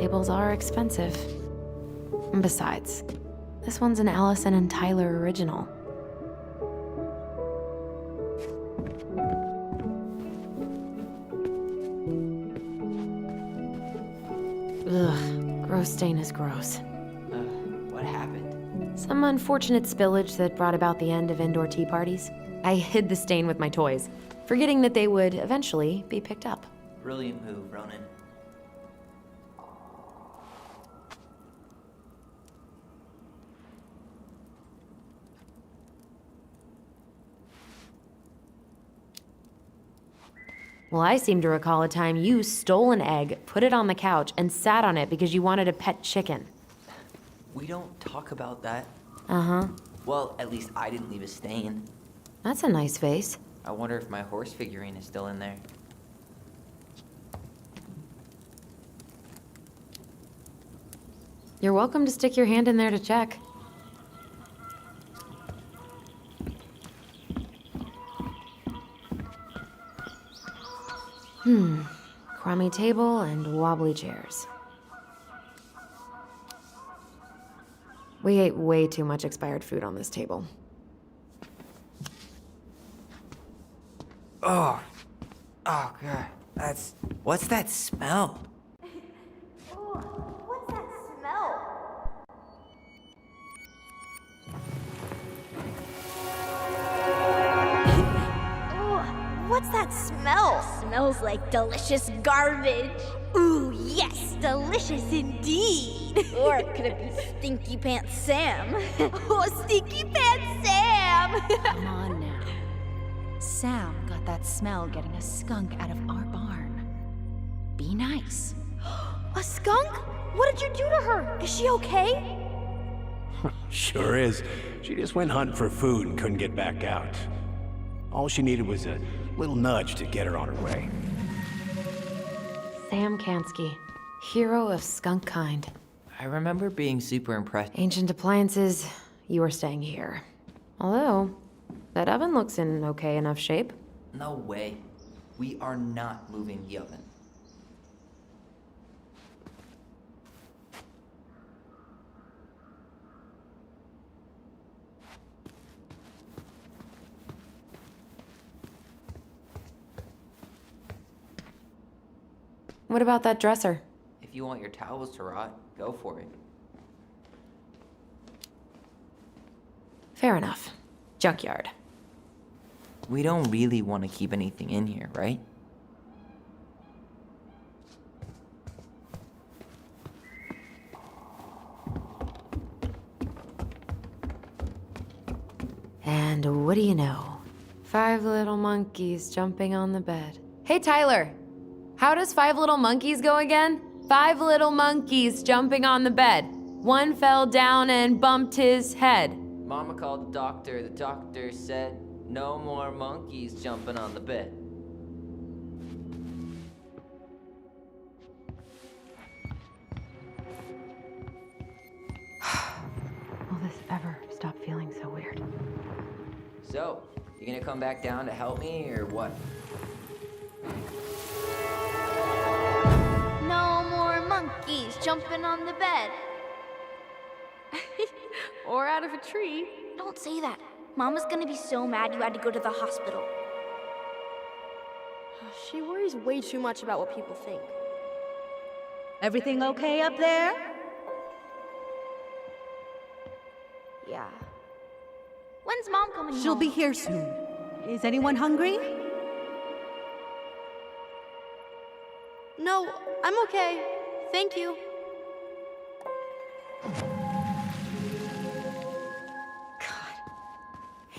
Tables are expensive. And besides, this one's an Allison and Tyler original. Ugh, gross stain is gross. What happened? Some unfortunate spillage that brought about the end of indoor tea parties. I hid the stain with my toys, forgetting that they would eventually be picked up. Brilliant move, Ronan. Well, I seem to recall a time you stole an egg, put it on the couch, and sat on it because you wanted a pet chicken. We don't talk about that. Uh-huh. Well, at least I didn't leave a stain. That's a nice face. I wonder if my horse figurine is still in there. You're welcome to stick your hand in there to check. Crummy table and wobbly chairs. We ate way too much expired food on this table. Oh God, what's that smell? Ooh, what's that smell? Ooh, what's that smell? Smells like delicious garbage. Ooh, yes, delicious indeed. Or could it be Stinky Pants Sam? Oh, Stinky Pants Sam! Come on now. Sam got that smell getting a skunk out of our barn. Be nice. A skunk? What did you do to her? Is she okay? Sure is. She just went hunting for food and couldn't get back out. All she needed was a little nudge to get her on her way. Sam Kansky, hero of skunk kind. I remember being super impressed. Ancient appliances, you are staying here. Although, that oven looks in okay enough shape. No way. We are not moving the oven. What about that dresser? If you want your towels to rot, go for it. Fair enough. Junkyard. We don't really want to keep anything in here, right? And what do you know? 5 little monkeys jumping on the bed. Hey, Tyler! How does 5 little monkeys go again? 5 little monkeys jumping on the bed. One fell down and bumped his head. Mama called the doctor. The doctor said, no more monkeys jumping on the bed. Will this ever stop feeling so weird? So, you gonna come back down to help me, or what? No more monkeys jumping on the bed. Or out of a tree. Don't say that. Mama's gonna be so mad you had to go to the hospital. She worries way too much about what people think. Everything okay up there? Yeah. When's Mom coming home? She'll be here soon. Is anyone hungry? No, I'm okay. Thank you.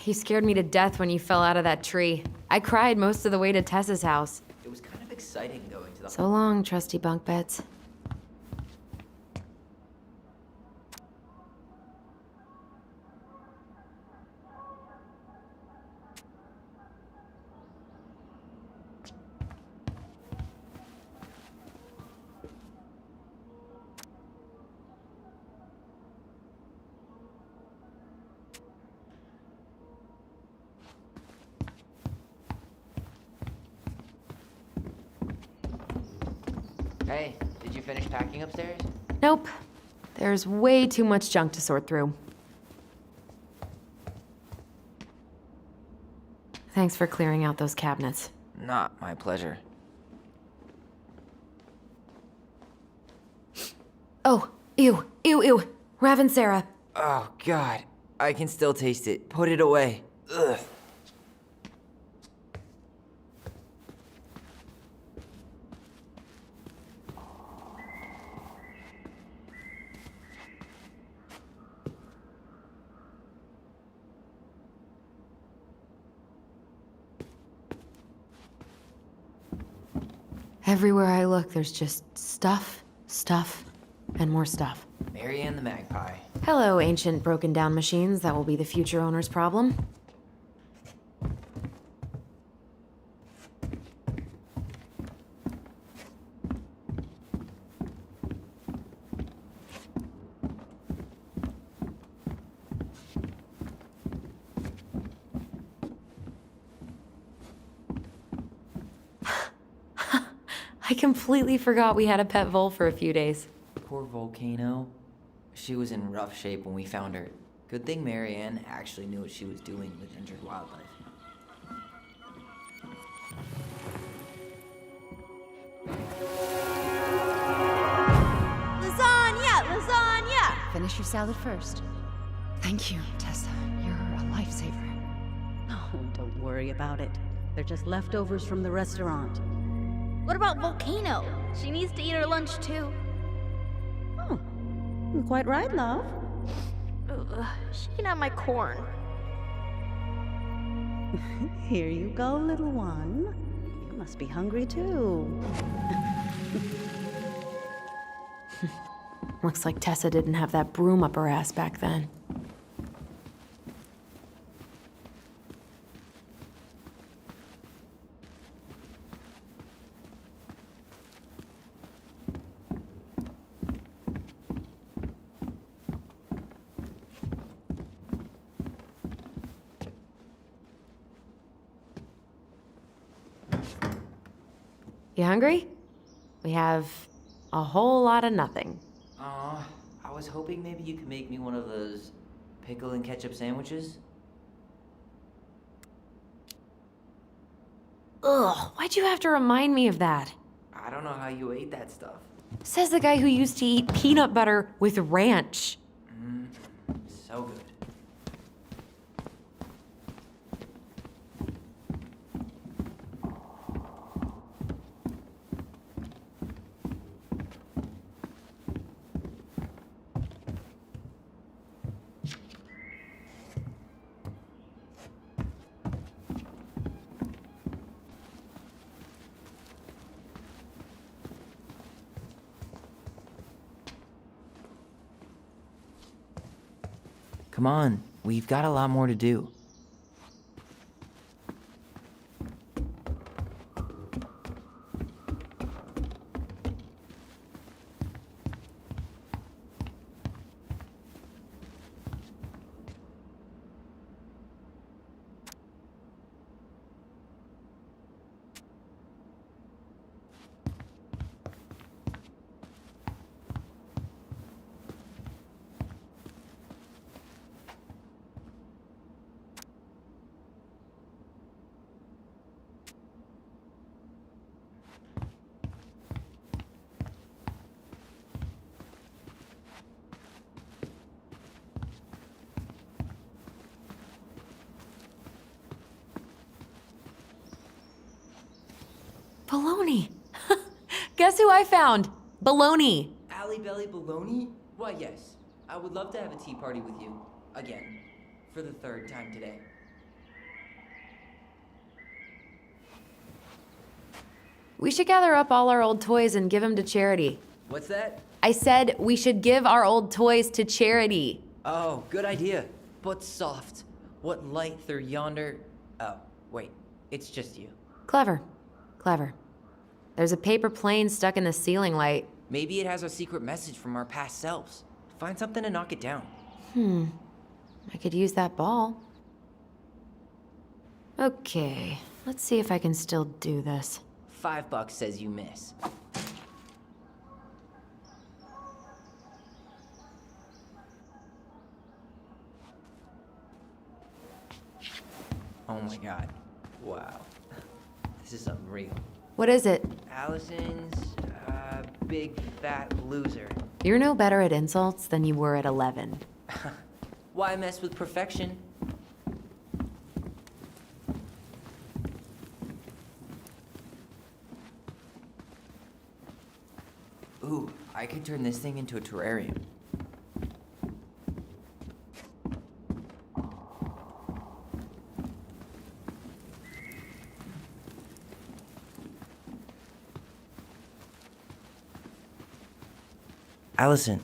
You scared me to death when you fell out of that tree. I cried most of the way to Tessa's house. It was kind of exciting going to the So long, trusty bunk beds. Hey, Did you finish packing upstairs? Nope. There's way too much junk to sort through. Thanks for clearing out those cabinets. Not my pleasure. Oh, ew, ew, ew. Ravensara. Oh, God. I can still taste it. Put it away. Ugh. Everywhere I look, there's just stuff, stuff, and more stuff. Marianne the Magpie. Hello, ancient broken down machines that will be the future owner's problem. I completely forgot we had a pet vole for a few days. Poor Volcano. She was in rough shape when we found her. Good thing Marianne actually knew what she was doing with injured wildlife. Lasagna! Lasagna! Finish your salad first. Thank you, Tessa. You're a lifesaver. Oh, don't worry about it. They're just leftovers from the restaurant. What about Volcano? She needs to eat her lunch too. Oh, quite right, love. Ugh, she can have my corn. Here you go, little one. You must be hungry too. Looks like Tessa didn't have that broom up her ass back then. You hungry? We have a whole lot of nothing. Aw, I was hoping maybe you could make me one of those pickle and ketchup sandwiches. Ugh, why'd you have to remind me of that? I don't know how you ate that stuff. Says the guy who used to eat peanut butter with ranch. So good. Come on, we've got a lot more to do. Baloney. Guess who I found? Baloney. Alley Belly Baloney? Why, yes. I would love to have a tea party with you. Again. For the third time today. We should gather up all our old toys and give them to charity. What's that? I said we should give our old toys to charity. Oh, good idea. But soft. What light through yonder... Oh, wait. It's just you. Clever. Clever. There's a paper plane stuck in the ceiling light. Maybe it has a secret message from our past selves. Find something to knock it down. I could use that ball. Okay, let's see if I can still do this. $5 says you miss. Oh my god. Wow. This is unreal. What is it? Allison's big fat loser. You're no better at insults than you were at 11. Why mess with perfection? Ooh, I could turn this thing into a terrarium. Allison,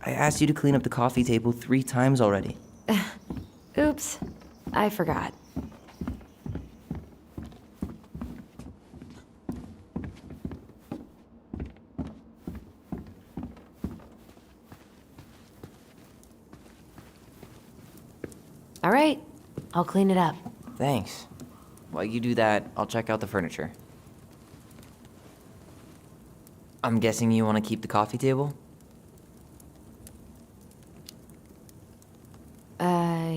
I asked you to clean up the coffee table 3 times already. Oops, I forgot. All right, I'll clean it up. Thanks. While you do that, I'll check out the furniture. I'm guessing you want to keep the coffee table?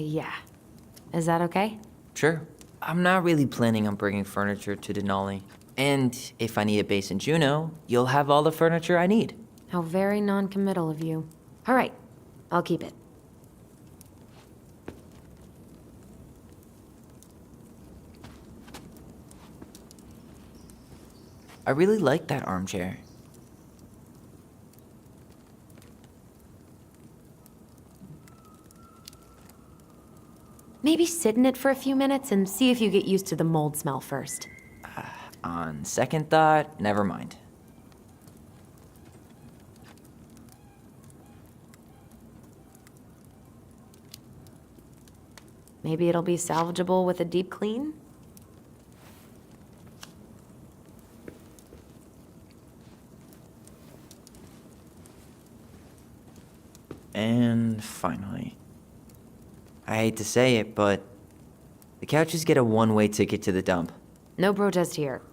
Yeah. Is that okay? Sure. I'm not really planning on bringing furniture to Denali. And if I need a base in Juneau, you'll have all the furniture I need. How very non-committal of you. All right, I'll keep it. I really like that armchair. Maybe sit in it for a few minutes and see if you get used to the mold smell first. On second thought, never mind. Maybe it'll be salvageable with a deep clean? And finally. I hate to say it, but the couches get a one-way ticket to the dump. No protest here.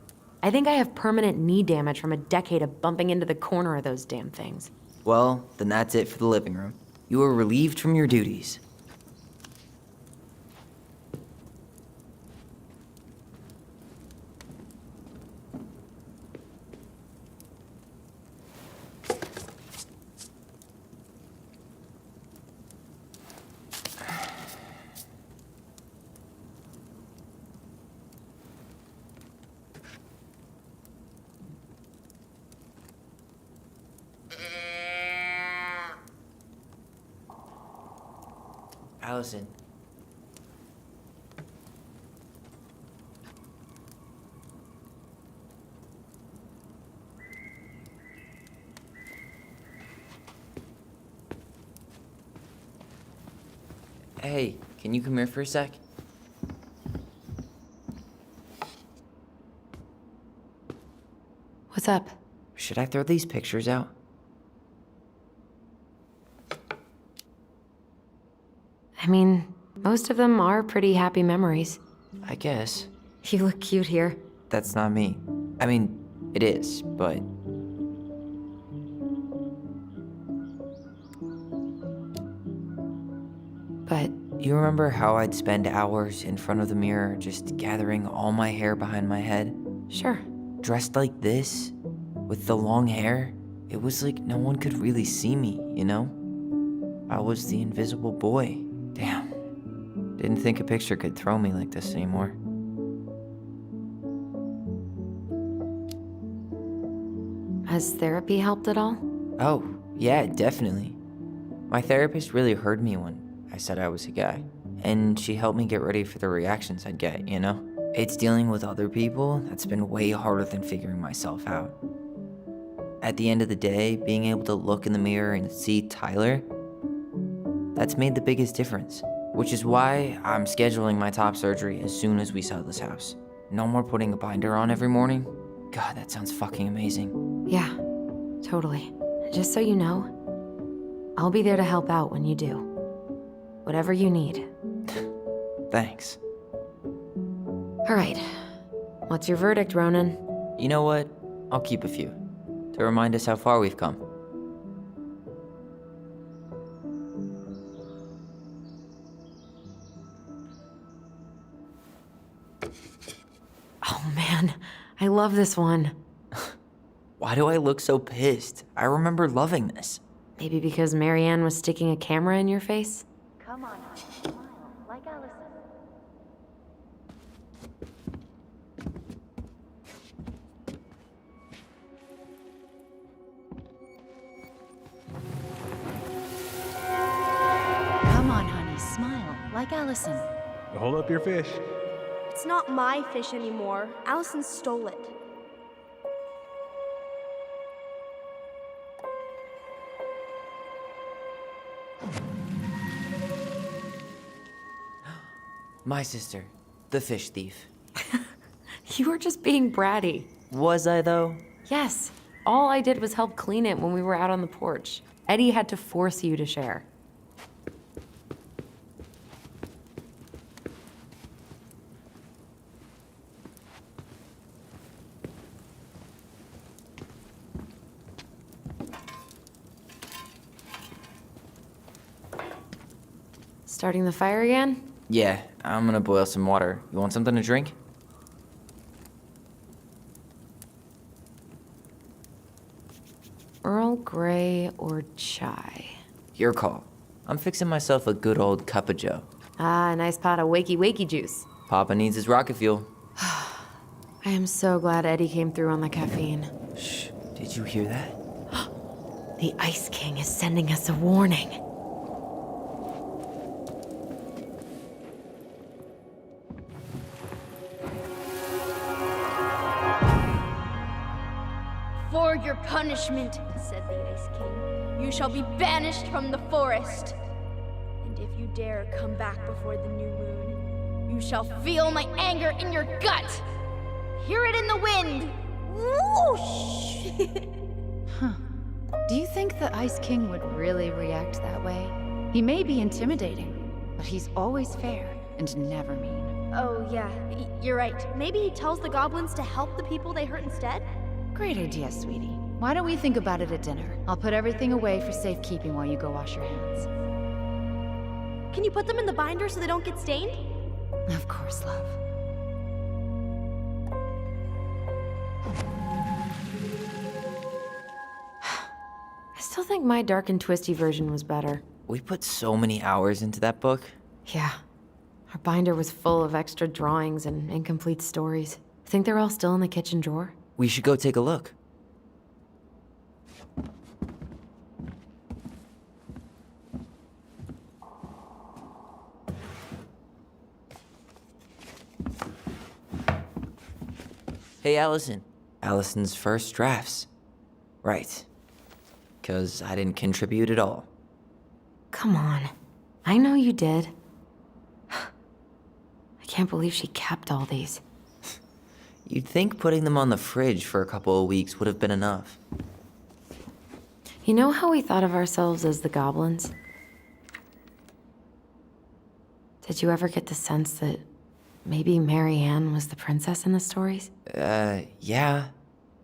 I think I have permanent knee damage from a decade of bumping into the corner of those damn things. Well, then that's it for the living room. You are relieved from your duties. Allison. Hey, can you come here for a sec? What's up? Should I throw these pictures out? I mean, most of them are pretty happy memories. I guess. You look cute here. That's not me. I mean, it is, but... But You remember how I'd spend hours in front of the mirror just gathering all my hair behind my head? sure. Dressed like this, with the long hair? It was like no one could really see me, you know? I was the invisible boy. Damn. Didn't think a picture could throw me like this anymore. Has therapy helped at all? Oh, yeah, definitely. My therapist really heard me when I said I was a guy. And she helped me get ready for the reactions I'd get, you know? It's dealing with other people that's been way harder than figuring myself out. At the end of the day, being able to look in the mirror and see Tyler, that's made the biggest difference. Which is why I'm scheduling my top surgery as soon as we sell this house. No more putting a binder on every morning. God, that sounds fucking amazing. Yeah, totally. Just so you know, I'll be there to help out when you do. Whatever you need. Thanks. All right. What's your verdict, Ronan? You know what? I'll keep a few. To remind us how far we've come. love this one. Why do I look so pissed? I remember loving this. Maybe because Marianne was sticking a camera in your face? Come on, smile, like Allison. Come on, honey, smile, like Allison. Hold up your fish. It's not my fish anymore. Allison stole it. My sister, the fish thief. You were just being bratty. Was I, though? Yes. All I did was help clean it when we were out on the porch. Eddie had to force you to share. Starting the fire again? Yeah, I'm gonna boil some water. You want something to drink? Earl Grey or chai? Your call. I'm fixing myself a good old cup of joe. Ah, a nice pot of wakey wakey juice. Papa needs his rocket fuel. I am so glad Eddie came through on the caffeine. Shh, did you hear that? The Ice King is sending us a warning. For your punishment, said the Ice King, you shall be banished from the forest. And if you dare come back before the new moon, you shall feel my anger in your gut. Hear it in the wind. Whoosh! Do you think the Ice King would really react that way? He may be intimidating, but he's always fair and never mean. Oh, yeah, you're right. Maybe he tells the goblins to help the people they hurt instead? Great idea, sweetie. Why don't we think about it at dinner? I'll put everything away for safekeeping while you go wash your hands. Can you put them in the binder so they don't get stained? Of course, love. I still think my dark and twisty version was better. We put so many hours into that book. Yeah. Our binder was full of extra drawings and incomplete stories. Think they're all still in the kitchen drawer? We should go take a look. Hey, Allison. Allison's first drafts. Right. 'Cause I didn't contribute at all. Come on. I know you did. I can't believe she kept all these. You'd think putting them on the fridge for a couple of weeks would have been enough. You know how we thought of ourselves as the goblins? Did you ever get the sense that maybe Marianne was the princess in the stories? Yeah.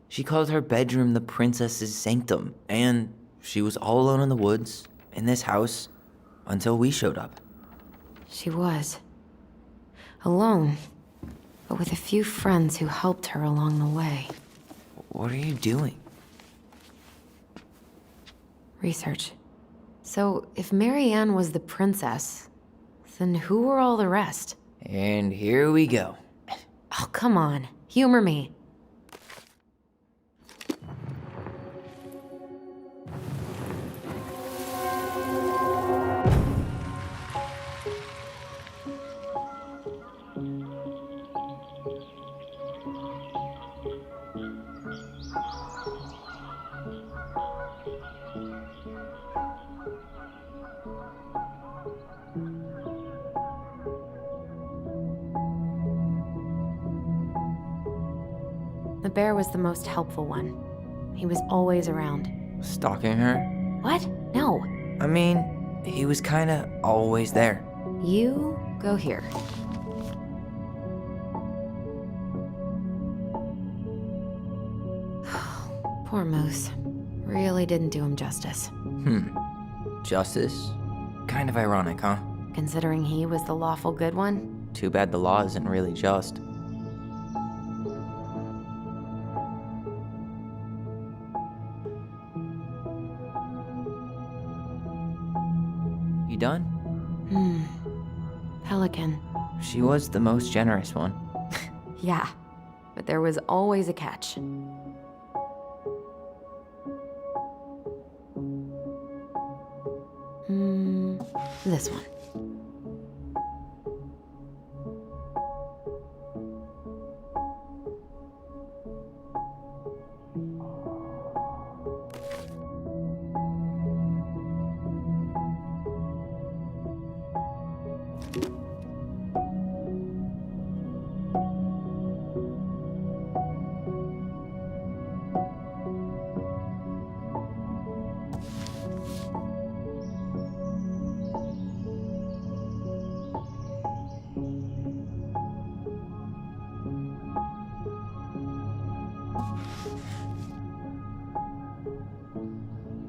She called her bedroom the princess's sanctum, and she was all alone in the woods, in this house, until we showed up. She was. Alone, but with a few friends who helped her along the way. What are you doing? Research. So, if Marianne was the princess, then who were all the rest? And here we go. Oh, come on. Humor me. The bear was the most helpful one. He was always around. Stalking her? What? No. I mean, he was kinda always there. You go here. Poor Moose. Really didn't do him justice. Justice? Kind of ironic, huh? Considering he was the lawful good one. Too bad the law isn't really just. You done? Pelican. She was the most generous one. Yeah, but there was always a catch. This one.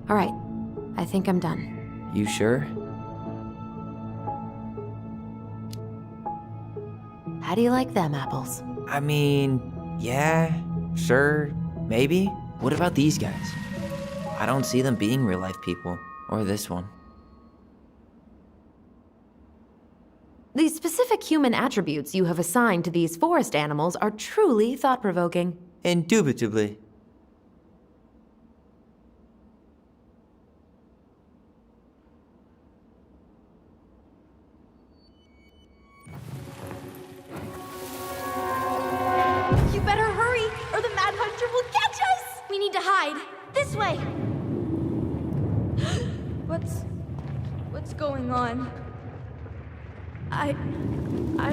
All right, I think I'm done. You sure? How do you like them apples? I mean, yeah, sure, maybe. What about these guys? I don't see them being real life people, or this one. The specific human attributes you have assigned to these forest animals are truly thought-provoking. Indubitably. You better hurry, or the Mad Hunter will catch us! We need to hide. This way! What's going on? I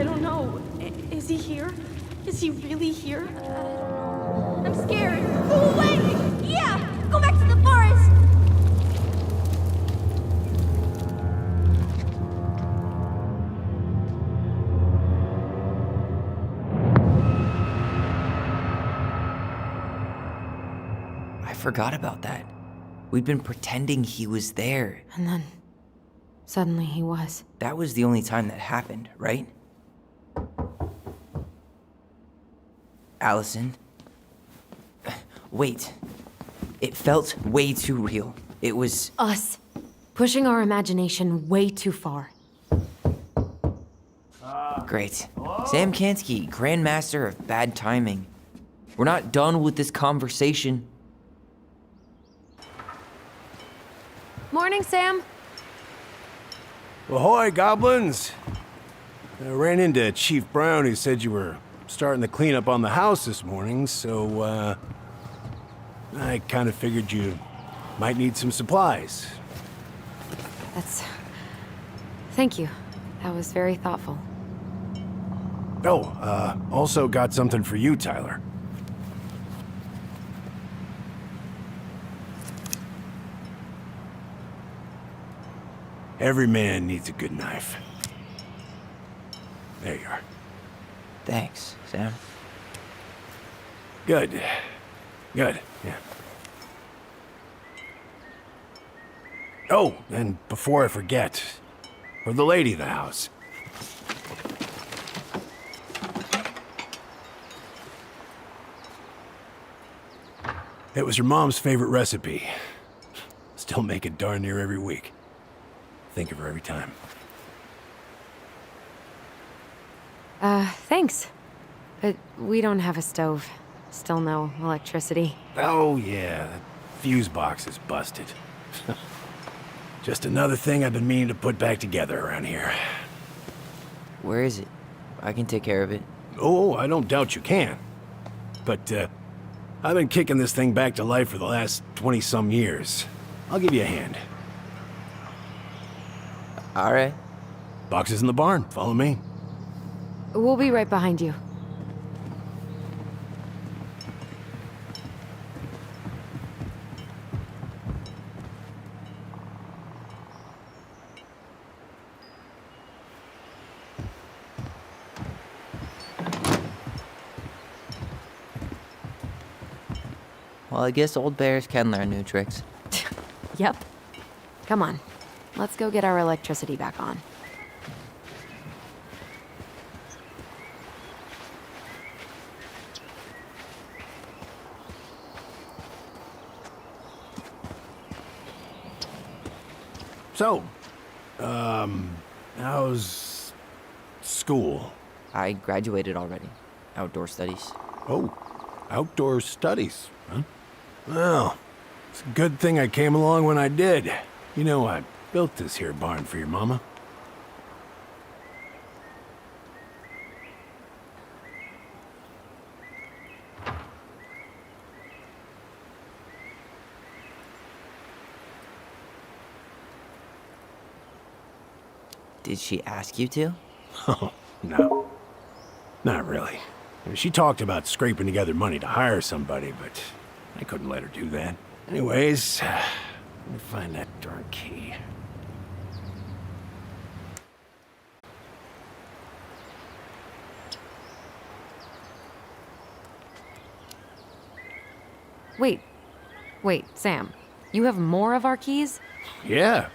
don't know. Is he here? Is he really here? I don't know. I'm scared. Go away! Yeah! Go back to the forest! I forgot about that. We'd been pretending he was there. And then, suddenly he was. That was the only time that happened, right? Allison? Wait. It felt way too real. It was... Us. Pushing our imagination way too far. Great. Sam Kansky, Grandmaster of Bad Timing. We're not done with this conversation. Morning, Sam. Ahoy, goblins! I ran into Chief Brown, who said you were starting the cleanup on the house this morning, so, I kind of figured you might need some supplies. Thank you. That was very thoughtful. Oh, also got something for you, Tyler. Every man needs a good knife. There you are. Thanks, Sam. Good. Good, yeah. Oh, and before I forget, for the lady of the house. It was her mom's favorite recipe. Still make it darn near every week. Think of her every time. Thanks. But we don't have a stove. Still no electricity. Oh, yeah, that fuse box is busted. Just another thing I've been meaning to put back together around here. Where is it? I can take care of it. Oh, I don't doubt you can. But, I've been kicking this thing back to life for the last 20-some years. I'll give you a hand. All right. Box is in the barn. Follow me. We'll be right behind you. Well, I guess old bears can learn new tricks. Yep. Come on. Let's go get our electricity back on. So, How's school? I graduated already. Outdoor studies. Oh, outdoor studies, huh? Well, it's a good thing I came along when I did. You know, I built this here barn for your mama. Did she ask you to? Oh, no. Not really. I mean, she talked about scraping together money to hire somebody, but I couldn't let her do that. Anyways, let me find that darn key. Wait, Sam. You have more of our keys? Yeah.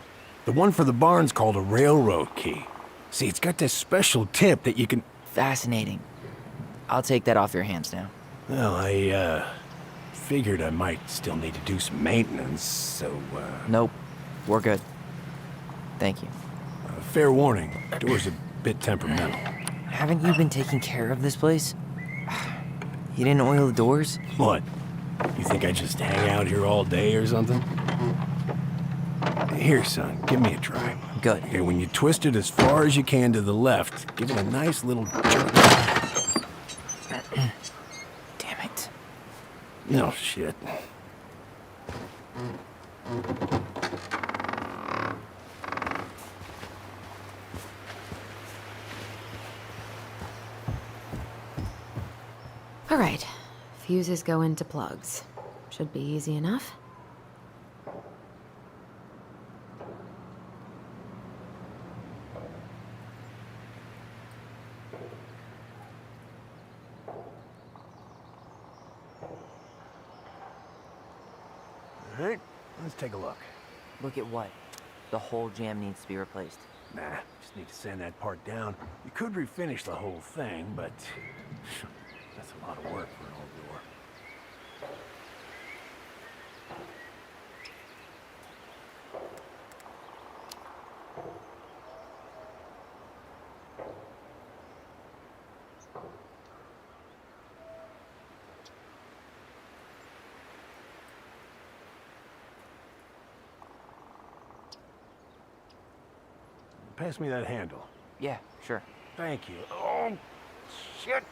The one for the barn's called a railroad key. See, it's got this special tip that you can... Fascinating. I'll take that off your hands now. Well, I, figured I might still need to do some maintenance, so, Nope. We're good. Thank you. fair warning, door's a bit temperamental. Haven't you been taking care of this place? You didn't oil the doors? What? You think I just hang out here all day or something? Here, son, give me a try. Good. Okay, when you twist it as far as you can to the left, give it a nice little jerk. Damn it. No shit. All right. Fuses go into plugs. Should be easy enough. All right, let's take a look. Look at what? The whole jam needs to be replaced. Nah, just need to sand that part down. You could refinish the whole thing, but that's a lot of work for an old door. Pass me that handle. Yeah, sure. Thank you. Oh, shit.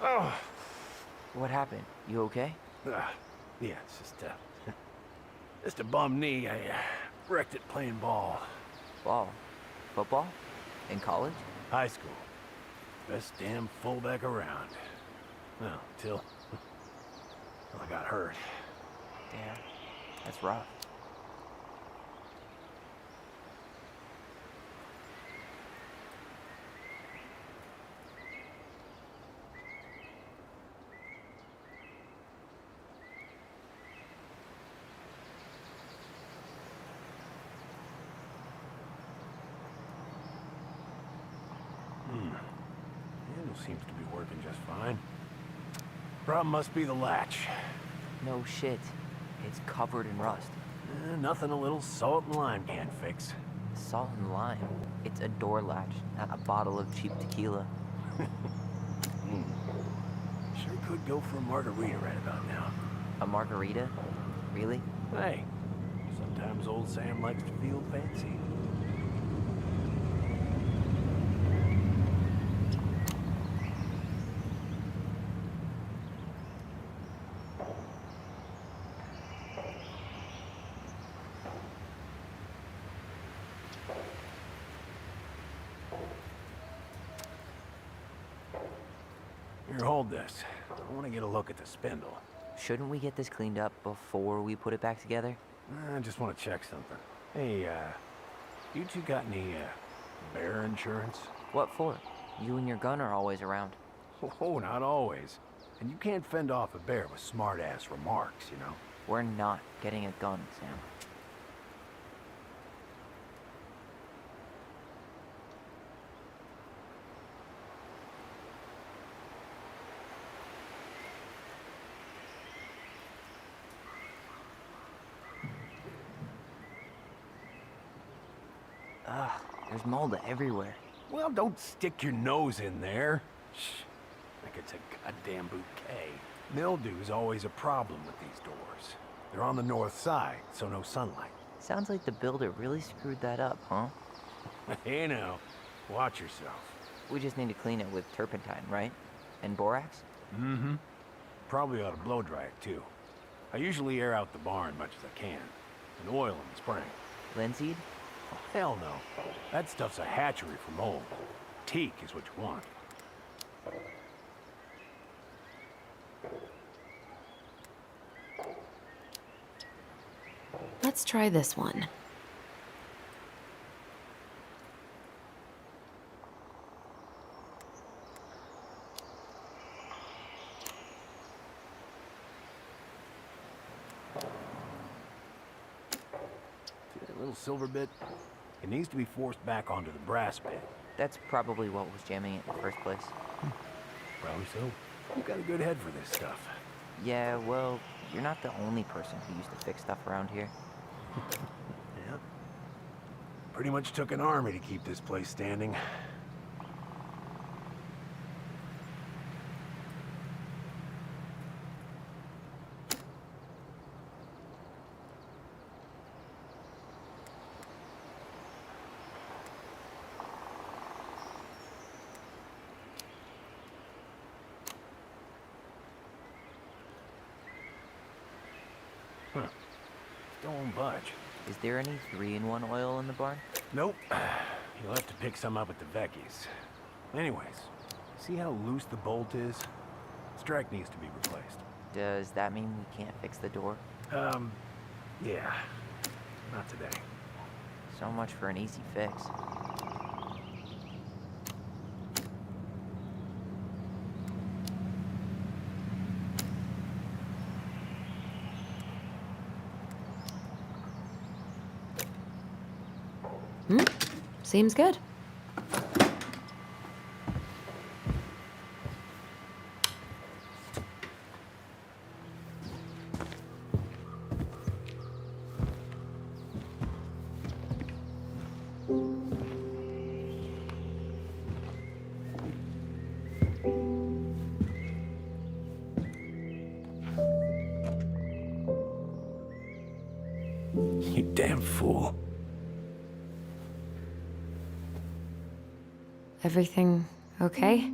Oh. What happened? You okay? Yeah, it's just a bum knee. I wrecked it playing ball. Ball? Football? In college? High school. Best damn fullback around. Well, till I got hurt. Damn. That's rough. Handle seems to be working just fine. Problem must be the latch. No shit. It's covered in rust. Nothing a little salt and lime can't fix. Salt and lime. It's a door latch, not a bottle of cheap tequila. Sure could go for a margarita right about now. A margarita? Really? Hey, sometimes old Sam likes to feel fancy. Here, hold this. I want to get a look at the spindle. Shouldn't we get this cleaned up before we put it back together? I just want to check something. Hey, you two got any, bear insurance? What for? You and your gun are always around. Oh, not always. And you can't fend off a bear with smart-ass remarks, you know? We're not getting a gun, Sam. Ugh, There's mold everywhere. Well, don't stick your nose in there. Shh. Like it's a goddamn bouquet. Mildew is always a problem with these doors. They're on the north side, so no sunlight. Sounds like the builder really screwed that up, huh? Hey now, watch yourself. We just need to clean it with turpentine, right? And borax? Mm-hmm. Probably ought to blow dry it too. I usually air out the barn much as I can. And oil in the spring. Linseed? Oh, hell no. That stuff's a hatchery for mold. Teak is what you want. Let's try this one. See that little silver bit? It needs to be forced back onto the brass bit. That's probably what was jamming it in the first place. Probably so. You've got a good head for this stuff. Yeah, well, you're not the only person who used to fix stuff around here. Yeah. Pretty much took an army to keep this place standing. Huh. Don't budge. Is there any 3-in-1 oil in the barn? Nope. You'll have to pick some up at the Vecchi's. Anyways, see how loose the bolt is? Strike needs to be replaced. Does that mean we can't fix the door? Yeah. Not today. So much for an easy fix. Seems good. You damn fool. Everything okay?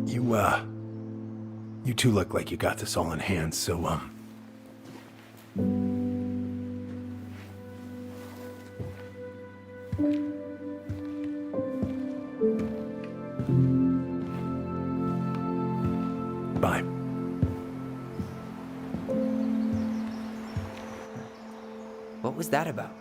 You two look like you got this all in hand, so, bye. What was that about?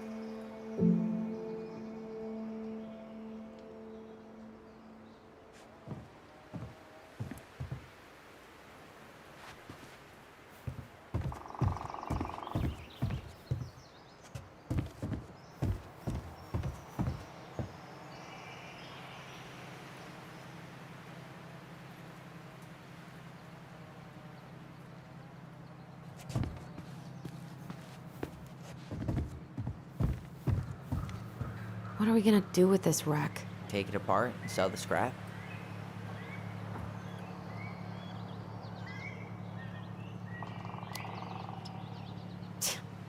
What are we gonna do with this wreck? Take it apart and sell the scrap?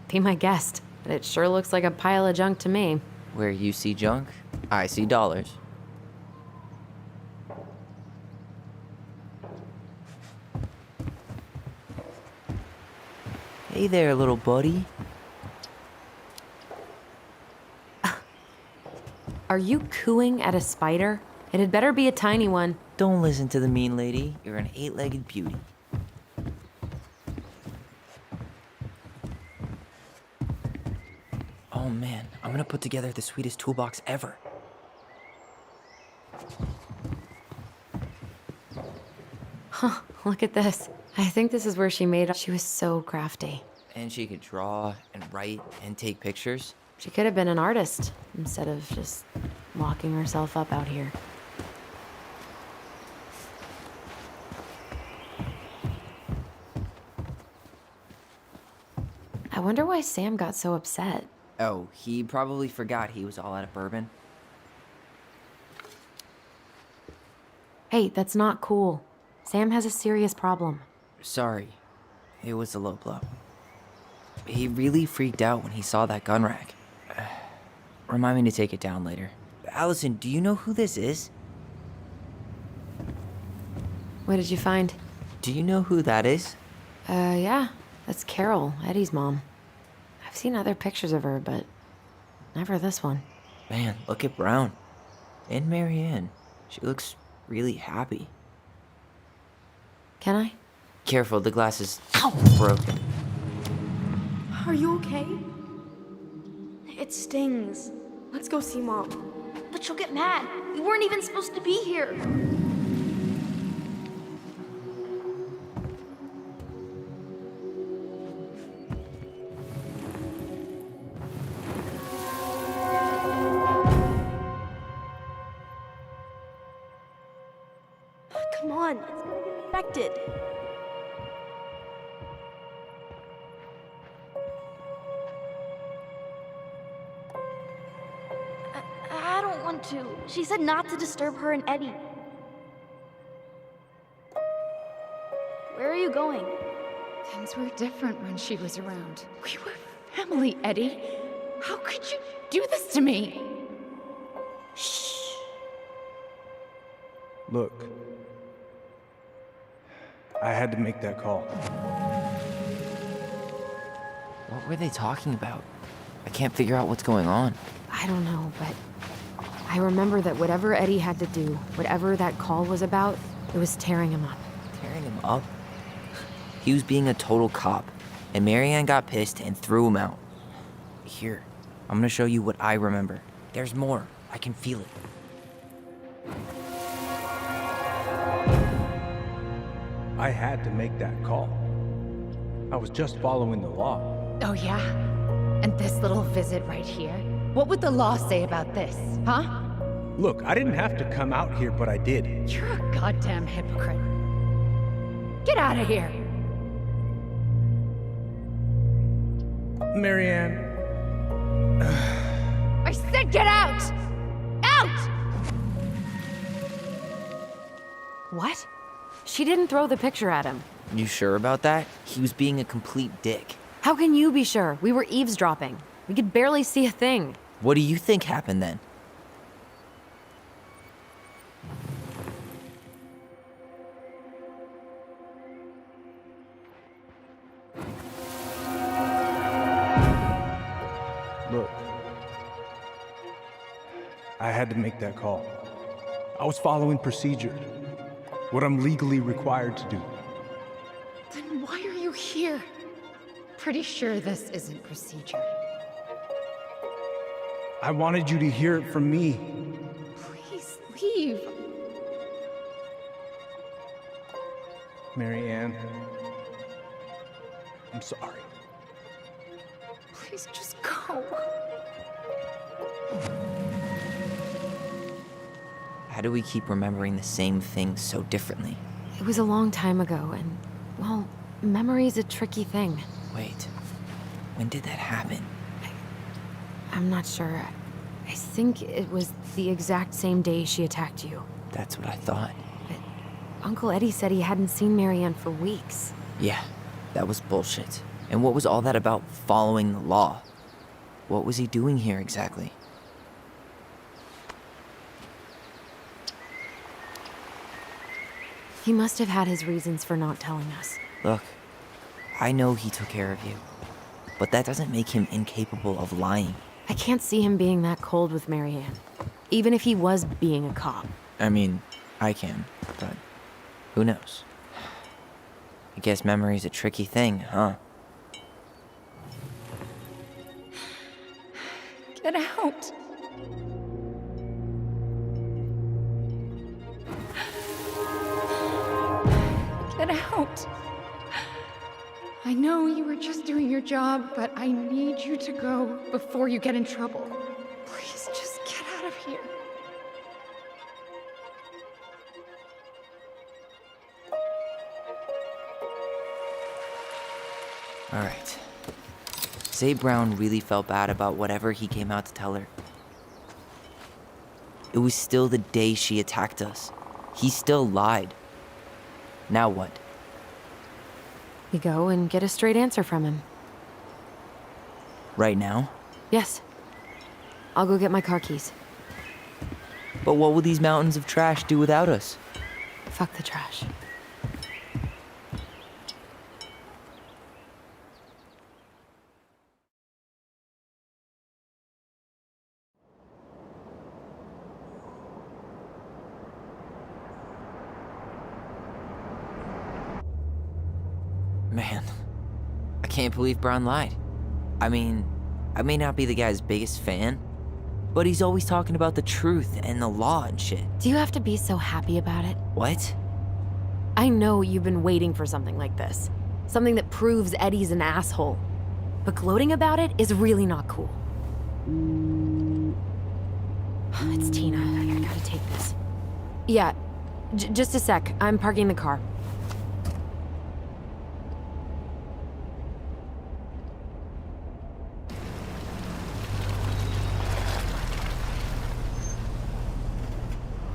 Be my guest, but it sure looks like a pile of junk to me. Where you see junk, I see dollars. Hey there, little buddy. Are you cooing at a spider? It had better be a tiny one. Don't listen to the mean lady. You're an 8-legged beauty. Oh man, I'm gonna put together the sweetest toolbox ever. Look at this. I think this is where she made it. She was so crafty. And she could draw and write and take pictures. She could have been an artist instead of just locking herself up out here. I wonder why Sam got so upset. Oh, he probably forgot he was all out of bourbon. Hey, that's not cool. Sam has a serious problem. Sorry. It was a low blow. He really freaked out when he saw that gun rack. Remind me to take it down later. Allison, do you know who this is? What did you find? Do you know who that is? Yeah. That's Carol, Eddie's mom. I've seen other pictures of her, but never this one. Man, look at Brown. And Marianne. She looks really happy. Can I? Careful, the glass is broken. Are you okay? It stings. Let's go see Mom. But she'll get mad. We weren't even supposed to be here. Come on, it's gonna get infected. I don't want to. She said not to disturb her and Eddie. Where are you going? Things were different when she was around. We were family, Eddie. How could you do this to me? Look, I had to make that call. What were they talking about? I can't figure out what's going on. I don't know, but I remember that whatever Eddie had to do, whatever that call was about, it was tearing him up. Tearing him up? He was being a total cop, and Marianne got pissed and threw him out. Here, I'm gonna show you what I remember. There's more. I can feel it. I had to make that call. I was just following the law. Oh, yeah? And this little visit right here? What would the law say about this, huh? Look, I didn't have to come out here, but I did. You're a goddamn hypocrite. Get out of here. Marianne, I said get out! Out! What? She didn't throw the picture at him. You sure about that? He was being a complete dick. How can you be sure? We were eavesdropping. We could barely see a thing. What do you think happened then? look. I had to make that call. I was following procedure. What I'm legally required to do. Then why are you here? Pretty sure this isn't procedure. I wanted you to hear it from me. Please leave. Marianne, I'm sorry. Please just go. How do we keep remembering the same things so differently? It was a long time ago, and, well, memory's a tricky thing. Wait, when did that happen? I'm not sure. I think it was the exact same day she attacked you. That's what I thought. But Uncle Eddie said he hadn't seen Marianne for weeks. Yeah, that was bullshit. And what was all that about following the law? What was he doing here exactly? He must have had his reasons for not telling us. Look, I know he took care of you, but that doesn't make him incapable of lying. I can't see him being that cold with Marianne, even if he was being a cop. I mean, I can, but who knows? I guess memory's a tricky thing, huh? Get out. Get out. I know you were just doing your job, but I need you to go before you get in trouble. Please just get out of here. All right. Say Brown really felt bad about whatever he came out to tell her. It was still the day she attacked us. He still lied. Now what? We go and get a straight answer from him. Right now? Yes. I'll go get my car keys. But what will these mountains of trash do without us? Fuck the trash. Man, I can't believe Brown lied. I mean, I may not be the guy's biggest fan, but he's always talking about the truth and the law and shit. Do you have to be so happy about it? What? I know you've been waiting for something like this. Something that proves Eddie's an asshole. But gloating about it is really not cool. It's Tina. I gotta take this. Yeah, just a sec. I'm parking the car.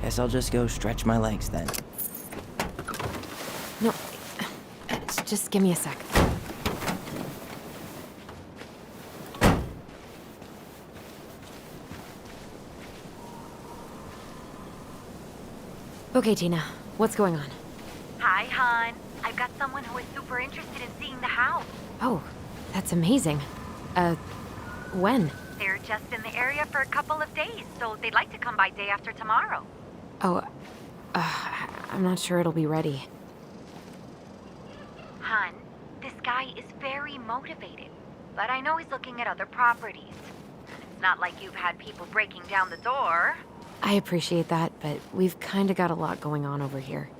Guess I'll just go stretch my legs then. No, just give me a sec. Okay, Tina, what's going on? Hi, hon. I've got someone who is super interested in seeing the house. Oh, that's amazing. When? They're just in the area for a couple of days, so they'd like to come by day after tomorrow. Oh, I'm not sure it'll be ready. Hun, this guy is very motivated, but I know he's looking at other properties. It's not like you've had people breaking down the door. I appreciate that, but we've kinda got a lot going on over here.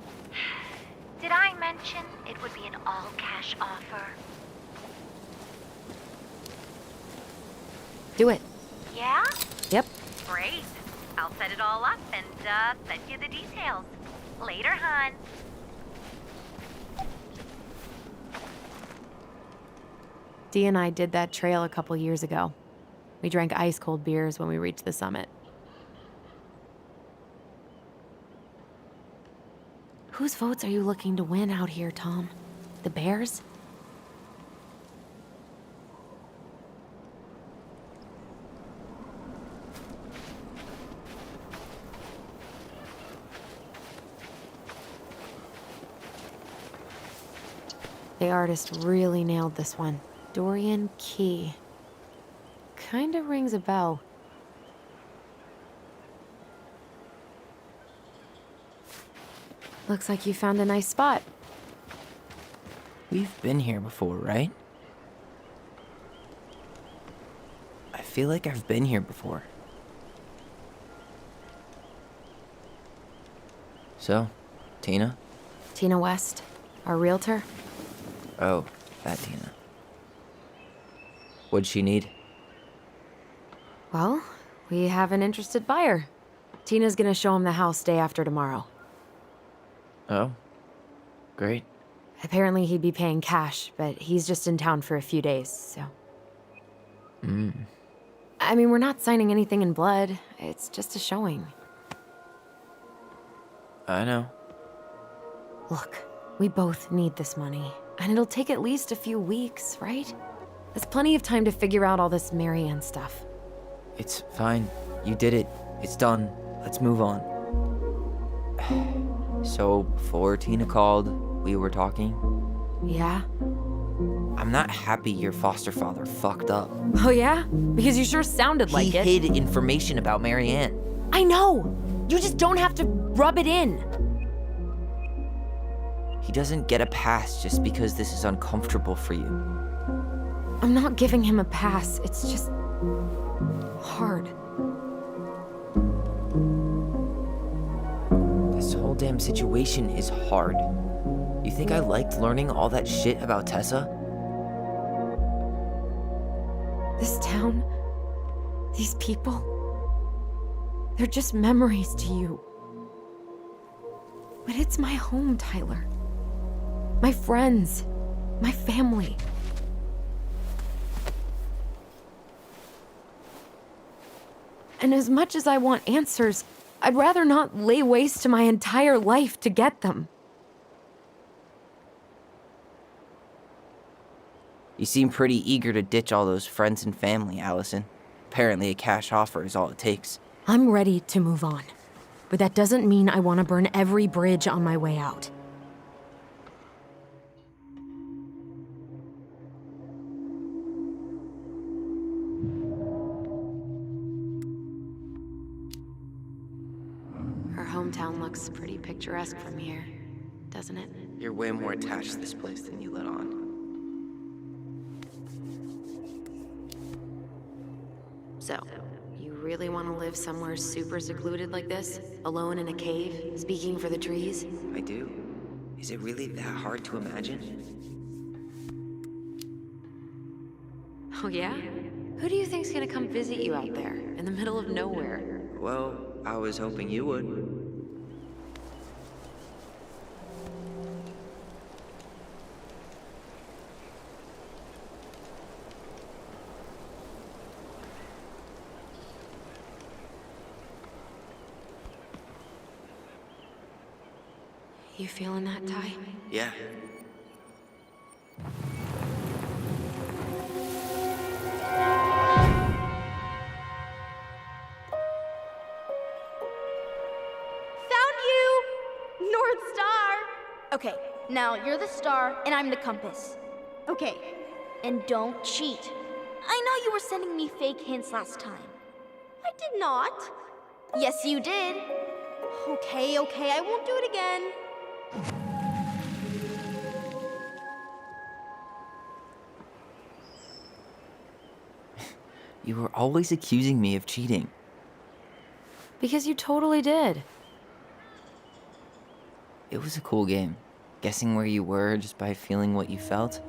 Did I mention it would be an all-cash offer? Do it. Yeah? Yep. Great. I'll set it all up and send you the details. Later, hon. Dee and I did that trail a couple years ago. We drank ice-cold beers when we reached the summit. Whose votes are you looking to win out here, Tom? The Bears? The artist really nailed this one. Dorian Key. Kinda rings a bell. Looks like you found a nice spot. We've been here before, right? I feel like I've been here before. So, Tina? Tina West, our realtor. Oh, that Tina. What'd she need? Well, we have an interested buyer. Tina's gonna show him the house day after tomorrow. Oh, great. Apparently he'd be paying cash, but he's just in town for a few days, so. I mean, we're not signing anything in blood. It's just a showing. I know. Look, we both need this money, and it'll take at least a few weeks, right? There's plenty of time to figure out all this Marianne stuff. It's fine. You did it. It's done. Let's move on. So, before Tina called, we were talking. Yeah? I'm not happy your foster father fucked up. Oh yeah? Because you sure sounded like it. He hid information about Marianne. I know! You just don't have to rub it in. He doesn't get a pass just because this is uncomfortable for you. I'm not giving him a pass. It's just hard. This whole damn situation is hard. You think I liked learning all that shit about Tessa? This town, these people, they're just memories to you. But it's my home, Tyler. My friends, my family. And as much as I want answers, I'd rather not lay waste to my entire life to get them. You seem pretty eager to ditch all those friends and family, Allison. Apparently a cash offer is all it takes. I'm ready to move on. But that doesn't mean I want to burn every bridge on my way out. Her hometown looks pretty picturesque from here, doesn't it? You're way more attached to this place than you let on. So, you really want to live somewhere super secluded like this? Alone in a cave, speaking for the trees? I do. Is it really that hard to imagine? Oh yeah? Who do you think's gonna come visit you out there, in the middle of nowhere? Well, I was hoping you would. You feeling that, Ty? Yeah. Found you! North Star! Okay, now you're the star and I'm the compass. Okay, and don't cheat. I know you were sending me fake hints last time. I did not. Yes, you did. Okay, I won't do it again. You were always accusing me of cheating. Because you totally did. It was a cool game. Guessing where you were just by feeling what you felt.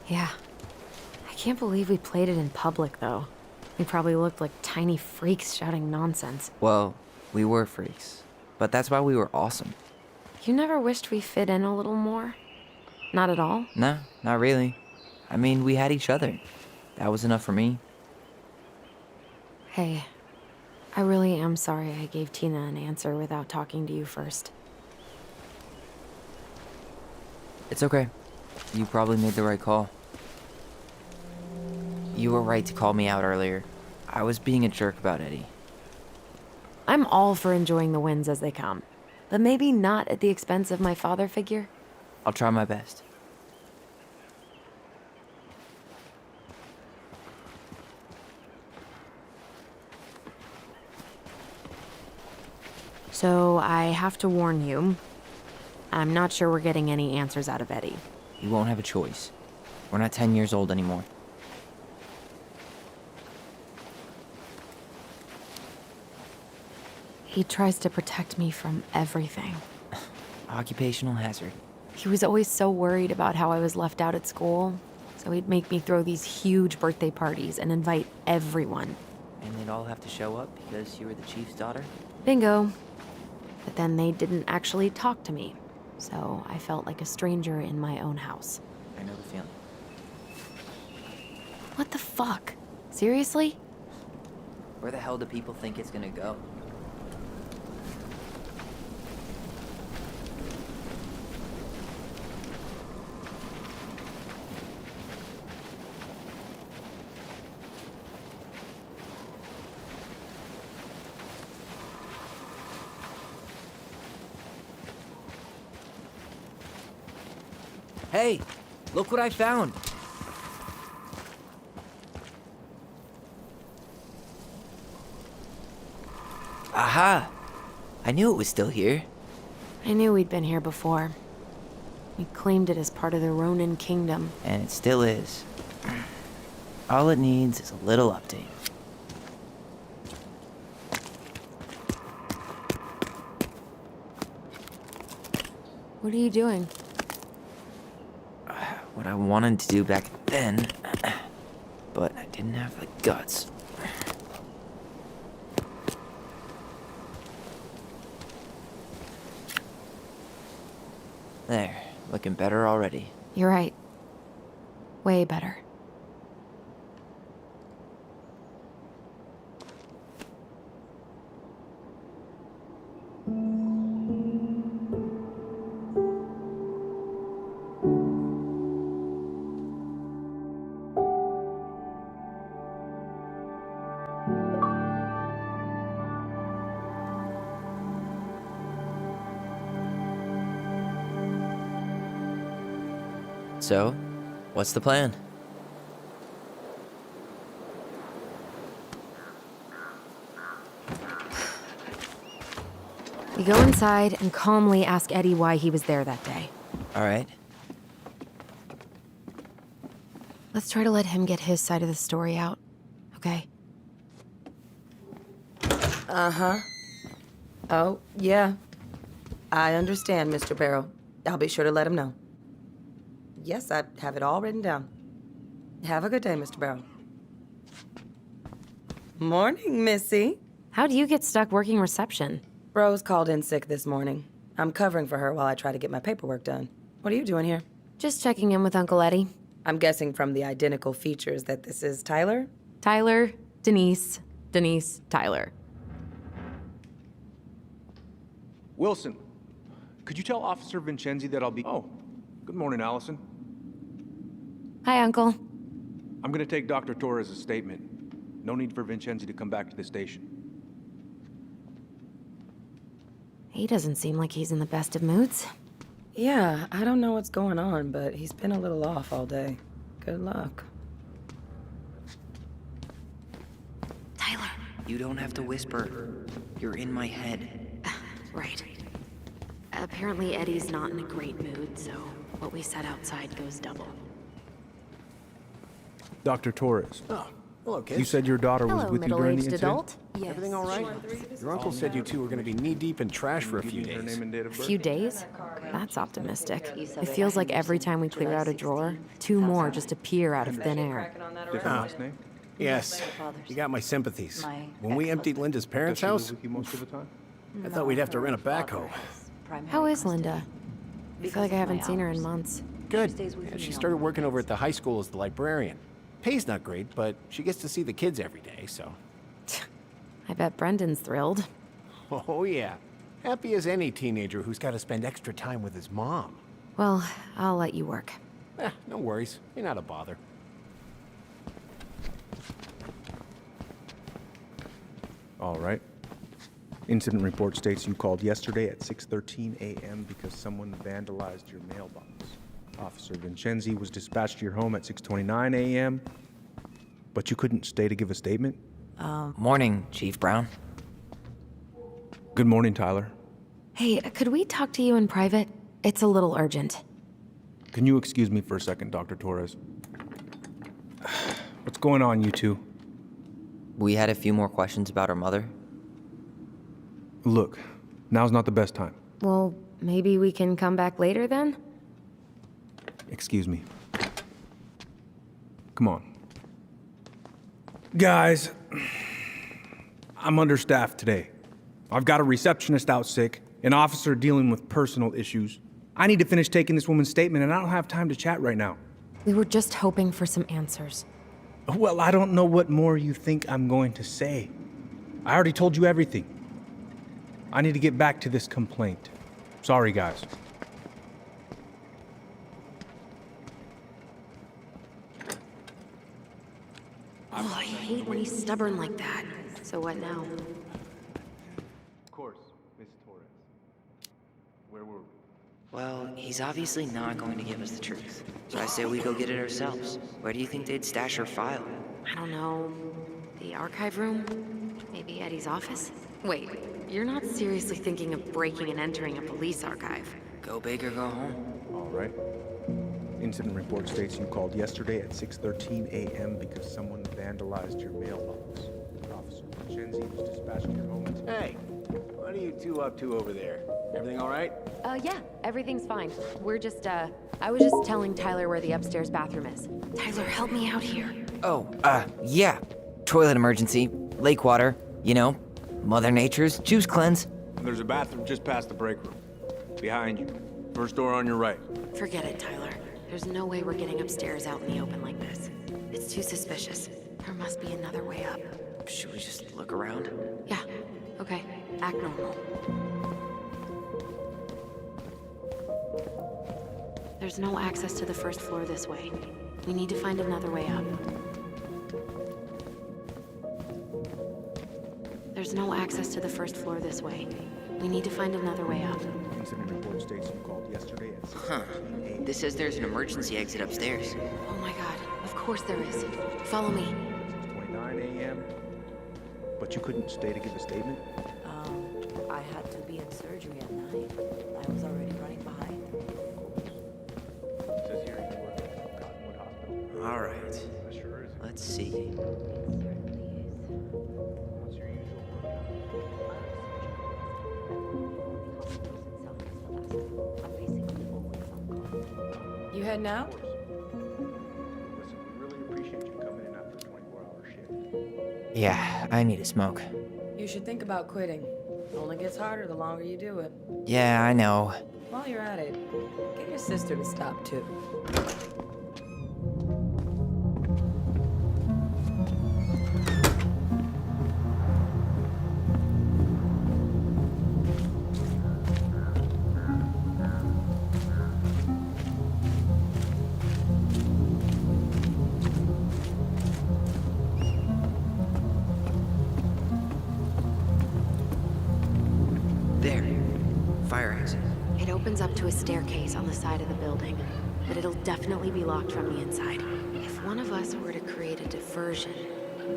Yeah. I can't believe we played it in public, though. We probably looked like tiny freaks shouting nonsense. Well, we were freaks. But that's why we were awesome. You never wished we fit in a little more? Not at all? No, not really. I mean, we had each other. That was enough for me. Hey, I really am sorry I gave Tina an answer without talking to you first. It's okay. You probably made the right call. You were right to call me out earlier. I was being a jerk about Eddie. I'm all for enjoying the wins as they come, but maybe not at the expense of my father figure. I'll try my best. So I have to warn you, I'm not sure we're getting any answers out of Eddie. You won't have a choice. We're not 10 years old anymore. He tries to protect me from everything. Occupational hazard. He was always so worried about how I was left out at school, so he'd make me throw these huge birthday parties and invite everyone. And they'd all have to show up because you were the chief's daughter? Bingo. But then they didn't actually talk to me, so I felt like a stranger in my own house. I know the feeling. What the fuck? Seriously? Where the hell do people think it's gonna go? Hey, look what I found. Aha! I knew it was still here. I knew we'd been here before. We claimed it as part of the Ronin Kingdom. And it still is. All it needs is a little update. What are you doing? What I wanted to do back then, but I didn't have the guts. There. Looking better already. You're right. Way better. So, what's the plan? We go inside and calmly ask Eddie why he was there that day. All right. Let's try to let him get his side of the story out, okay? Oh, yeah. I understand, Mr. Barrow. I'll be sure to let him know. Yes, I have it all written down. Have a good day, Mr. Barrow. Morning, Missy. How'd you get stuck working reception? Rose called in sick this morning. I'm covering for her while I try to get my paperwork done. What are you doing here? Just checking in with Uncle Eddie. I'm guessing from the identical features that this is Tyler? Tyler, Denise, Denise, Tyler. Wilson, could you tell Officer Vincenzi that I'll be... Oh, good morning, Allison. Hi, Uncle. I'm gonna take Dr. Torres' statement. No need for Vincenzi to come back to the station. He doesn't seem like he's in the best of moods. Yeah, I don't know what's going on, but he's been a little off all day. Good luck. Tyler. You don't have to whisper. You're in my head. Right. Apparently Eddie's not in a great mood, so what we said outside goes double. Dr. Torres, Oh, hello, kids. you said your daughter was Hello, with you during the middle-aged incident? adult. Everything all right? Your uncle said you two were going to be knee-deep in trash for a few Her days. name and date of A birth? few days? That's optimistic. It feels like every time we clear out a drawer, two more just appear out of thin air. Different last name? Yes, you got my sympathies. When we emptied Linda's Does parents' she live house, with you most of the time? I thought we'd have to rent a backhoe. How is Linda? I feel like I haven't seen her in months. Good. Yeah, she started working over at the high school as the librarian. Pay's not great, but she gets to see the kids every day, so. I bet Brendan's thrilled. Oh, yeah. Happy as any teenager who's got to spend extra time with his mom. Well, I'll let you work. No worries. You're not a bother. All right. Incident report states you called yesterday at 6:13 a.m. because someone vandalized your mailbox. Officer Vincenzi was dispatched to your home at 6:29 a.m., but you couldn't stay to give a statement? Morning, Chief Brown. Good morning, Tyler. Hey, could we talk to you in private? It's a little urgent. Can you excuse me for a second, Dr. Torres? What's going on, you two? We had a few more questions about our mother. Look, now's not the best time. Well, maybe we can come back later then? Excuse me. Come on. Guys, I'm understaffed today. I've got a receptionist out sick, an officer dealing with personal issues. I need to finish taking this woman's statement, and I don't have time to chat right now. We were just hoping for some answers. Well, I don't know what more you think I'm going to say. I already told you everything. I need to get back to this complaint. Sorry, guys. Oh, I hate when he's stubborn like that. So what now? Of course, Miss Torres. Where were we? Well, he's obviously not going to give us the truth. So I say we go get it ourselves. Where do you think they'd stash her file? I don't know. The archive room? Maybe Eddie's office? Wait, you're not seriously thinking of breaking and entering a police archive? Go big or go home. All right. Incident report states you called yesterday at 6:13 a.m. because someone vandalized your mailbox. Officer Vincenzi was dispatched to your home at... Hey, what are you two up to over there? Everything all right? Yeah, everyth's fine. We're just, I was just telling Tyler where the upstairs bathroom is. Tyler, help me out here. Oh, yeah. Toilet emergency, lake water, you know, Mother Nature's juice cleanse. There's a bathroom just past the break room. Behind you. First door on your right. Forget it, Tyler. There's no way we're getting upstairs out in the open like this. It's too suspicious. There must be another way up. Should we just look around? Yeah, okay. Act normal. There's no access to the first floor this way. We need to find another way up. There's no access to the first floor this way. We need to find another way up. Incident report states you called yesterday at 6:13 a.m. This says there's an emergency exit upstairs. Oh my god, of course there is. Follow me. 6:29 a.m. But you couldn't stay to give a statement? I had to be in surgery at night. I was already running behind. It says here you work at Cottonwood Hospital. All right. That sure is. Let's see. What's your usual work? You heading out? Listen, we really appreciate you coming in after a 24-hour shift. Yeah, I need a smoke. You should think about quitting. It only gets harder the longer you do it. Yeah, I know. While you're at it, get your sister to stop too. There. Fire exit. It opens up to a staircase on the side of the building, but it'll definitely be locked from the inside. If one of us were to create a diversion,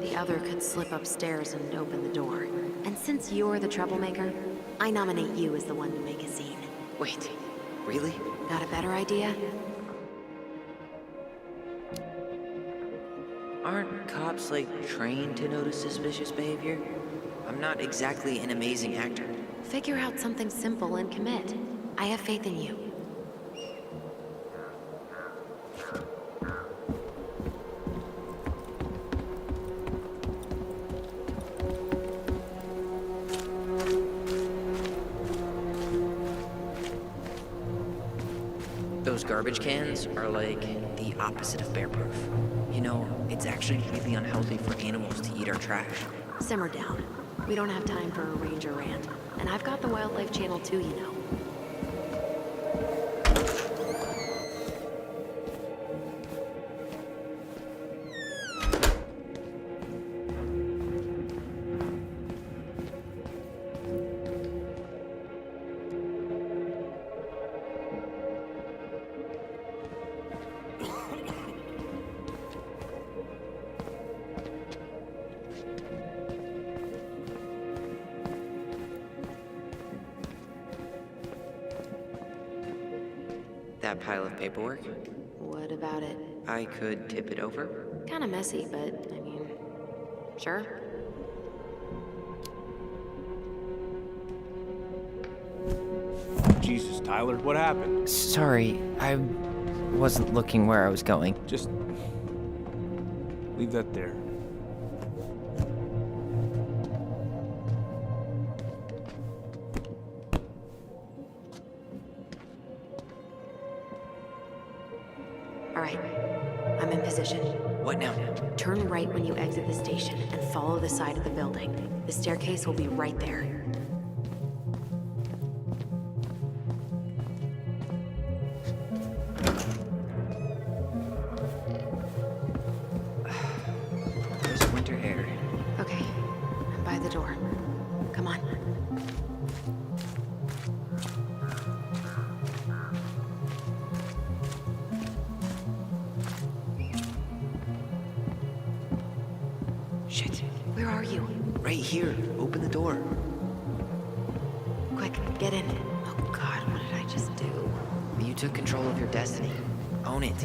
the other could slip upstairs and open the door. And since you're the troublemaker, I nominate you as the one to make a scene. Wait, really? Got a better idea? Aren't cops, like, trained to notice suspicious behavior? I'm not exactly an amazing actor. Figure out something simple and commit. I have faith in you. Those garbage cans are like the opposite of bear-proof. You know, it's actually really unhealthy for animals to eat our trash. Simmer down. We don't have time for a ranger rant. And I've got the Wildlife Channel too, you know. That pile of paperwork, What about it? I could tip it over. Kinda messy, but I mean, sure. Jesus, Tyler, what happened? Sorry, I wasn't looking where I was going. Just leave that there. All right, I'm in position. What now? Turn right when you exit the station and follow the side of the building. The staircase will be right there. There's winter air. Okay, I'm by the door. Come on. Shit. Where are you? Right here. Open the door. Quick, get in. Oh God, what did I just do? You took control of your destiny. Own it.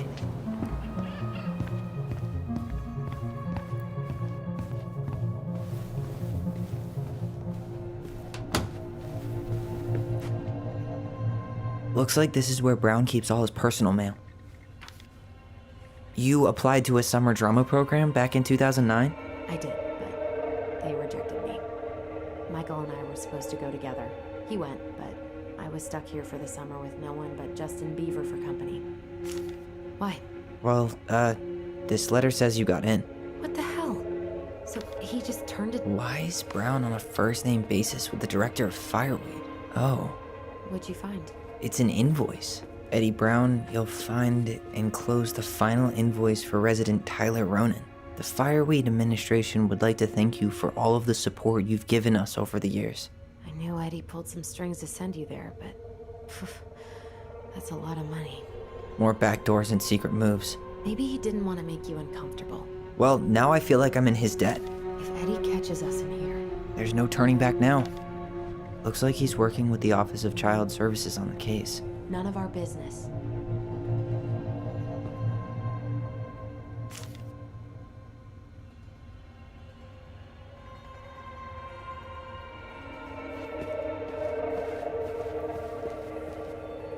Looks like this is where Brown keeps all his personal mail. You applied to a summer drama program back in 2009? I did, but they rejected me. Michael and I were supposed to go together. He went, but I I was stuck here for the summer with no one but Justin Beaver for company. Why? Well, this letter says you got in. What the hell? So he just turned it. Why is Brown on a first-name basis with the director of Fireweed? Oh, What'd you find? it's an invoice. Eddie Brown, you'll find enclosed the final invoice for resident Tyler Ronan. The Fireweed administration would like to thank you for all of the support you've given us over the years. I knew Eddie pulled some strings to send you there, but that's a lot of money. More backdoors and secret moves. Maybe he didn't want to make you uncomfortable. Well, now I feel like I'm in his debt. If Eddie catches us in here, There's no turning back now. Looks like he's working with the Office of Child Services on the case. none of our business.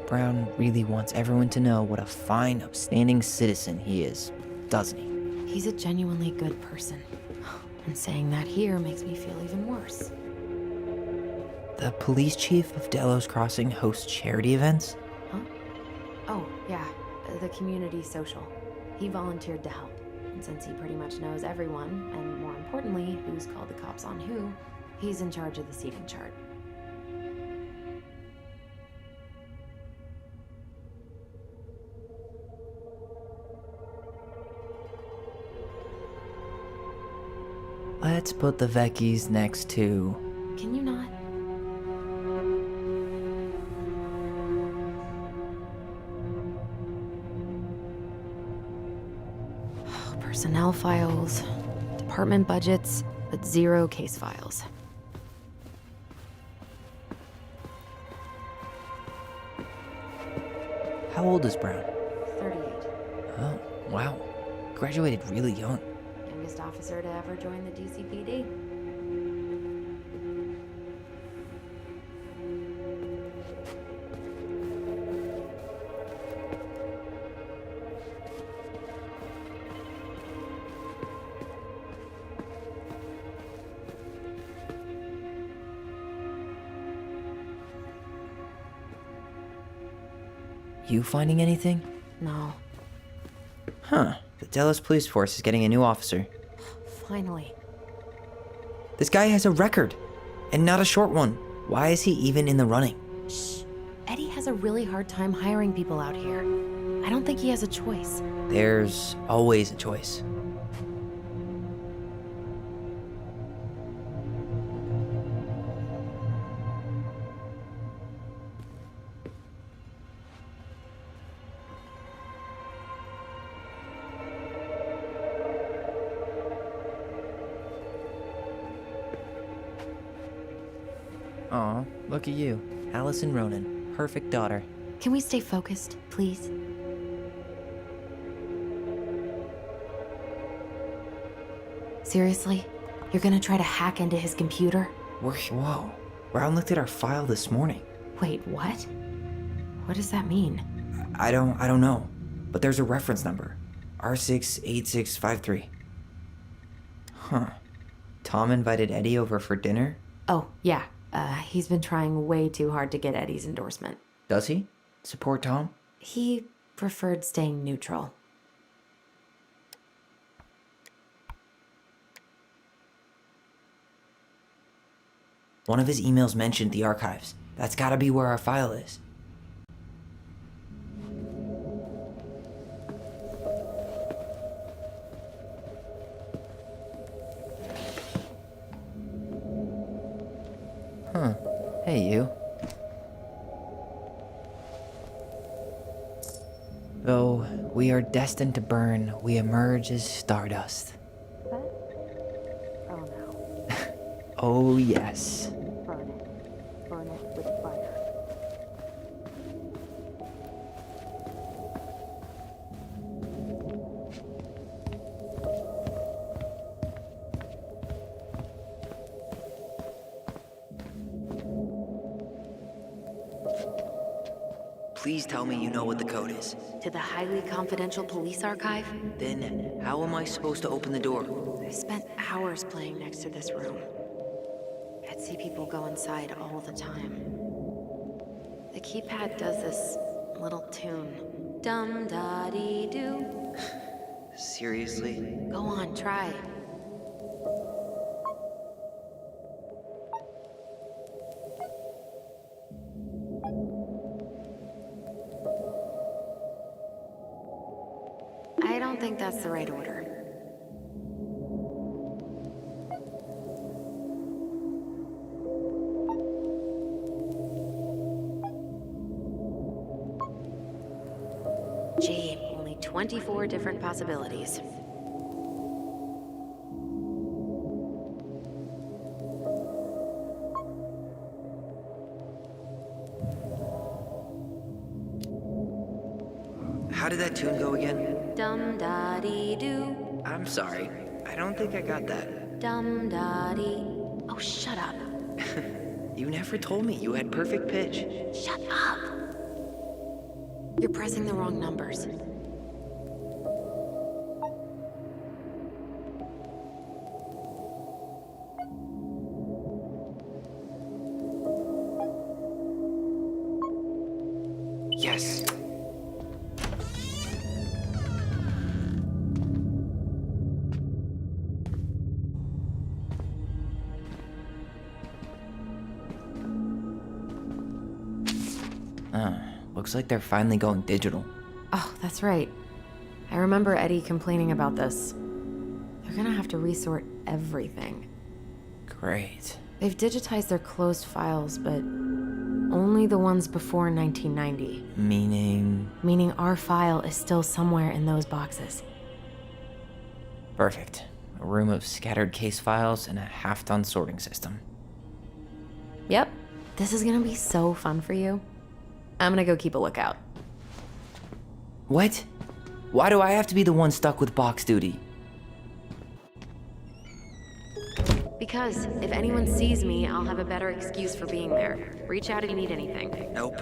Brown really wants everyone to know what a fine, upstanding citizen he is, doesn't he? He's a genuinely good person. And saying that here makes me feel even worse. The police chief of Delos Crossing hosts charity events? Huh? Oh, yeah. The community social. He volunteered to help. And since he pretty much knows everyone, and more importantly, who's called the cops on who, he's in charge of the seating chart. Let's put the Vecchies next to... Can you not? Personnel files, department budgets, but 0 case files. How old is Brown? 38. Oh, wow. Graduated really young. Youngest officer to ever join the DCPD. You finding anything? No. Huh. The Delos Police Force is getting a new officer. Finally. This guy has a record, and not a short one. Why is he even in the running? Shh. Eddie has a really hard time hiring people out here. I don't think he has a choice. There's always a choice. Aw, look at you. Allison Ronan, perfect daughter. Can we stay focused, please? Seriously? You're gonna try to hack into his computer? Whoa. Brown looked at our file this morning. Wait, what? What does that mean? I don't know. But there's a reference number. R68653. Huh. Tom invited Eddie over for dinner? Oh, yeah. He's been trying way too hard to get Eddie's endorsement. Does he? Support Tom? He preferred staying neutral. One of his emails mentioned the archives. That's gotta be where our file is. Huh. Hey, you. Though we are destined to burn, we emerge as stardust. Oh no. Oh, yes. Burn it. Burn it with fire. Please tell me you know what the code is. To the highly confidential police archive? Then, how am I supposed to open the door? I spent hours playing next to this room. I'd see people go inside all the time. The keypad does this little tune. Dum da dee doo. Seriously? Go on, try. I don't think that's the right order. Gee, only 24 different possibilities. How did that tune go again? Dum da dee doo. I'm sorry. I don't think I got that. Dum da dee. Oh, shut up. You never told me you had perfect pitch. Shut up. You're pressing the wrong numbers. Yes. Looks like they're finally going digital. Oh, that's right. I remember Eddie complaining about this. They're gonna have to resort everything. Great. They've digitized their closed files, but only the ones before 1990. Meaning our file is still somewhere in those boxes. Perfect. A room of scattered case files and a half-done sorting system. Yep. This is gonna be so fun for you. I'm gonna go keep a lookout. What? Why do I have to be the one stuck with box duty? Because if anyone sees me, I'll have a better excuse for being there. Reach out if you need anything. Nope.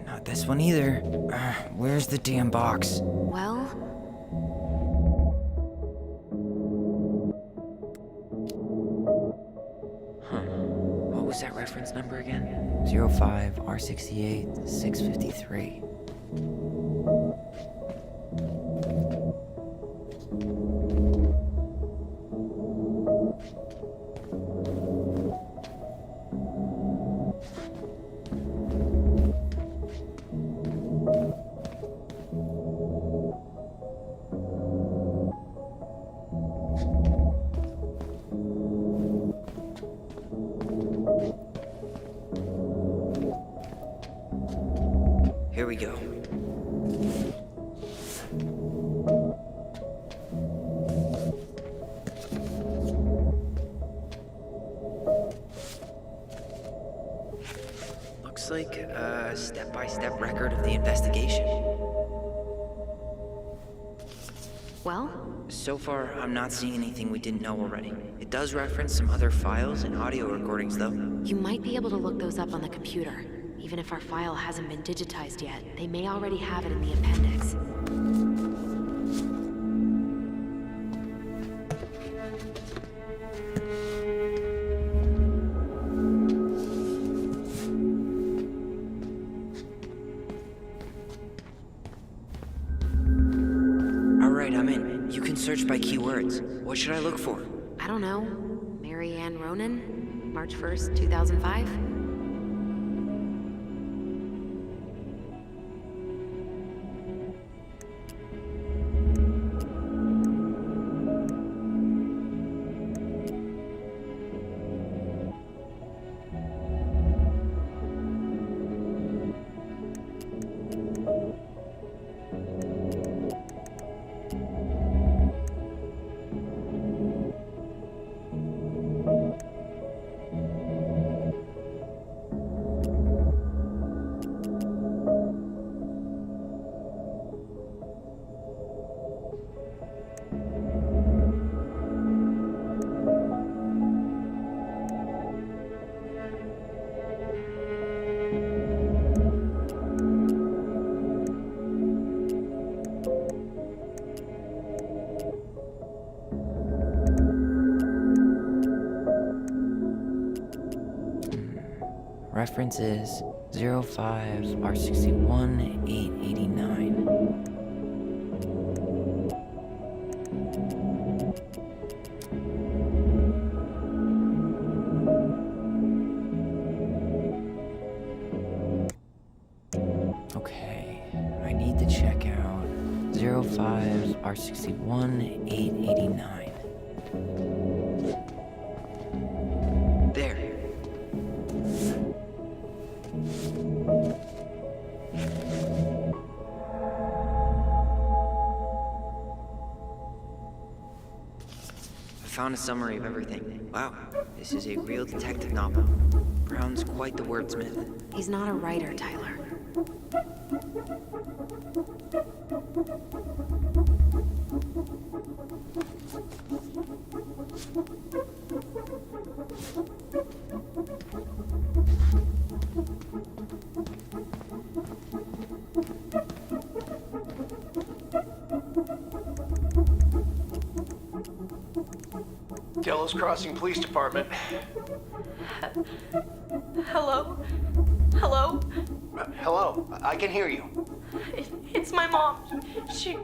Not this one either. Where's the damn box? Well, What was that reference number again? 05 R68 653. Here we go. Looks like a step-by-step record of the investigation. well, So far, I'm not seeing anything we didn't know already. It does reference some other files and audio recordings, though. you might be able to look those up on the computer. Even if our file hasn't been digitized yet, they may already have it in the appendix. Alright, I'm in. You can search by keywords. What should I look for? I don't know. Mary Ann Ronan? March 1st, 2005? Reference is 05R61889. Okay, I need to check out 05R61889. There. I found a summary of everything. Wow, this is a real detective novel. Brown's quite the wordsmith. He's not a writer, Tyler. Delos Crossing Police Department. Hello? Hello? Hello, I can hear you. It's my mom. She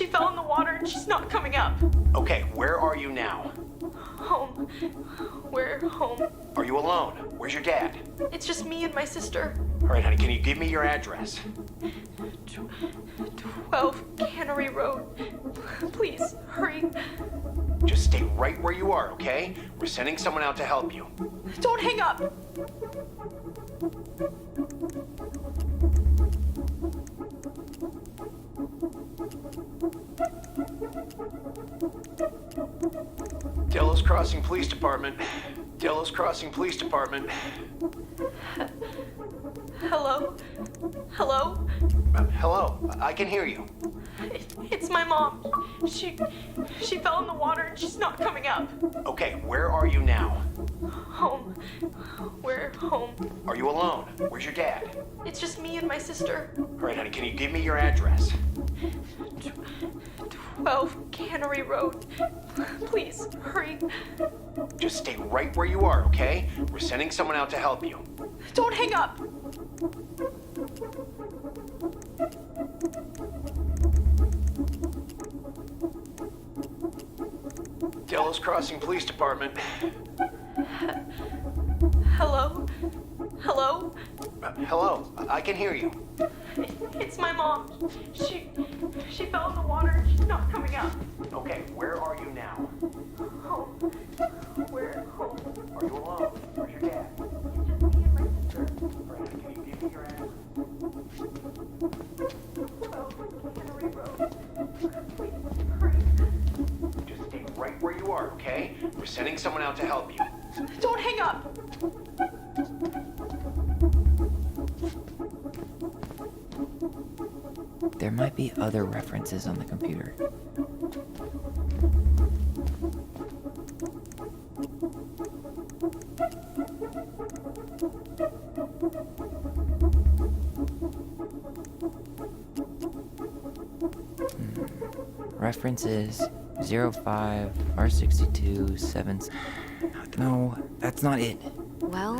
fell in the water and she's not coming up. Okay, where are you now? Home. We're home. Are you alone? Where's your dad? It's just me and my sister. All right, honey, can you give me your address? 12 Cannery Road. Please, hurry. Just stay right where you are, okay? We're sending someone out to help you. Don't hang up. Delos Crossing Police Department. Delos Crossing Police Department. Hello? Hello? Hello, I can hear you. It's my mom. She fell in the water and she's not coming up. Okay, where are you now? Home. We're home. Are you alone? Where's your dad? It's just me and my sister. All right, honey, can you give me your address? 12 Cannery Road. Please, hurry. Just stay right where you are, okay? We're sending someone out to help you. Don't hang up. Delos Crossing Police Department. Hello? Hello? Hello, I can hear you. It's my mom. She fell in the water and she's not coming up. Okay, where are you now? Home. We're home. Are you alone? Where's your dad? It's just me and my sister. Brandon, can you give me your address? 12 Cannery Road. Please, hurry. Just stay right where you are, okay? We're sending someone out to help you. Don't hang up. There might be other references on the computer. Reference is 05R627. No, that's not it. Well,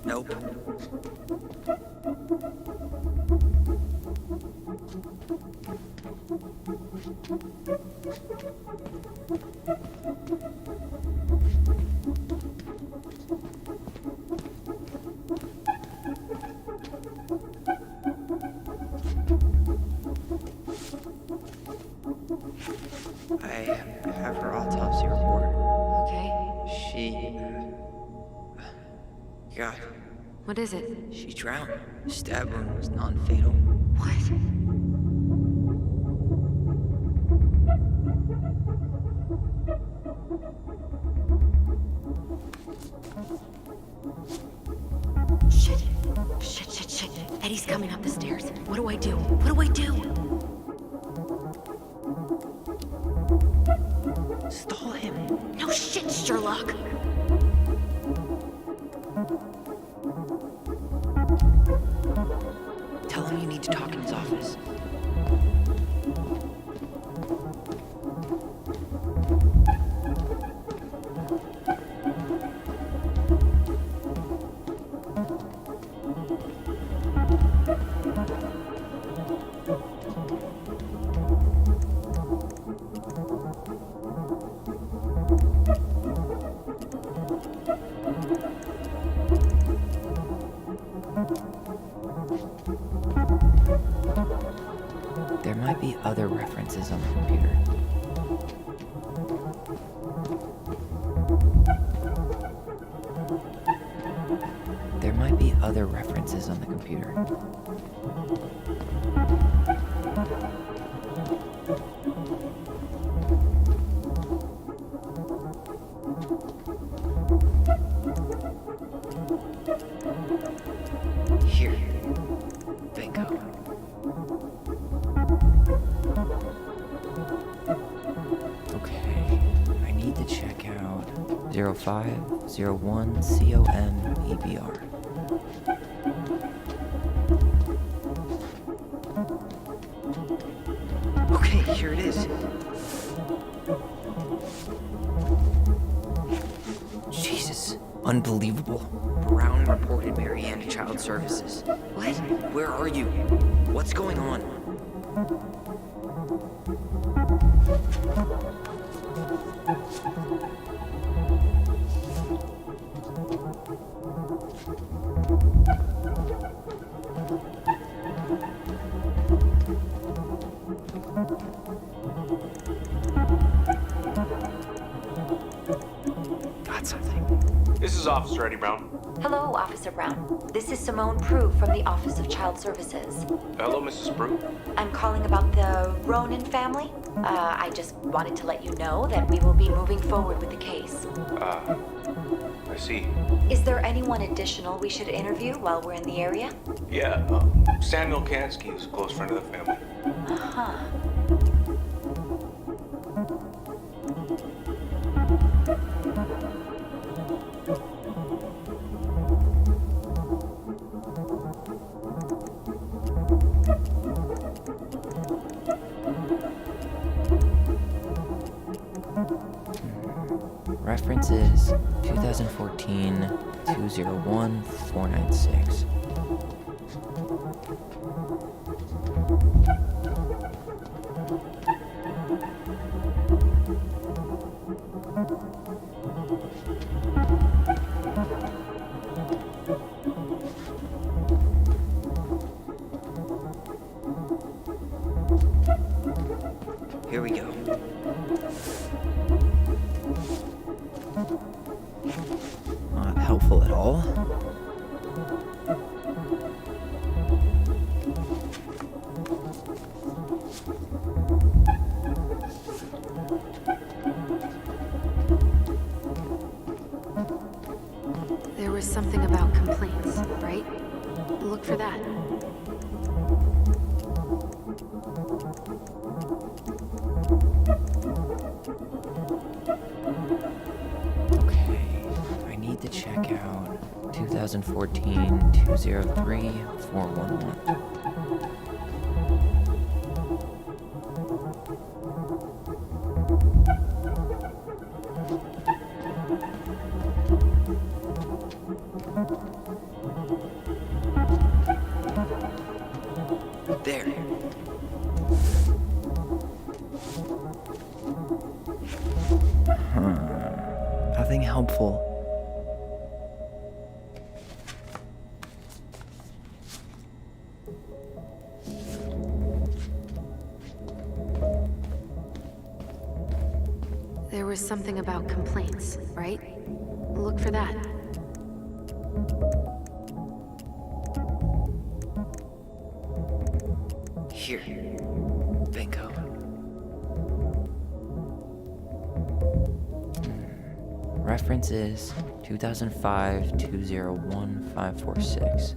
Nope. I have her autopsy report. okay. She... God, What is it? she drowned. Stab wound was non-fatal. What? Shit. Shit. Eddie's coming up the stairs. What do I do? What do I do? Stall him. No shit, Sherlock. references on the computer. There might be other references on the computer. Here. Bingo. Okay, I need to check out 0501 COM-EBR. Okay, here it is. Jesus, unbelievable. Brown reported Marianne to Child Services. What? Where are you? What's going on? Got something. This is Officer Eddie Brown. Hello, Officer Brown. This is Simone Prue from the Office of Child Services. Hello, Mrs. Prue. I'm calling about the Ronan family. I just wanted to let you know that we will be moving forward with the case. I see. Is there anyone additional we should interview while we're in the area? Yeah, Samuel Kansky is a close friend of the family. Uh-huh. References 2014 201 496. Here we go. Not helpful at all. There was something about complaints, right? Look for that. Okay, I need to check out 2014 203 411. There. Nothing helpful. There was something about complaints, right? Look for that. Here. Bingo. Reference is 2005 201 546.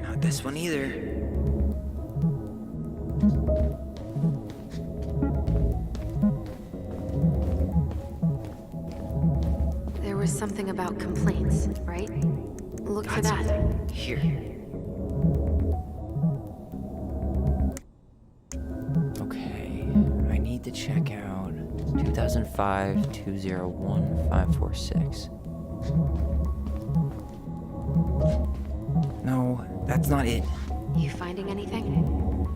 Not this one either. was something about complaints, right? Look for that. Here. Okay, I need to check out 2005-201-546. No, that's not it. You finding anything?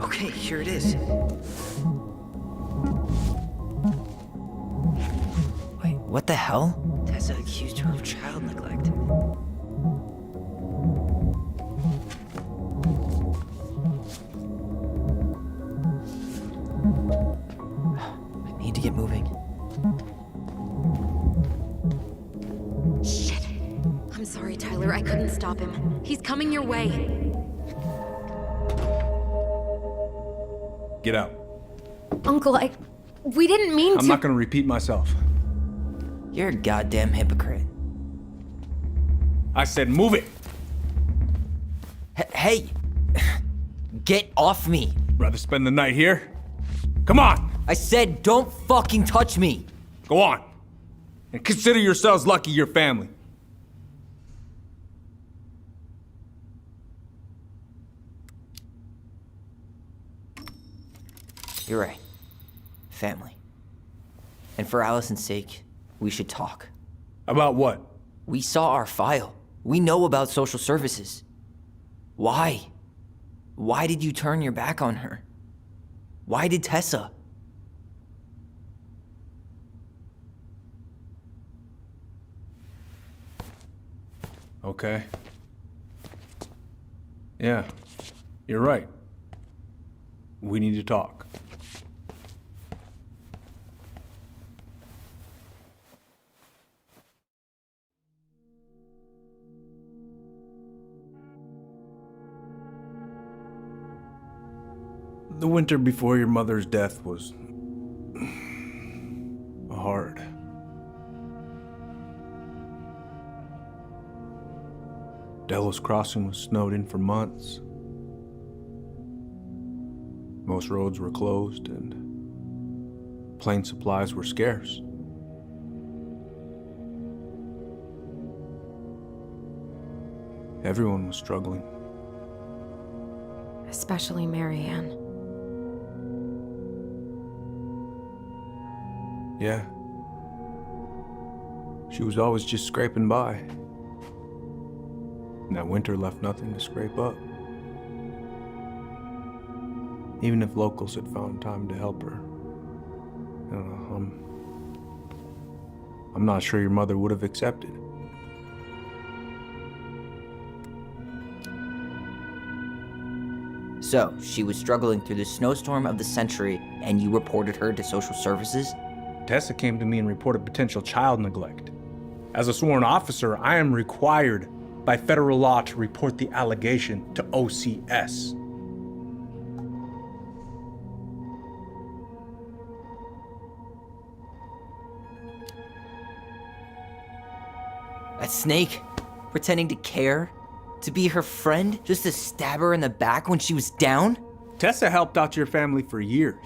Okay, here it is. Wait, what the hell? Tessa accused her of child neglect. I need to get moving. Shit. I'm sorry, Tyler. I couldn't stop him. He's coming your way. Get out. Uncle, we didn't mean to. I'm not gonna repeat myself. You're a goddamn hypocrite. I said move it. Hey! Get off me! Rather spend the night here? Come on, I said don't fucking touch me! go on. And consider yourselves lucky you're family. You're right. Family. And for Allison's sake, we should talk. About what? We saw our file. We know about social services. Why? Why did you turn your back on her? Why did Tessa? Okay. Yeah, you're right. We need to talk. The winter before your mother's death was hard. Delos Crossing was snowed in for months. Most roads were closed and plane supplies were scarce. Everyone was struggling. Especially Marianne. Yeah. She was always just scraping by. And that winter left nothing to scrape up. Even if locals had found time to help her. I don't know, I'm not sure your mother would have accepted. So, she was struggling through the snowstorm of the century, and you reported her to social services? Tessa came to me and reported potential child neglect. As a sworn officer, I am required by federal law to report the allegation to OCS. That snake? Pretending to care? To be her friend? Just to stab her in the back when she was down? Tessa helped out your family for years.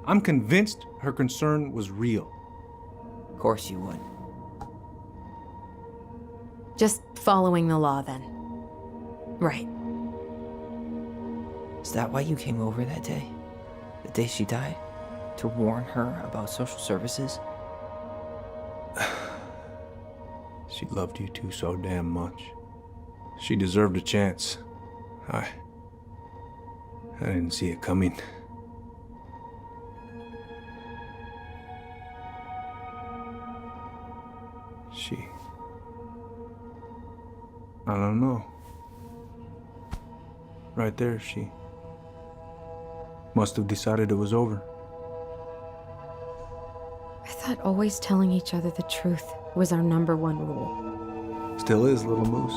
I'm convinced her concern was real. Of course you would. Just following the law, then. Right. Is that why you came over that day? The day she died? To warn her about social services? She loved you two so damn much. She deserved a chance. I didn't see it coming. I don't know. Right there, she must have decided it was over. I thought always telling each other the truth was our number one rule. Still is, little moose.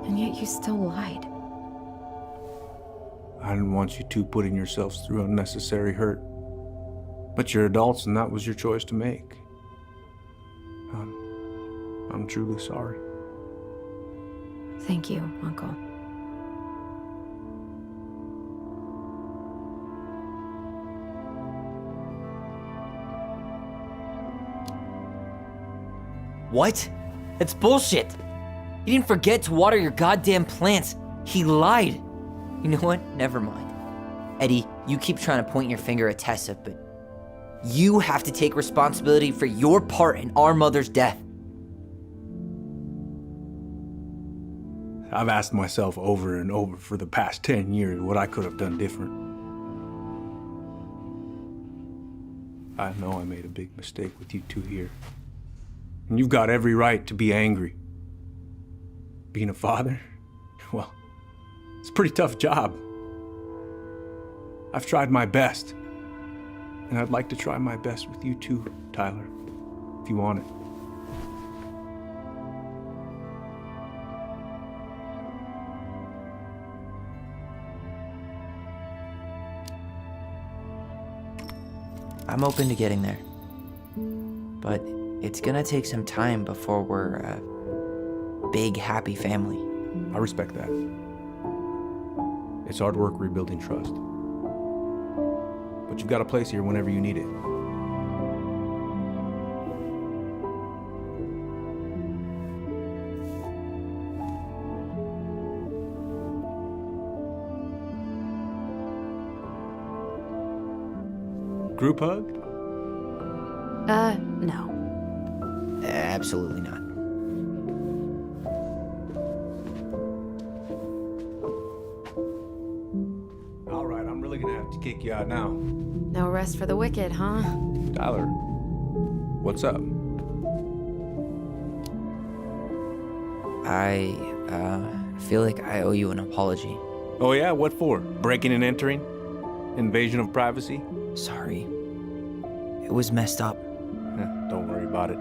And yet you still lied. I didn't want you two putting yourselves through unnecessary hurt. But you're adults and that was your choice to make. I'm truly sorry. Thank you, Uncle. What? That's bullshit. He didn't forget to water your goddamn plants. He lied. You know what? Never mind. Eddie, you keep trying to point your finger at Tessa, but you have to take responsibility for your part in our mother's death. I've asked myself over and over for the past 10 years what I could have done different. I know I made a big mistake with you two here. And you've got every right to be angry. Being a father, well, it's a pretty tough job. I've tried my best. And I'd like to try my best with you too, Tyler, if you want it. I'm open to getting there. But it's gonna take some time before we're a big, happy family. I respect that. It's hard work rebuilding trust. But you've got a place here whenever you need it. Group hug? No. Absolutely not. All right, I'm really gonna have to kick you out now. No rest for the wicked, huh? Tyler, what's up? I feel like I owe you an apology. Oh yeah, what for? Breaking and entering? Invasion of privacy? Sorry. It was messed up. Don't worry about it.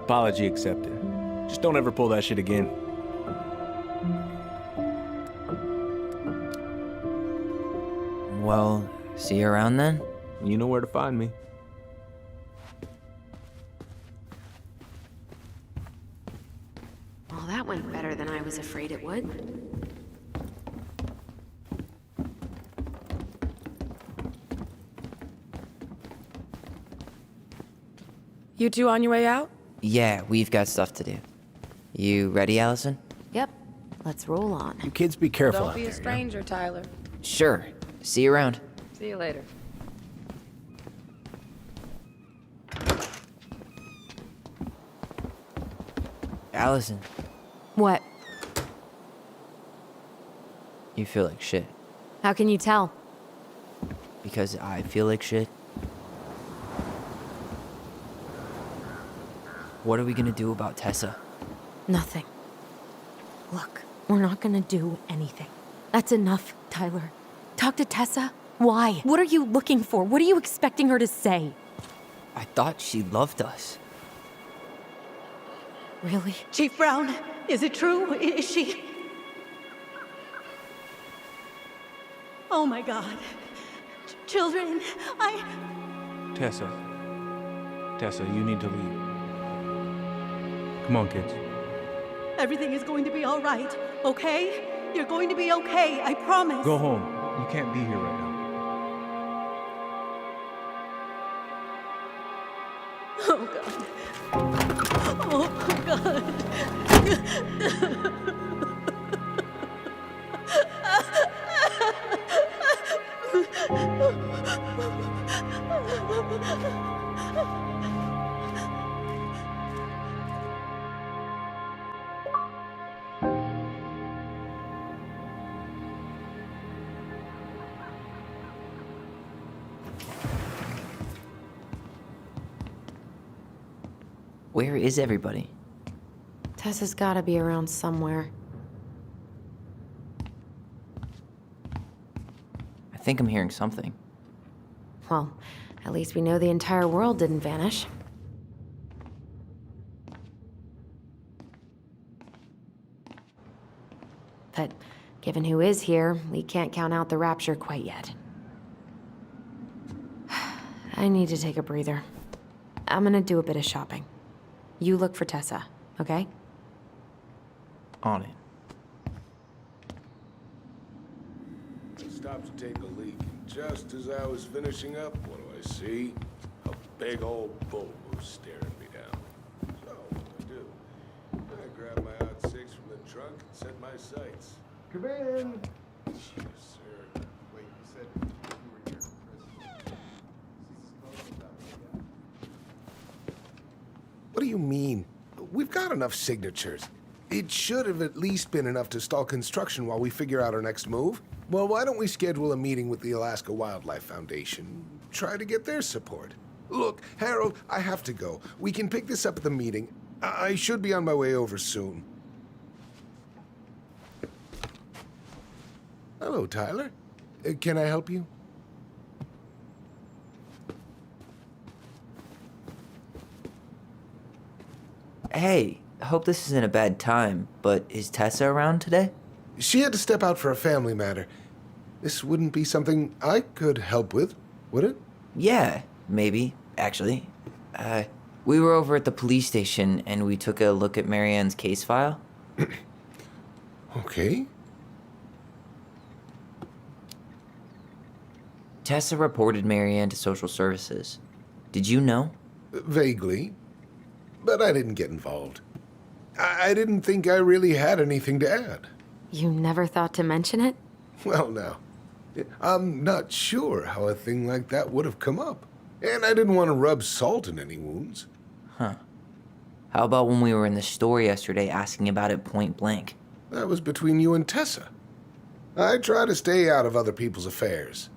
Apology accepted. Just don't ever pull that shit again. Well, see you around then? You know where to find me. Well, that went better than I was afraid it would. You two on your way out? Yeah, we've got stuff to do. You ready, Allison? Yep. Let's roll on. You kids be careful Don't out be a there, yeah? stranger, Tyler. Sure. See you around. See you later. Allison, What? you feel like shit. How can you tell? Because I feel like shit. What are we gonna do about Tessa? Nothing. Look, we're not gonna do anything. That's enough, Tyler. Talk to Tessa? Why? What are you looking for? What are you expecting her to say? I thought she loved us. Really? Chief Brown, is it true? Is she? Oh my God. Children, Tessa. Tessa, you need to leave. Come on, kids. Everything is going to be all right, okay? You're going to be okay, I promise. Go home. You can't be here right now. Oh God. Oh God. Where is everybody? Tessa's gotta be around somewhere. I think I'm hearing something. Well, at least we know the entire world didn't vanish. But given who is here, we can't count out the rapture quite yet. I need to take a breather. I'm gonna do a bit of shopping. You look for Tessa, okay? On it. I stopped to take a leak, and just as I was finishing up, what do I see? A big old bulldog staring me down. So, I trunk and set my sights. Come in. Yes, sir. Wait, you said you were here for Chris. What do you mean? We've got enough signatures. It should have at least been enough to stall construction while we figure out our next move. Well, why don't we schedule a meeting with the Alaska Wildlife Foundation? Try to get their support. Look, Harold, I have to go. We can pick this up at the meeting. I should be on my way over soon. Hello, Tyler. Can I help you? Hey, hope this isn't a bad time, but is Tessa around today? She had to step out for a family matter. This wouldn't be something I could help with, would it? Yeah, maybe, actually. We were over at the police station and we took a look at Marianne's case file. Okay. Tessa reported Marianne to social services. Did you know? Vaguely. But I didn't get involved. I didn't think I really had anything to add. You never thought to mention it? Well, now, I'm not sure how a thing like that would have come up. And I didn't want to rub salt in any wounds. Huh. How about when we were in the store yesterday asking about it point blank? That was between you and Tessa. I try to stay out of other people's affairs.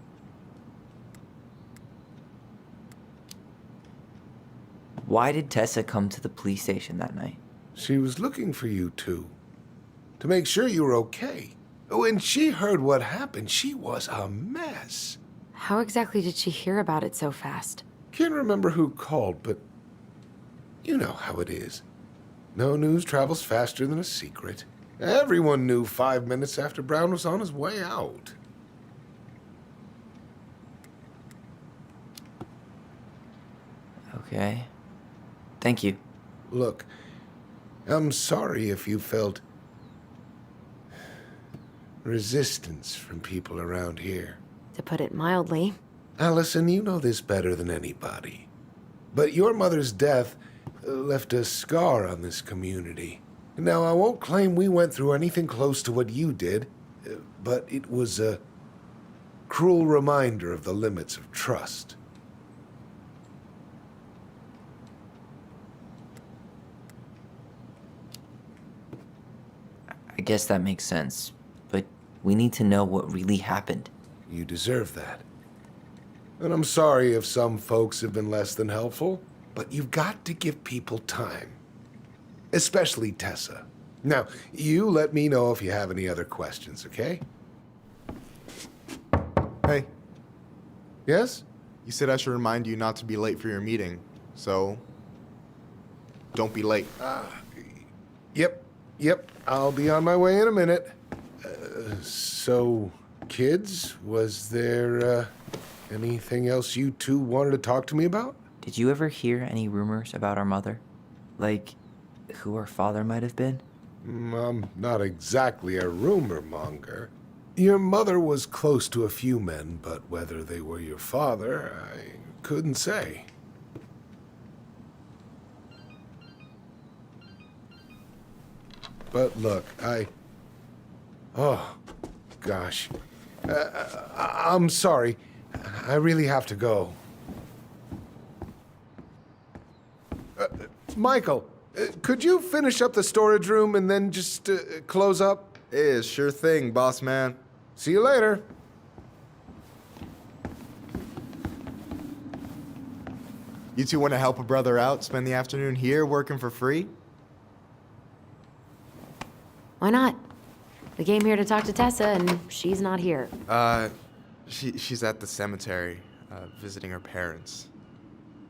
Why did Tessa come to the police station that night? She was looking for you two. To make sure you were okay. When she heard what happened, she was a mess. How exactly did she hear about it so fast? Can't remember who called, but you know how it is. No news travels faster than a secret. Everyone knew 5 minutes after Brown was on his way out. Okay. Thank you. Look, I'm sorry if you felt resistance from people around here. To put it mildly. Allison, you know this better than anybody. But your mother's death left a scar on this community. Now, I won't claim we went through anything close to what you did, but it was a cruel reminder of the limits of trust. I guess that makes sense, but we need to know what really happened. You deserve that. And I'm sorry if some folks have been less than helpful, but you've got to give people time. Especially Tessa. Now, you let me know if you have any other questions, okay? Hey, Yes? you said I should remind you not to be late for your meeting, so don't be late. Yep. I'll be on my way in a minute. So, kids, was there anything else you two wanted to talk to me about? Did you ever hear any rumors about our mother? Like, who our father might have been? I'm not exactly a rumor monger. Your mother was close to a few men, but whether they were your father, I couldn't say. But look, oh, gosh. I'm sorry. I really have to go. Michael, could you finish up the storage room and then just close up? Yeah, sure thing, boss man. See you later. You two want to help a brother out, spend the afternoon here working for free? Why not? We came here to talk to Tessa, and she's not here. She's at the cemetery, visiting her parents.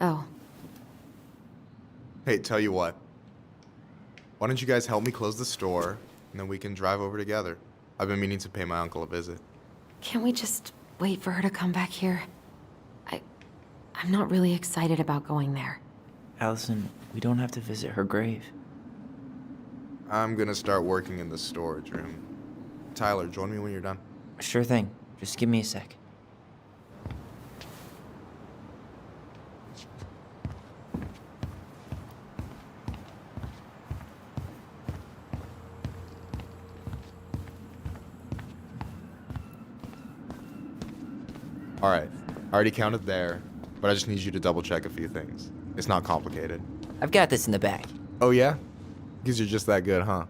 Oh, Hey, tell you what. Why don't you guys help me close the store, and then we can drive over together? I've been meaning to pay my uncle a visit. can't we just wait for her to come back here? I'm not really excited about going there. Allison, we don't have to visit her grave. I'm gonna start working in the storage room. Tyler, join me when you're done. Sure thing. Just give me a sec. Alright, I already counted there, but I just need you to double check a few things. It's not complicated. I've got this in the bag. Oh yeah? Because you're just that good, huh?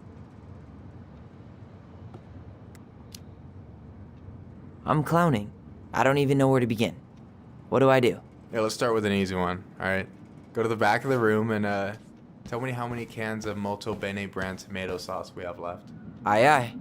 I'm clowning. I don't even know where to begin. What do I do? Yeah, let's start with an easy one, alright? Go to the back of the room and tell me how many cans of Molto Bene brand tomato sauce we have left. Aye aye.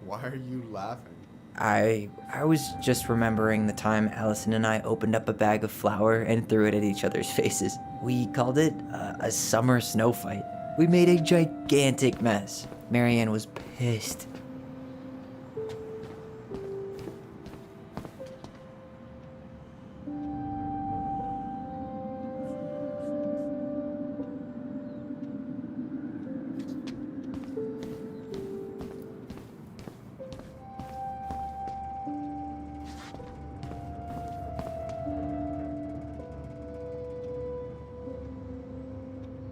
Why are you laughing? I was just remembering the time Allison and I opened up a bag of flour and threw it at each other's faces. We called it a summer snow fight. We made a gigantic mess. Marianne was pissed.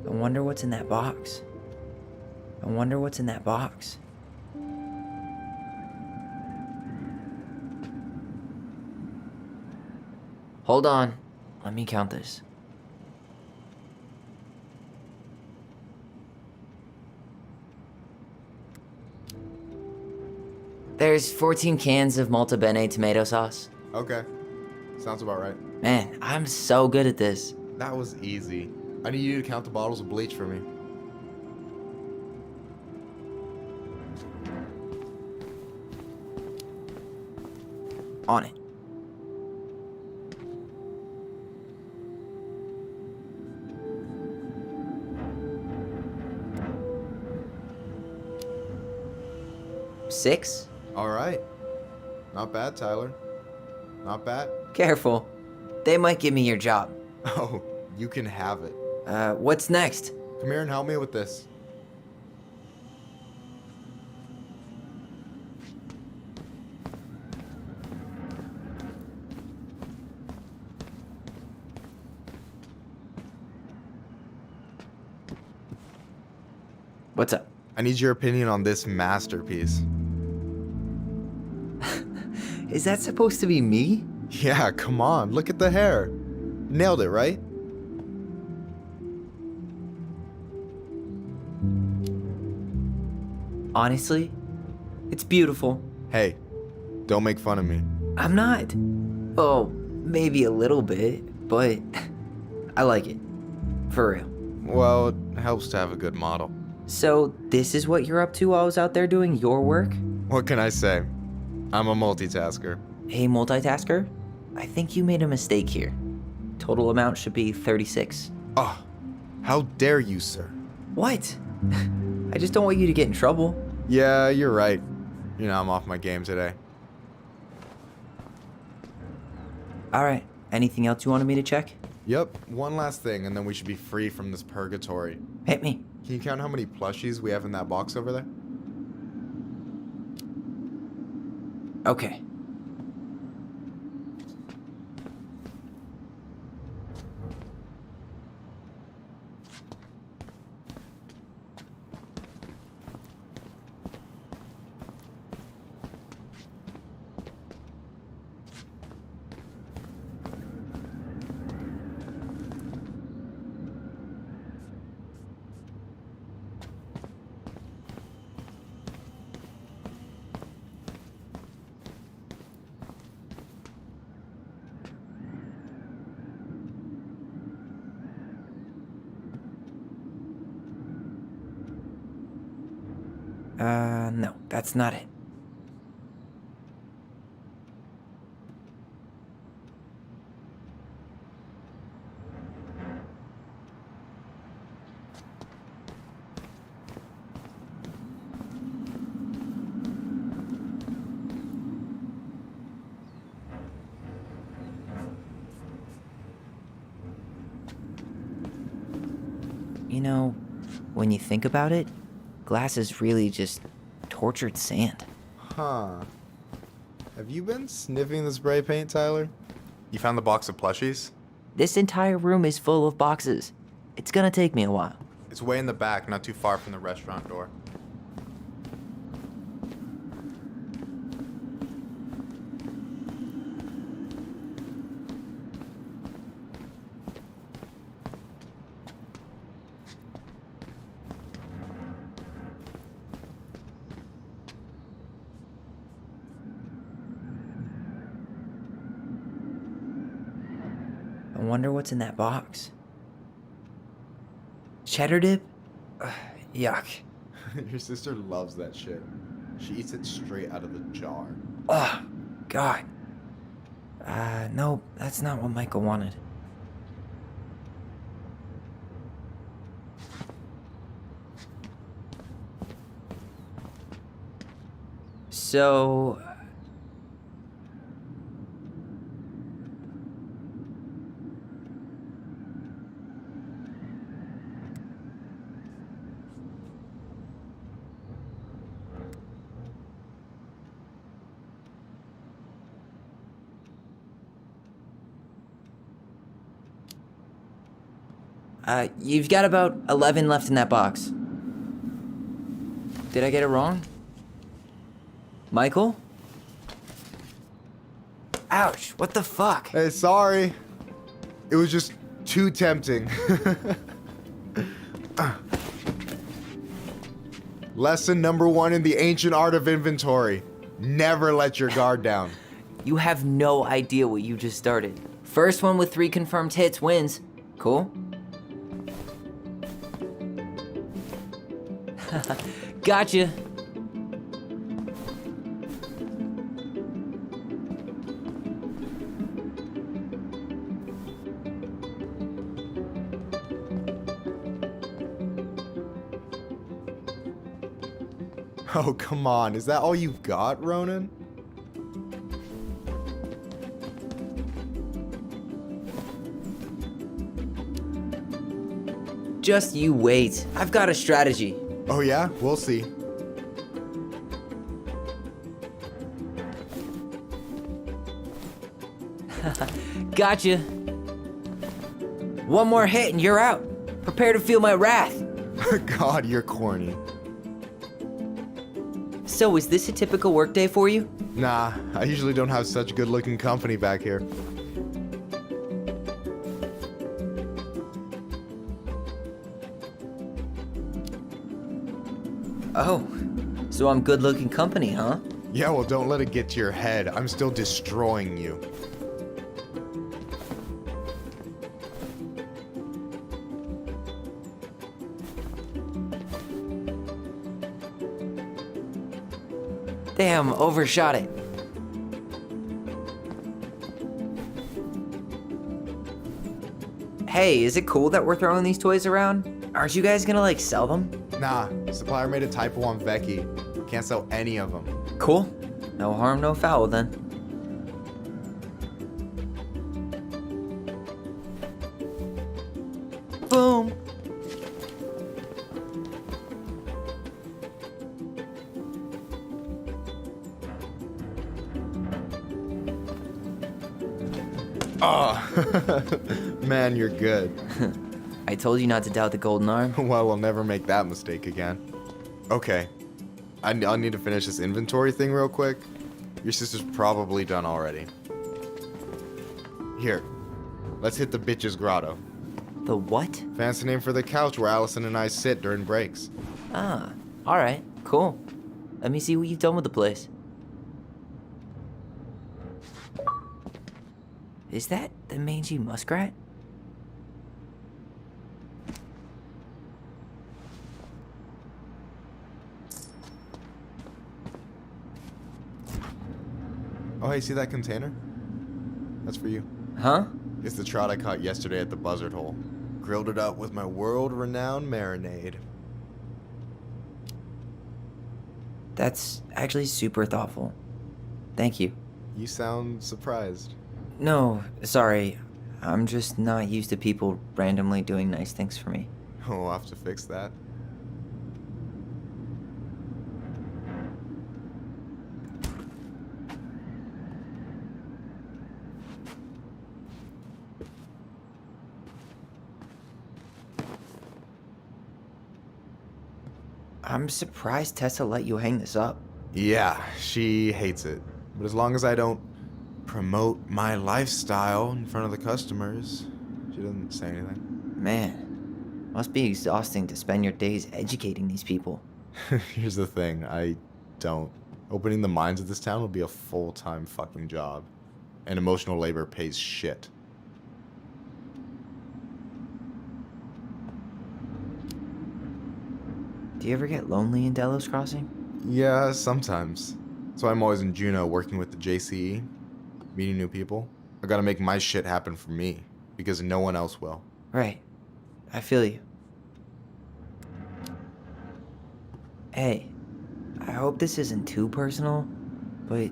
I wonder what's in that box. I wonder what's in that box. Hold on. Let me count this. There's 14 cans of Molto Bene tomato sauce. Okay. Sounds about right. Man, I'm so good at this. That was easy. I need you to count the bottles of bleach for me. On it. Six? All right. Not bad, Tyler. Not bad. Careful. They might give me your job. Oh, you can have it. What's next? Come here and help me with this. What's up? I need your opinion on this masterpiece. Is that supposed to be me? Yeah, come on. Look at the hair. Nailed it, right? Honestly, it's beautiful. Hey, don't make fun of me. I'm not. Oh, maybe a little bit, but I like it. For real. Well, it helps to have a good model. So, this is what you're up to while I was out there doing your work? What can I say? I'm a multitasker. Hey, multitasker? I think you made a mistake here. Total amount should be 36. Oh, how dare you, sir? What? I just don't want you to get in trouble. Yeah, you're right. You know, I'm off my game today. Alright, anything else you wanted me to check? Yep, one last thing, and then we should be free from this purgatory. Hit me. Can you count how many plushies we have in that box over there? Okay. No, that's not it. You know, when you think about it, glass is really just tortured sand. Huh. Have you been sniffing the spray paint, Tyler? You found the box of plushies? This entire room is full of boxes. It's gonna take me a while. It's way in the back, not too far from the restaurant door. I wonder what's in that box. Cheddar dip? Ugh, yuck. Your sister loves that shit. She eats it straight out of the jar. Ugh, God. No, that's not what Michael wanted. So... you've got about 11 left in that box. Did I get it wrong? Michael? Ouch, what the fuck? Hey, sorry. It was just too tempting. Lesson number 1 in the ancient art of inventory. Never let your guard down. You have no idea what you just started. First one with 3 confirmed hits wins. Cool? Gotcha. Oh, come on. Is that all you've got, Ronan? Just you wait. I've got a strategy. Oh yeah? We'll see. Gotcha. One more hit and you're out. Prepare to feel my wrath. God, you're corny. So, is this a typical workday for you? Nah, I usually don't have such good-looking company back here. Oh, so I'm good-looking company, huh? Yeah, well, don't let it get to your head. I'm still destroying you. Damn, overshot it. Hey, is it cool that we're throwing these toys around? Aren't you guys gonna, like, sell them? Nah, supplier made a typo on Vecchi. Can't sell any of them. Cool. No harm, no foul, then. Boom. Oh, man, you're good. I told you not to doubt the golden arm. Well, we'll never make that mistake again. Okay, I'll need to finish this inventory thing real quick. Your sister's probably done already. Here, let's hit the bitch's grotto. The what? Fancy name for the couch where Allison and I sit during breaks. Ah, alright, cool. Let me see what you've done with the place. Is that the mangy muskrat? Oh, hey, see that container? That's for you. Huh? It's the trout I caught yesterday at the buzzard hole. Grilled it up with my world-renowned marinade. That's actually super thoughtful. Thank you. You sound surprised. No, sorry. I'm just not used to people randomly doing nice things for me. Oh, we'll have to fix that. I'm surprised Tessa let you hang this up. Yeah, she hates it. But as long as I don't promote my lifestyle in front of the customers, she doesn't say anything. Man, must be exhausting to spend your days educating these people. Here's the thing, I don't. Opening the mines of this town would be a full-time fucking job. And emotional labor pays shit. Do you ever get lonely in Delos Crossing? Yeah, sometimes. That's why I'm always in Juneau working with the JCE, meeting new people. I gotta make my shit happen for me, because no one else will. Right. I feel you. Hey, I hope this isn't too personal, but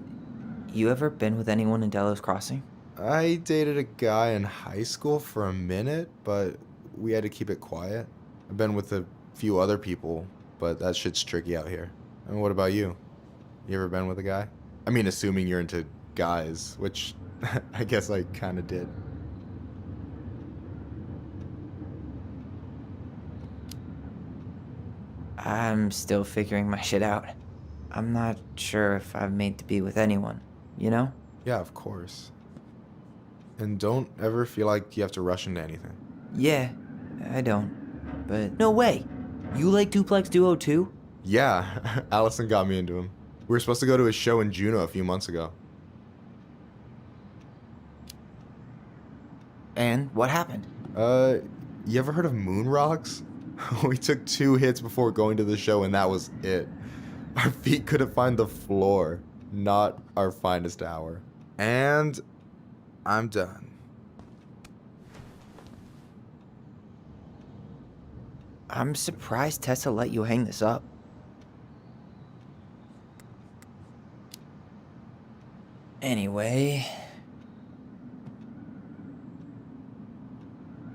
you ever been with anyone in Delos Crossing? I dated a guy in high school for a minute, but we had to keep it quiet. I've been with a few other people, but that shit's tricky out here. And what about you? You ever been with a guy? I mean, assuming you're into guys, which I guess I kind of did. I'm still figuring my shit out. I'm not sure if I'm made to be with anyone, you know? Yeah, of course. And don't ever feel like you have to rush into anything. Yeah, I don't. But no way! You like Duplex Duo too? Yeah, Allison got me into him. We were supposed to go to a show in Juneau a few months ago. And what happened? You ever heard of Moon Rocks? We took 2 hits before going to the show and that was it. Our feet couldn't find the floor. Not our finest hour. And I'm done. I'm surprised Tessa let you hang this up. Anyway...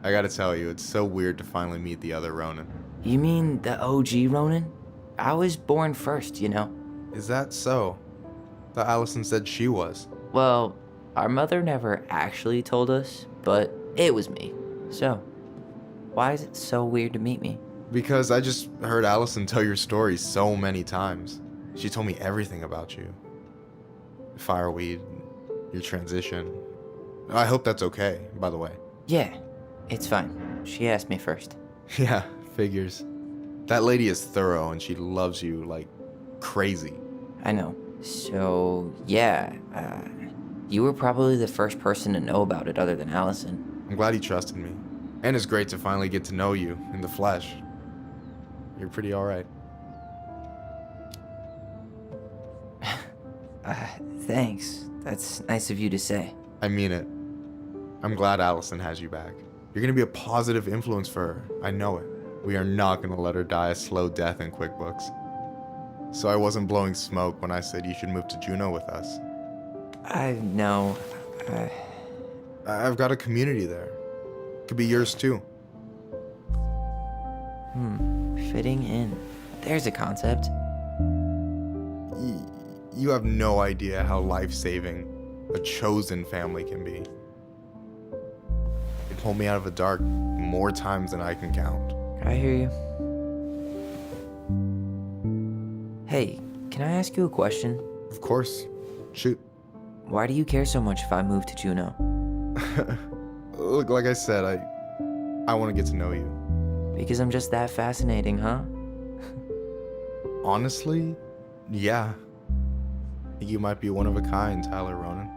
I gotta tell you, it's so weird to finally meet the other Ronan. You mean the OG Ronan? I was born first, you know? Is that so? Thought Allison said she was. Well, our mother never actually told us, but it was me. So, why is it so weird to meet me? Because I just heard Allison tell your story so many times. She told me everything about you. Fireweed, your transition. I hope that's okay, by the way. Yeah, it's fine. She asked me first. Yeah, figures. That lady is thorough and she loves you like crazy. I know. So, yeah, you were probably the first person to know about it other than Allison. I'm glad he trusted me. And it's great to finally get to know you in the flesh. You're pretty alright. Thanks. That's nice of you to say. I mean it. I'm glad Allison has you back. You're gonna be a positive influence for her. I know it. We are not gonna let her die a slow death in QuickBooks. So I wasn't blowing smoke when I said you should move to Juneau with us. I know. I've got a community there. Could be yours too. Fitting in. There's a concept. You have no idea how life-saving a chosen family can be. It pulled me out of the dark more times than I can count. I hear you. Hey, can I ask you a question? Of course. Shoot. Why do you care so much if I move to Juneau? Look, like I said, I want to get to know you. Because I'm just that fascinating, huh? Honestly, yeah. I think you might be one of a kind, Tyler Ronan.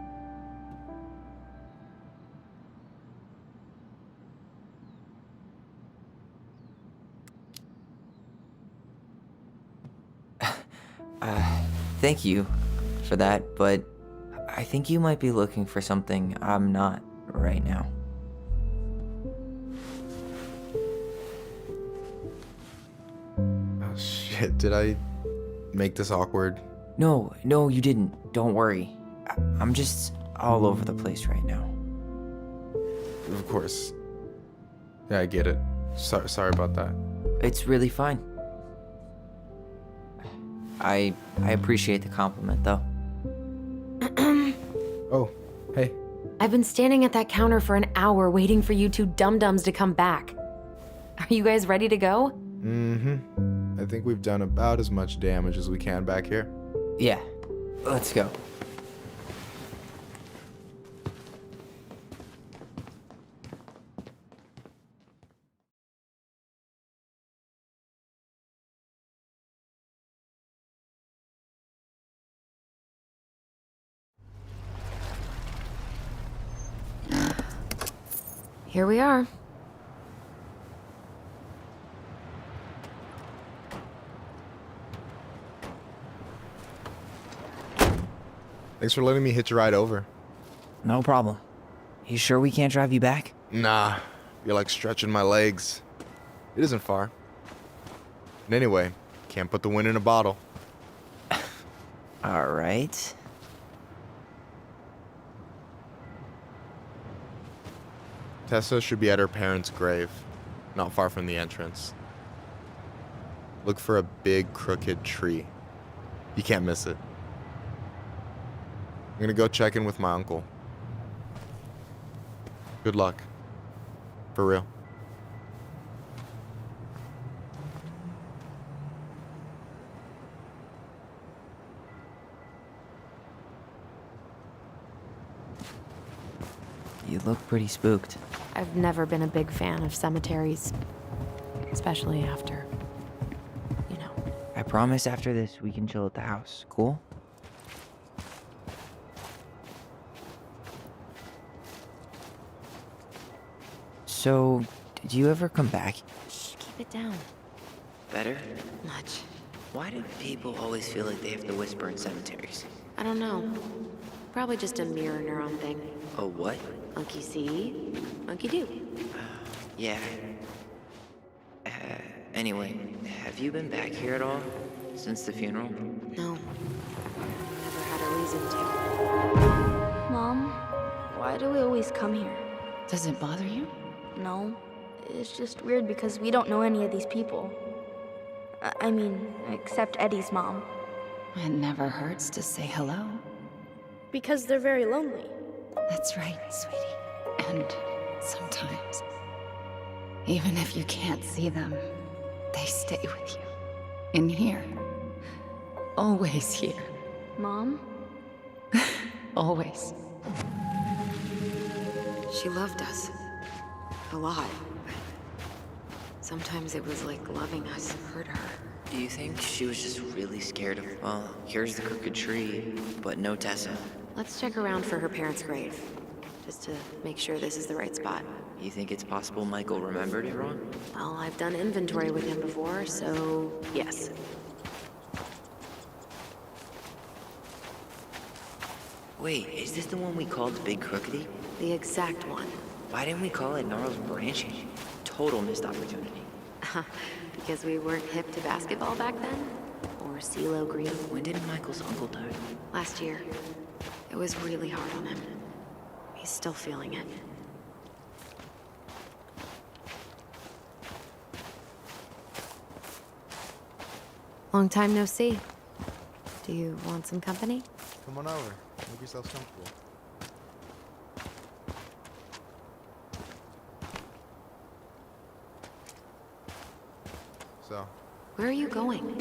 Thank you for that, but I think you might be looking for something I'm not right now. Oh shit, did I make this awkward? No, you didn't. Don't worry. I'm just all over the place right now. Of course. Yeah, I get it. Sorry about that. It's really fine. I appreciate the compliment, though. Oh, hey. I've been standing at that counter for an hour waiting for you two dum-dums to come back. Are you guys ready to go? Mm-hmm. I think we've done about as much damage as we can back here. Yeah, let's go. Here we are. Thanks for letting me hitch a ride over. No problem. You sure we can't drive you back? Nah, you're like stretching my legs. It isn't far. And anyway, can't put the wind in a bottle. All right. Tessa should be at her parents' grave, not far from the entrance. Look for a big crooked tree. You can't miss it. I'm gonna go check in with my uncle. Good luck. For real. You look pretty spooked. I've never been a big fan of cemeteries, especially after, you know. I promise after this we can chill at the house. Cool? So, did you ever come back? Shh, keep it down. Better? Much. Why do people always feel like they have to whisper in cemeteries? I don't know. Probably just a mirror neuron thing. Oh, what? Monkey see, monkey do. Yeah. Anyway, have you been back here at all? Since the funeral? No. Never had a reason to. Mom, why do we always come here? Does it bother you? No. It's just weird because we don't know any of these people. I mean, except Eddie's mom. It never hurts to say hello. Because they're very lonely. That's right, sweetie. And sometimes, even if you can't see them, they stay with you. In here. Always here. Mom? Always. She loved us. A lot. Sometimes it was like loving us hurt her. Do you think she was just really scared of, well, here's the crooked tree, but no Tessa? Let's check around for her parents' grave, just to make sure this is the right spot. You think it's possible Michael remembered it wrong? Well, I've done inventory with him before, so yes. Wait, is this the one we called Big Crookedy? The exact one. Why didn't we call it Gnarls Branching? Total missed opportunity. Because we weren't hip to basketball back then? Or CeeLo Green? When did Michael's uncle die? Last year. It was really hard on him. He's still feeling it. Long time no see. Do you want some company? Come on over. Make yourself comfortable. So, Where are you going?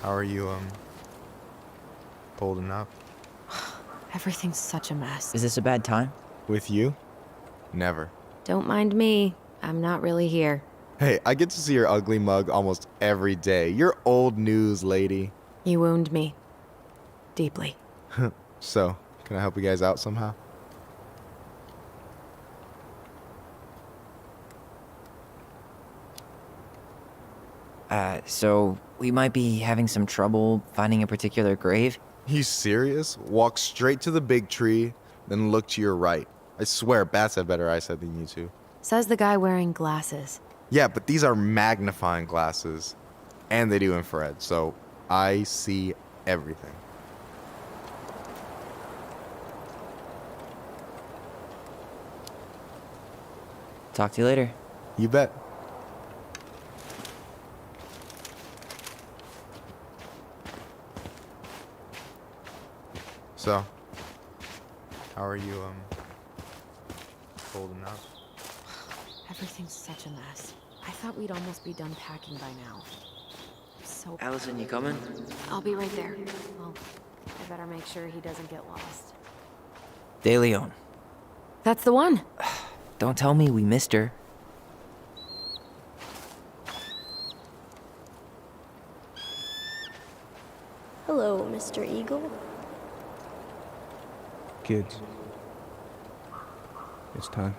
how are you, holding up? Everything's such a mess. Is this a bad time? With you? Never. Don't mind me. I'm not really here. Hey, I get to see your ugly mug almost every day. You're old news, lady. You wound me. Deeply. So, can I help you guys out somehow? So we might be having some trouble finding a particular grave? You serious? Walk straight to the big tree, then look to your right. I swear, bats have better eyesight than you two. Says the guy wearing glasses. Yeah, but these are magnifying glasses. And they do infrared, so I see everything. Talk to you later. You bet. So, how are you, told him not. Everything's such a mess. I thought we'd almost be done packing by now. So Allison, you coming? I'll be right there. Well, I better make sure he doesn't get lost. De Leon. That's the one. Don't tell me we missed her. Hello, Mr. Eagle. Kids. It's time.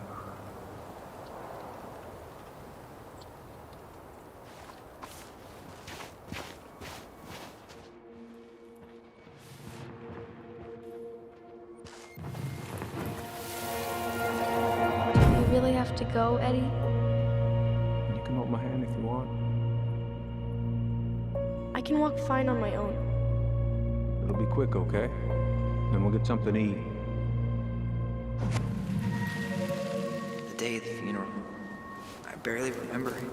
Do you really have to go, Eddie? You can hold my hand if you want. I can walk fine on my own. It'll be quick, okay? Then we'll get something to eat. The day of the funeral. I barely remember it.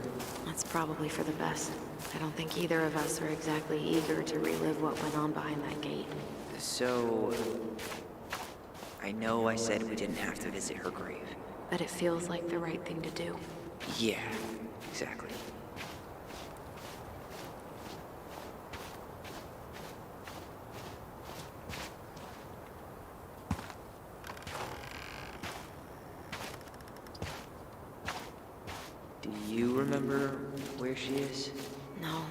That's probably for the best. I don't think either of us are exactly eager to relive what went on behind that gate. So... I know I said we didn't have to visit her grave. But it feels like the right thing to do. Yeah, exactly. Do you remember where she is? No.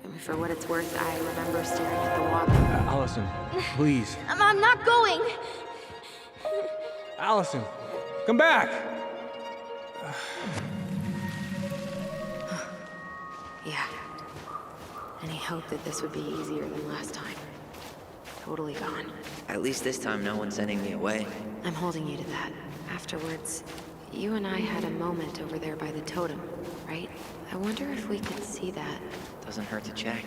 I mean, for what it's worth, I remember staring at the water. Allison, please. I'm not going! Allison, come back! Yeah. Any hope that this would be easier than last time? Totally gone. At least this time no one's sending me away. I'm holding you to that. Afterwards, you and I had a moment over there by the totem, right? I wonder if we could see that. Doesn't hurt to check.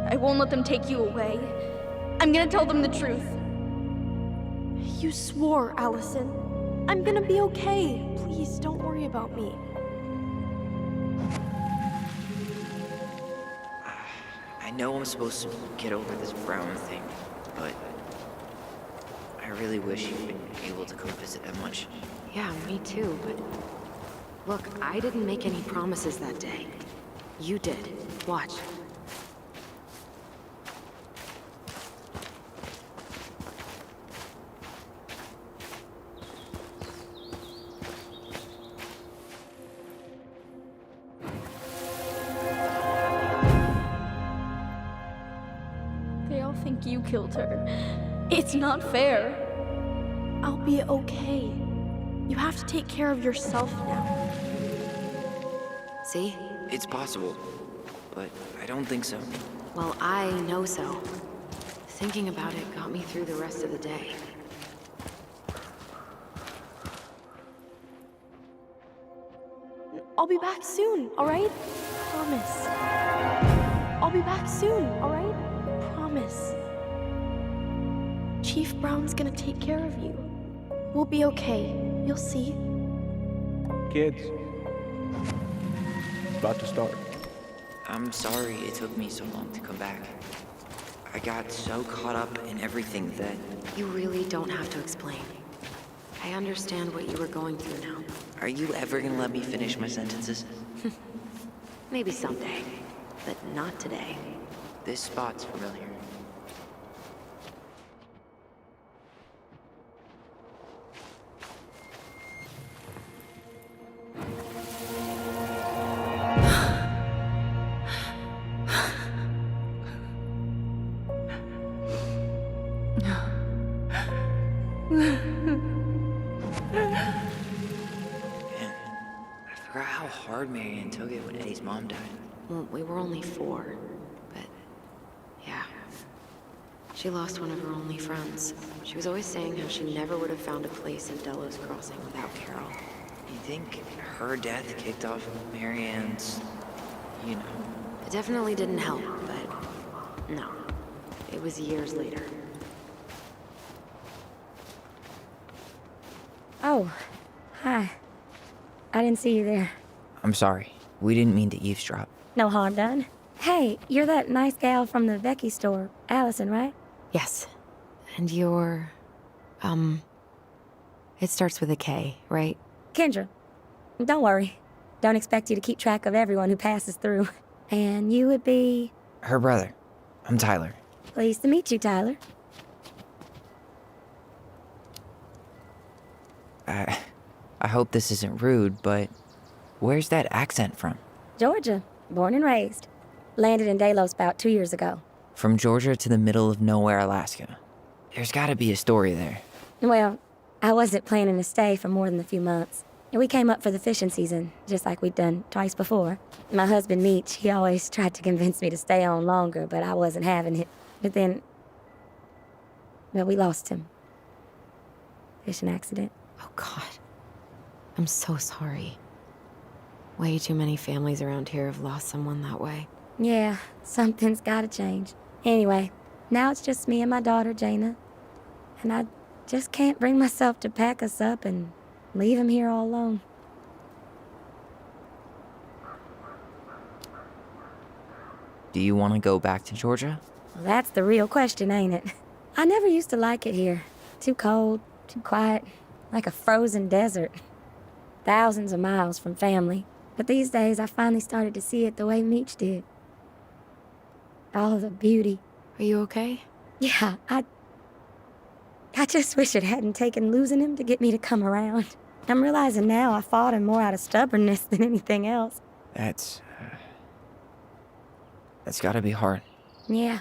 I won't let them take you away. I'm gonna tell them the truth. You swore, Allison. I'm gonna be okay. Please, don't worry about me. I know I'm supposed to get over this Brown thing, but I really wish you'd been able to come visit that much. Yeah, me too, but... Look, I didn't make any promises that day. You did. Watch. They all think you killed her. It's not fair. I'll be okay. You have to take care of yourself now. See? It's possible, but I don't think so. Well, I know so. Thinking about it got me through the rest of the day. I'll be back soon, alright? Promise. I'll be back soon, alright? Promise. Chief Brown's gonna take care of you. We'll be okay. You'll see. Kids. It's about to start. I'm sorry it took me so long to come back. I got so caught up in everything that... You really don't have to explain. I understand what you were going through now. Are you ever gonna let me finish my sentences? Maybe someday, but not today. This spot's familiar. I forgot how hard Marianne took it when Eddie's mom died. Well, we were only 4, but yeah. She lost one of her only friends. She was always saying how she never would have found a place in Delos Crossing without Carol. You think her death kicked off Marianne's, you know... It definitely didn't help, but no. It was years later. Oh, hi. I didn't see you there. I'm sorry. We didn't mean to eavesdrop. No harm done. Hey, you're that nice gal from the Vecchi store, Allison, right? Yes. And you're... It starts with a K, right? Kendra. Don't worry. Don't expect you to keep track of everyone who passes through. And you would be... Her brother. I'm Tyler. Pleased to meet you, Tyler. I hope this isn't rude, but where's that accent from? Georgia. Born and raised. Landed in Delos about 2 years ago. From Georgia to the middle of nowhere, Alaska. There's gotta be a story there. Well, I wasn't planning to stay for more than a few months. And we came up for the fishing season, just like we'd done twice before. My husband, Meech, he always tried to convince me to stay on longer, but I wasn't having it. But then... well, we lost him. Fishing accident. Oh, God. I'm so sorry. Way too many families around here have lost someone that way. Yeah, something's gotta change. Anyway, now it's just me and my daughter, Jaina. And I just can't bring myself to pack us up and leave him here all alone. Do you want to go back to Georgia? Well, that's the real question, ain't it? I never used to like it here. Too cold, too quiet, like a frozen desert. Thousands of miles from family. But these days, I finally started to see it the way Meech did. All the beauty. Are you okay? Yeah, I just wish it hadn't taken losing him to get me to come around. I'm realizing now I fought him more out of stubbornness than anything else. That's gotta be hard. Yeah.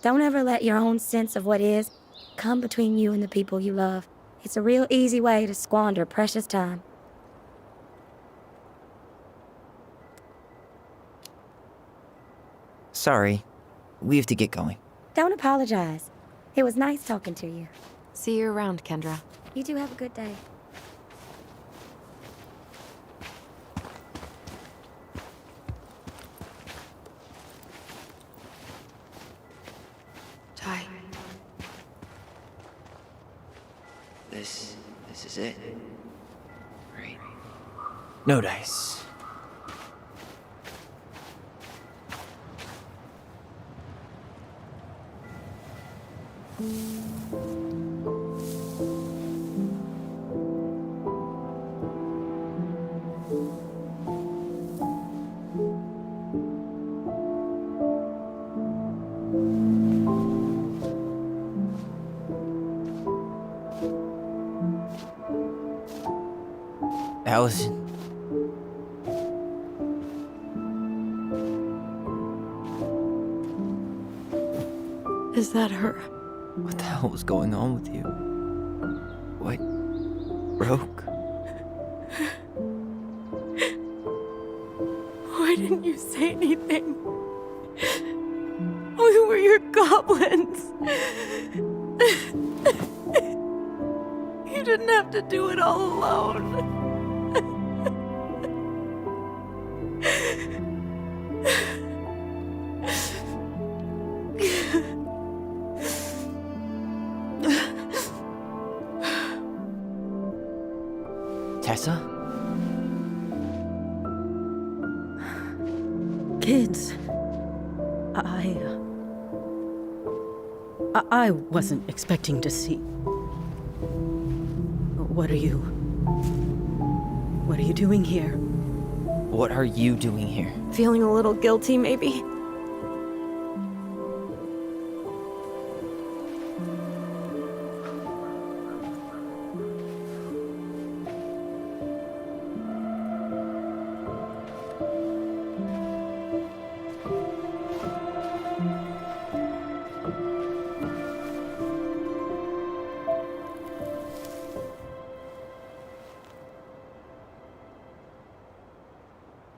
Don't ever let your own sense of what is come between you and the people you love. It's a real easy way to squander precious time. Sorry. We have to get going. Don't apologize. It was nice talking to you. See you around, Kendra. You two have a good day. Ty. This is it. Right. No dice. Allison. Is that her? What the hell was going on with you? What broke? Why didn't you say anything? We were your goblins. You didn't have to do it all alone. Tessa? Kids, I wasn't expecting to see. What are you doing here? What are you doing here? Feeling a little guilty, maybe?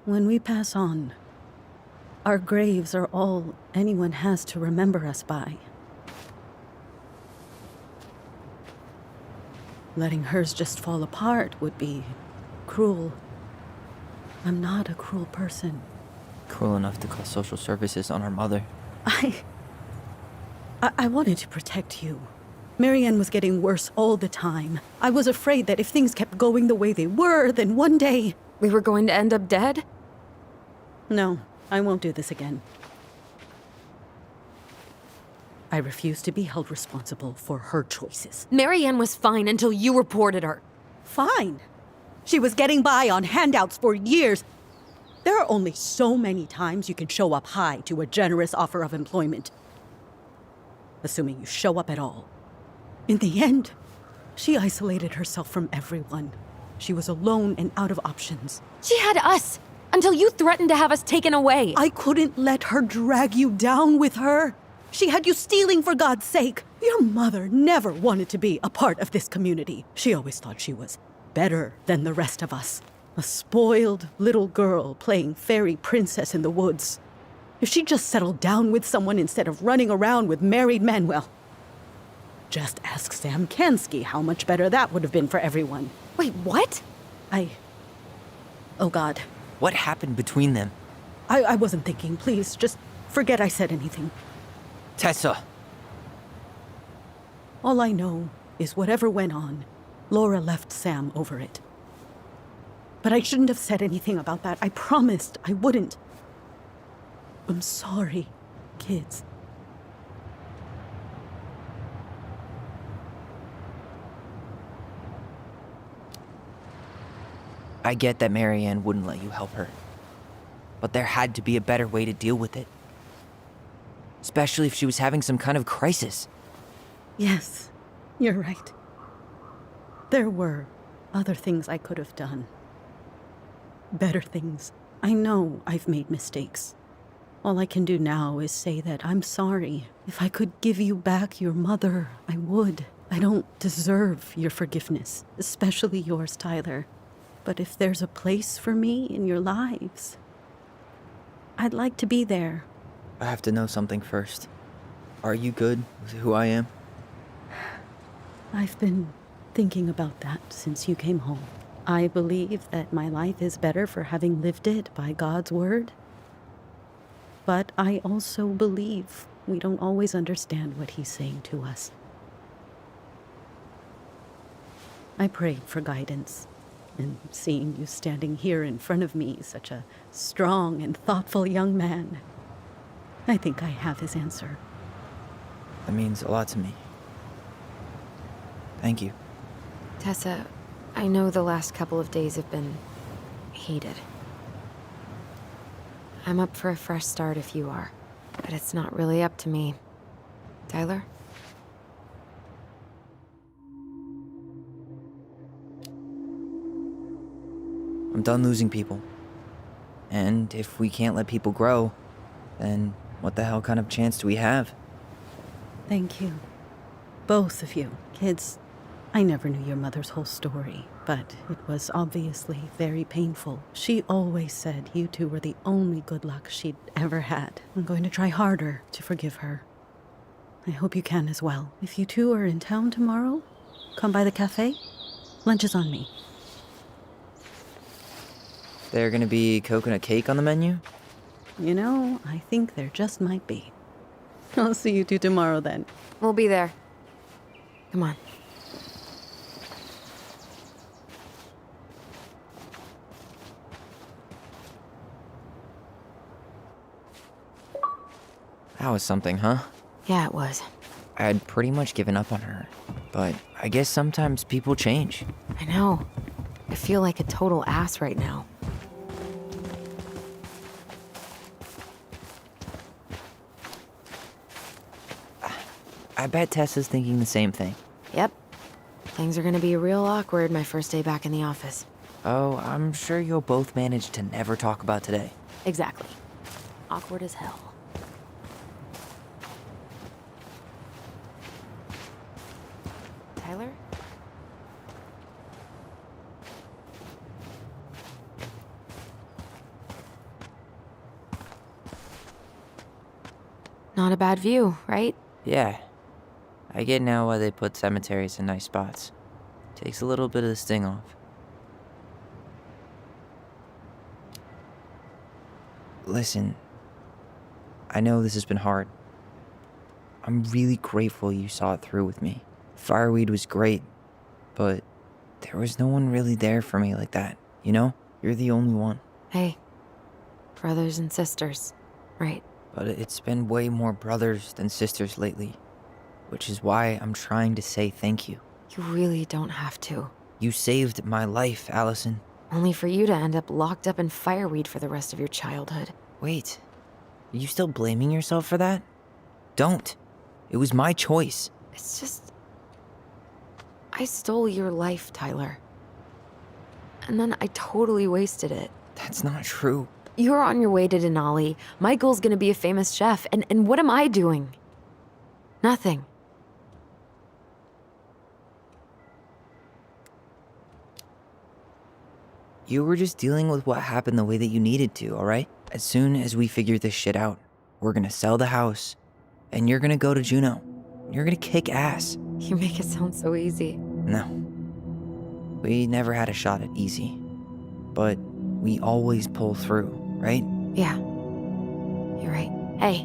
When we pass on, our graves are all anyone has to remember us by. Letting hers just fall apart would be cruel. I'm not a cruel person. Cruel enough to call social services on our mother. I wanted to protect you. Marianne was getting worse all the time. I was afraid that if things kept going the way they were, then one day We were going to end up dead? No, I won't do this again. I refuse to be held responsible for her choices. Marianne was fine until you reported her. Fine. She was getting by on handouts for years. There are only so many times you can show up high to a generous offer of employment. Assuming you show up at all. In the end, she isolated herself from everyone. She was alone and out of options. She had us until you threatened to have us taken away. I couldn't let her drag you down with her. She had you stealing for God's sake. Your mother never wanted to be a part of this community. She always thought she was better than the rest of us. A spoiled little girl playing fairy princess in the woods. If she just settled down with someone instead of running around with married men, well, just ask Sam Kansky how much better that would have been for everyone. Wait, what? Oh God. What happened between them? I wasn't thinking. Please, just forget I said anything. Tessa! All I know is whatever went on, Laura left Sam over it. But I shouldn't have said anything about that. I promised I wouldn't. I'm sorry, kids. I get that Marianne wouldn't let you help her. But there had to be a better way to deal with it. Especially if she was having some kind of crisis. Yes, you're right. There were other things I could have done. Better things. I know I've made mistakes. All I can do now is say that I'm sorry. If I could give you back your mother, I would. I don't deserve your forgiveness, especially yours, Tyler. But if there's a place for me in your lives, I'd like to be there. I have to know something first. Are you good with who I am? I've been thinking about that since you came home. I believe that my life is better for having lived it by God's word. But I also believe we don't always understand what he's saying to us. I prayed for guidance, and seeing you standing here in front of me, such a strong and thoughtful young man, I think I have his answer. That means a lot to me. Thank you. Tessa, I know the last couple of days have been heated. I'm up for a fresh start if you are, but it's not really up to me. Tyler? I'm done losing people. And if we can't let people grow, then what the hell kind of chance do we have? Thank you. Both of you. Kids, I never knew your mother's whole story, but it was obviously very painful. She always said you two were the only good luck she'd ever had. I'm going to try harder to forgive her. I hope you can as well. If you two are in town tomorrow, come by the cafe. Lunch is on me. There gonna be coconut cake on the menu? You know, I think there just might be. I'll see you two tomorrow then. We'll be there. Come on. That was something, huh? Yeah, it was. I had pretty much given up on her, but I guess sometimes people change. I know. I feel like a total ass right now. I bet Tessa's thinking the same thing. Yep. Things are gonna be real awkward my first day back in the office. Oh, I'm sure you'll both manage to never talk about today. Exactly. Awkward as hell. Tyler? Not a bad view, right? Yeah. I get now why they put cemeteries in nice spots. Takes a little bit of the sting off. Listen, I know this has been hard. I'm really grateful you saw it through with me. Fireweed was great, but there was no one really there for me like that, you know? You're the only one. Hey, brothers and sisters, right? But it's been way more brothers than sisters lately, which is why I'm trying to say thank you. You really don't have to. You saved my life, Allison. Only for you to end up locked up in fireweed for the rest of your childhood. Wait, are you still blaming yourself for that? Don't. It was my choice. It's just... I stole your life, Tyler. And then I totally wasted it. That's not true. You're on your way to Denali. Michael's gonna be a famous chef, and what am I doing? Nothing. You were just dealing with what happened the way that you needed to, alright? As soon as we figure this shit out, we're gonna sell the house, and you're gonna go to Juneau. You're gonna kick ass. You make it sound so easy. No. We never had a shot at easy. But we always pull through, right? Yeah. You're right. Hey.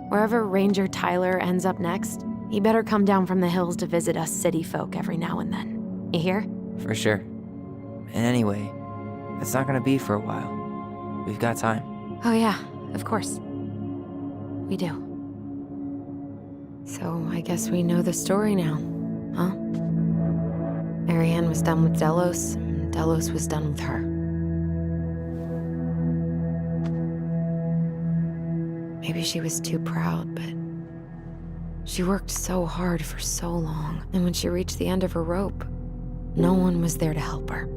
Wherever Ranger Tyler ends up next, he better come down from the hills to visit us city folk every now and then. You hear? For sure. And anyway, it's not gonna be for a while. We've got time. Oh yeah, of course. We do. So I guess we know the story now, huh? Marianne was done with Delos, and Delos was done with her. Maybe she was too proud, but she worked so hard for so long, and when she reached the end of her rope, no one was there to help her.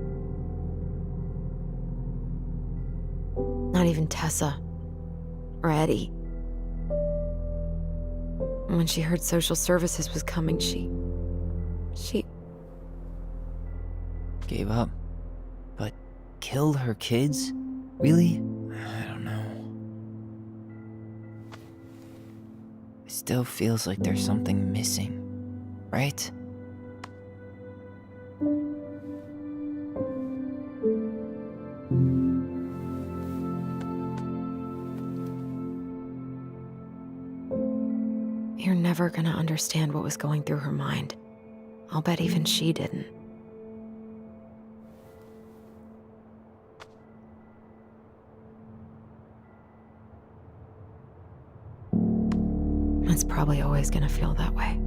Not even Tessa or Eddie. And when she heard social services was coming, she Gave up. But killed her kids? Really? I don't know. It still feels like there's something missing, right? You're never gonna understand what was going through her mind. I'll bet even she didn't. It's probably always gonna feel that way.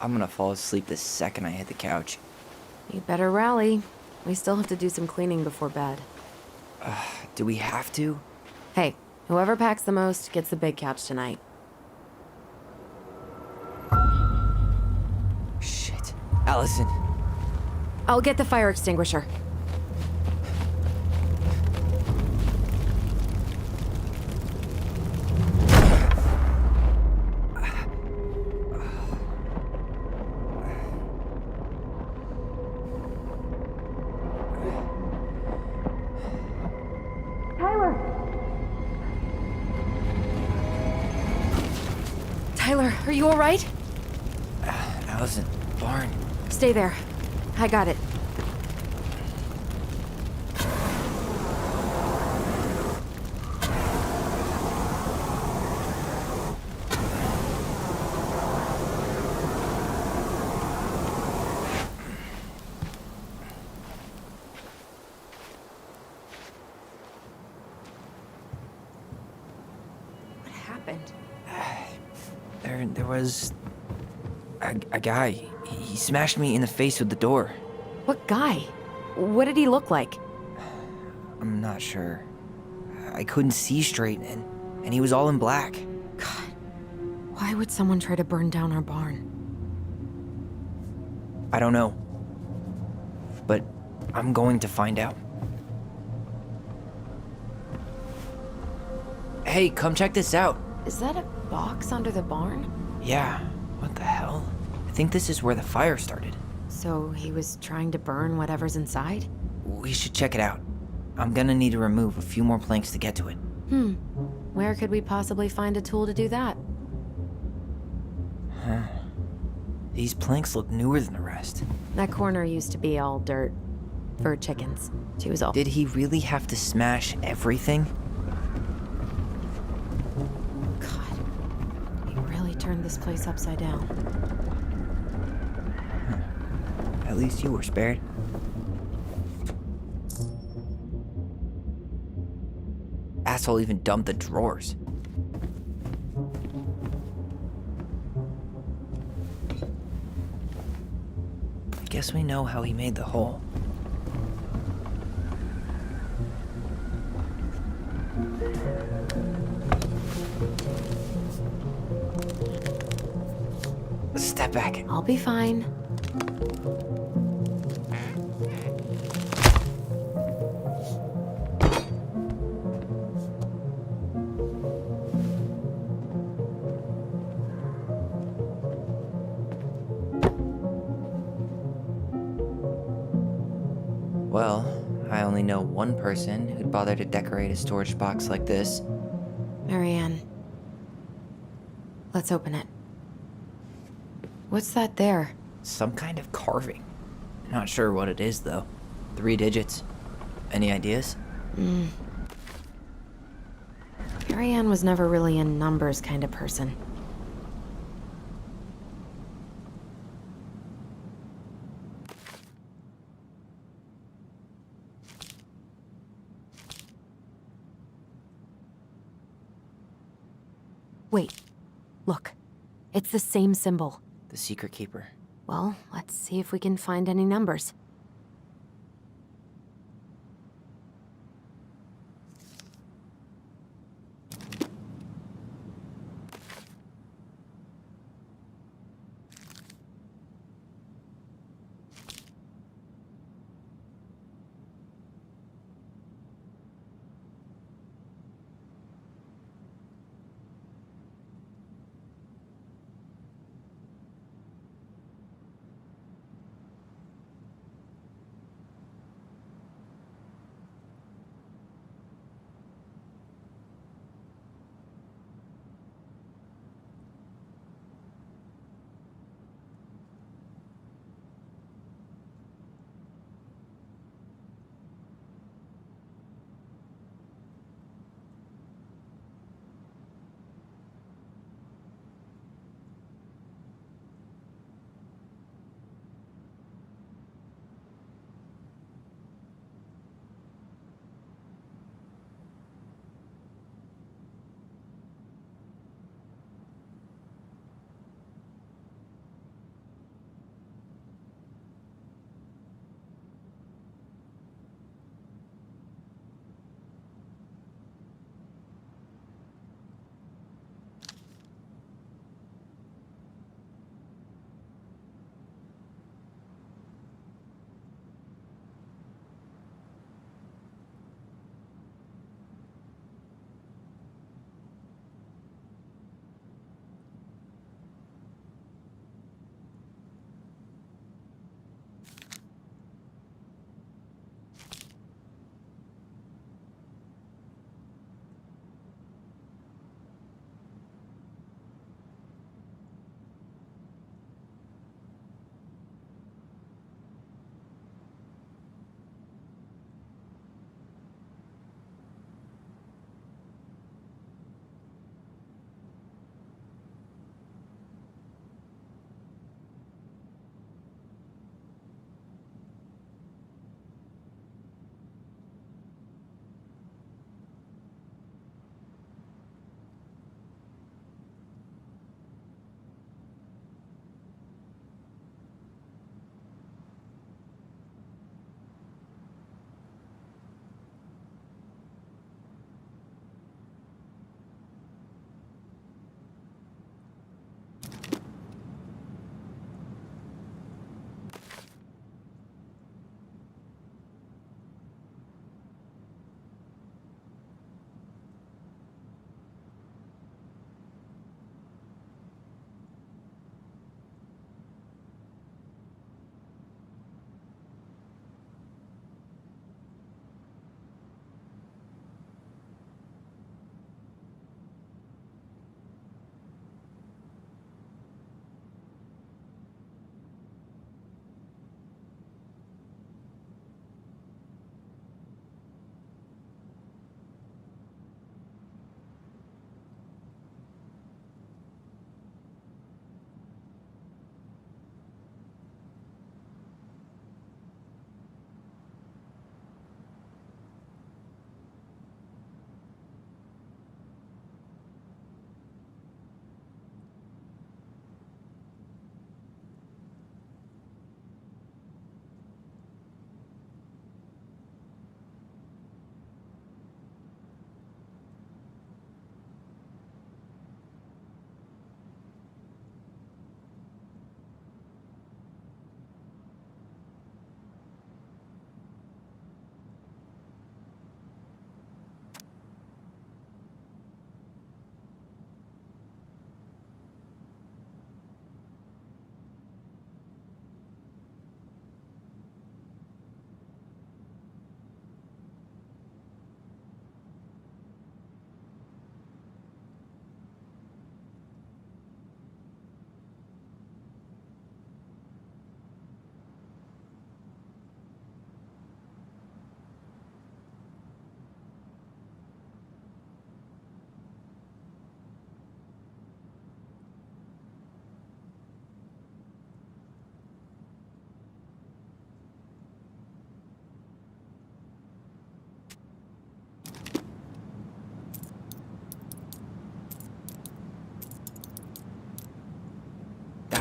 I'm gonna fall asleep the second I hit the couch. You better rally. We still have to do some cleaning before bed. Do we have to? Hey, whoever packs the most gets the big couch tonight. Shit. Allison. I'll get the fire extinguisher. Tyler, are you all right? Allison, barn. Stay there. I got it. What happened? There was a guy. He smashed me in the face with the door. What guy? What did he look like? I'm not sure. I couldn't see straight, and he was all in black. God, why would someone try to burn down our barn? I don't know. But I'm going to find out. Hey, come check this out. Is that a box under the barn? Yeah, what the hell? I think this is where the fire started. So he was trying to burn whatever's inside? We should check it out. I'm gonna need to remove a few more planks to get to it. Where could we possibly find a tool to do that? These planks look newer than the rest. That corner used to be all dirt. for chickens. She was all. Did he really have to smash everything? God, he really turned this place upside down. At least you were spared. Asshole even dumped the drawers. I guess we know how he made the hole. Step back. I'll be fine. Well, I only know one person who'd bother to decorate a storage box like this. Marianne. Let's open it. What's that there? Some kind of carving. Not sure what it is, though. 3 digits. Any ideas? Marianne was never really a numbers kind of person. Wait. Look. It's the same symbol. The Secret Keeper. Well, let's see if we can find any numbers.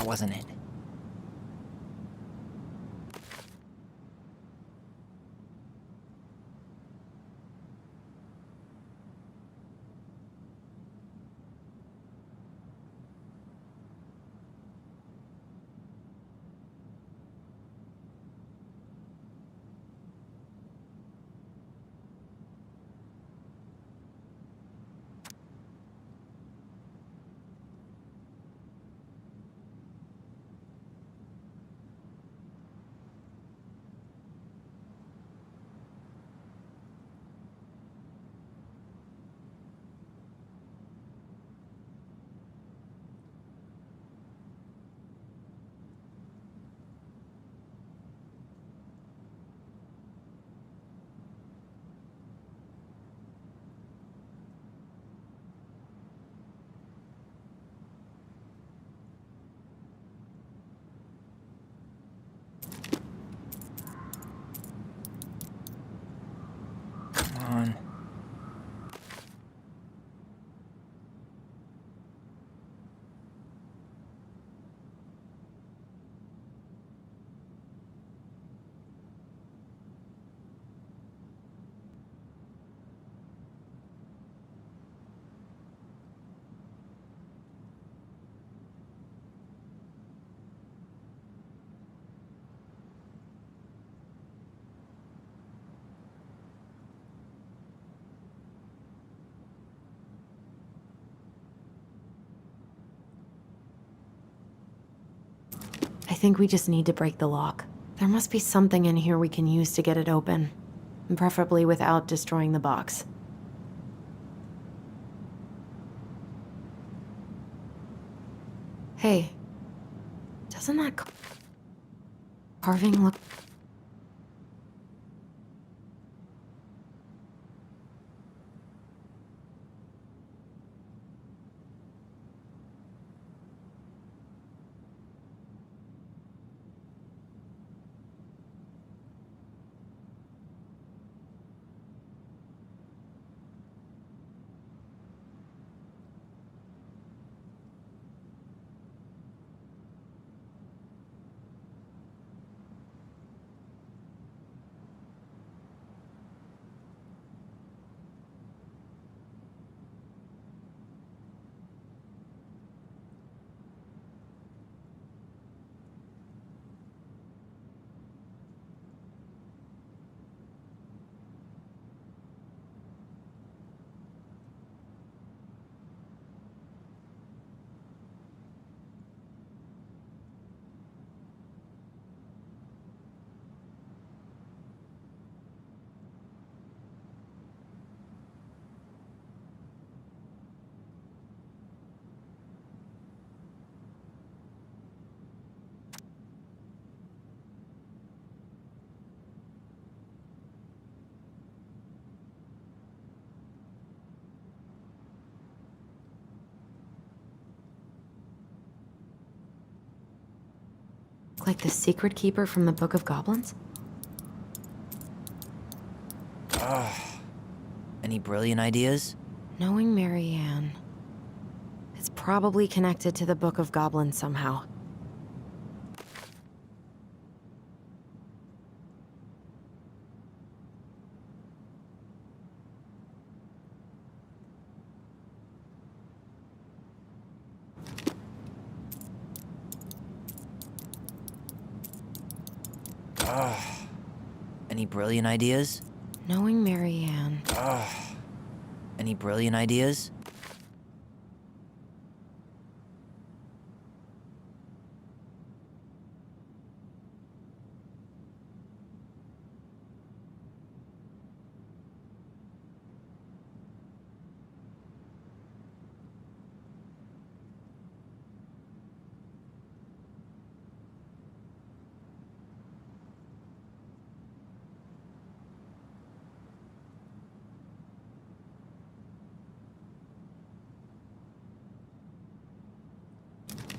wasn't it. Come on. I think we just need to break the lock. There must be something in here we can use to get it open. Preferably without destroying the box. Hey, doesn't that carving look... Like the secret keeper from the Book of Goblins? Any brilliant ideas? Knowing Marianne. It's probably connected to the Book of Goblins somehow. Any brilliant ideas? Knowing Marianne. Any brilliant ideas?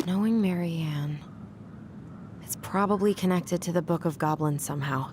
Knowing Marianne. It's probably connected to the Book of Goblins somehow.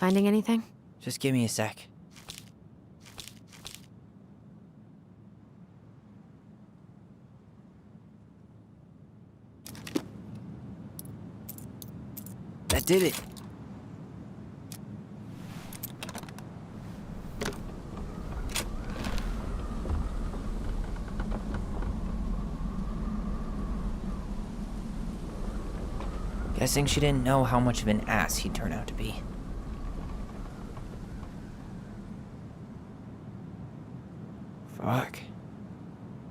Finding anything? Just give me a sec. That did it. Guessing she didn't know how much of an ass he'd turn out to be. Fuck.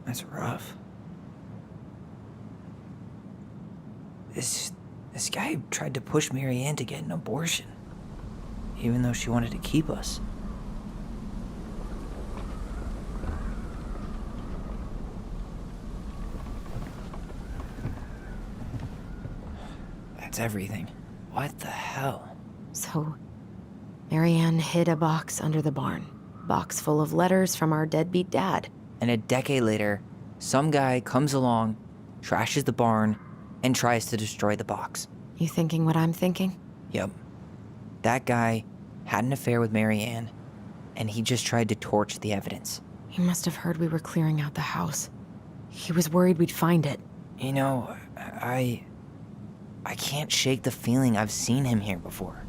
That's rough. This guy tried to push Marianne to get an abortion, even though she wanted to keep us. That's everything. What the hell? So, Marianne hid a box under the barn. Box full of letters from our deadbeat dad. And a decade later, some guy comes along, trashes the barn, and tries to destroy the box. You thinking what I'm thinking? Yep. That guy had an affair with Marianne, and he just tried to torch the evidence. He must have heard we were clearing out the house. He was worried we'd find it. You know, I can't shake the feeling I've seen him here before.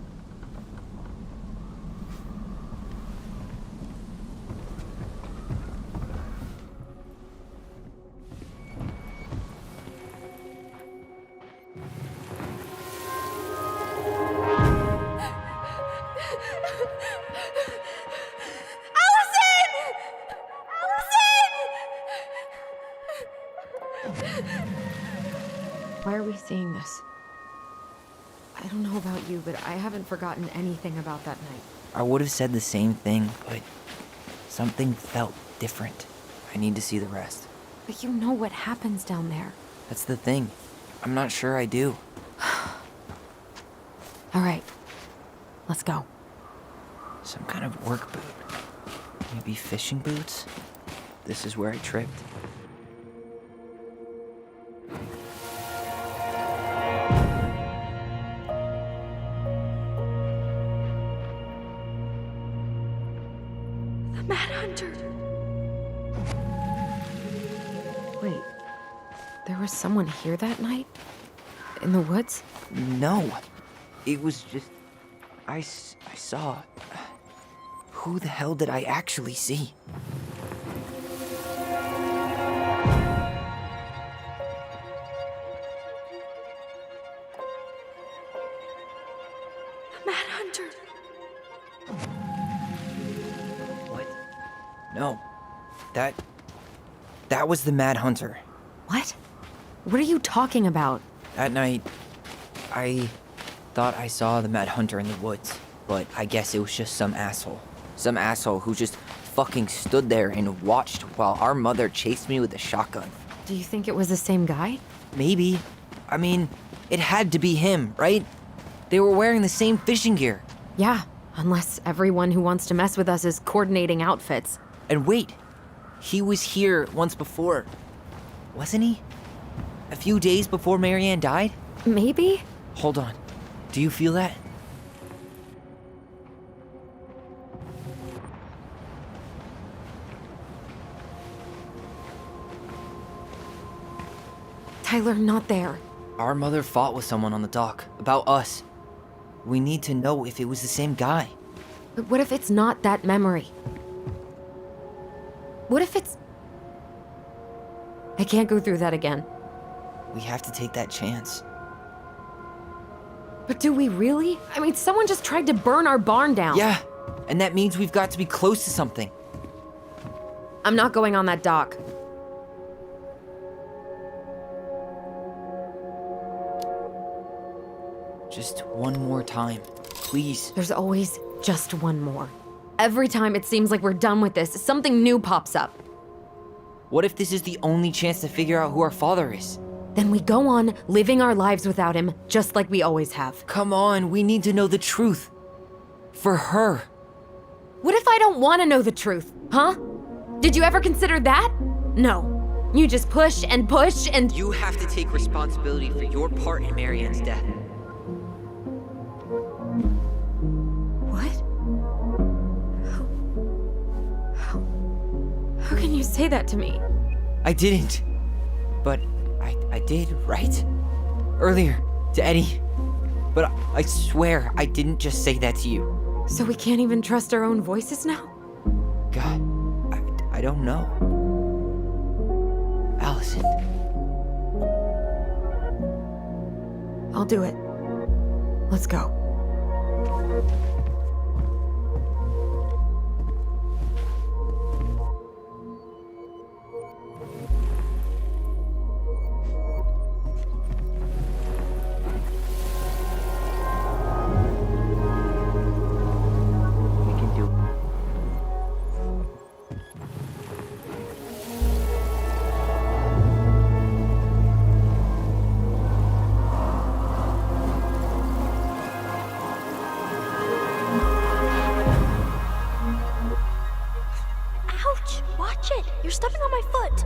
Why are we seeing this? I don't know about you, but I haven't forgotten anything about that night. I would have said the same thing, but something felt different. I need to see the rest. But you know what happens down there. That's the thing. I'm not sure I do. All right, let's go. Some kind of work boot. Maybe fishing boots? This is where I tripped. The Mad Hunter. Wait, there was someone here that night? In the woods? No. It was just... I saw... Who the hell did I actually see? The Mad Hunter. What? No. That was the Mad Hunter. What? What are you talking about? That night, I thought I saw the Mad Hunter in the woods, but I guess it was just some asshole. Some asshole who just fucking stood there and watched while our mother chased me with a shotgun. Do you think it was the same guy? Maybe. I mean, it had to be him, right? They were wearing the same fishing gear. Yeah, unless everyone who wants to mess with us is coordinating outfits. And wait, he was here once before, wasn't he? A few days before Marianne died? Maybe? Hold on. Do you feel that? Tyler, not there. Our mother fought with someone on the dock about us. We need to know if it was the same guy. But what if it's not that memory? What if it's... I can't go through that again. We have to take that chance. But do we really? I mean, someone just tried to burn our barn down. Yeah, and that means we've got to be close to something. I'm not going on that dock. Just one more time, please. There's always just one more. Every time it seems like we're done with this, something new pops up. What if this is the only chance to figure out who our father is? Then we go on living our lives without him, just like we always have. Come on, we need to know the truth. For her. What if I don't want to know the truth, huh? Did you ever consider that? No. You just push and push and... You have to take responsibility for your part in Marianne's death. What? can you say that to me? I didn't. But I did, right? Earlier, to Eddie. But I swear I didn't just say that to you. So we can't even trust our own voices now? God, I don't know. Allison. I'll do it. Let's go. We can do it. Ouch! Watch it! You're stepping on my foot!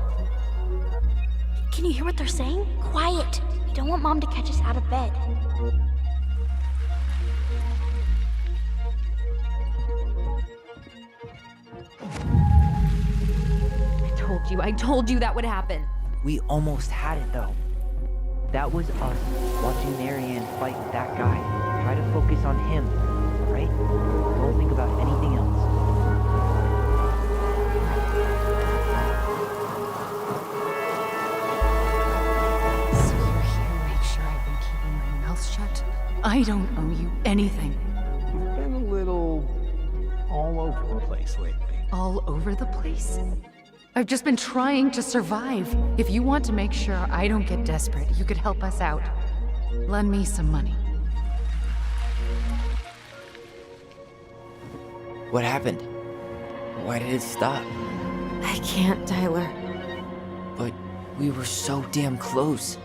Can you hear what they're saying? Quiet! We don't want Mom to catch us out of bed. I told you that would happen. We almost had it though. That was us watching Marianne fight with that guy. Try to focus on him, right? Don't think about anything else. So you're here to make sure I've been keeping my mouth shut? I don't owe you anything. You've been a little all over the place lately. All over the place? I've just been trying to survive. If you want to make sure I don't get desperate, you could help us out. Lend me some money. What happened? Why did it stop? I can't, Tyler. But we were so damn close.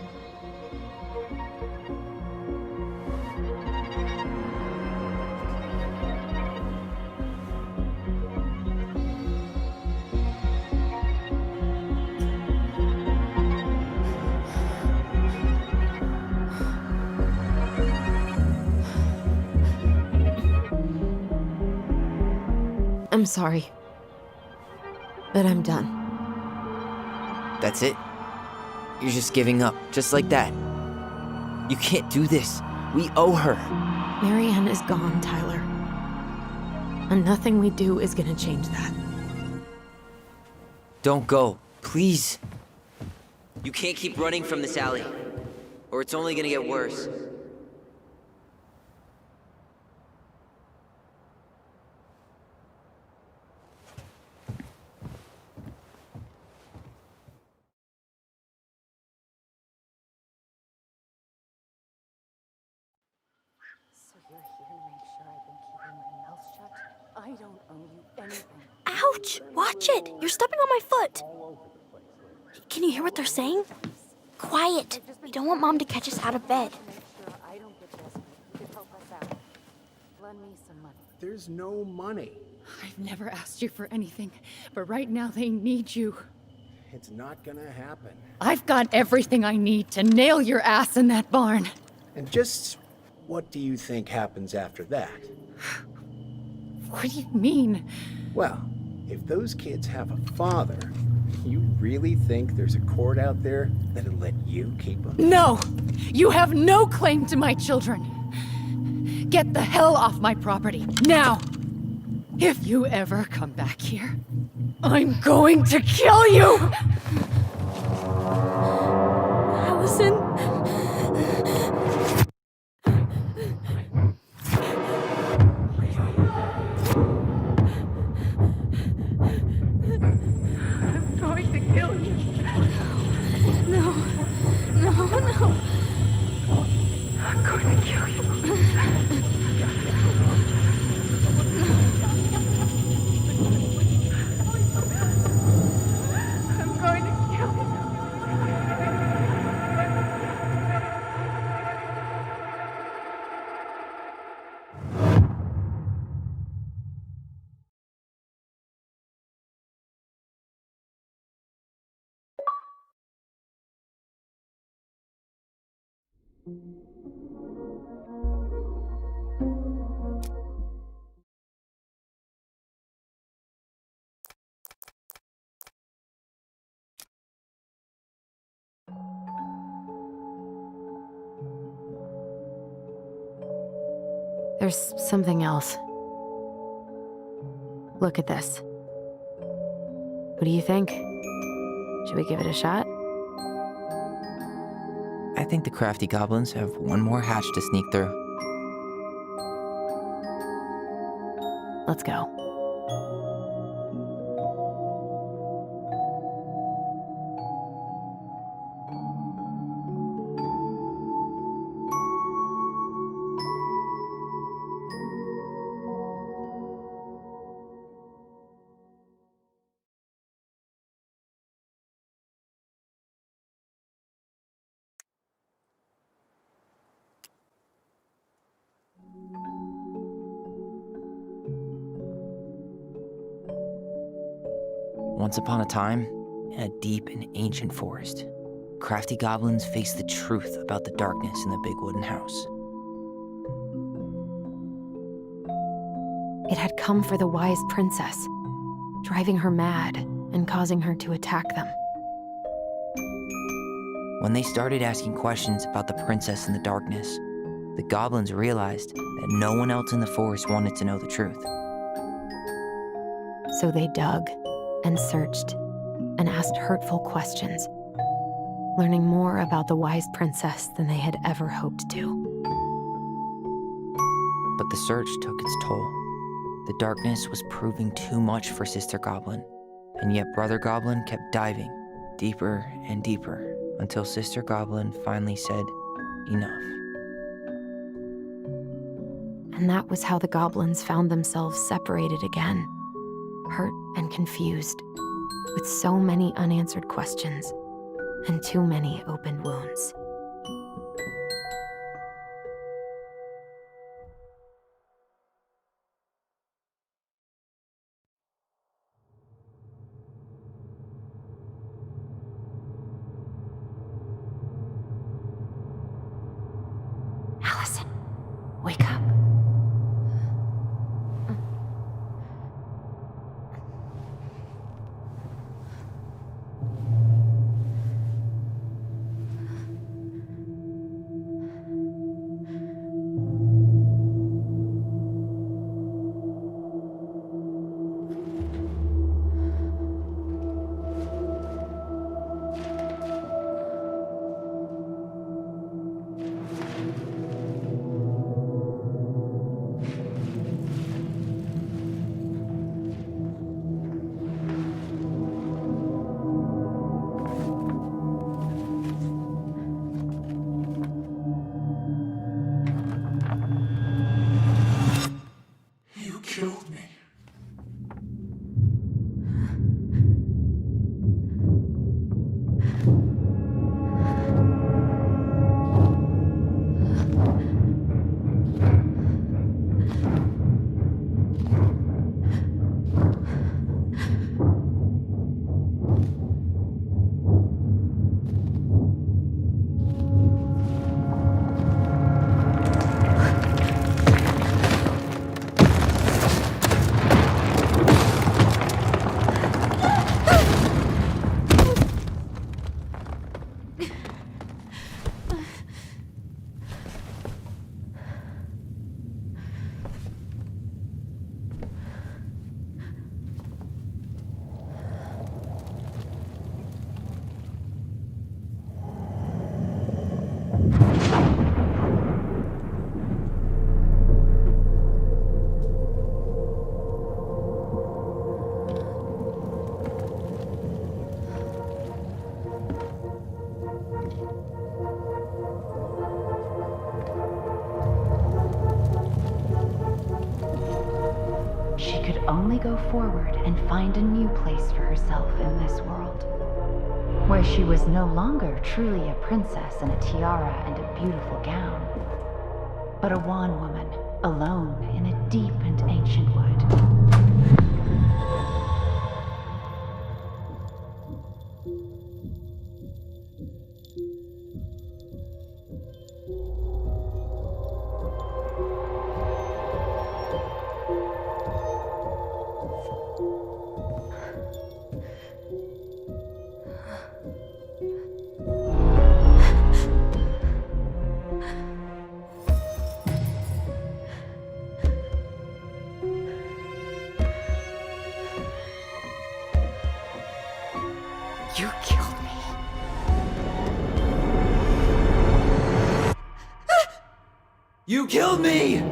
I'm sorry. But I'm done. That's it? You're just giving up, just like that. You can't do this. We owe her. Marianne is gone, Tyler. And nothing we do is gonna change that. Don't go, please. You can't keep running from this alley, or it's only gonna get worse. So you're here to make sure I've been keeping my mouth shut? I don't owe you anything. Ouch! Watch it! You're stepping on my foot! Can you hear what they're saying? Quiet! We don't want Mom to catch us out of bed. Make sure I don't get desperate. You could help us out. Lend me some money. There's no money. I've never asked you for anything, but right now they need you. It's not gonna happen. I've got everything I need to nail your ass in that barn. And just what do you think happens after that? What do you mean? Well, if those kids have a father, you really think there's a court out there that'll let you keep them? No! You have no claim to my children! Get the hell off my property, now! If you ever come back here, I'm going to kill you! Allison? I'm going to kill you. No. No. I'm going to kill you. I'm going to kill you. There's something else. Look at this. What do you think? Should we give it a shot? I think the crafty goblins have one more hatch to sneak through. Let's go. Once upon a time, in a deep and ancient forest, crafty goblins faced the truth about the darkness in the big wooden house. It had come for the wise princess, driving her mad and causing her to attack them. When they started asking questions about the princess in the darkness, the goblins realized that no one else in the forest wanted to know the truth. So they dug and searched and asked hurtful questions, learning more about the wise princess than they had ever hoped to. But the search took its toll. The darkness was proving too much for Sister Goblin, and yet Brother Goblin kept diving deeper and deeper until Sister Goblin finally said, enough. And that was how the goblins found themselves separated again, hurt and confused, with so many unanswered questions and too many open wounds. Allison, wake up. Killed me. She could only go forward and find a new place for herself in this world, where she was no longer truly a princess in a tiara and a beautiful gown, but a wan woman, alone in a deep and ancient wood. You killed me. You killed me!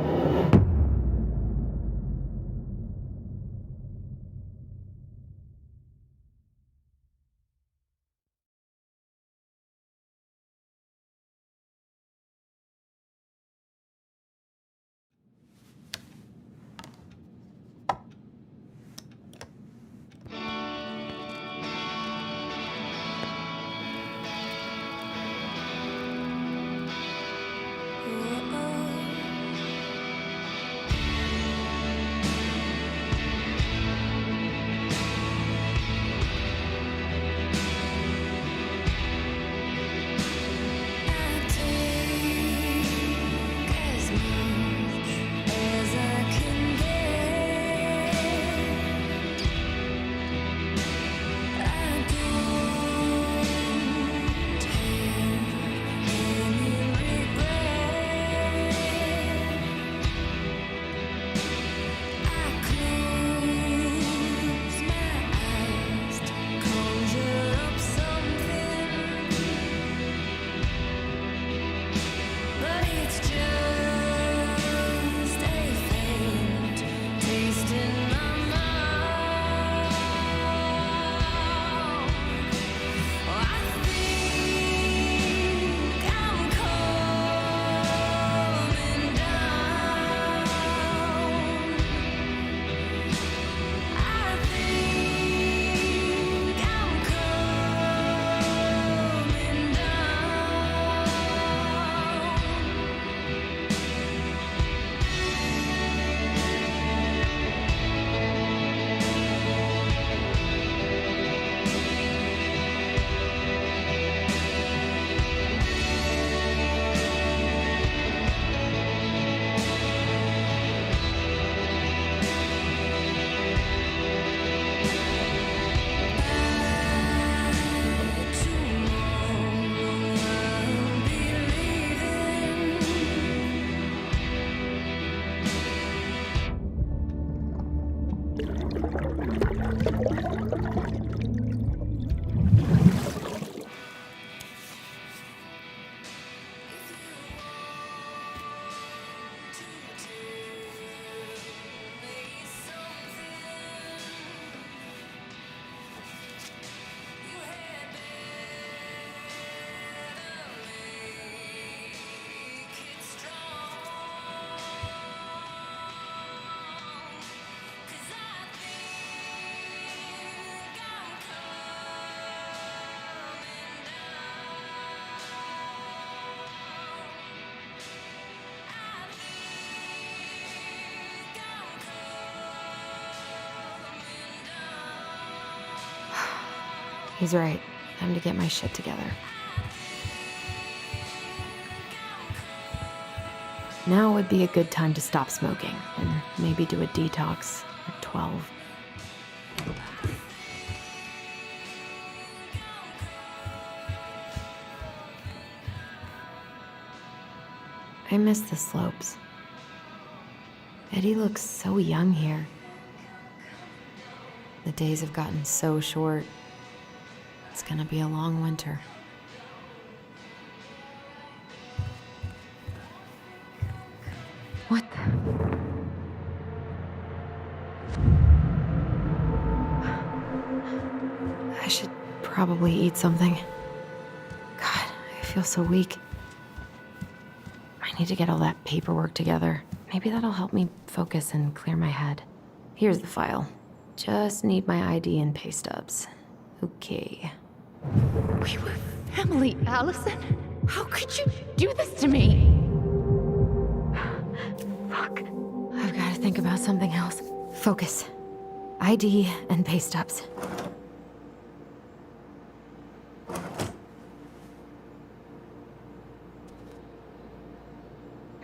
He's right. Time to get my shit together. Now would be a good time to stop smoking and maybe do a detox at 12. I miss the slopes. Eddie looks so young here. The days have gotten so short. It's gonna be a long winter. What the? I should probably eat something. God, I feel so weak. I need to get all that paperwork together. Maybe that'll help me focus and clear my head. Here's the file. Just need my ID and pay stubs. Okay. We were family, Allison. How could you do this to me? Fuck. I've got to think about something else. Focus. ID and pay stubs.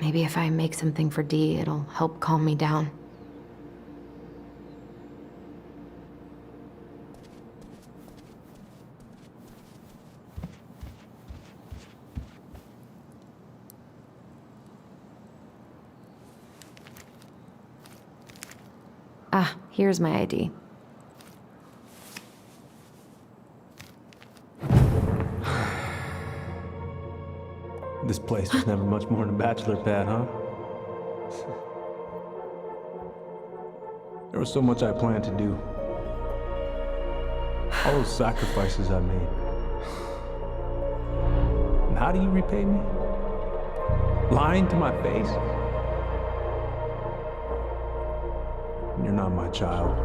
Maybe if I make something for Dee, it'll help calm me down. Ah, here's my ID. This place was never much more than a bachelor pad, huh? There was so much I planned to do. All those sacrifices I made. And how do you repay me? Lying to my face? You're not my child.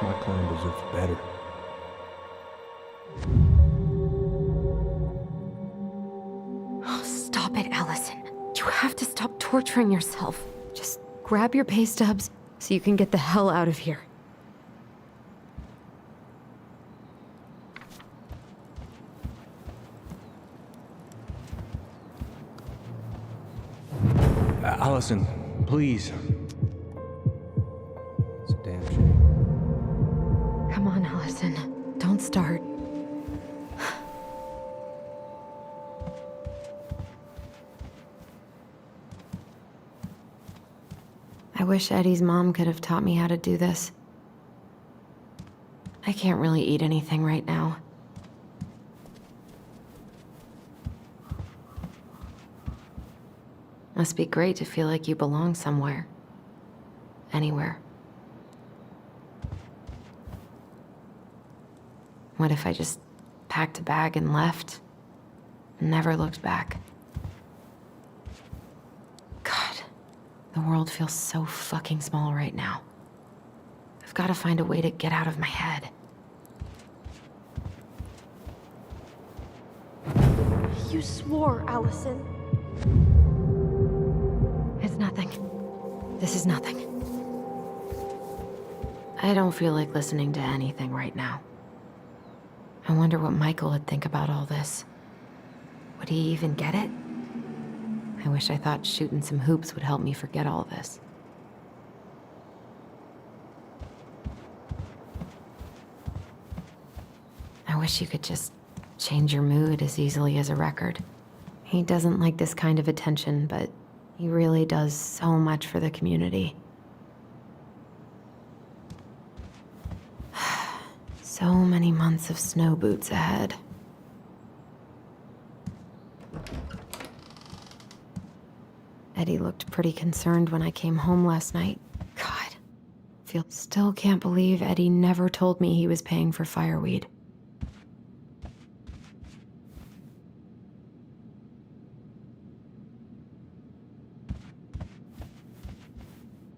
My clan deserves better. Oh, stop it, Allison. You have to stop torturing yourself. Just grab your pay stubs so you can get the hell out of here. Allison, please. It's a damn shame. Come on, Allison. Don't start. I wish Eddie's mom could have taught me how to do this. I can't really eat anything right now. Must be great to feel like you belong somewhere. Anywhere. What if I just packed a bag and left? And never looked back? God, the world feels so fucking small right now. I've got to find a way to get out of my head. You swore, Allison. It's nothing. This is nothing. I don't feel like listening to anything right now. I wonder what Michael would think about all this. Would he even get it? I wish I thought shooting some hoops would help me forget all this. I wish you could just change your mood as easily as a record. He doesn't like this kind of attention, but he really does so much for the community. So many months of snow boots ahead. Eddie looked pretty concerned when I came home last night. God, still can't believe Eddie never told me he was paying for fireweed.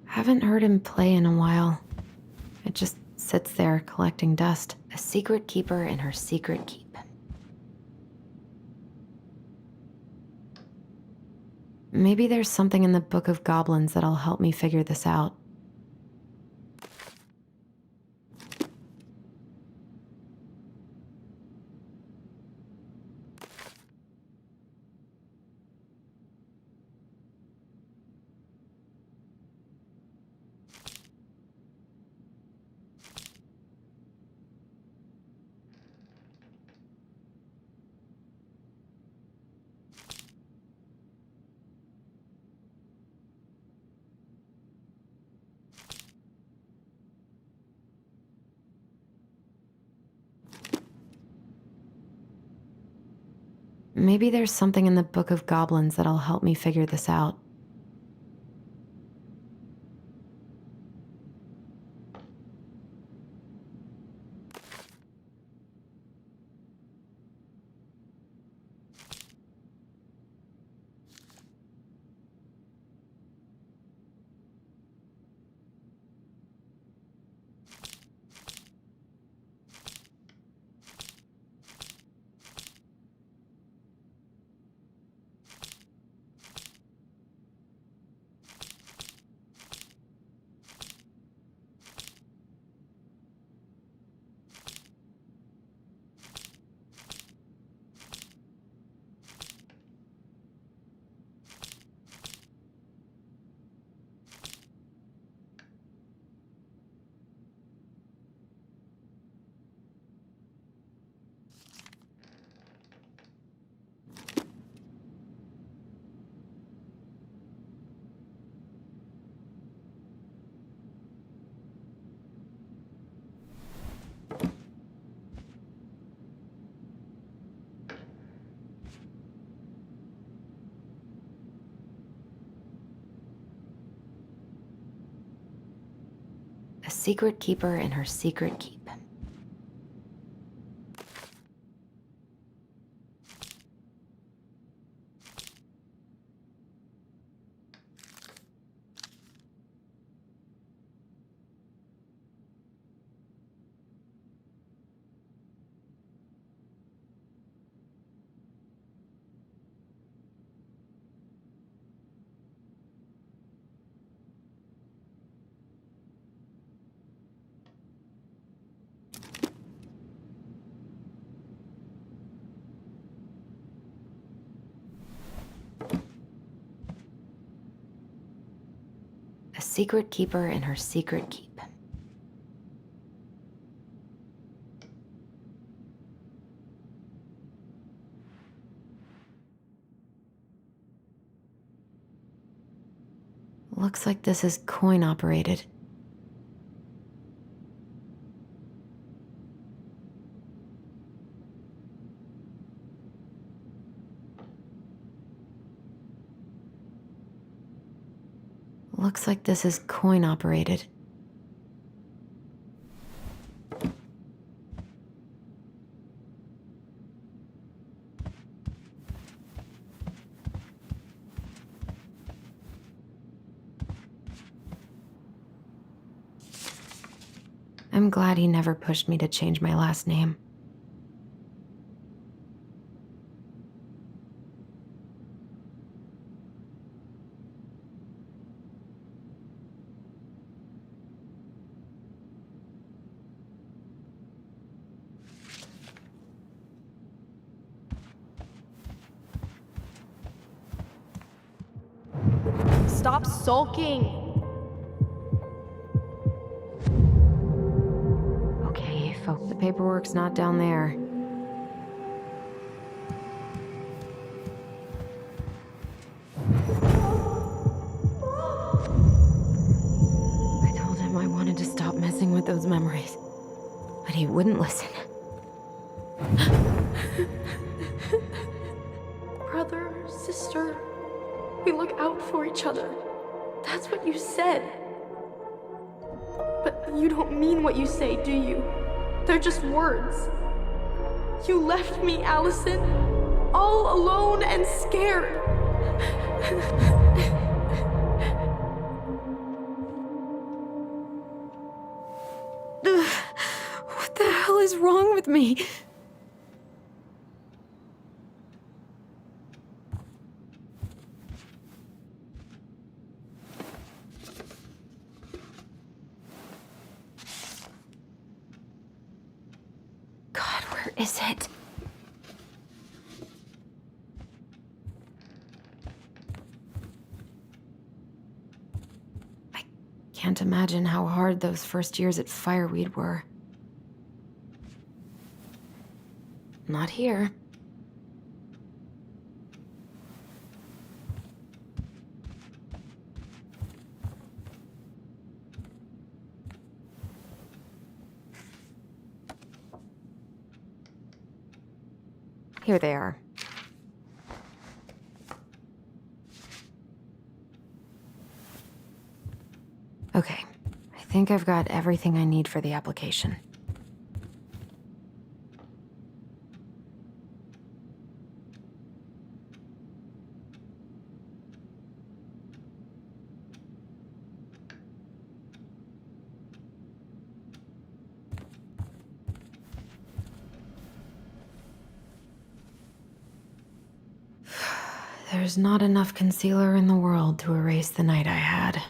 Haven't heard him play in a while. It just sits there collecting dust. A secret keeper in her secret keep. Maybe there's something in the Book of Goblins that'll help me figure this out. Maybe there's something in the Book of Goblins that'll help me figure this out. secret keeper in her secret keep. A secret keeper in her secret keep. Looks like this is coin operated. Looks like this is coin operated. I'm glad he never pushed me to change my last name. Stop sulking! Okay, folk, the paperwork's not down there. I told him I wanted to stop messing with those memories, but he wouldn't listen. Brother, sister, we look out for each other. That's what you said. But you don't mean what you say, do you? They're just words. You left me, Allison, all alone and scared. What the hell is wrong with me? God, where is it? I can't imagine how hard those first years at Fireweed were. Not here. Here they are. Okay, I think I've got everything I need for the application. There's not enough concealer in the world to erase the night I had.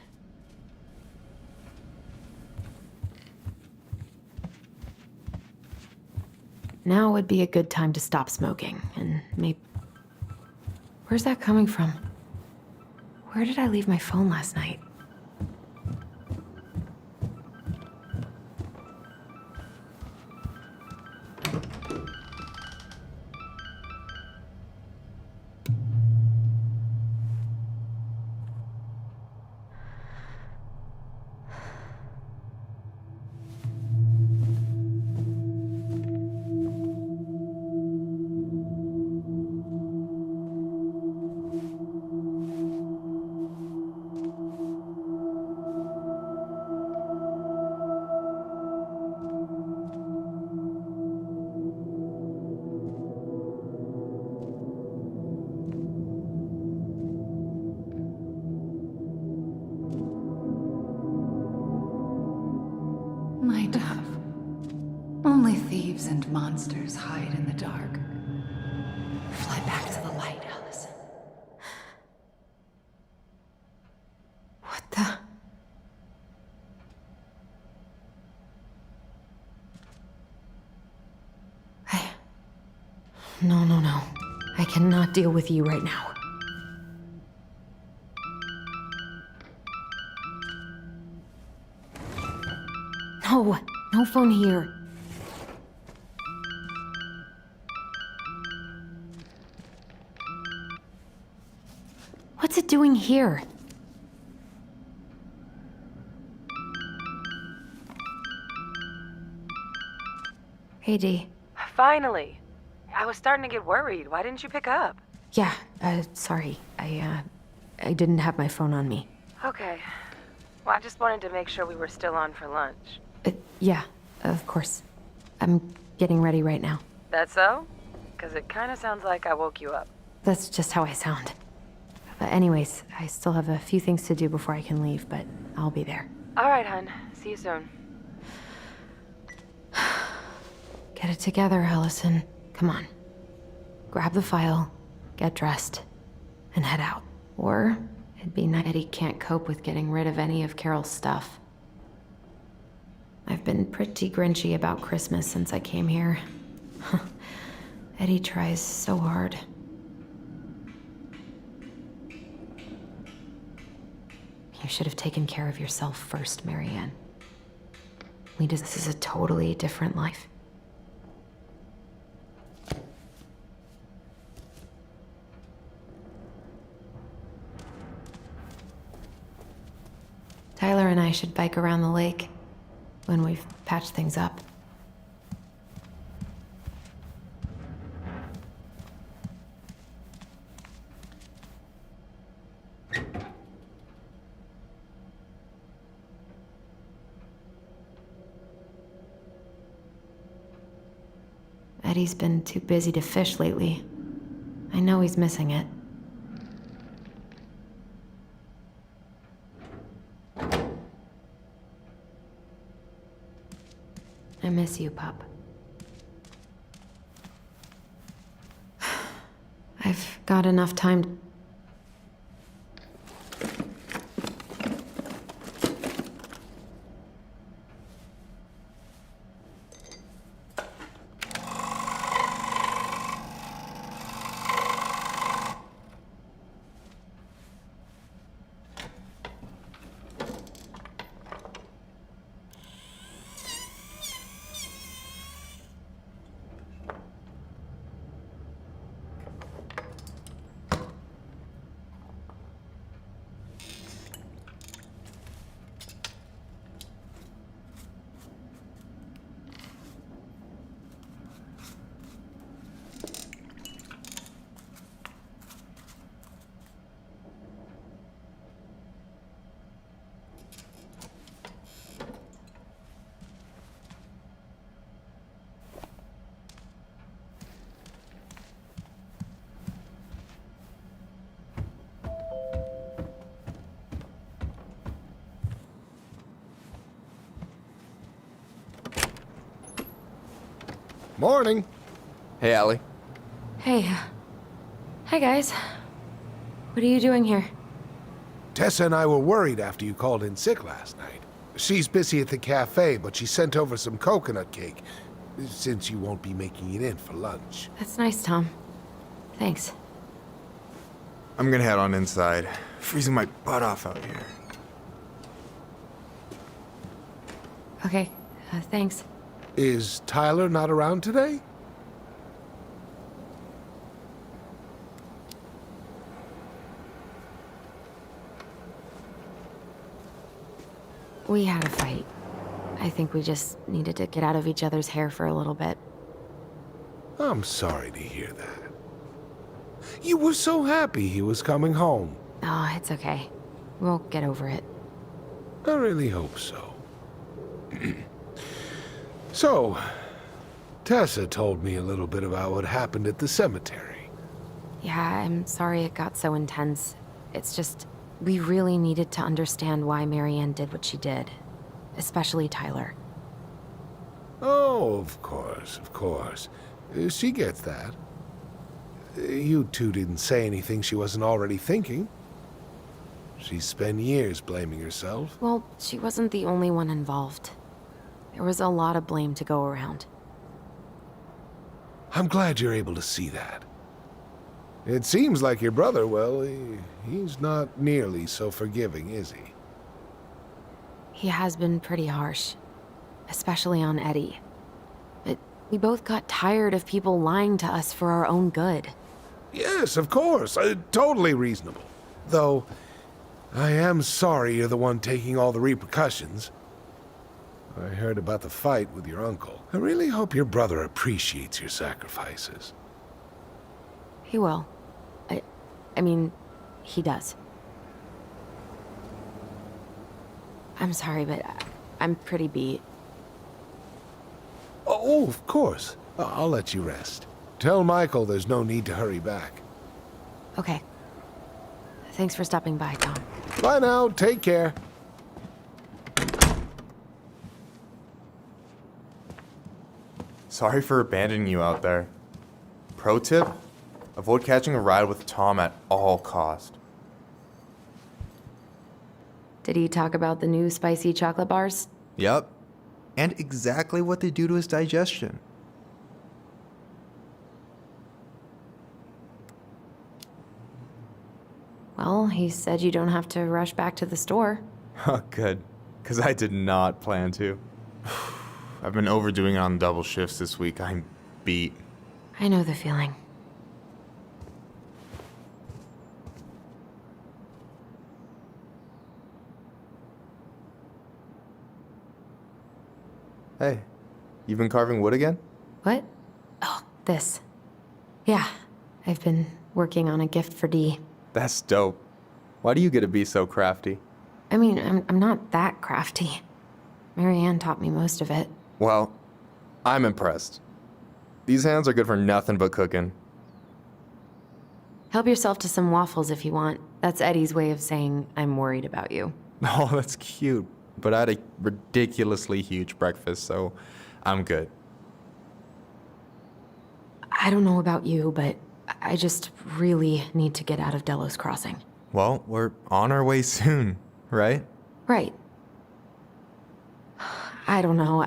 Now would be a good time to stop smoking, and maybe... Where's that coming from? Where did I leave my phone last night? My dove. Only thieves and monsters hide in the dark. Fly back to the light, Allison. What the? No, no, no. I cannot deal with you right now. No, no phone here. What's it doing here? Hey, Dee. Finally. I was starting to get worried. Why didn't you pick up? Yeah, sorry. I didn't have my phone on me. Okay. Well, I just wanted to make sure we were still on for lunch. Yeah, of course. I'm getting ready right now. That so? Because it kind of sounds like I woke you up. That's just how I sound. But anyways, I still have a few things to do before I can leave, but I'll be there. All right, hun. See you soon. Get it together, Allison. Come on. Grab the file, get dressed, and head out. Or it'd be nice Eddie can't cope with getting rid of any of Carol's stuff. I've been pretty grinchy about Christmas since I came here. Eddie tries so hard. You should have taken care of yourself first, Marianne. This is a totally different life. Tyler and I should bike around the lake when we've patched things up. Eddie's been too busy to fish lately. I know he's missing it. I miss you, pup. I've got enough time. Morning. Hey, Allie. Hey. Hi, guys. What are you doing here? Tessa and I were worried after you called in sick last night. She's busy at the cafe, but she sent over some coconut cake, since you won't be making it in for lunch. That's nice, Tom. Thanks. I'm gonna head on inside. Freezing my butt off out here. Okay, thanks. Is Tyler not around today? We had a fight. I think we just needed to get out of each other's hair for a little bit. I'm sorry to hear that. You were so happy he was coming home. Oh, it's okay. We'll get over it. I really hope so. So, Tessa told me a little bit about what happened at the cemetery. Yeah, I'm sorry it got so intense. It's just, we really needed to understand why Marianne did what she did. Especially Tyler. Oh, of course, of course. She gets that. You two didn't say anything she wasn't already thinking. She's spent years blaming herself. Well, she wasn't the only one involved. There was a lot of blame to go around. I'm glad you're able to see that. It seems like your brother, well, he's not nearly so forgiving, is he? He has been pretty harsh, especially on Eddie. But we both got tired of people lying to us for our own good. Yes, of course. Totally reasonable. Though, I am sorry you're the one taking all the repercussions. I heard about the fight with your uncle. I really hope your brother appreciates your sacrifices. He will. I mean, he does. I'm sorry, but I'm pretty beat. Oh, of course. I'll let you rest. Tell Michael there's no need to hurry back. Okay. Thanks for stopping by, Tom. Bye now. Take care. Sorry for abandoning you out there. Pro tip? Avoid catching a ride with Tom at all cost. Did he talk about the new spicy chocolate bars? Yep. And exactly what they do to his digestion. Well, he said you don't have to rush back to the store. Oh, good. Because I did not plan to. I've been overdoing it on double shifts this week. I'm beat. I know the feeling. Hey, you've been carving wood again? What? Oh, this. Yeah, I've been working on a gift for Dee. That's dope. Why do you get to be so crafty? I mean, I'm not that crafty. Marianne taught me most of it. Well, I'm impressed. These hands are good for nothing but cooking. Help yourself to some waffles if you want. That's Eddie's way of saying I'm worried about you. Oh, that's cute. But I had a ridiculously huge breakfast, so I'm good. I don't know about you, but I just really need to get out of Delos Crossing. Well, we're on our way soon, right? Right. I don't know.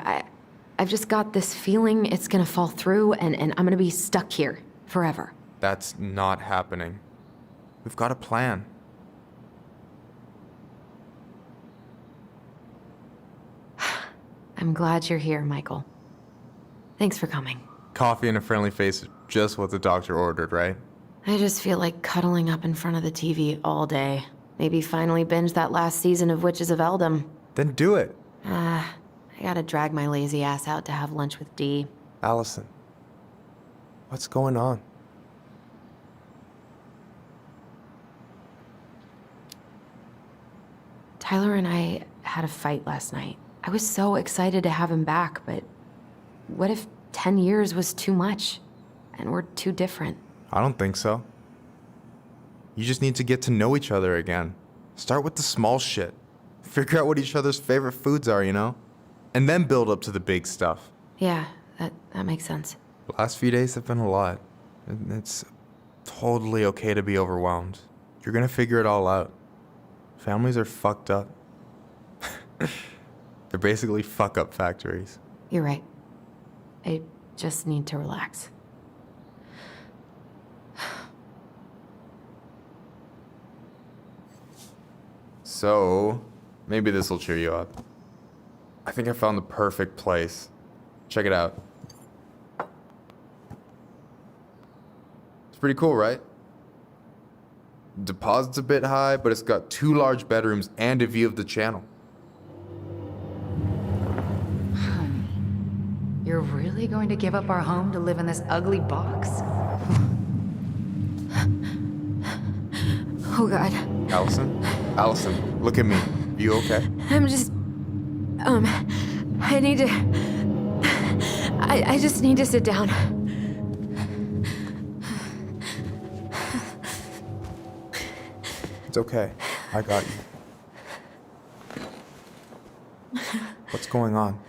I've just got this feeling it's gonna fall through and I'm gonna be stuck here forever. That's not happening. We've got a plan. I'm glad you're here, Michael. Thanks for coming. Coffee and a friendly face is just what the doctor ordered, right? I just feel like cuddling up in front of the TV all day. Maybe finally binge that last season of Witches of Eldom. Then do it. I gotta drag my lazy ass out to have lunch with Dee. Allison, what's going on? Tyler and I had a fight last night. I was so excited to have him back, but what if 10 years was too much and we're too different? I don't think so. You just need to get to know each other again. Start with the small shit. Figure out what each other's favorite foods are, you know? And then build up to the big stuff. Yeah, that makes sense. The last few days have been a lot. It's totally okay to be overwhelmed. You're gonna figure it all out. Families are fucked up. They're basically fuck-up factories. You're right. I just need to relax. So, maybe this will cheer you up. I think I found the perfect place. Check it out. It's pretty cool, right? Deposit's a bit high, but it's got 2 large bedrooms and a view of the channel. Honey, you're really going to give up our home to live in this ugly box? Oh, God. Allison? Allison, look at me. You okay? I'm just... I need to... I just need to sit down. It's okay. I got you. What's going on?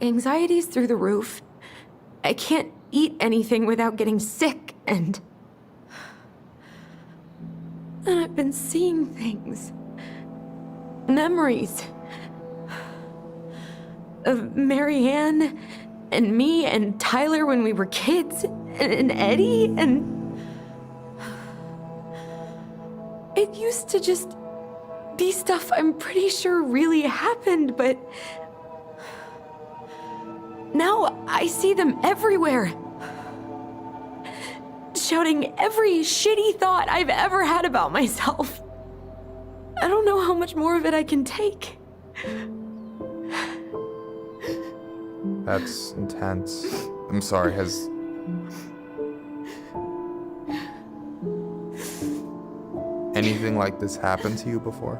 My anxiety's through the roof. I can't eat anything without getting sick, and I've been seeing things. Memories. Of Marianne, and me, and Tyler when we were kids, and Eddie, and... It used to just be stuff I'm pretty sure really happened, but... Now I see them everywhere. Shouting every shitty thought I've ever had about myself. I don't know how much more of it I can take. That's intense. I'm sorry, has... anything like this happened to you before?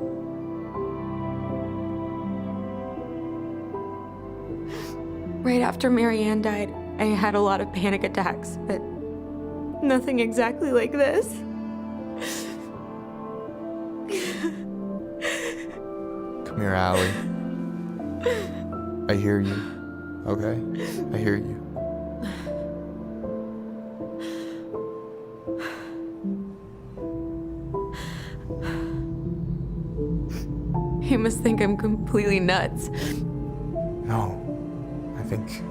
Right after Marianne died, I had a lot of panic attacks, but nothing exactly like this. Come here, Allie. I hear you, okay? I hear you. You must think I'm completely nuts. No. I think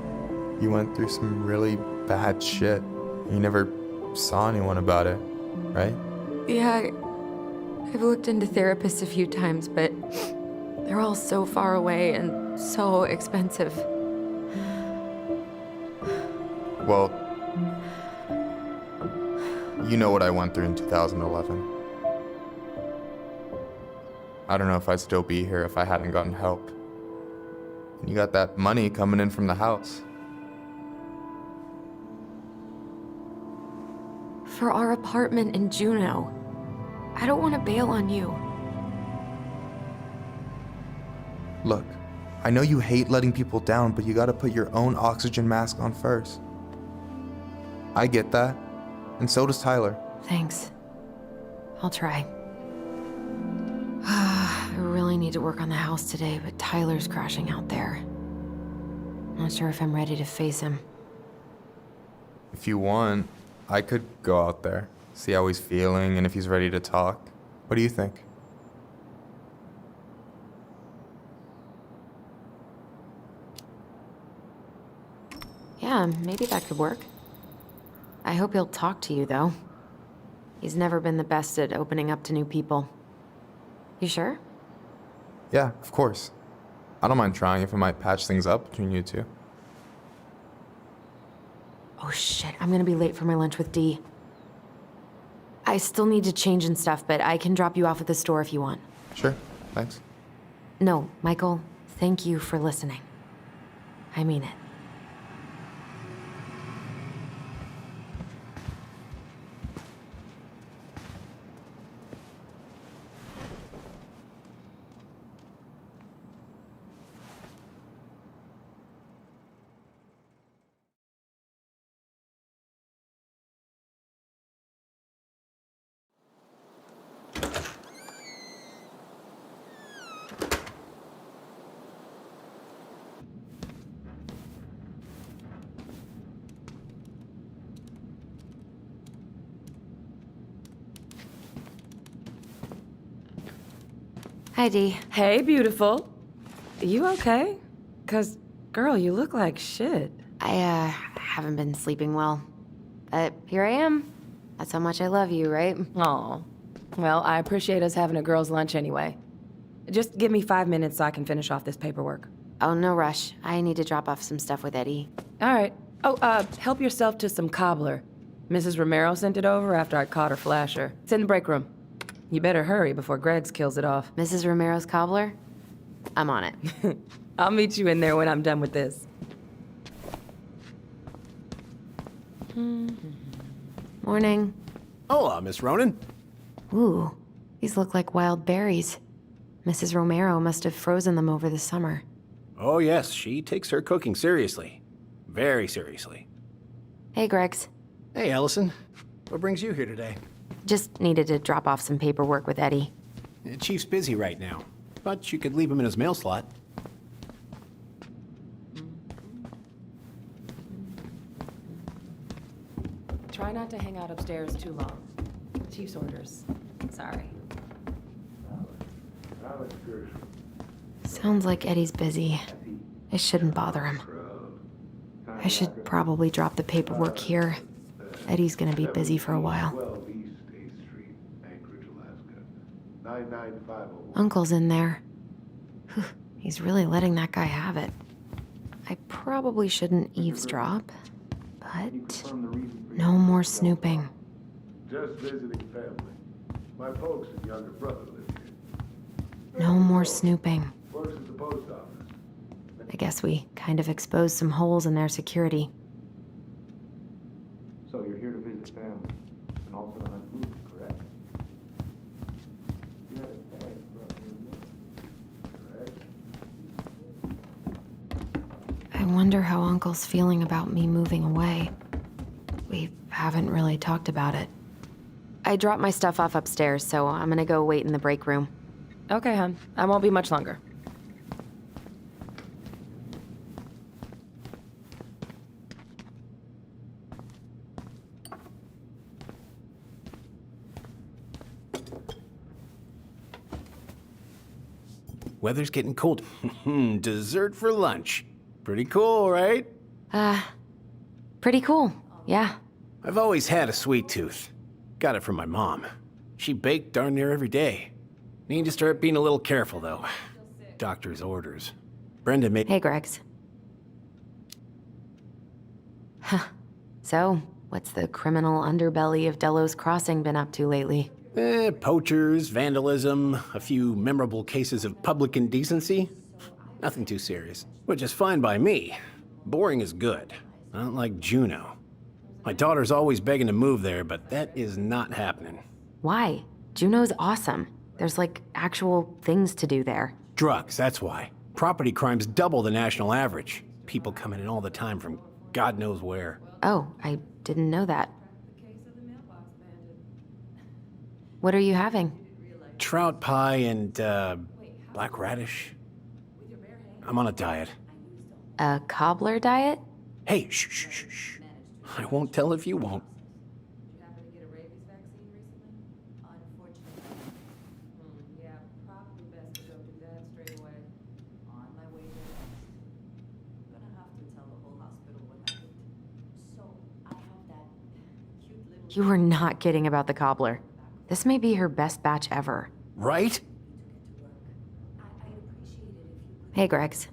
you went through some really bad shit. You never saw anyone about it, right? Yeah, I've looked into therapists a few times, but they're all so far away and so expensive. Well, you know what I went through in 2011. I don't know if I'd still be here if I hadn't gotten help. And you got that money coming in from the house. For our apartment in Juneau. I don't want to bail on you. Look, I know you hate letting people down, but you gotta put your own oxygen mask on first. I get that, and so does Tyler. Thanks. I'll try. I really need to work on the house today, but Tyler's crashing out there. Not sure if I'm ready to face him. If you want, I could go out there, see how he's feeling, and if he's ready to talk. What do you think? Yeah, maybe that could work. I hope he'll talk to you, though. He's never been the best at opening up to new people. You sure? Yeah, of course. I don't mind trying if it might patch things up between you two. Oh shit, I'm gonna be late for my lunch with Dee. I still need to change and stuff, but I can drop you off at the store if you want. Sure, thanks. No, Michael, thank you for listening. I mean it. Hi, Dee. Hey, beautiful. You okay? 'Cause, girl, you look like shit. I haven't been sleeping well. But here I am. That's how much I love you, right? Aw. Well, I appreciate us having a girl's lunch anyway. Just give me 5 minutes so I can finish off this paperwork. Oh, no rush. I need to drop off some stuff with Eddie. All right. Oh, help yourself to some cobbler. Mrs. Romero sent it over after I caught her flasher. It's in the break room. You better hurry before Greggs kills it off. Mrs. Romero's cobbler? I'm on it. I'll meet you in there when I'm done with this. Morning. Hola, Miss Ronan. Ooh, these look like wild berries. Mrs. Romero must have frozen them over the summer. Oh, yes, she takes her cooking seriously. Very seriously. Hey, Greggs. Hey, Ellison. What brings you here today? Just needed to drop off some paperwork with Eddie. The Chief's busy right now, but you could leave him in his mail slot. Try not to hang out upstairs too long. Chief's orders. Sorry. Sounds like Eddie's busy. I shouldn't bother him. I should probably drop the paperwork here. Eddie's gonna be busy for a while. Uncle's in there. Whew, he's really letting that guy have it. I probably shouldn't eavesdrop, but no more snooping. Just visiting family. My folks and younger brother live here. No more snooping. Works at the post office. I guess we kind of exposed some holes in their security. So you're here to visit family and also to hunt food, correct? You had a tag brought here, correct? I wonder how Uncle's feeling about me moving away. We haven't really talked about it. I dropped my stuff off upstairs, so I'm gonna go wait in the break room. Okay, hon. I won't be much longer. Weather's getting cold. Dessert for lunch. Pretty cool, right? Pretty cool, yeah. I've always had a sweet tooth. Got it from my mom. She baked darn near every day. Need to start being a little careful, though. Doctor's orders. Brenda made... Hey, Gregs. Huh. So, what's the criminal underbelly of Delos Crossing been up to lately? Poachers, vandalism, a few memorable cases of public indecency. Nothing too serious. Which is fine by me. Boring is good. Not like Juneau. My daughter's always begging to move there, but that is not happening. Why? Juneau's awesome. There's like actual things to do there. Drugs, that's why. Property crime's double the national average. People coming in all the time from God knows where. Oh, I didn't know that. What are you having? Trout pie and, black radish. I'm on a diet. A cobbler diet? Hey, shh, shh, shh, shh. I won't tell if you won't. You were not kidding about the cobbler. This may be her best batch ever. Right? Hey, Gregs.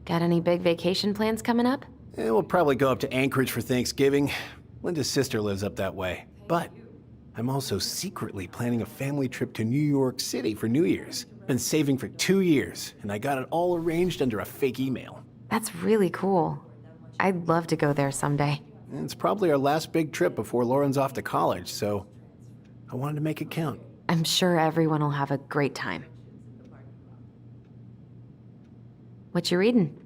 Got any big vacation plans coming up? We'll probably go up to Anchorage for Thanksgiving. Linda's sister lives up that way. But I'm also secretly planning a family trip to New York City for New Year's. Been saving for 2 years, and I got it all arranged under a fake email. That's really cool. I'd love to go there someday. It's probably our last big trip before Lauren's off to college, so I wanted to make it count. I'm sure everyone will have a great time. What you reading?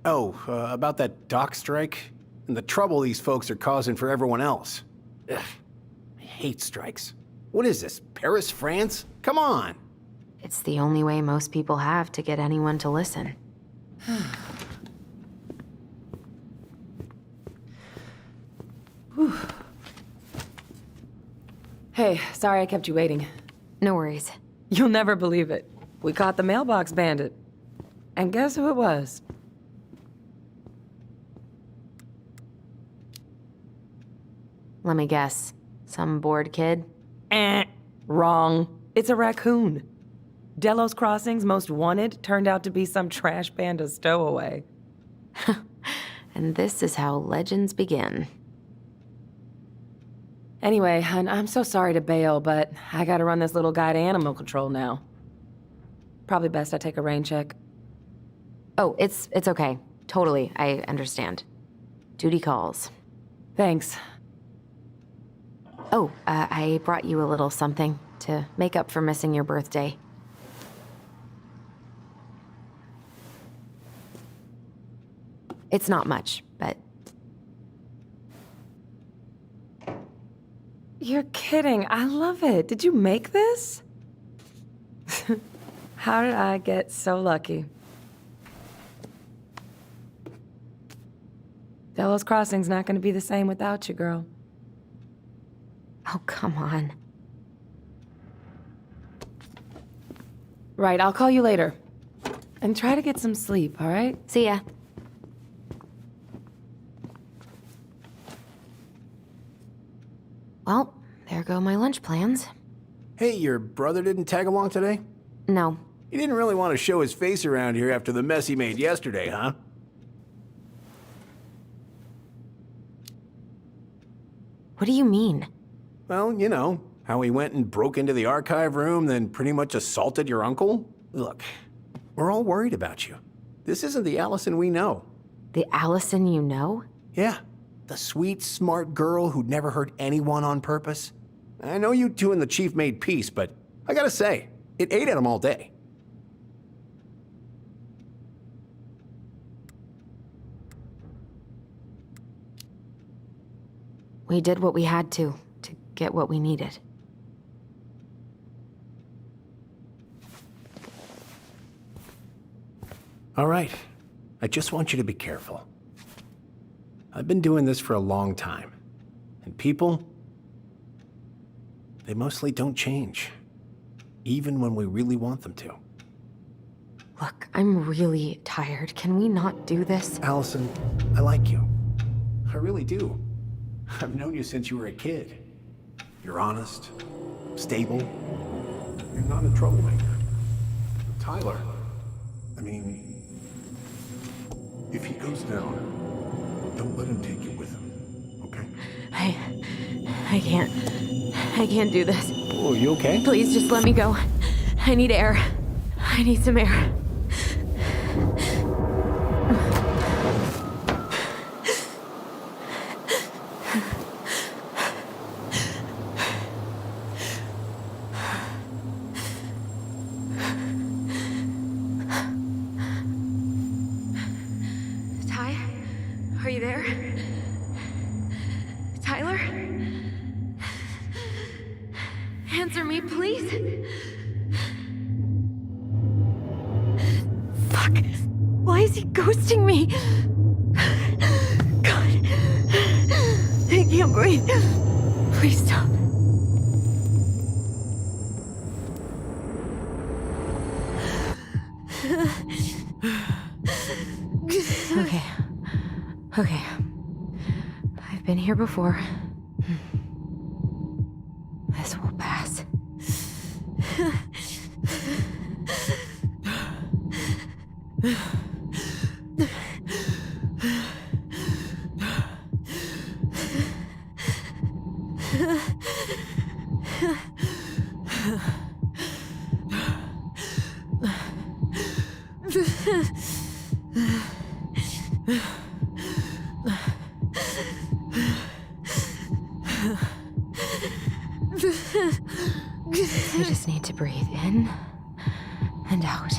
Oh, about that dock strike and the trouble these folks are causing for everyone else. Ugh, I hate strikes. What is this, Paris, France? Come on! It's the only way most people have to get anyone to listen. Hey, sorry I kept you waiting. No worries. You'll never believe it. We caught the mailbox bandit. And guess who it was? Let me guess. Some bored kid? Wrong. It's a raccoon. Delos Crossing's most wanted turned out to be some trash panda stowaway. And this is how legends begin. Anyway, hon, I'm so sorry to bail, but I gotta run this little guy to animal control now. Probably best I take a rain check. Oh, it's okay. Totally, I understand. Duty calls. Thanks. Oh, I brought you a little something to make up for missing your birthday. It's not much, but... You're kidding. I love it. Did you make this? How did I get so lucky? Delos Crossing's not gonna be the same without you, girl. Oh, come on. Right, I'll call you later. And try to get some sleep, all right? See ya. Well, there go my lunch plans. Hey, your brother didn't tag along today? No. He didn't really want to show his face around here after the mess he made yesterday, huh? What do you mean? Well, you know, how he went and broke into the archive room, then pretty much assaulted your uncle? Look, we're all worried about you. This isn't the Allison we know. The Allison you know? Yeah, the sweet, smart girl who'd never hurt anyone on purpose. I know you two and the chief made peace, but I gotta say, it ate at him all day. We did what we had to get what we needed. All right, I just want you to be careful. I've been doing this for a long time, and people, they mostly don't change, even when we really want them to. Look, I'm really tired. Can we not do this? Allison, I like you. I really do. I've known you since you were a kid. You're honest, stable. You're not a troublemaker. Tyler, I mean, If he goes down, don't let him take you with him, okay? I can't do this. Oh, you okay? Please just let me go. I need air. I need some air. Ty? Are you there? Tyler? Answer me, please. Fuck. Why is he ghosting me? God. I can't breathe. Please stop. Okay. Okay. I've been here before. This will pass. I just need to breathe in and out.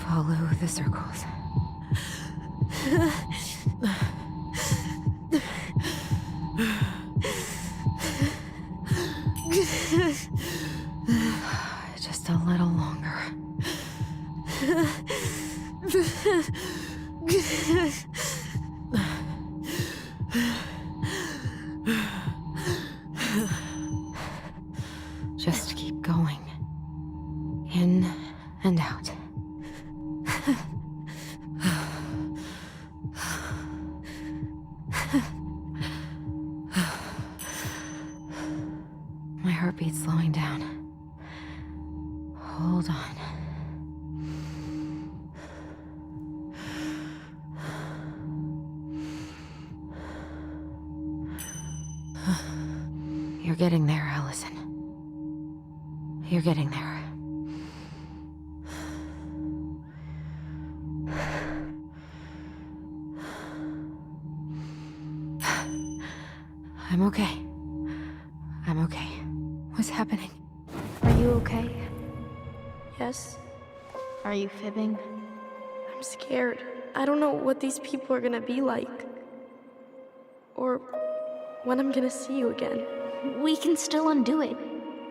Follow the circles. Just a little longer. Just keep going. In and out. My heartbeat's slowing down. Hold on. You're getting there, Allison. You're getting there. I'm okay. I'm okay. What's happening? Are you okay? Yes? Are you fibbing? I'm scared. I don't know what these people are gonna be like. Or when I'm gonna see you again. We can still undo it.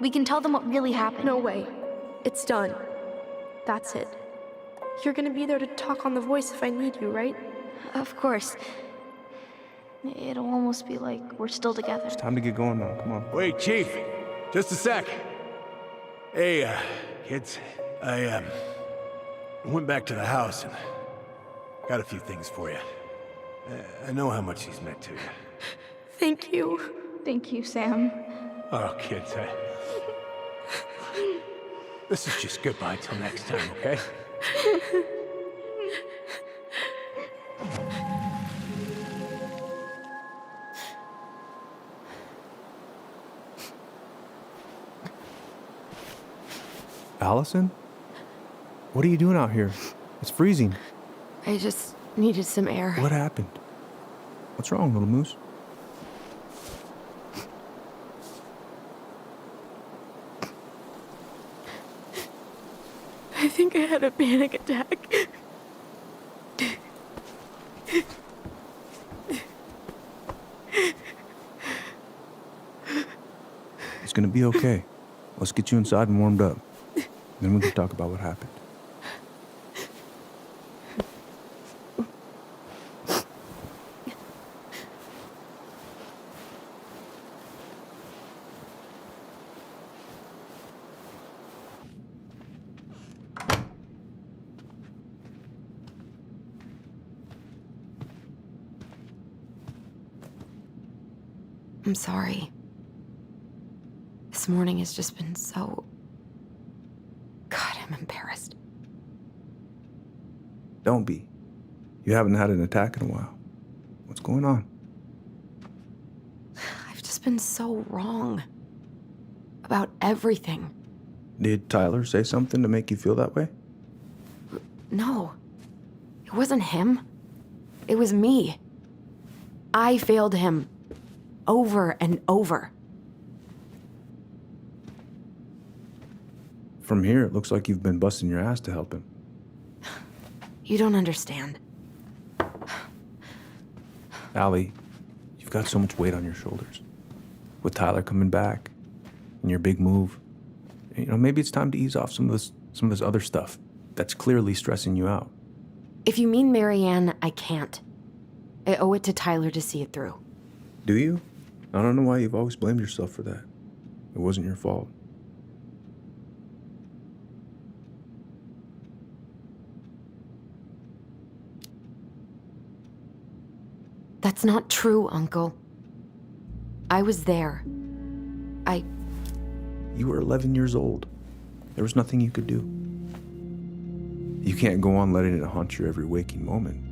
We can tell them what really happened. No way. It's done. That's it. You're gonna be there to talk on the voice if I need you, right? Of course. It'll almost be like we're still together. It's time to get going now. Come on. Wait, Chief. Just a sec. Hey, kids. I went back to the house and got a few things for you. I know how much these meant to you. Thank you. Thank you, Sam. Oh, kids, this is just goodbye till next time, okay? Allison? What are you doing out here? It's freezing. I just needed some air. What happened? What's wrong, little moose? I think I had a panic attack. It's gonna be okay. Let's get you inside and warmed up. Then we can talk about what happened. I'm sorry. This morning has just been so... God, I'm embarrassed. Don't be. You haven't had an attack in a while. What's going on? I've just been so wrong. About everything. Did Tyler say something to make you feel that way? No. It wasn't him. It was me. I failed him. Over and over. From here, it looks like you've been busting your ass to help him. You don't understand. Allie, you've got so much weight on your shoulders. With Tyler coming back, and your big move, you know, maybe it's time to ease off some of this other stuff that's clearly stressing you out. If you mean Marianne, I can't. I owe it to Tyler to see it through. Do you? I don't know why you've always blamed yourself for that. It wasn't your fault. That's not true, Uncle. I was there. You were 11 years old. There was nothing you could do. You can't go on letting it haunt your every waking moment.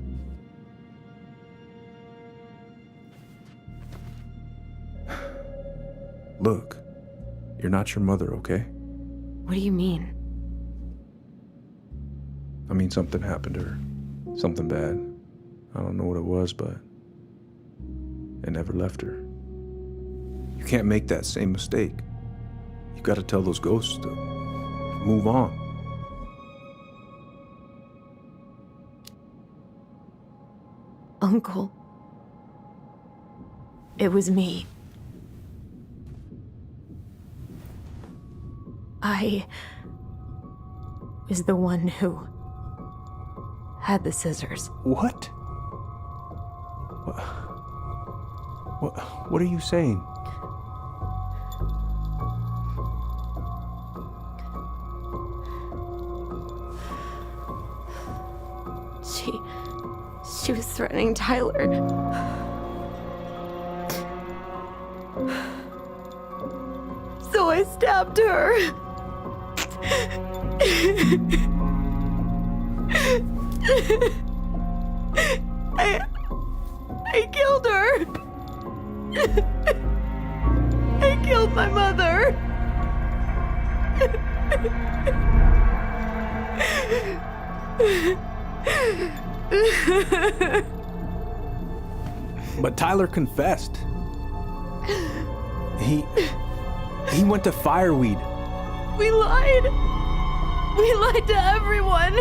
Look, you're not your mother, okay? What do you mean? I mean, something happened to her. Something bad. I don't know what it was, but it never left her. You can't make that same mistake. You gotta tell those ghosts to move on. Uncle. It was me. I was the one who had the scissors. What? What are you saying? She was threatening Tyler. So I stabbed her. I killed her. I killed my mother. But Tyler confessed. He went to Fireweed. We lied. We lied to everyone.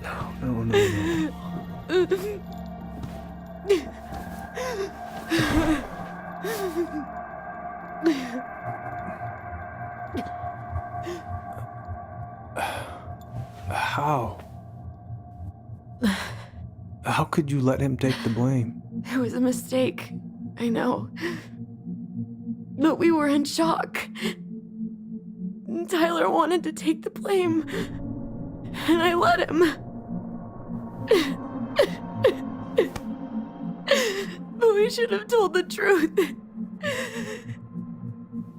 No. could you let him take the blame? It was a mistake. I know. But we were in shock. Tyler wanted to take the blame. And I let him. But we should have told the truth.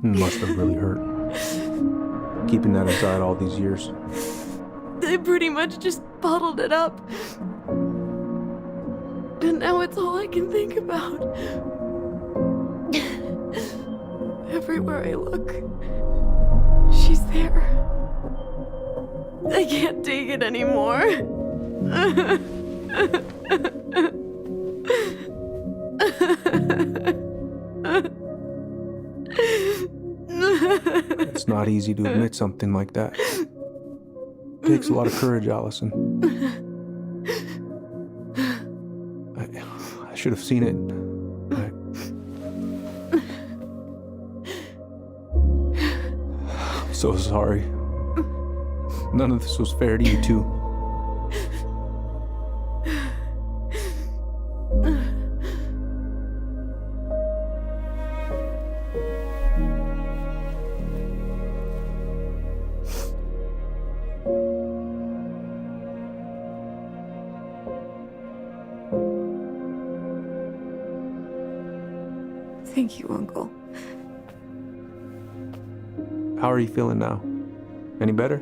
Must have really hurt. Keeping that inside all these years. They pretty much just bottled it up. And now it's all I can think about. Everywhere I look, she's there. I can't take it anymore. It's not easy to admit something like that. It takes a lot of courage, Allison. I should have seen it. I'm so sorry. None of this was fair to you two. Thank you, Uncle. How are you feeling now? Any better?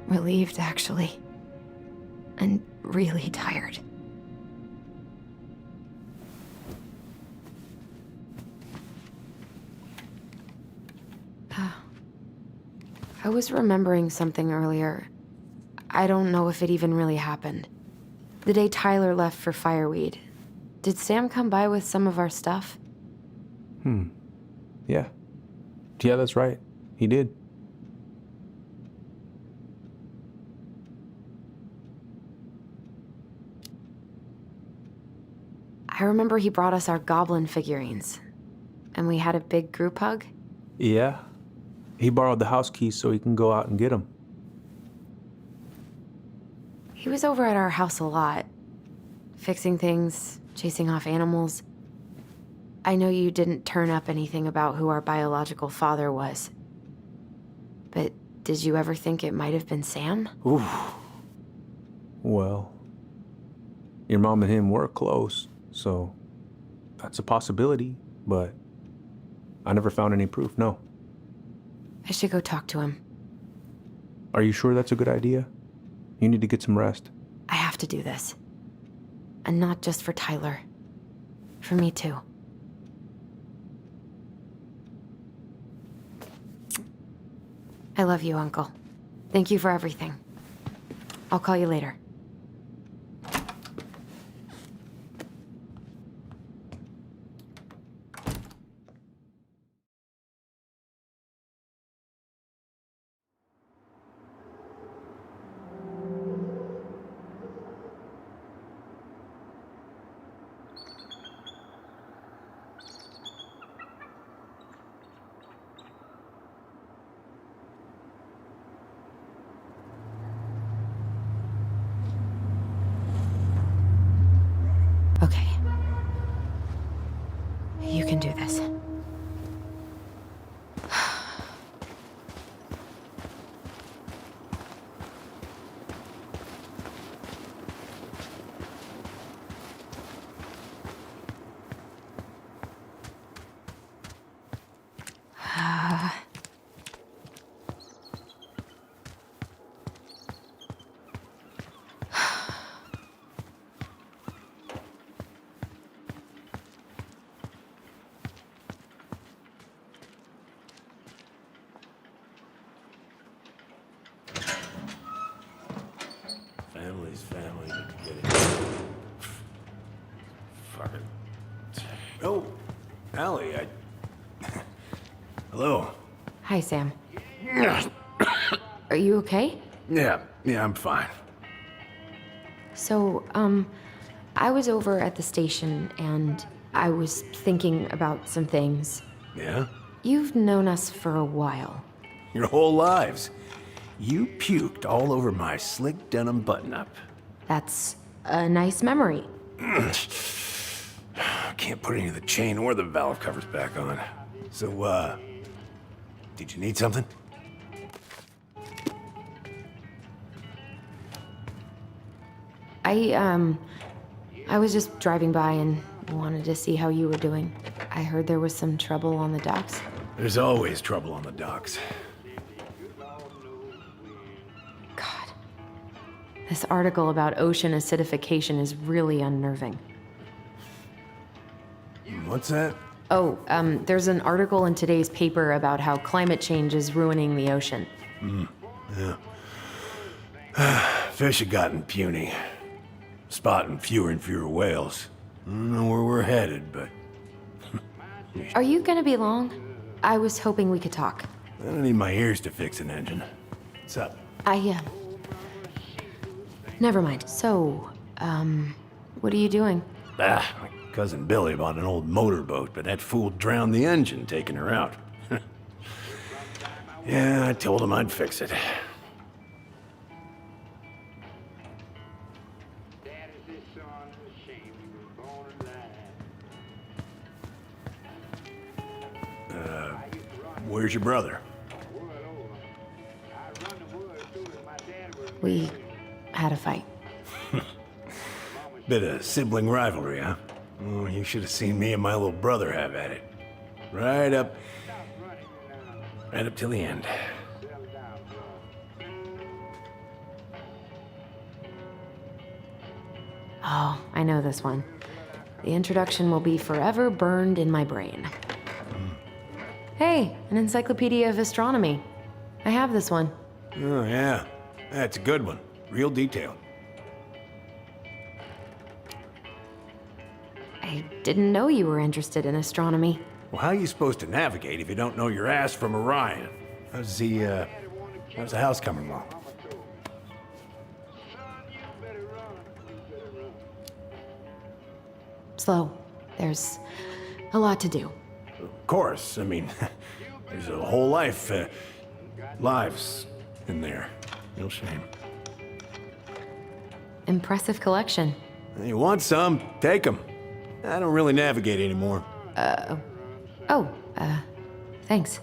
Relieved, actually. And really tired. I was remembering something earlier. I don't know if it even really happened. The day Tyler left for Fireweed, did Sam come by with some of our stuff? Yeah. Yeah, that's right. He did. I remember he brought us our goblin figurines. And we had a big group hug. Yeah. He borrowed the house keys so he can go out and get them. He was over at our house a lot. Fixing things, chasing off animals. I know you didn't turn up anything about who our biological father was. But did you ever think it might have been Sam? Ooh. Well, your mom and him were close, so that's a possibility, but I never found any proof, no. I should go talk to him. Are you sure that's a good idea? You need to get some rest. I have to do this. And not just for Tyler. For me too. I love you, Uncle. Thank you for everything. I'll call you later. Okay. You can do this. Family's family. Get it. Fuck it. Oh, Allie, Hello. Hi, Sam. Are you okay? Yeah, I'm fine. So, I was over at the station and I was thinking about some things. Yeah? You've known us for a while. Your whole lives. You puked all over my slick denim button-up. That's a nice memory. Can't put any of the chain or the valve covers back on. So, did you need something? I was just driving by and wanted to see how you were doing. I heard there was some trouble on the docks. There's always trouble on the docks. God. This article about ocean acidification is really unnerving. What's that? Oh, there's an article in today's paper about how climate change is ruining the ocean. Yeah. Fish have gotten puny. Spotting fewer and fewer whales. I don't know where we're headed, but Are you gonna be long? I was hoping we could talk. I don't need my ears to fix an engine. What's up? Never mind. So, what are you doing? My cousin Billy bought an old motorboat, but that fool drowned the engine, taking her out. Yeah, I told him I'd fix it. Where's your brother? We had a fight. Bit of sibling rivalry, huh? Oh, you should have seen me and my little brother have at it. Right up till the end. Oh, I know this one. The introduction will be forever burned in my brain. Hey, an encyclopedia of astronomy. I have this one. Oh, yeah. That's a good one. Real detailed. I didn't know you were interested in astronomy. Well, how are you supposed to navigate if you don't know your ass from Orion? How's the house coming along? Slow. There's a lot to do. Of course. I mean, there's a whole lives in there. No shame. Impressive collection. You want some? Take them. I don't really navigate anymore. Thanks.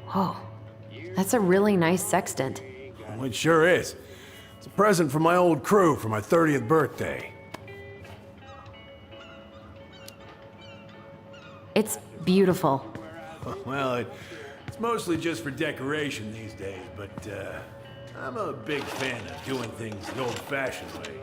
Whoa. That's a really nice sextant. Well, it sure is. It's a present from my old crew for my 30th birthday. It's beautiful. Well, it's mostly just for decoration these days, but I'm a big fan of doing things the old-fashioned way.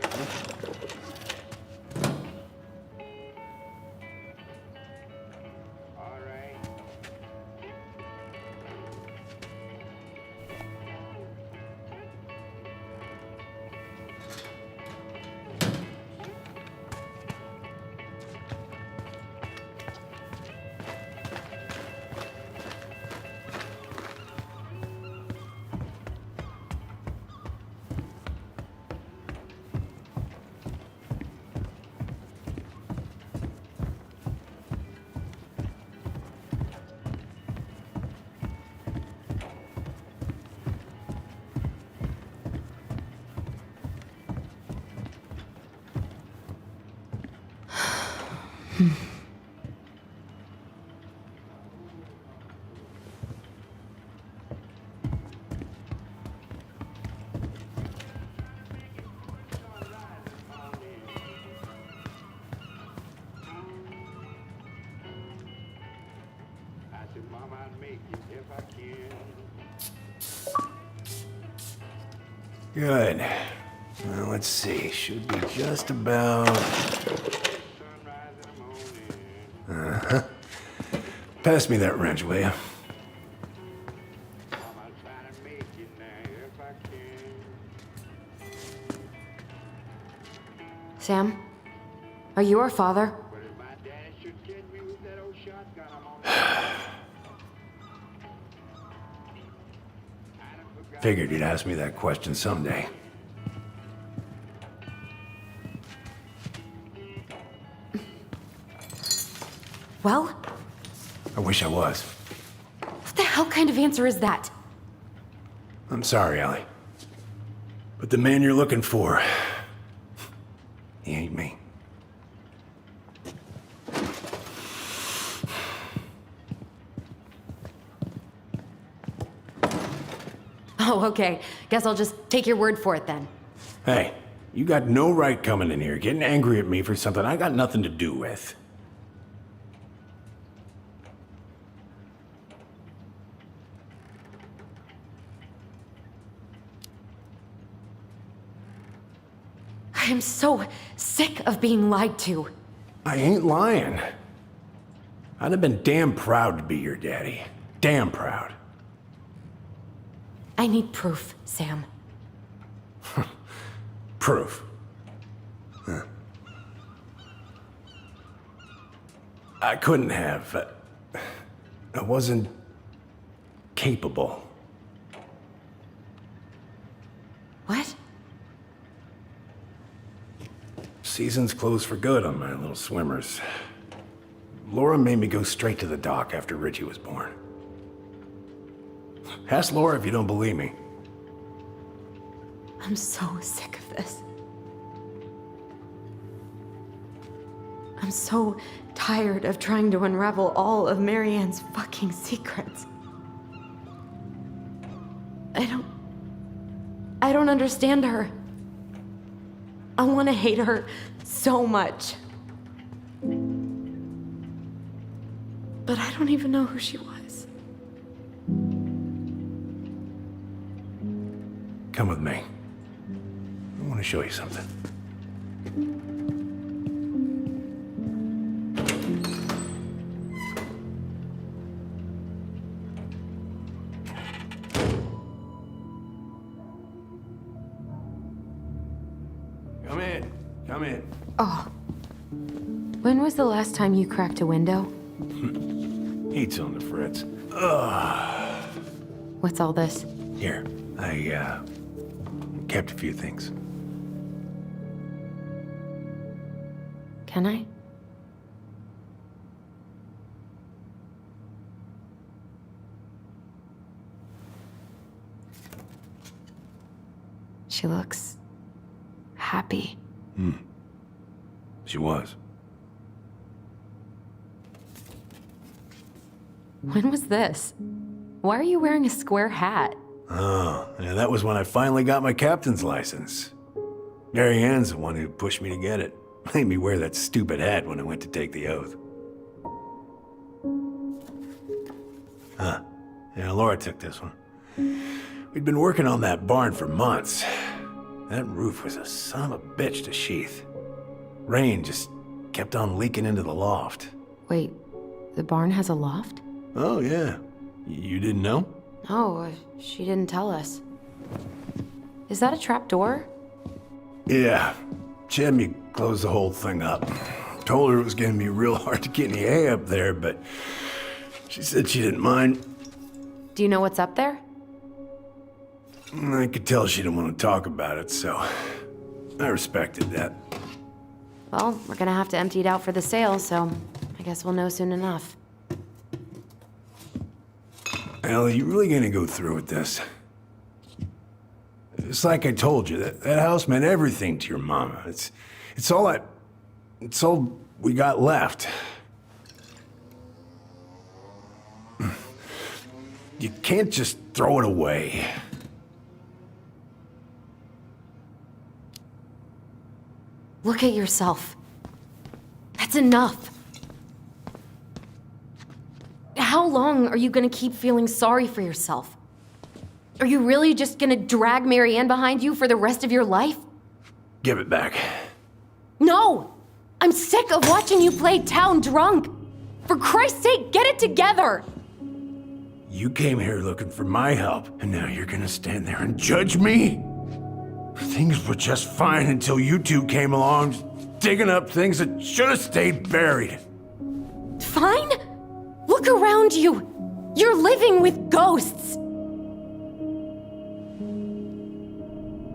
Good. Well, let's see. Should be just about... Uh-huh. Pass me that wrench, will you? Sam? Are you our father? Figured you'd ask me that question someday. Well? I wish I was. What the hell kind of answer is that? I'm sorry, Ellie. But But the man you're looking for, he ain't me. Oh, okay. Guess I'll just take your word for it then. Hey, you got no right coming in here getting angry at me for something I got nothing to do with. I am so sick of being lied to. I ain't lying. I'd have been damn proud to be your daddy. Damn proud. I need proof, Sam. Proof. Huh. I couldn't have. I wasn't capable. What? Season's closed for good on my little swimmers. Laura made me go straight to the dock after Richie was born. Ask Laura if you don't believe me. I'm so sick of this. I'm so tired of trying to unravel all of Marianne's fucking secrets. I don't understand her. I want to hate her so much. But I don't even know who she was. Come with me. I want to show you something. Come in. Come in. Oh. When was the last time you cracked a window? Heat's on the fritz. Ugh. What's all this? Here, I kept a few things. Can I? She looks happy. She was. When was this? Why are you wearing a square hat? Oh, yeah, that was when I finally got my captain's license. Marianne's the one who pushed me to get it. Made me wear that stupid hat when I went to take the oath. Huh. Yeah, Laura took this one. We'd been working on that barn for months. That roof was a son of a bitch to sheath. Rain just kept on leaking into the loft. Wait, the barn has a loft? Oh, yeah. You didn't know? Oh, she didn't tell us. Is that a trap door? Yeah. She had me close the whole thing up. Told her it was gonna be real hard to get any hay up there, but she said she didn't mind. Do you know what's up there? I could tell she didn't want to talk about it, so I respected that. Well, we're gonna have to empty it out for the sale, so I guess we'll know soon enough. Ellie, you really gonna go through with this? It's like I told you, that house meant everything to your mama. It's all we got left. You can't just throw it away. Look at yourself. That's enough. How long are you gonna keep feeling sorry for yourself? Are you really just gonna drag Marianne behind you for the rest of your life? Give it back. No! I'm sick of watching you play town drunk. For Christ's sake, get it together! You came here looking for my help, and now you're gonna stand there and judge me? Things were just fine until you two came along, digging up things that should have stayed buried. Fine? Look around you. You're living with ghosts.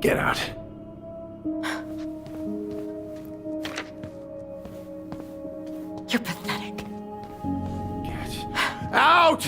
Get out. You're pathetic. Get out!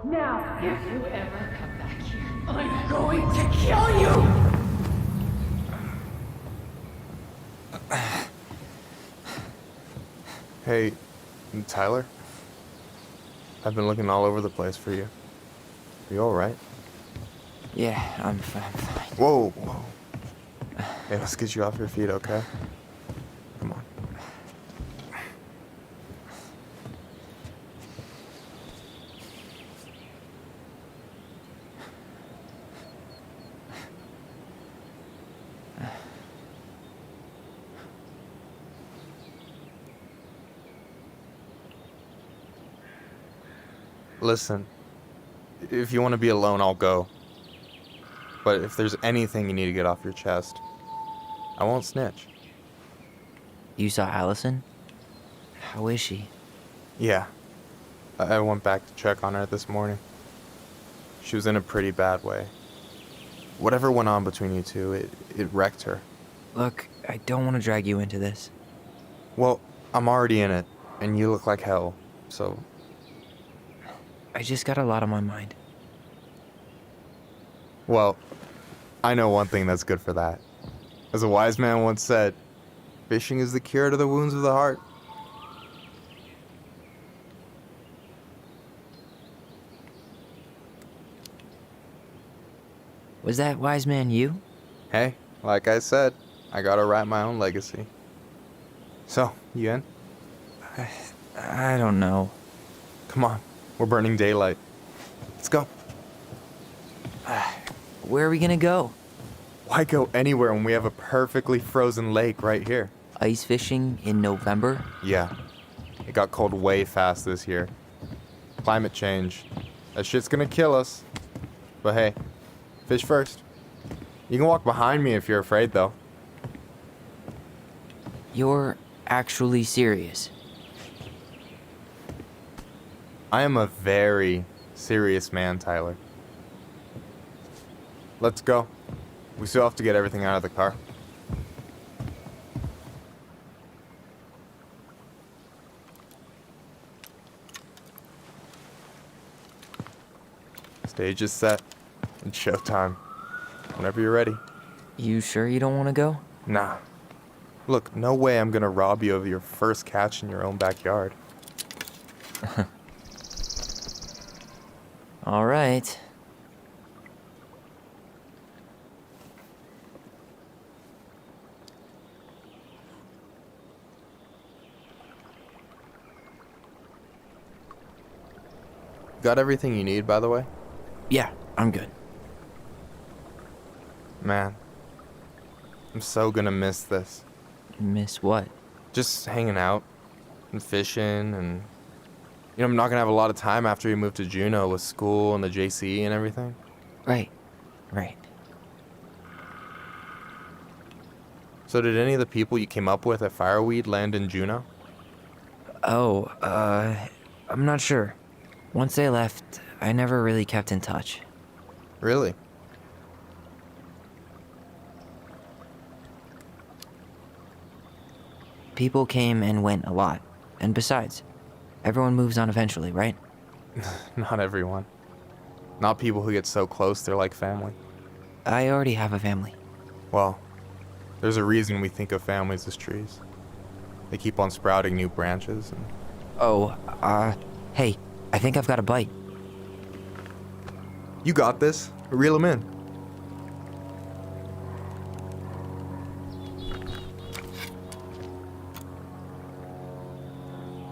Now, if you ever come back here, I'm going to kill you! Hey, Tyler? I've been looking all over the place for you. Are you alright? Yeah, I'm fine. Whoa, whoa. Hey, let's get you off your feet, okay? Come on. Listen, if you want to be alone, I'll go. But if there's anything you need to get off your chest, I won't snitch. You saw Allison? How is she? Yeah. I went back to check on her this morning. She was in a pretty bad way. Whatever went on between you two, it wrecked her. Look, I don't want to drag you into this. Well, I'm already in it, and you look like hell, so... I just got a lot on my mind. Well, I know one thing that's good for that. As a wise man once said, fishing is the cure to the wounds of the heart. Was that wise man you? Hey, like I said, I gotta write my own legacy. So, you in? I don't know. Come on, we're burning daylight. Let's go. Where are we gonna go? Why go anywhere when we have a perfectly frozen lake right here? Ice fishing in November? Yeah. It got cold way fast this year. Climate change. That shit's gonna kill us. But hey, fish first. You can walk behind me if you're afraid, though. You're actually serious? I am a very serious man, Tyler. Let's go. We still have to get everything out of the car. Stage is set. It's showtime. Whenever you're ready. You sure you don't want to go? Nah. Look, no way I'm gonna rob you of your first catch in your own backyard. All right. Got everything you need, by the way? Yeah, I'm good. Man, I'm so gonna miss this. Miss what? Just hanging out and fishing and... You know, I'm not gonna have a lot of time after we move to Juneau with school and the JC and everything. Right. So did any of the people you came up with at Fireweed land in Juneau? Oh, I'm not sure. Once they left, I never really kept in touch. Really? People came and went a lot. And besides, everyone moves on eventually, right? Not everyone. Not people who get so close they're like family. I already have a family. Well, there's a reason we think of families as trees. They keep on sprouting new branches and... Oh, hey, I think I've got a bite. You got this. Reel them in.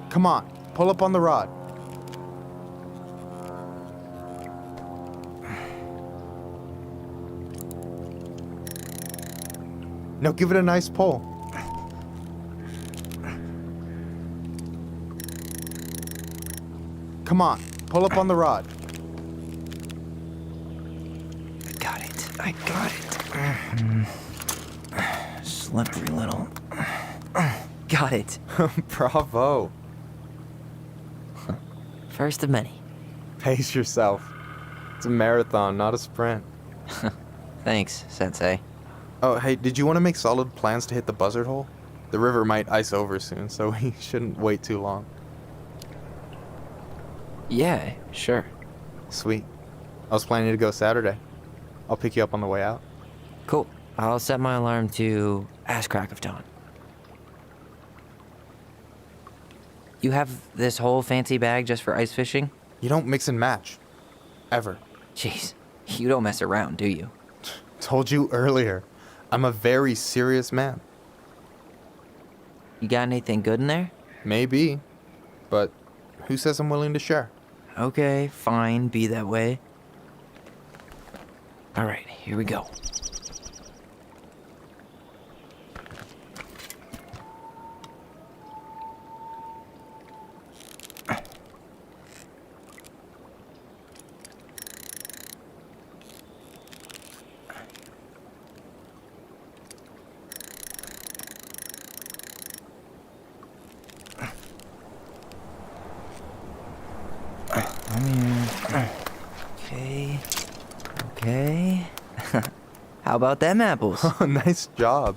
Come on, pull up on the rod. Now give it a nice pull. Come on, pull up on the rod. I got it. Slippery little. Got it. Bravo. First of many. Pace yourself. It's a marathon, not a sprint. Thanks, Sensei. Oh, hey, did you want to make solid plans to hit the buzzard hole? The river might ice over soon, so we shouldn't wait too long. Yeah, sure. Sweet. I was planning to go Saturday. I'll pick you up on the way out. Cool. I'll set my alarm to ass crack of dawn. You have this whole fancy bag just for ice fishing? You don't mix and match. Ever. Jeez, you don't mess around, do you? Told you earlier. I'm a very serious man. You got anything good in there? Maybe. But who says I'm willing to share? Okay, fine, be that way. All right, here we go. Okay. Okay. How about them apples? Oh, nice job.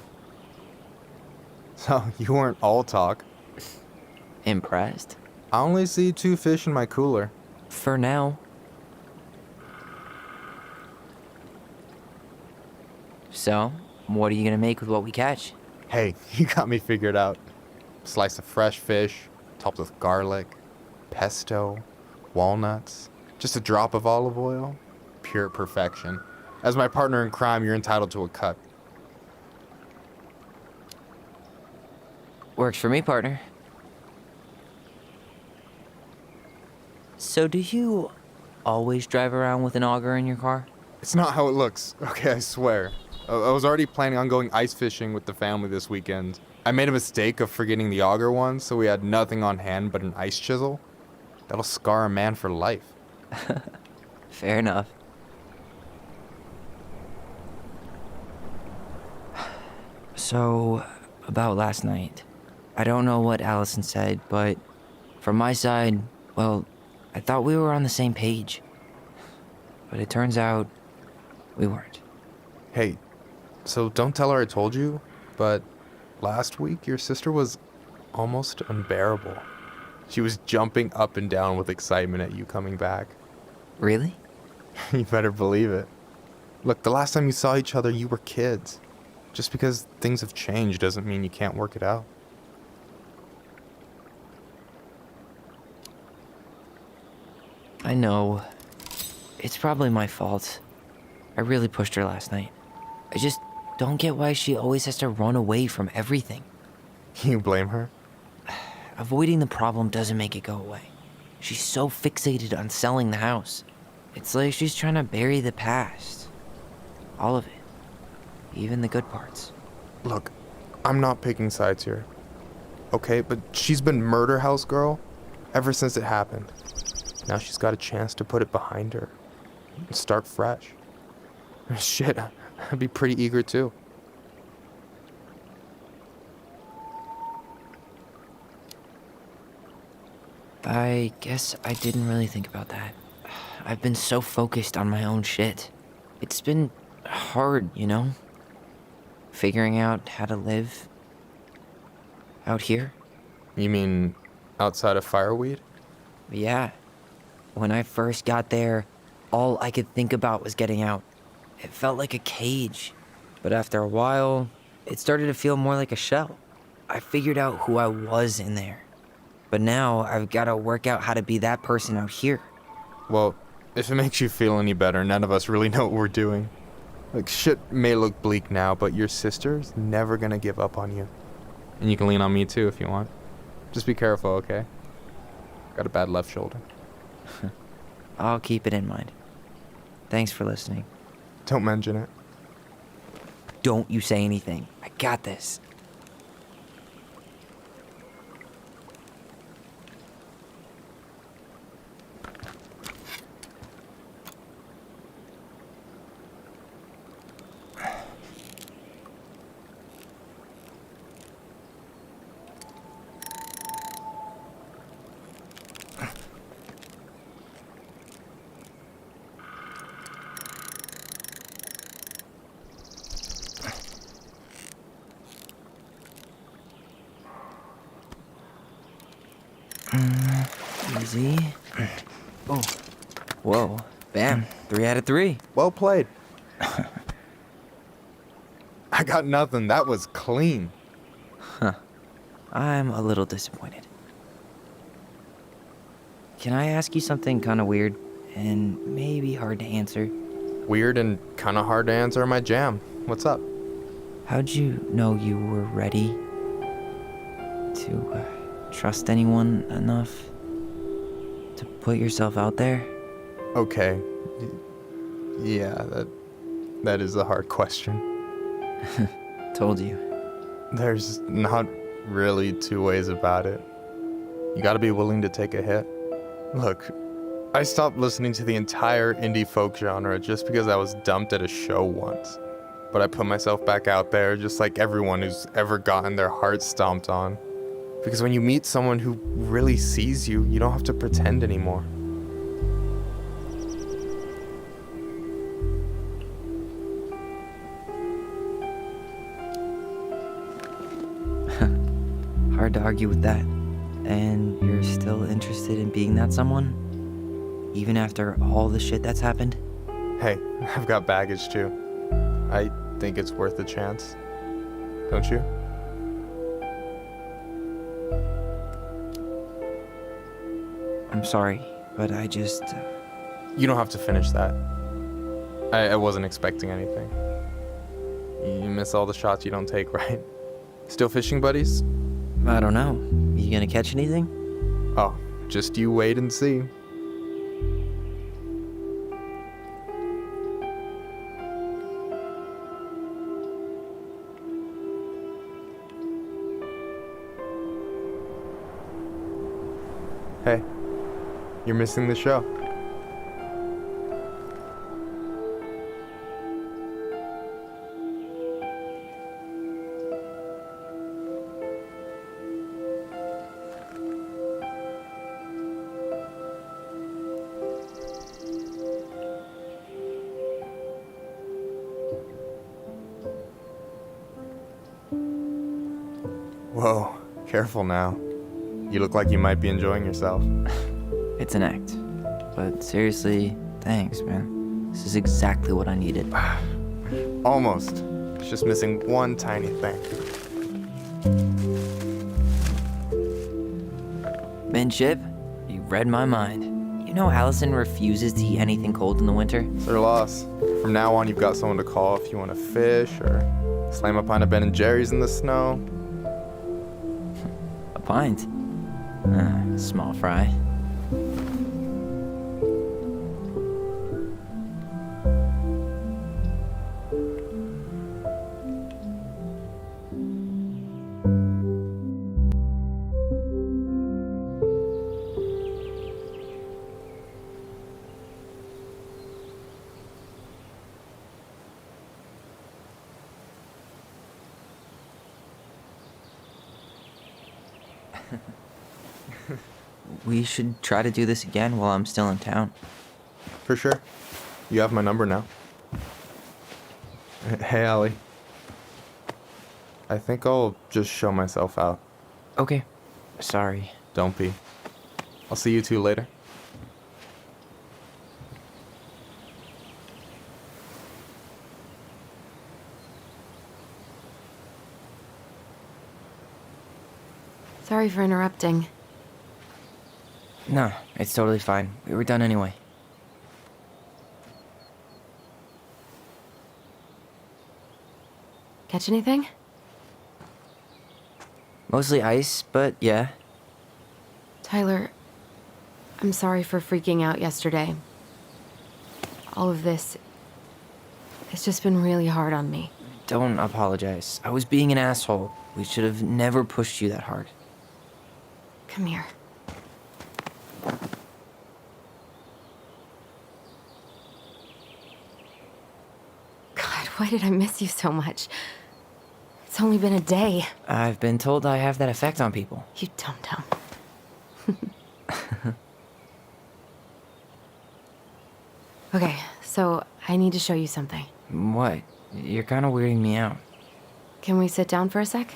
So, you weren't all talk. Impressed? I only see 2 fish in my cooler. For now. So, what are you gonna make with what we catch? Hey, you got me figured out. Slice of fresh fish, topped with garlic, pesto, walnuts, just a drop of olive oil. Pure perfection. As my partner in crime, you're entitled to a cut. Works for me, partner. So do you always drive around with an auger in your car? It's not how it looks, okay, I swear. I was already planning on going ice fishing with the family this weekend. I made a mistake of forgetting the auger one, so we had nothing on hand but an ice chisel. That'll scar a man for life. Fair enough. So, about last night. I don't know what Allison said, but from my side, well, I thought we were on the same page. But it turns out we weren't. Hey, so don't tell her I told you, but last week your sister was almost unbearable. She was jumping up and down with excitement at you coming back. Really? You better believe it. Look, the last time you saw each other, you were kids. Just because things have changed doesn't mean you can't work it out. I know. It's probably my fault. I really pushed her last night. I just don't get why she always has to run away from everything. You blame her? Avoiding the problem doesn't make it go away. She's so fixated on selling the house. It's like she's trying to bury the past. All of it. Even the good parts. Look, I'm not picking sides here. Okay, but she's been murder house girl ever since it happened. Now she's got a chance to put it behind her and start fresh. Shit, I'd be pretty eager too. I guess I didn't really think about that. I've been so focused on my own shit. It's been hard, you know? Figuring out how to live out here. You mean outside of Fireweed? Yeah. When I first got there, all I could think about was getting out. It felt like a cage. But after a while, it started to feel more like a shell. I figured out who I was in there. But now I've got to work out how to be that person out here. Well, if it makes you feel any better, none of us really know what we're doing. Like, shit may look bleak now, but your sister's never gonna give up on you. And you can lean on me too if you want. Just be careful, okay? Got a bad left shoulder. I'll keep it in mind. Thanks for listening. Don't mention it. Don't you say anything. I got this. Easy. Oh. Whoa. Bam. 3 out of 3. Well played. I got nothing. That was clean. Huh. I'm a little disappointed. Can I ask you something kind of weird and maybe hard to answer? Weird and kind of hard to answer in my jam. What's up? How'd you know you were ready to trust anyone enough to put yourself out there? Okay. Yeah, that is a hard question. Told you. There's not really two ways about it. You gotta be willing to take a hit. Look, I stopped listening to the entire indie folk genre just because I was dumped at a show once. But I put myself back out there just like everyone who's ever gotten their heart stomped on. Because when you meet someone who really sees you, you don't have to pretend anymore. Hard to argue with that. And you're still interested in being that someone? Even after all the shit that's happened? Hey, I've got baggage too. I think it's worth a chance. Don't you? I'm sorry, but I just... You don't have to finish that. I wasn't expecting anything. You miss all the shots you don't take, right? Still fishing buddies? I don't know. You gonna catch anything? Oh, just you wait and see. Hey, you're missing the show. Whoa, careful now. You look like you might be enjoying yourself. It's an act. But seriously, thanks, man. This is exactly what I needed. Almost. It's just missing one tiny thing. Midship, you read my mind. You know Allison refuses to eat anything cold in the winter? It's their loss. From now on, you've got someone to call if you want to fish or slam a pint of Ben & Jerry's in the snow. A pint? Small fry. We should try to do this again while I'm still in town. For sure. You have my number now. Hey, Allie. I think I'll just show myself out. Okay. Sorry. Don't be. I'll see you two later. Sorry for interrupting. No, it's totally fine. We were done anyway. Catch anything? Mostly ice, but yeah. Tyler, I'm sorry for freaking out yesterday. All of this, it's just been really hard on me. Don't apologize. I was being an asshole. We should have never pushed you that hard. Come here. God, why did I miss you so much? It's only been a day. I've been told I have that effect on people. You dum-dum. Okay, so I need to show you something. What? You're kind of weirding me out. Can we sit down for a sec?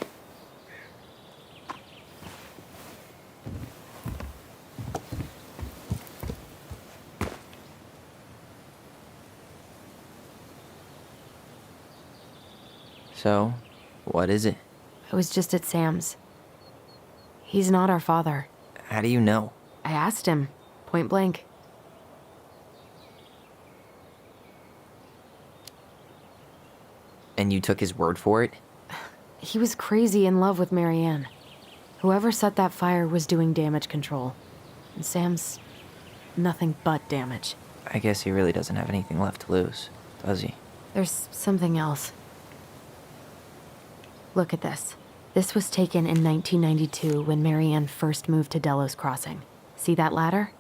So, what is it? I was just at Sam's. He's not our father. How do you know? I asked him, point blank. And you took his word for it? He was crazy in love with Marianne. Whoever set that fire was doing damage control. And Sam's nothing but damage. I guess he really doesn't have anything left to lose, does he? There's something else. Look at this. This was taken in 1992 when Marianne first moved to Delos Crossing. See that ladder?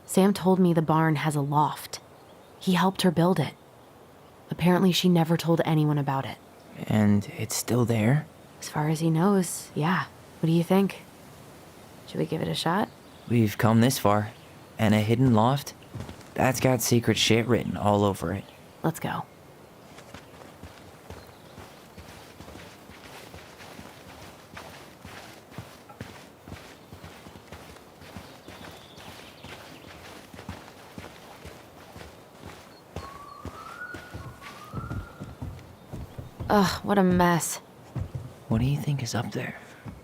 Sam told me the barn has a loft. He helped her build it. Apparently she never told anyone about it. And it's still there? As far as he knows, yeah. What do you think? Should we give it a shot? We've come this far. And a hidden loft? That's got secret shit written all over it. Let's go. Ugh, what a mess. What do you think is up there?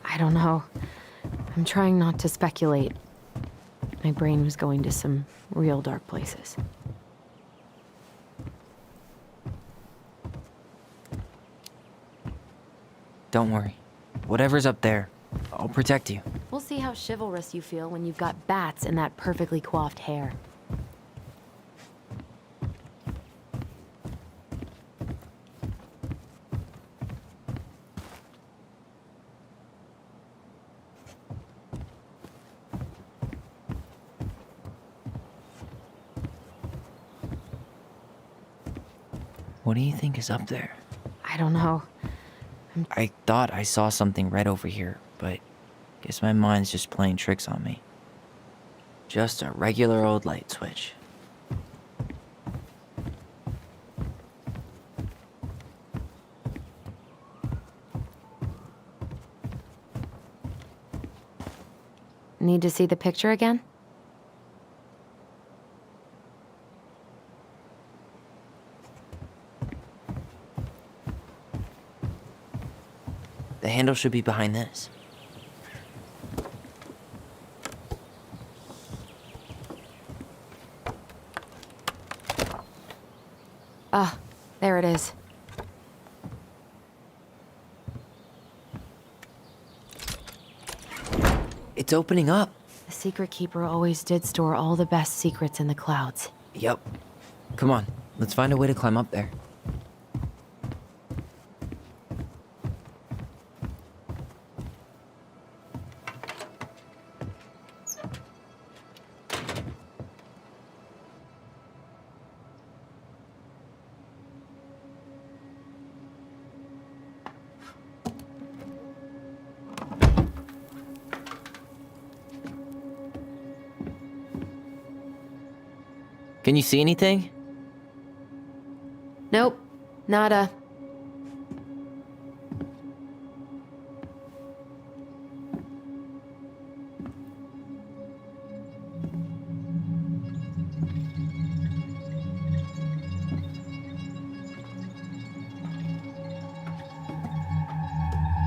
I don't know. I'm trying not to speculate. My brain was going to some real dark places. Don't worry. Whatever's up there, I'll protect you. We'll see how chivalrous you feel when you've got bats in that perfectly coiffed hair. What do you think is up there? I don't know. I thought I saw something red over here, but guess my mind's just playing tricks on me. Just a regular old light switch. Need to see the picture again? The handle should be behind this. Ah, there it is. It's opening up. The Secret Keeper always did store all the best secrets in the clouds. Yep. Come on, let's find a way to climb up there. Can you see anything? Nope, nada.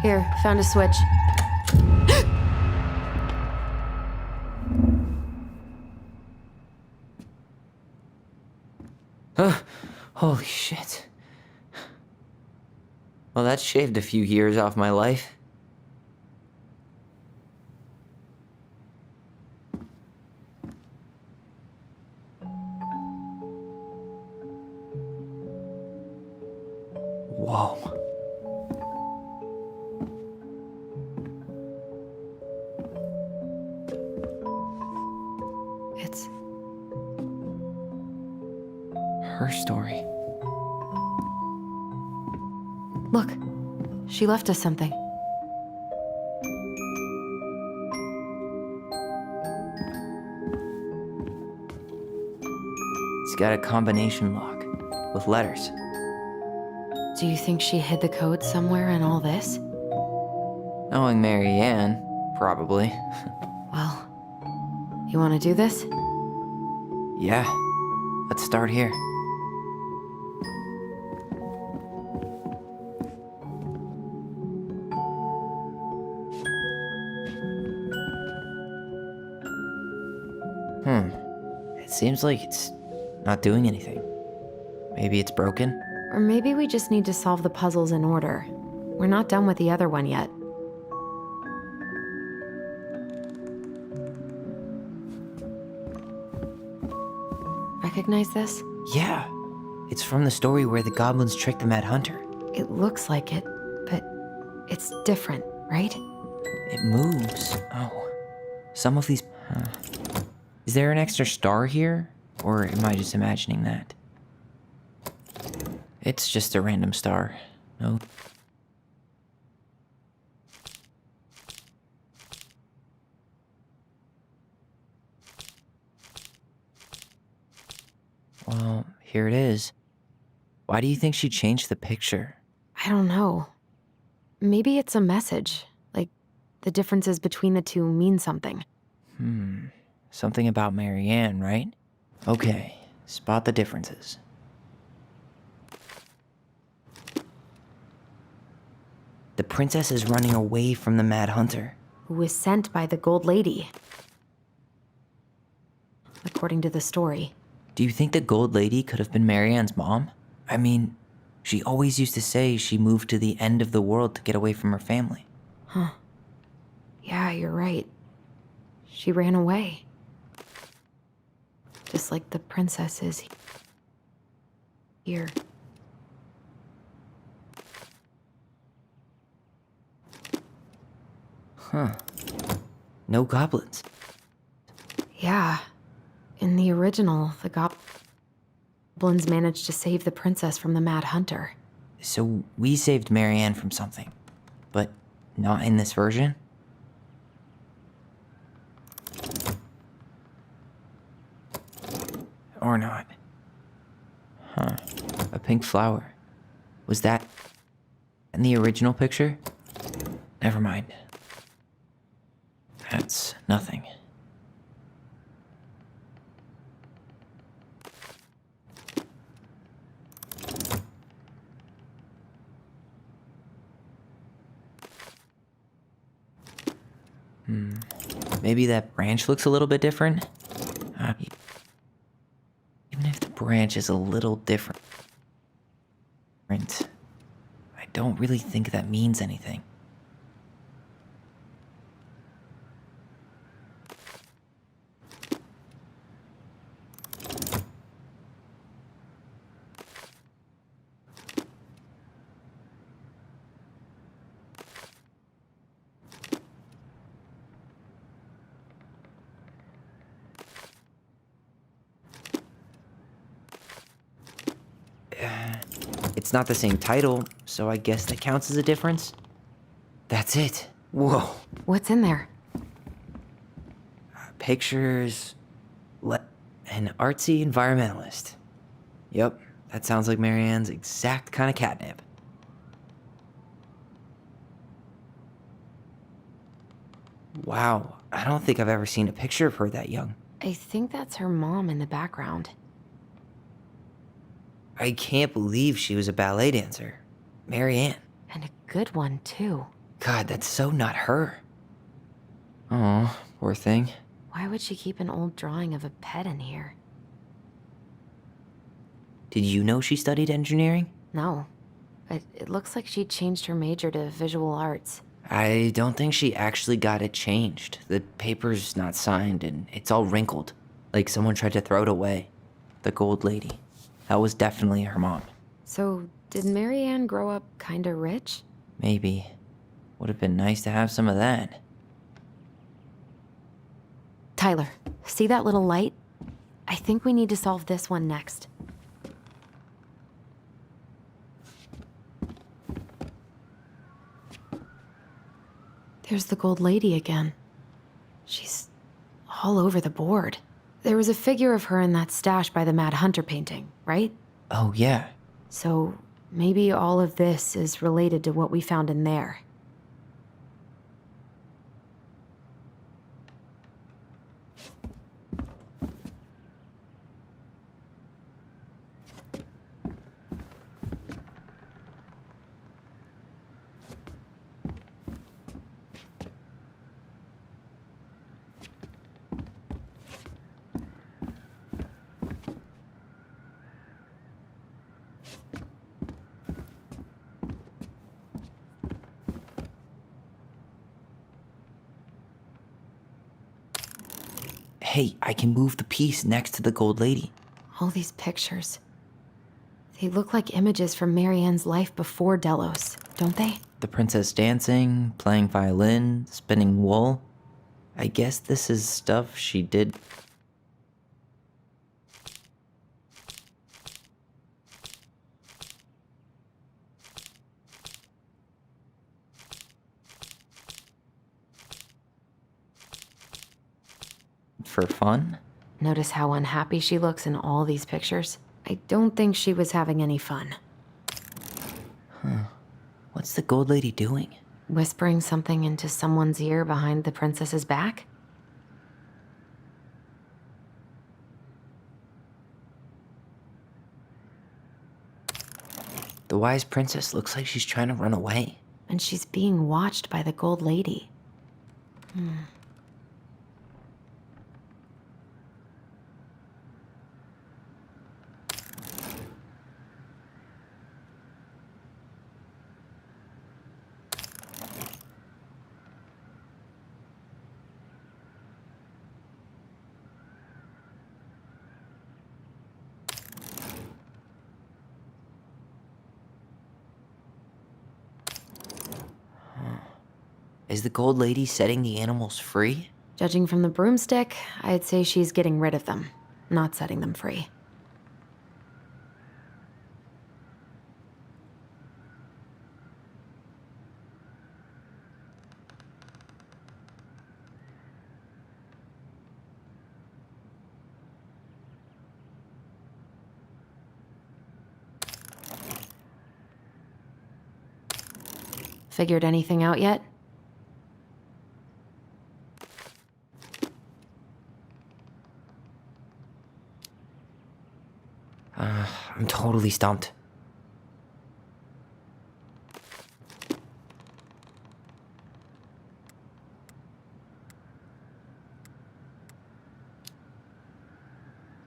Here, found a switch. Holy shit. Well, that shaved a few years off my life. Whoa. It's her story. Look, she left us something. It's got a combination lock with letters. Do you think she hid the code somewhere in all this? Knowing Marianne, probably. Well, you want to do this? Yeah, let's start here. It seems like it's not doing anything. Maybe it's broken? Or maybe we just need to solve the puzzles in order. We're not done with the other one yet. Recognize this? Yeah. It's from the story where the goblins tricked the Mad Hunter. It looks like it, but it's different, right? It moves. Oh. Some of these... Is there an extra star here? Or am I just imagining that? It's just a random star. No. Well, here it is. Why do you think she changed the picture? I don't know. Maybe it's a message. Like, the differences between the two mean something. Something about Marianne, right? Okay, spot the differences. The princess is running away from the Mad Hunter. Who was sent by the Gold Lady. According to the story. Do you think the Gold Lady could have been Marianne's mom? I mean, she always used to say she moved to the end of the world to get away from her family. Huh. Yeah, you're right. She ran away. Just like the princess is here. Huh. No goblins. Yeah. In the original, the goblins managed to save the princess from the Mad Hunter. So we saved Marianne from something, but not in this version? Or not. Huh. A pink flower. Was that in the original picture? Never mind. That's nothing. Maybe that branch looks a little bit different? Even if the branch is a little different, I don't really think that means anything. It's not the same title, so I guess that counts as a difference. That's it. Whoa. What's in there? Pictures. An artsy environmentalist. Yep, that sounds like Marianne's exact kind of catnip. Wow, I don't think I've ever seen a picture of her that young. I think that's her mom in the background. I can't believe she was a ballet dancer. Marianne. And a good one, too. God, that's so not her. Oh, poor thing. Why would she keep an old drawing of a pet in here? Did you know she studied engineering? No. But it looks like she changed her major to visual arts. I don't think she actually got it changed. The paper's not signed and it's all wrinkled. Like someone tried to throw it away. The Gold Lady. That was definitely her mom. So, did Marianne grow up kinda rich? Maybe. Would have been nice to have some of that. Tyler, see that little light? I think we need to solve this one next. There's the Gold Lady again. She's all over the board. There was a figure of her in that stash by the Mad Hunter painting, right? Oh, yeah. So maybe all of this is related to what we found in there. Hey, I can move the piece next to the gold lady. All these pictures. They look like images from Marianne's life before Delos, don't they? The princess dancing, playing violin, spinning wool. I guess this is stuff she did. For fun? Notice how unhappy she looks in all these pictures? I don't think she was having any fun. What's the gold lady doing? Whispering something into someone's ear behind the princess's back? The wise princess looks like she's trying to run away. And she's being watched by the gold lady. Is the gold lady setting the animals free? Judging from the broomstick, I'd say she's getting rid of them, not setting them free. Figured anything out yet? I'm totally stumped.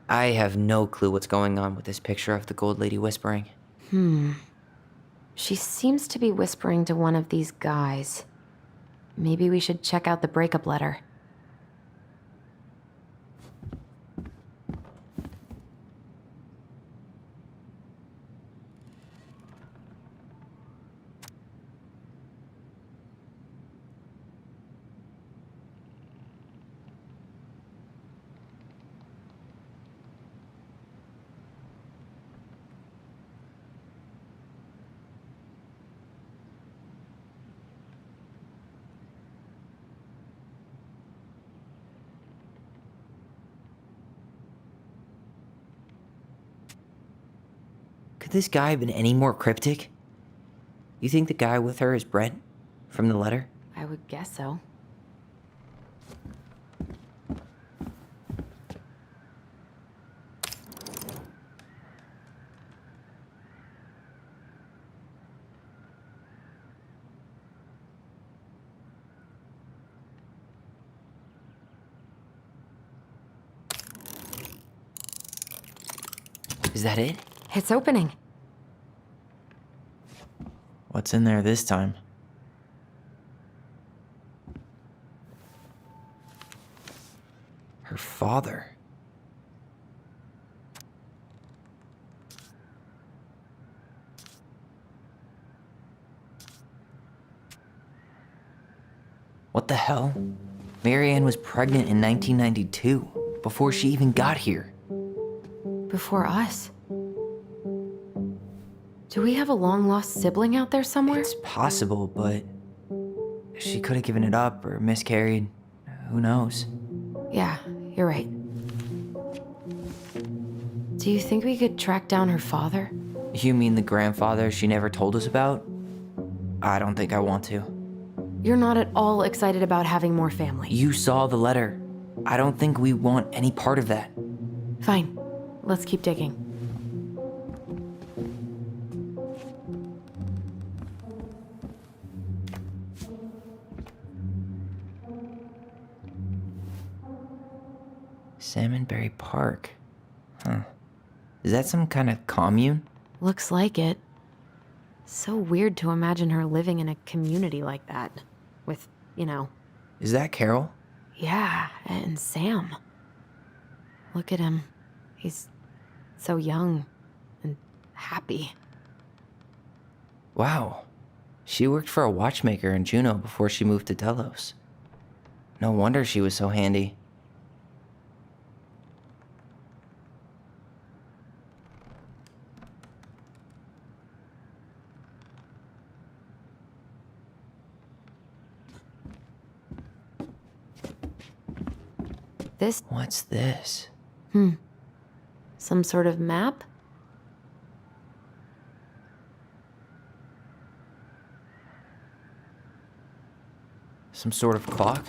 I have no clue what's going on with this picture of the gold lady whispering. She seems to be whispering to one of these guys. Maybe we should check out the breakup letter. Could this guy have been any more cryptic? You think the guy with her is Brett from the letter? I would guess so. Is that it? It's opening. What's in there this time? Her father. What the hell? Marianne was pregnant in 1992, before she even got here. Before us? Do we have a long-lost sibling out there somewhere? It's possible, but she could have given it up or miscarried. Who knows? Yeah, you're right. Do you think we could track down her father? You mean the grandfather she never told us about? I don't think I want to. You're not at all excited about having more family. You saw the letter. I don't think we want any part of that. Fine. Let's keep digging. Salmonberry Park. Huh. Is that some kind of commune? Looks like it. So weird to imagine her living in a community like that. With, Is that Carol? Yeah, and Sam. Look at him. He's so young and happy. Wow. She worked for a watchmaker in Juneau before she moved to Delos. No wonder she was so handy. What's this? Some sort of map? Some sort of clock?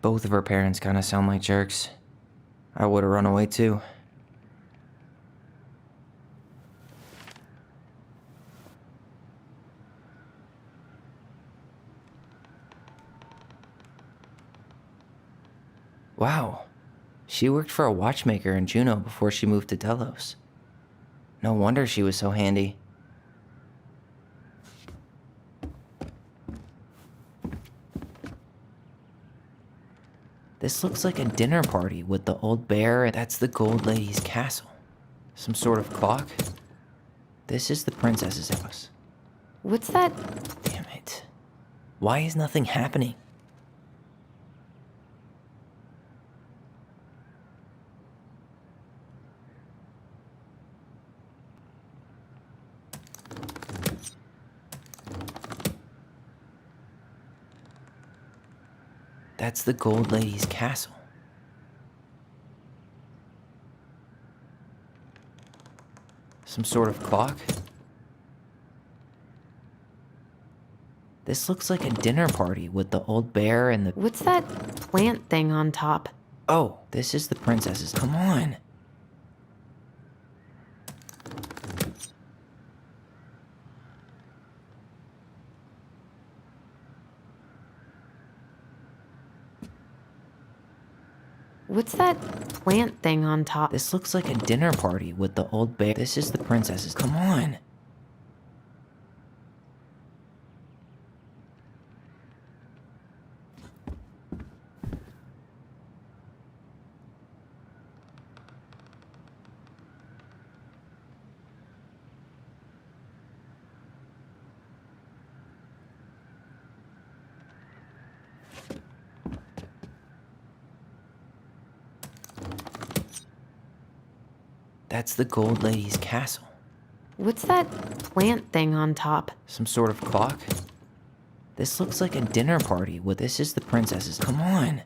Both of her parents kind of sound like jerks. I would have run away too. Wow. She worked for a watchmaker in Juneau before she moved to Delos. No wonder she was so handy. This looks like a dinner party with the old bear, and that's the Gold Lady's castle. Some sort of clock? This is the princess's house. What's that? Damn it. Why is nothing happening? That's the Gold Lady's castle. Some sort of clock? This looks like a dinner party with the old bear and the... What's that plant thing on top? Oh, this is the princess's... Come on! What's that plant thing on top? This looks like a dinner party with the old bear. This is the princess's... Come on! That's the Gold Lady's castle. What's that plant thing on top? Some sort of clock? This looks like a dinner party with... This is the princess's... Come on!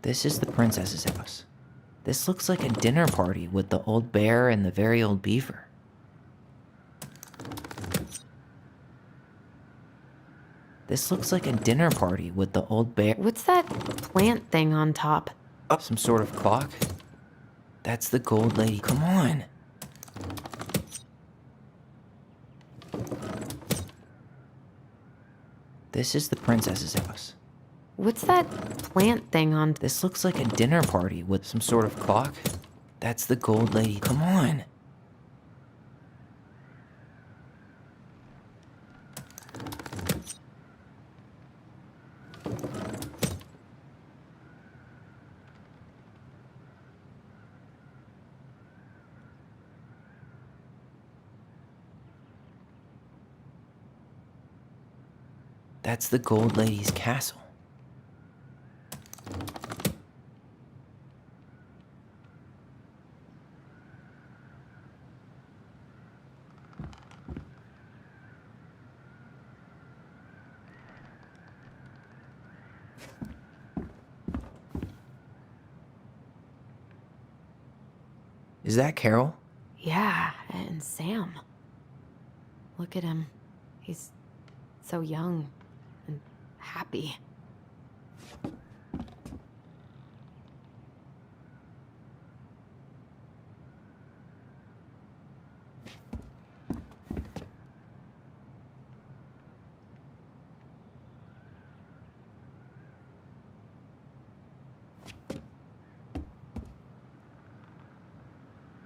This is the princess's house. This looks like a dinner party with the old bear and the very old beaver. This looks like a dinner party with the old bear. What's that plant thing on top? Oh, some sort of clock? That's the Gold Lady. Come on! This is the princess's house. What's that plant thing on... This looks like a dinner party with some sort of clock. That's the Gold Lady. Come on! That's the Gold Lady's castle. Is that Carol? Yeah, and Sam. Look at him. He's so young and happy.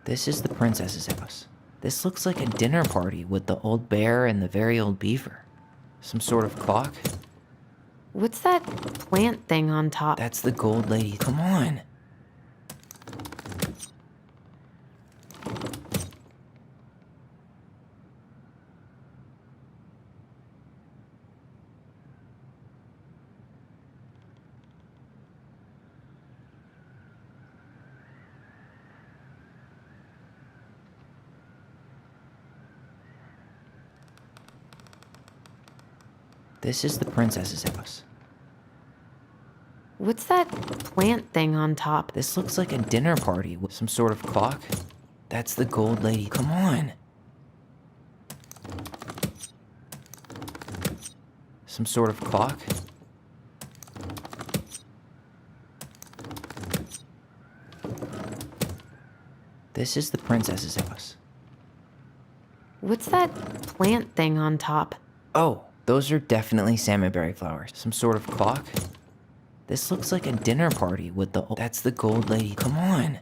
This is the princess's house. This looks like a dinner party with the old bear and the very old beaver. Some sort of clock? What's that plant thing on top? That's the gold lady. Come on. This is the princess's house. What's that plant thing on top? This looks like a dinner party with some sort of clock. That's the gold lady. Come on. Some sort of clock. This is the princess's house. What's that plant thing on top? Oh, those are definitely salmonberry flowers. Some sort of clock. This looks like a dinner party with the... That's the gold lady. Come on.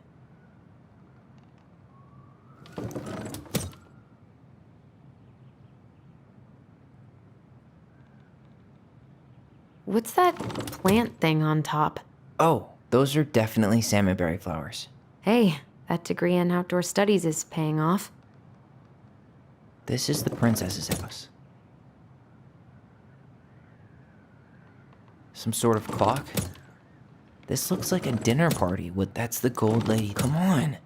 What's that plant thing on top? Oh, those are definitely salmonberry flowers. Hey, that degree in outdoor studies is paying off. This is the princess's house. Some sort of clock. This looks like a dinner party with... That's the gold lady. Come on.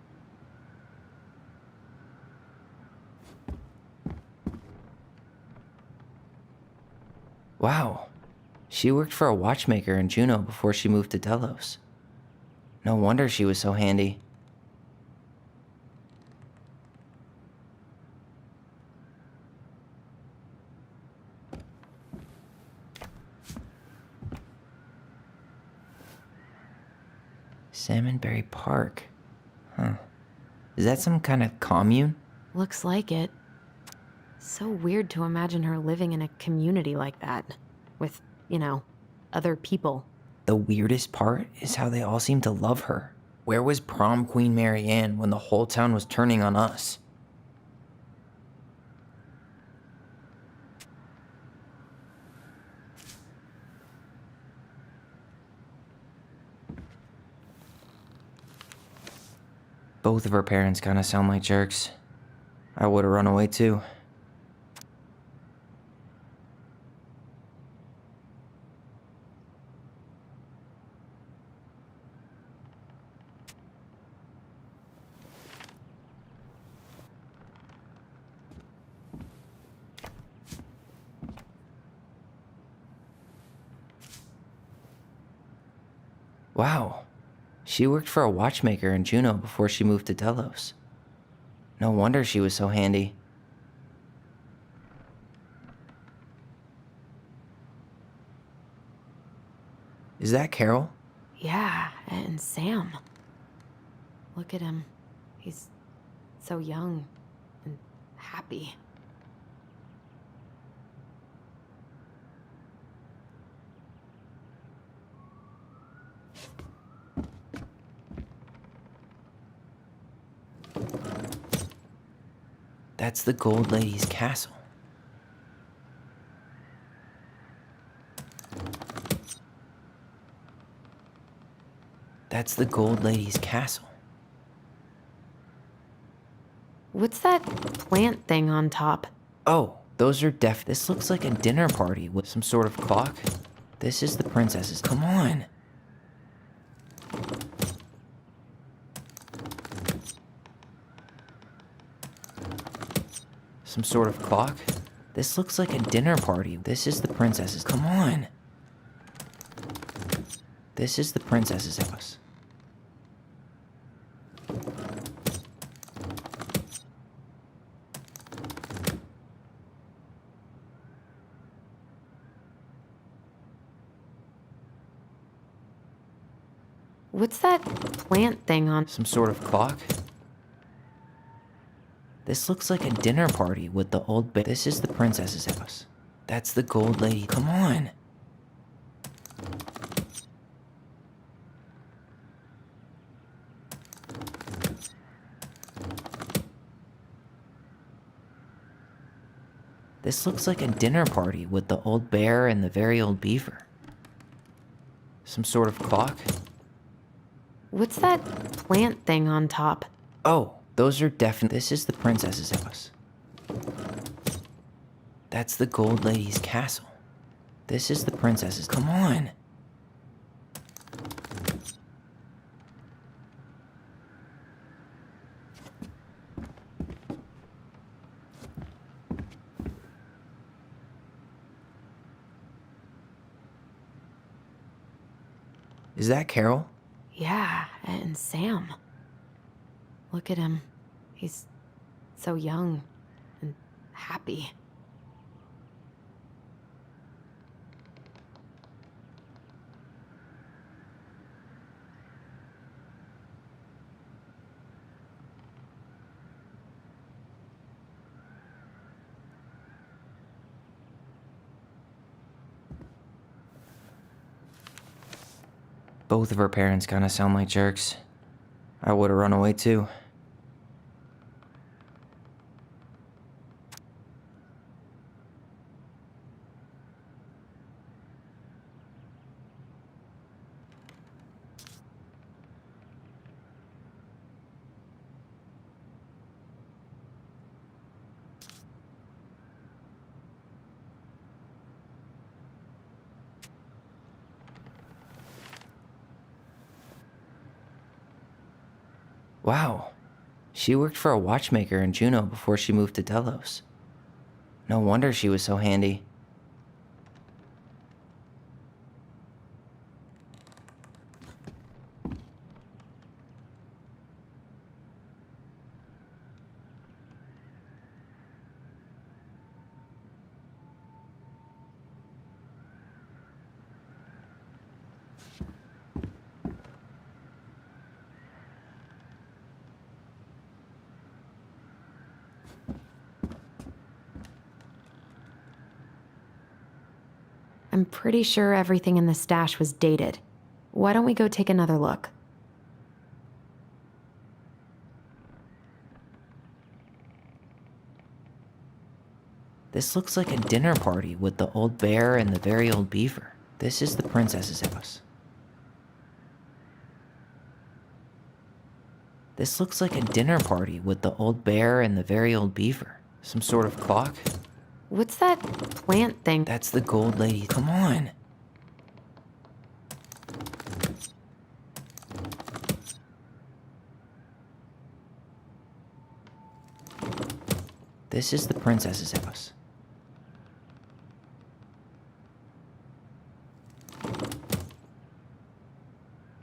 Wow. She worked for a watchmaker in Juneau before she moved to Delos. No wonder she was so handy. Salmonberry Park. Huh. Is that some kind of commune? Looks like it. So weird to imagine her living in a community like that. With, other people. The weirdest part is how they all seem to love her. Where was prom queen Mary Ann when the whole town was turning on us? Both of her parents kind of sound like jerks. I would have run away too. Wow. She worked for a watchmaker in Juneau before she moved to Delos. No wonder she was so handy. Is that Carol? Yeah, and Sam. Look at him. He's so young and happy. That's the Gold Lady's castle. That's the Gold Lady's castle. What's that plant thing on top? Oh, those are This looks like a dinner party with some sort of clock. This is the princess's. Come on. Some sort of clock? This looks like a dinner party. This is the princess's. Come on. This is the princess's house. What's that plant thing on? Some sort of clock? This looks like a dinner party with the old bear. This is the princess's house. That's the gold lady. Come on. This looks like a dinner party with the old bear and the very old beaver. Some sort of clock? What's that plant thing on top? Oh, those are definitely. This is the princess's house. That's the gold lady's castle. This is the princess's. Come on. Is that Carol? Yeah, and Sam. Look at him. He's so young and happy. Both of her parents kind of sound like jerks. I would have run away too. Wow. She worked for a watchmaker in Juneau before she moved to Delos. No wonder she was so handy. I'm pretty sure everything in the stash was dated. Why don't we go take another look? This looks like a dinner party with the old bear and the very old beaver. This is the princess's house. This looks like a dinner party with the old bear and the very old beaver. Some sort of clock? What's that plant thing? That's the gold lady. Come on. This is the princess's house.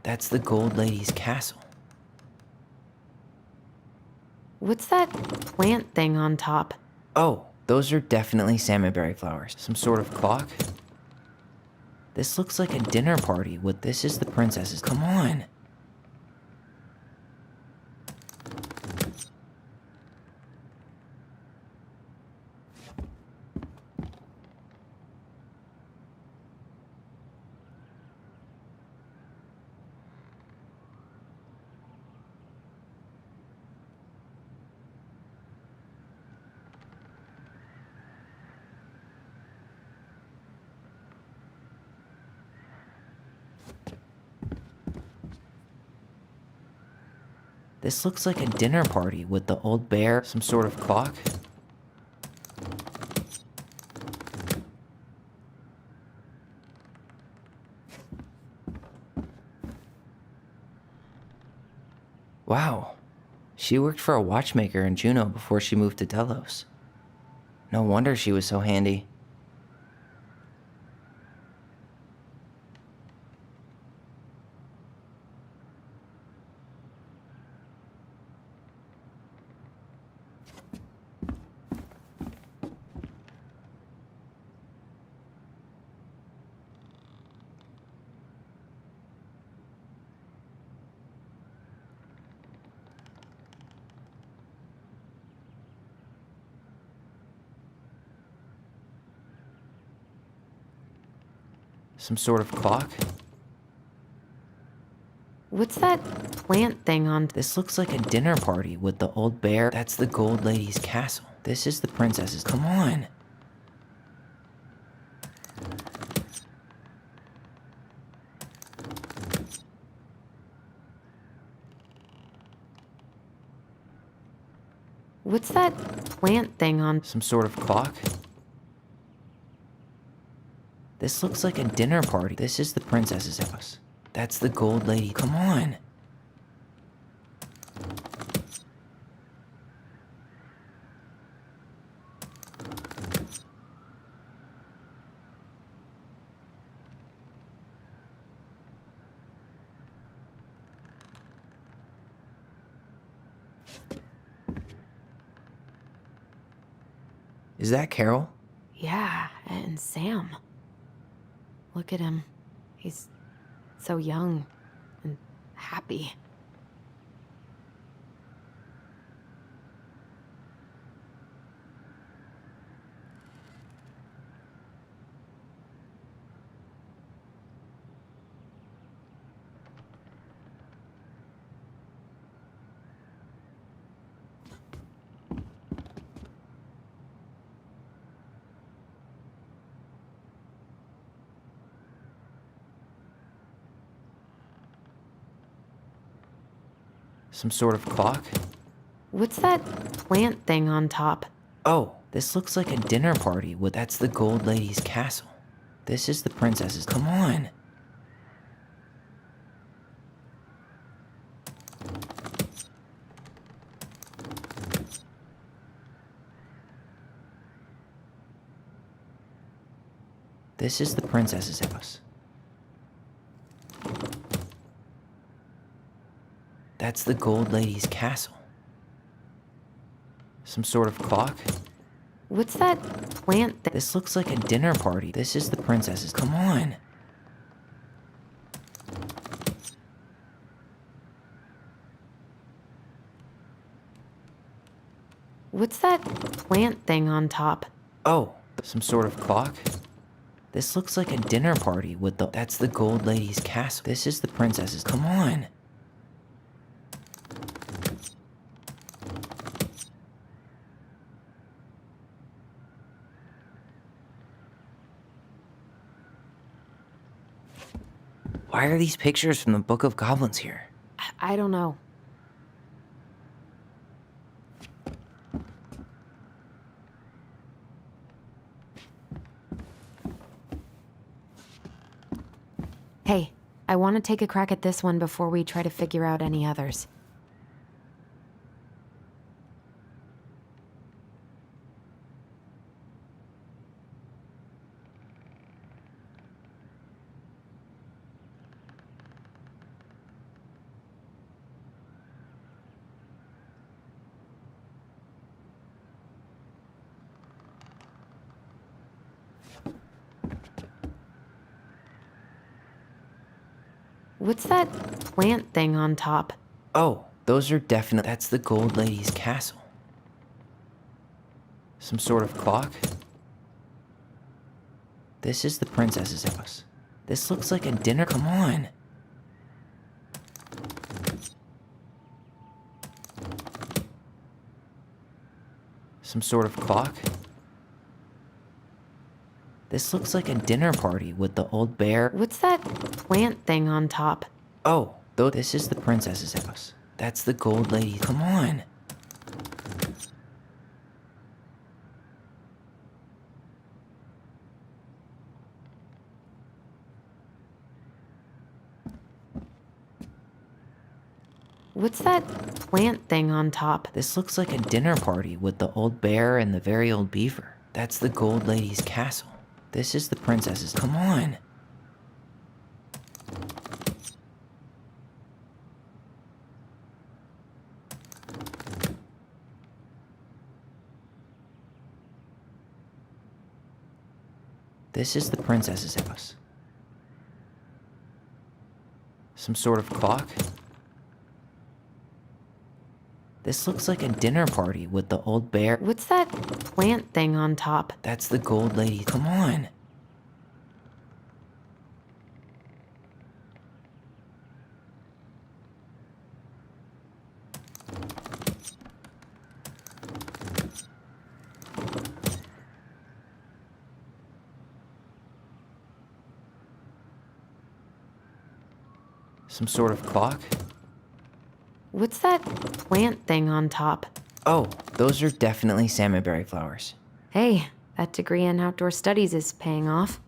That's the gold lady's castle. What's that plant thing on top? Oh, those are definitely salmonberry flowers. Some sort of clock? This looks like a dinner party with. This is the princess's. Come on. This looks like a dinner party with the old bear. Some sort of clock? Wow. She worked for a watchmaker in Juneau before she moved to Delos. No wonder she was so handy. Some sort of clock? What's that plant thing on? This looks like a dinner party with the old bear. That's the Gold Lady's castle. This is the princess's. Come on. What's that plant thing on? Some sort of clock? This looks like a dinner party. This is the princess's house. That's the Gold Lady. Come on. Is that Carol? Yeah, and Sam. Look at him. He's so young and happy. Some sort of clock? What's that plant thing on top? Oh, this looks like a dinner party with. That's the Gold Lady's castle. This is the princess's. Come on. This is the princess's house. That's the Gold Lady's castle. Some sort of clock? What's that plant thing? This looks like a dinner party. This is the princess's. Come on. What's that plant thing on top? Oh, some sort of clock? This looks like a dinner party with the. That's the Gold Lady's castle. This is the princess's. Come on. Why are these pictures from the Book of Goblins here? I don't know. Hey, I want to take a crack at this one before we try to figure out any others. What's that plant thing on top? Oh, those are definitely. That's the Gold Lady's castle. Some sort of clock? This is the princess's house. This looks like a dinner. Come on. Some sort of clock? This looks like a dinner party with the old bear. What's that plant thing on top? Oh, though this is the princess's house. That's the Gold Lady. Come on. What's that plant thing on top? This looks like a dinner party with the old bear and the very old beaver. That's the Gold Lady's castle. This is the princess's. Come on. This is the princess's house. Some sort of clock? This looks like a dinner party with the old bear. What's that plant thing on top? That's the Gold Lady. Come on. Some sort of clock? What's that plant thing on top? Oh, those are definitely salmonberry flowers. Hey, that degree in outdoor studies is paying off.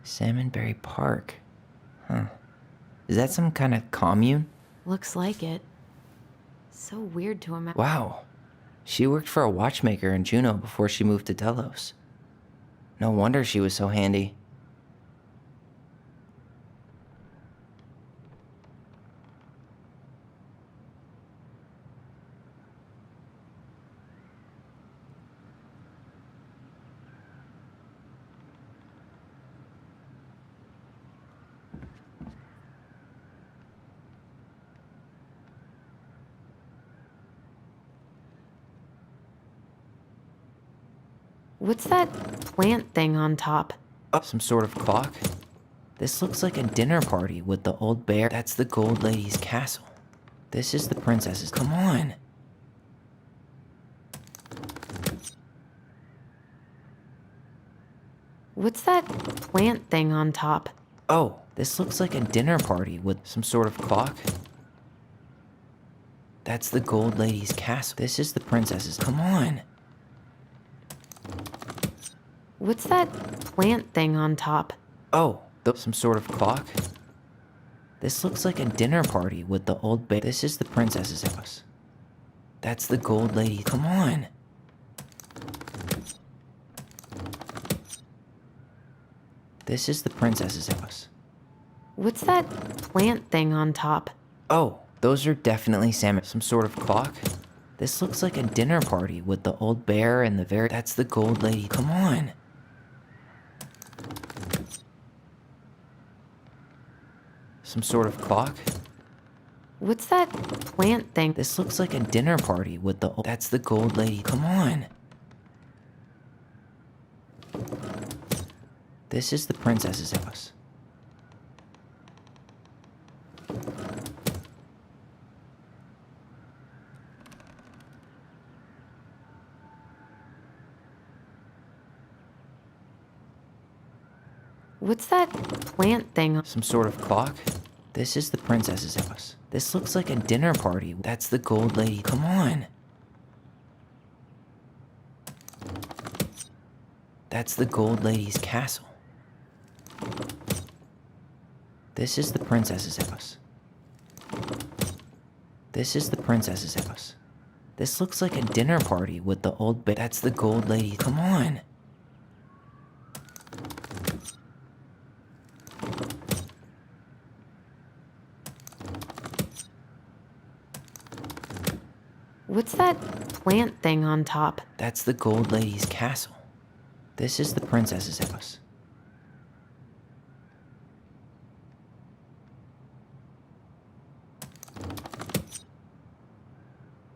Salmonberry Park. Huh. Is that some kind of commune? Looks like it. So weird to imagine. Wow. She worked for a watchmaker in Juneau before she moved to Delos. No wonder she was so handy. What's that plant thing on top? Some sort of clock? This looks like a dinner party with the old bear. That's the Gold Lady's castle. This is the princess's. Come on. What's that plant thing on top? Oh, this looks like a dinner party with some sort of clock. That's the Gold Lady's castle. This is the princess's. Come on. What's that plant thing on top? Oh, some sort of clock? This looks like a dinner party with the old bear. This is the princess's house. That's the Gold Lady. Come on. This is the princess's house. What's that plant thing on top? Oh, those are definitely salmon. Some sort of clock? This looks like a dinner party with the old bear and the very. That's the Gold Lady. Come on. Some sort of clock? What's that plant thing? This looks like a dinner party with the. That's the Gold Lady. Come on. This is the princess's house. What's that plant thing? Some sort of clock? This is the princess's house. This looks like a dinner party. That's the Gold Lady. Come on. That's the Gold Lady's castle. This is the princess's house. This is the princess's house. This looks like a dinner party with the old bear. That's the Gold Lady. Come on. What's that plant thing on top? That's the Gold Lady's castle. This is the princess's house.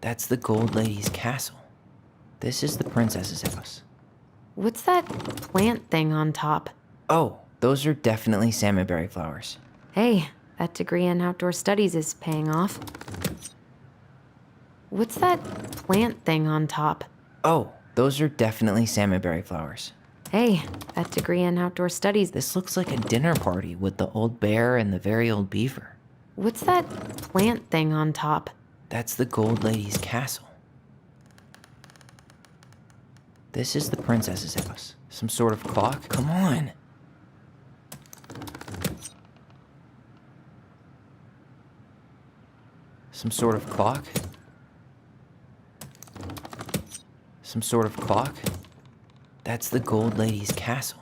That's the Gold Lady's castle. This is the princess's house. What's that plant thing on top? Oh, those are definitely salmonberry flowers. Hey, that degree in outdoor studies is paying off. What's that plant thing on top? Oh, those are definitely salmonberry flowers. Hey, that degree in outdoor studies. This looks like a dinner party with the old bear and the very old beaver. What's that plant thing on top? That's the Gold Lady's castle. This is the princess's house. Some sort of clock? Come on. Some sort of clock? Some sort of clock? That's the Gold Lady's castle.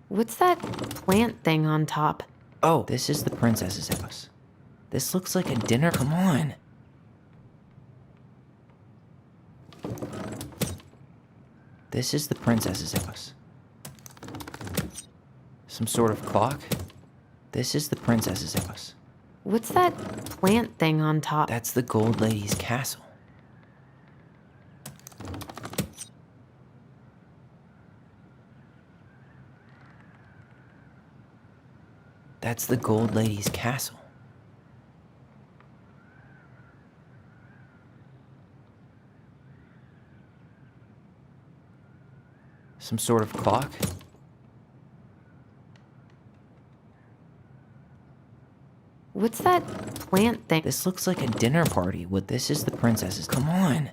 What's that plant thing on top? Oh, this is the princess's house. This looks like a dinner. Come on. This is the princess's house. Some sort of clock? This is the princess's house. What's that plant thing on top? That's the Gold Lady's castle. That's the Gold Lady's castle. Some sort of clock? What's that plant thing? This looks like a dinner party. This is the princess's. Come on.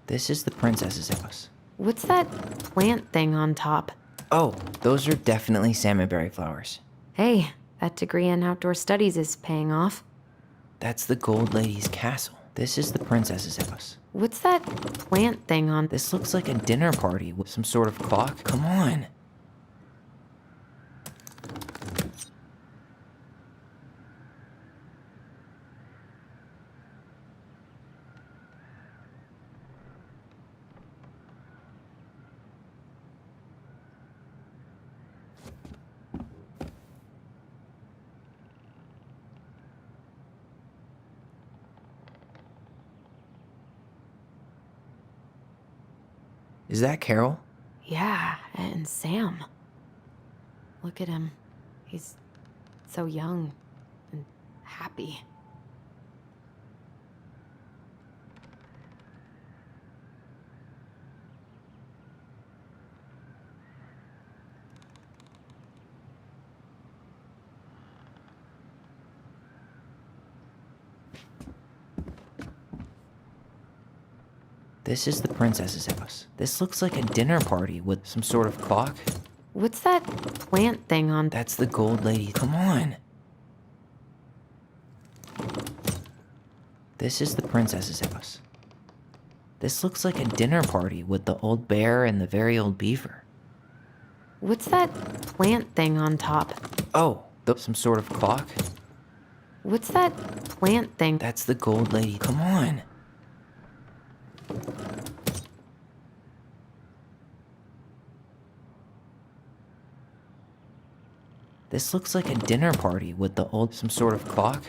This is the princess's house. What's that plant thing on top? Oh, those are definitely salmonberry flowers. Hey, that degree in outdoor studies is paying off. That's the Gold Lady's castle. This is the princess's house. What's that plant thing on? This looks like a dinner party with some sort of clock. Come on. Is that Carol? Yeah, and Sam. Look at him. He's so young and happy. This is the princess's house. This looks like a dinner party with some sort of clock. What's that plant thing on? That's the Gold Lady. Come on. This is the princess's house. This looks like a dinner party with the old bear and the very old beaver. What's that plant thing on top? Oh, some sort of clock? What's that plant thing? That's the Gold Lady. Come on. This looks like a dinner party with the old some sort of clock.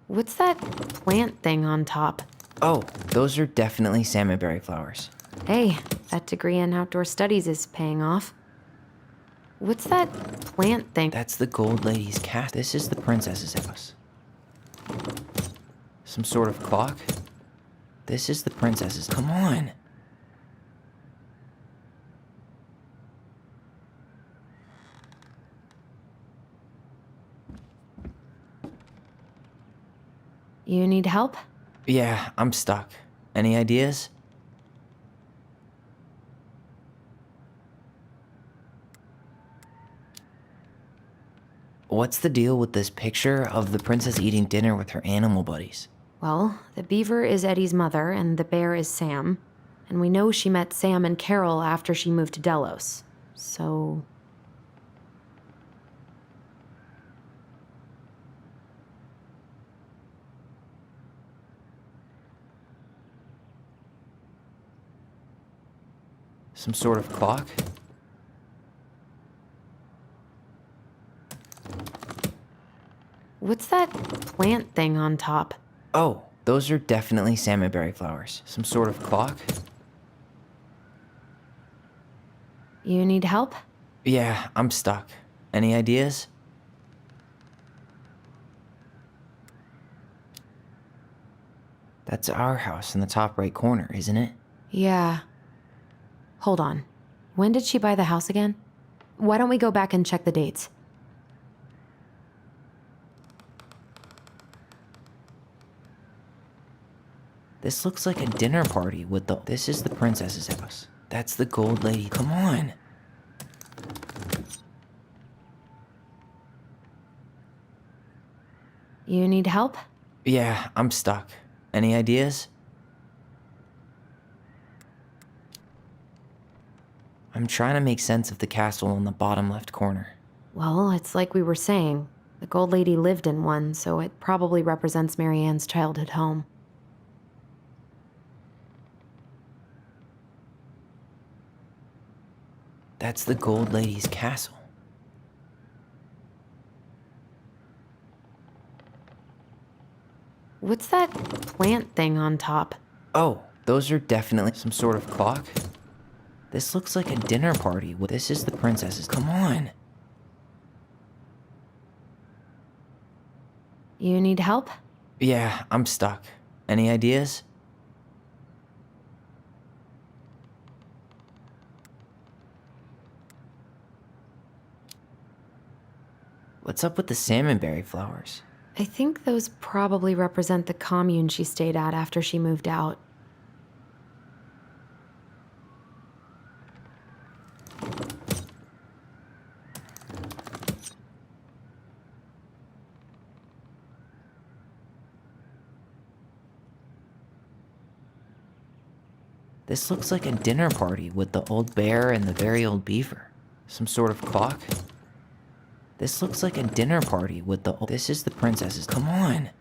What's that plant thing on top? Oh, those are definitely salmonberry flowers. Hey, that degree in outdoor studies is paying off. What's that plant thing? That's the Gold Lady's castle. This is the princess's house. Some sort of clock? This is the princess's. Come on. You need help? Yeah, I'm stuck. Any ideas? What's the deal with this picture of the princess eating dinner with her animal buddies? Well, the beaver is Eddie's mother and the bear is Sam. And we know she met Sam and Carol after she moved to Delos. So... Some sort of clock? What's that plant thing on top? Oh, those are definitely salmonberry flowers. Some sort of clock? You need help? Yeah, I'm stuck. Any ideas? That's our house in the top right corner, isn't it? Yeah. Hold on. When did she buy the house again? Why don't we go back and check the dates? This looks like a dinner party with the... This is the princess's house. That's the Gold Lady. Come on. You need help? Yeah, I'm stuck. Any ideas? I'm trying to make sense of the castle in the bottom left corner. Well, it's like we were saying. The Gold Lady lived in one, so it probably represents Marianne's childhood home. That's the Gold Lady's castle. What's that plant thing on top? Oh, those are definitely some sort of clock. This looks like a dinner party. This is the princess's. Come on. You need help? Yeah, I'm stuck. Any ideas? What's up with the salmonberry flowers? I think those probably represent the commune she stayed at after she moved out. This looks like a dinner party with the old bear and the very old beaver. Some sort of clock? This looks like a dinner party with the This is the princesses. Come on!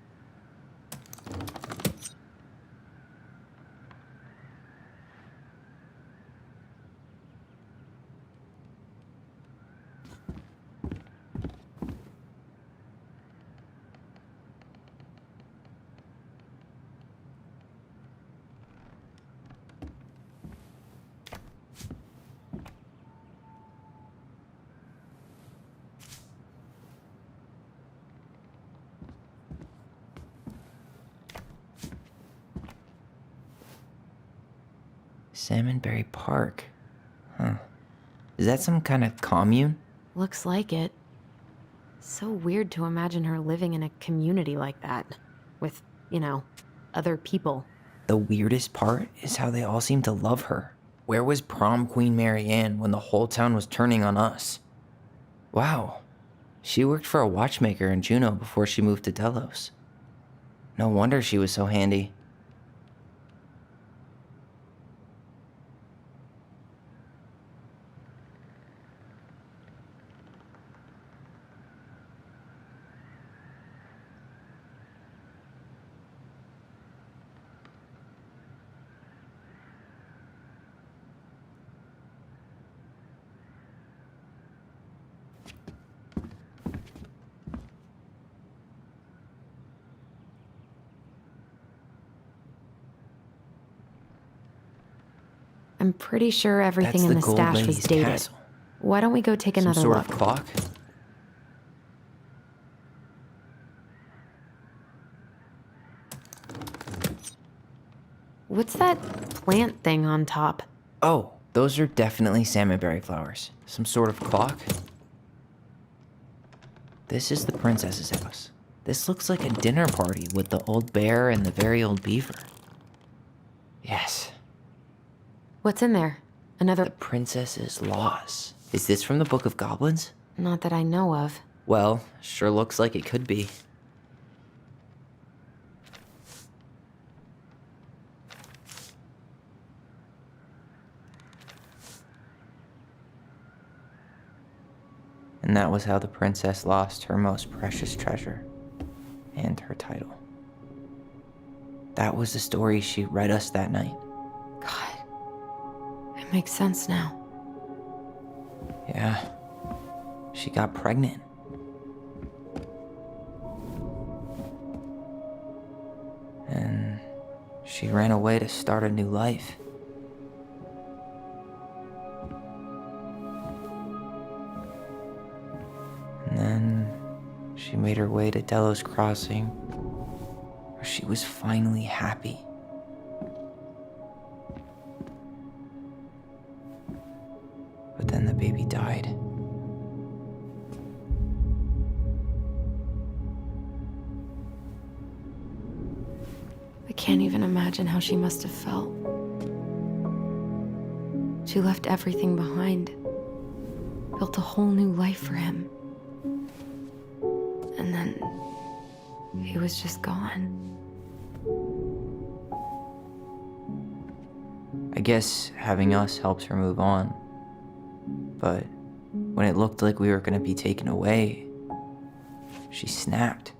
Salmonberry Park. Huh. Is that some kind of commune? Looks like it. So weird to imagine her living in a community like that. With, other people. The weirdest part is how they all seem to love her. Where was prom queen Marianne when the whole town was turning on us? Wow. She worked for a watchmaker in Juneau before she moved to Delos. No wonder she was so handy. I'm pretty sure everything in the Gold stash was Lady's dated. castle. Why don't we go take another Some sort look? of clock? What's that plant thing on top? Oh, those are definitely salmonberry flowers. Some sort of clock? This is the princess's house. This looks like a dinner party with the old bear and the very old beaver. Yes. What's in there? Another... The princess's laws. Is this from the Book of Goblins? Not that I know of. Well, sure looks like it could be. And that was how the princess lost her most precious treasure and her title. That was the story she read us that night. God. It makes sense now. Yeah. She got pregnant. And she ran away to start a new life. And then she made her way to Delos Crossing, where she was finally happy. But then the baby died. I can't even imagine how she must have felt. She left everything behind, built a whole new life for him. And then he was just gone. I guess having us helps her move on. But when it looked like we were gonna be taken away, she snapped.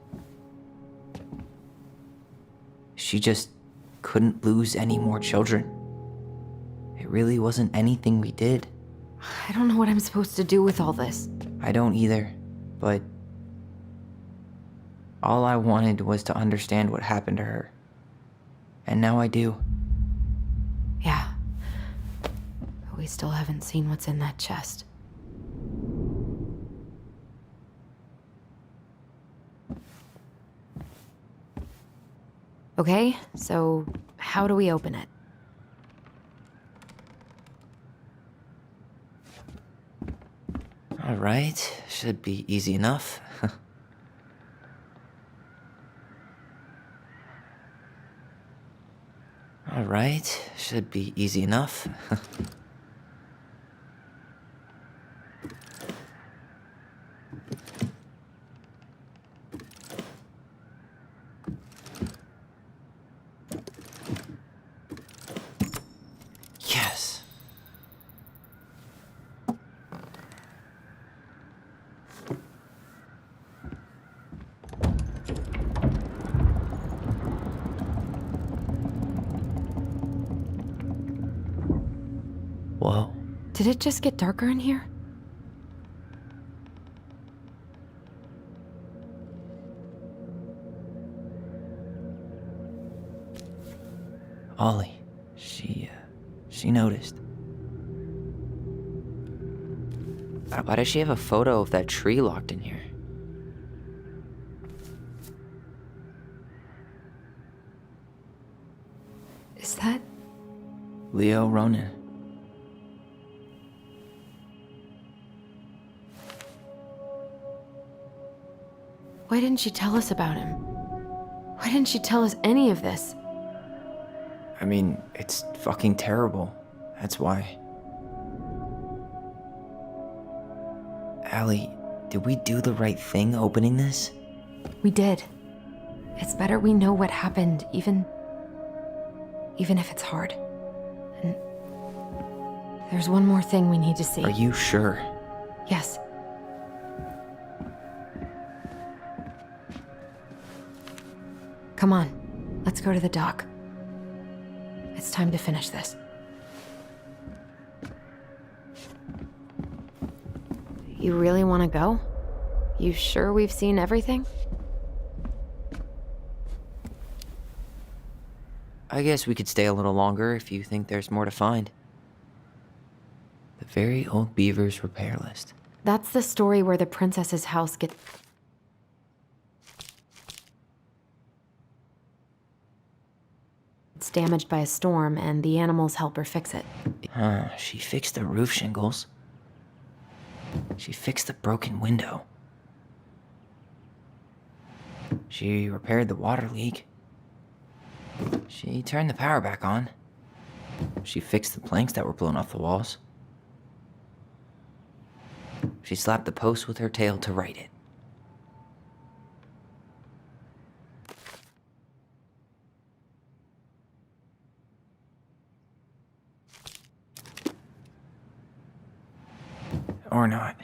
She just couldn't lose any more children. It really wasn't anything we did. I don't know what I'm supposed to do with all this. I don't either, but all I wanted was to understand what happened to her. And now I do. Yeah. But we still haven't seen what's in that chest. Okay, so how do we open it? All right, should be easy enough. All right, should be easy enough. Yes. Whoa. Did it just get darker in here? Ollie. She noticed. Why does she have a photo of that tree locked in here? Is that... Leo Ronan. Why didn't she tell us about him? Why didn't she tell us any of this? I mean, it's fucking terrible. That's why. Allie, did we do the right thing opening this? We did. It's better we know what happened, even if it's hard. And there's one more thing we need to see. Are you sure? Yes. Come on, let's go to the dock. It's time to finish this. You really want to go? You sure we've seen everything? I guess we could stay a little longer if you think there's more to find. The Very Old Beavers Repair List. That's the story where the princess's house gets... It's damaged by a storm, and the animals help her fix it. She fixed the roof shingles. She fixed the broken window. She repaired the water leak. She turned the power back on. She fixed the planks that were blown off the walls. She slapped the post with her tail to right it. Or not.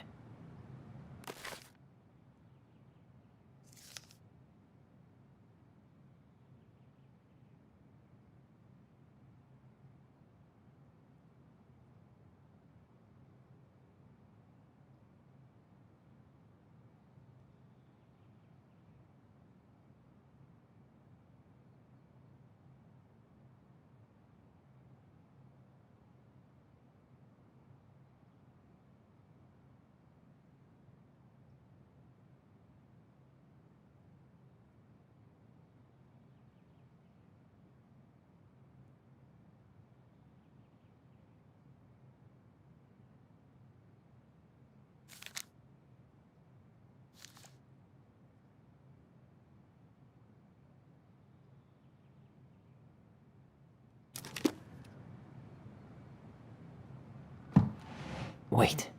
Wait.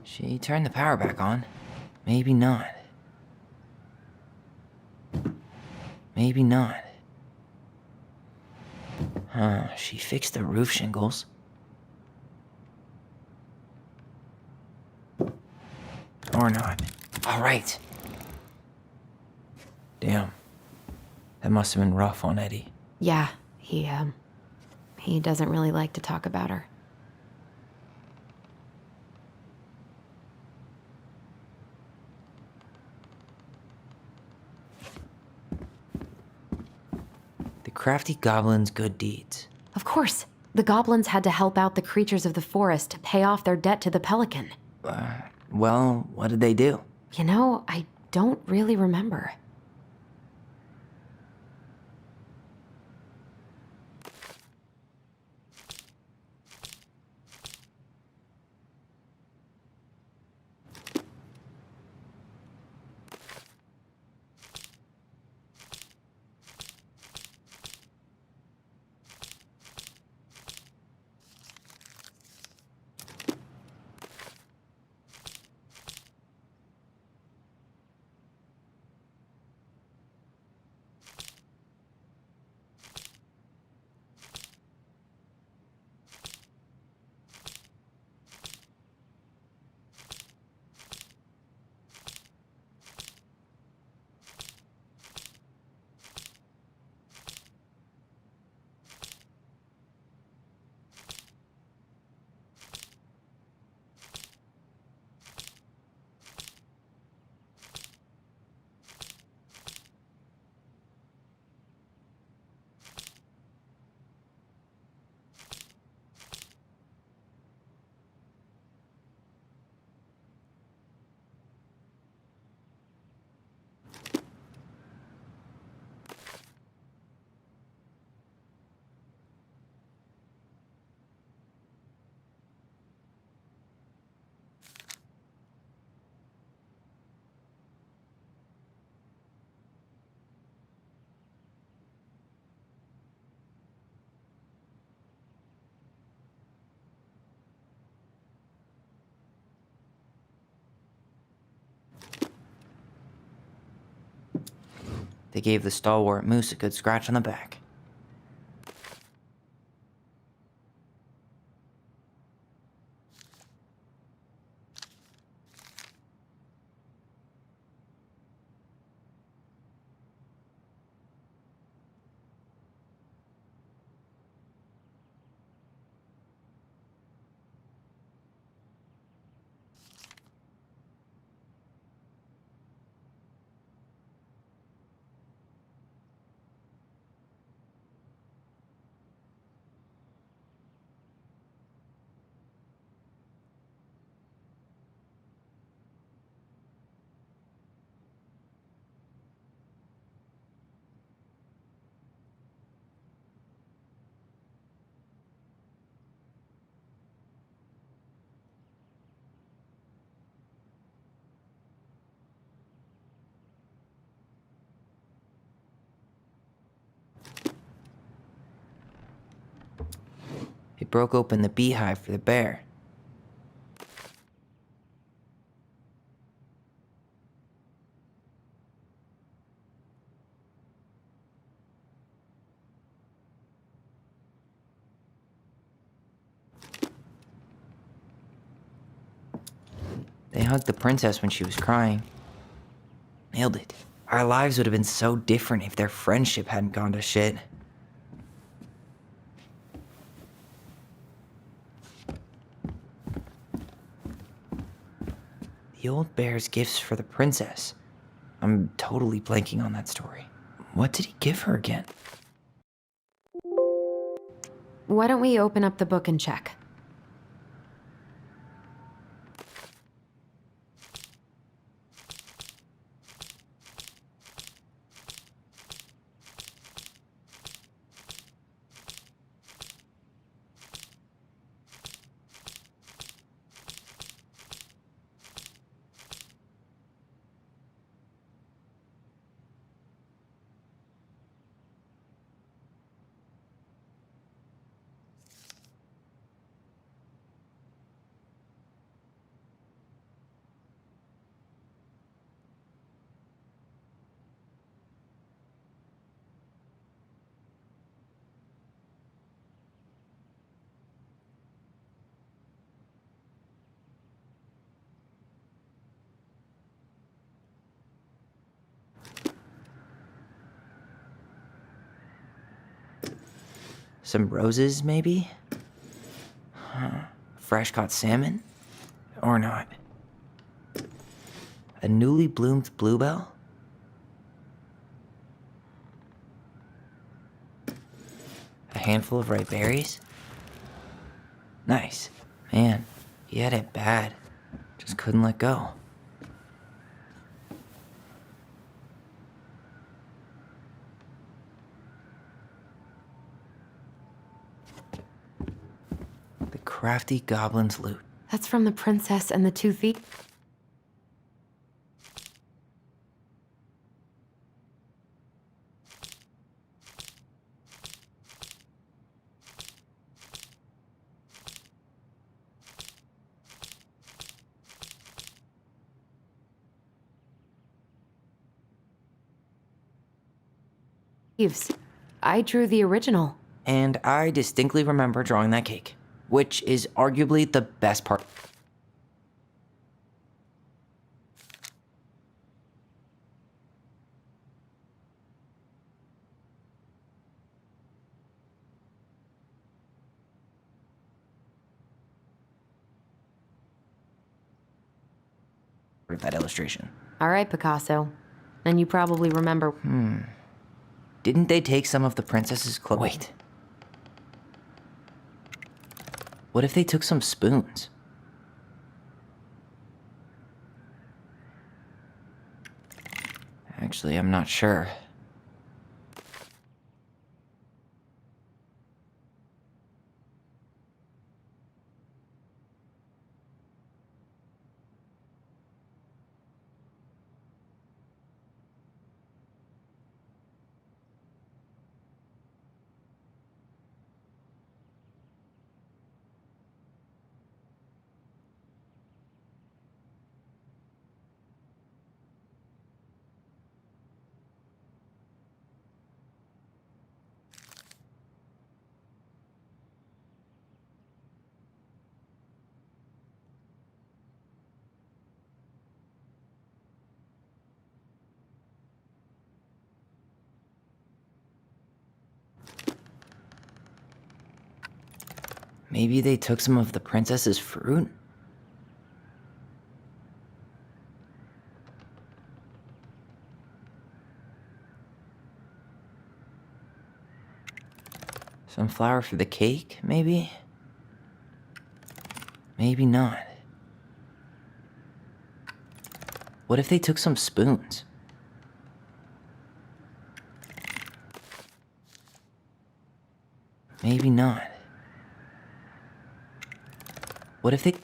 She turned the power back on. Maybe not. Maybe not. She fixed the roof shingles. Or not. All right. Damn. That must have been rough on Eddie. Yeah, he doesn't really like to talk about her. The crafty goblin's good deeds. Of course. The goblins had to help out the creatures of the forest to pay off their debt to the pelican. Well, what did they do? You know, I don't really remember. They gave the stalwart moose a good scratch on the back. They broke open the beehive for the bear. They hugged the princess when she was crying. Nailed it. Our lives would have been so different if their friendship hadn't gone to shit. The old bear's gifts for the princess. I'm totally blanking on that story. What did he give her again? Why don't we open up the book and check? Some roses, maybe? Huh. Fresh caught salmon? Or not? A newly bloomed bluebell? A handful of ripe berries? Nice. Man, he had it bad. Just couldn't let go. Crafty Goblin's loot. That's from the princess and the 2 thieves. I drew the original. And I distinctly remember drawing that cake, which is arguably the best part. Of that illustration. All right, Picasso. Then you probably remember. Didn't they take some of the princess's clothes? Wait. What if they took some spoons? Actually, I'm not sure. Maybe they took some of the princess's fruit? Some flour for the cake, maybe? Maybe not. What if they took some spoons? Maybe not. What if they...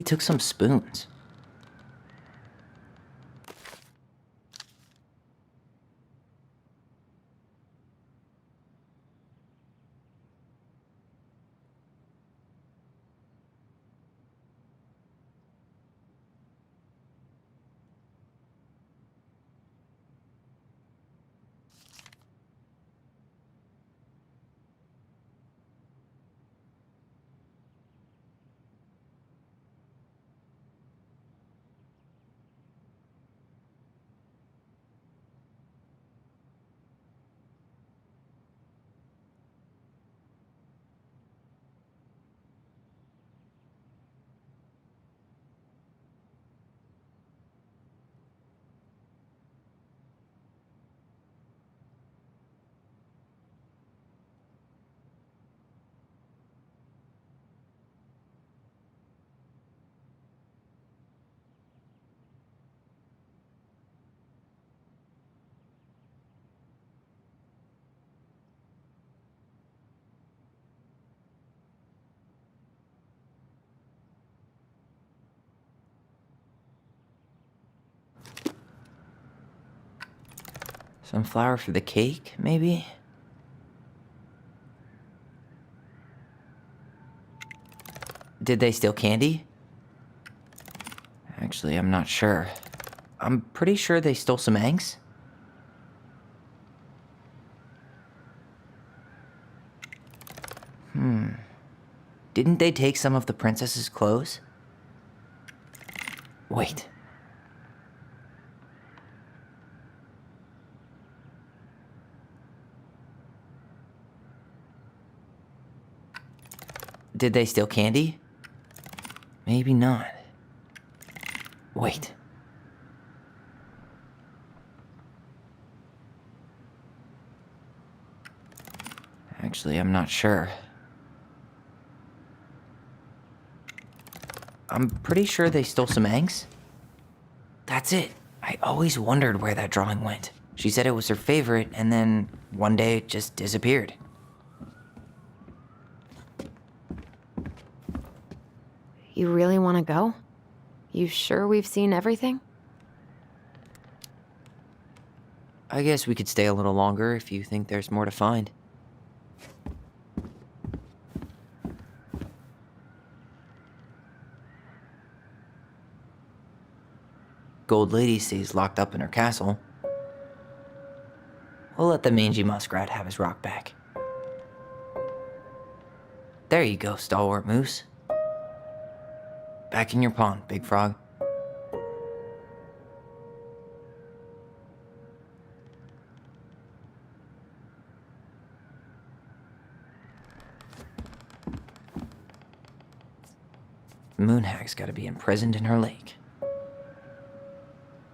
took some spoons? Some flour for the cake, maybe? Did they steal candy? Actually, I'm not sure. I'm pretty sure they stole some eggs. Didn't they take some of the princess's clothes? Wait. Did they steal candy? Maybe not. Wait. Actually, I'm not sure. I'm pretty sure they stole some eggs. That's it. I always wondered where that drawing went. She said it was her favorite, and then one day it just disappeared. You really want to go? You sure we've seen everything? I guess we could stay a little longer if you think there's more to find. Gold Lady stays locked up in her castle. We'll let the mangy muskrat have his rock back. There you go, stalwart moose. Back in your pond, Big Frog. Moonhag's gotta be imprisoned in her lake.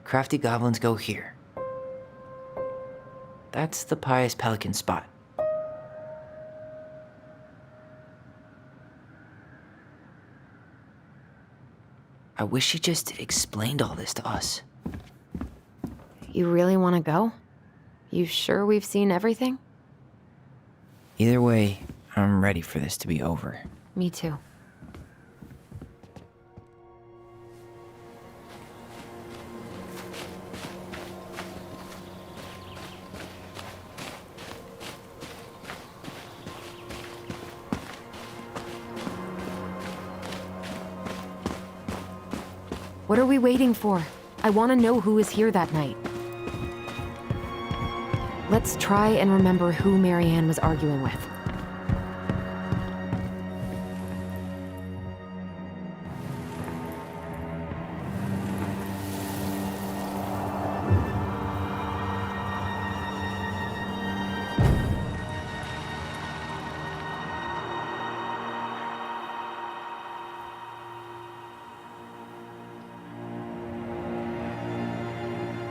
Crafty goblins go here. That's the Pious Pelican spot. I wish she just explained all this to us. You really want to go? You sure we've seen everything? Either way, I'm ready for this to be over. Me too. What are we waiting for? I want to know who was here that night. Let's try and remember who Marianne was arguing with.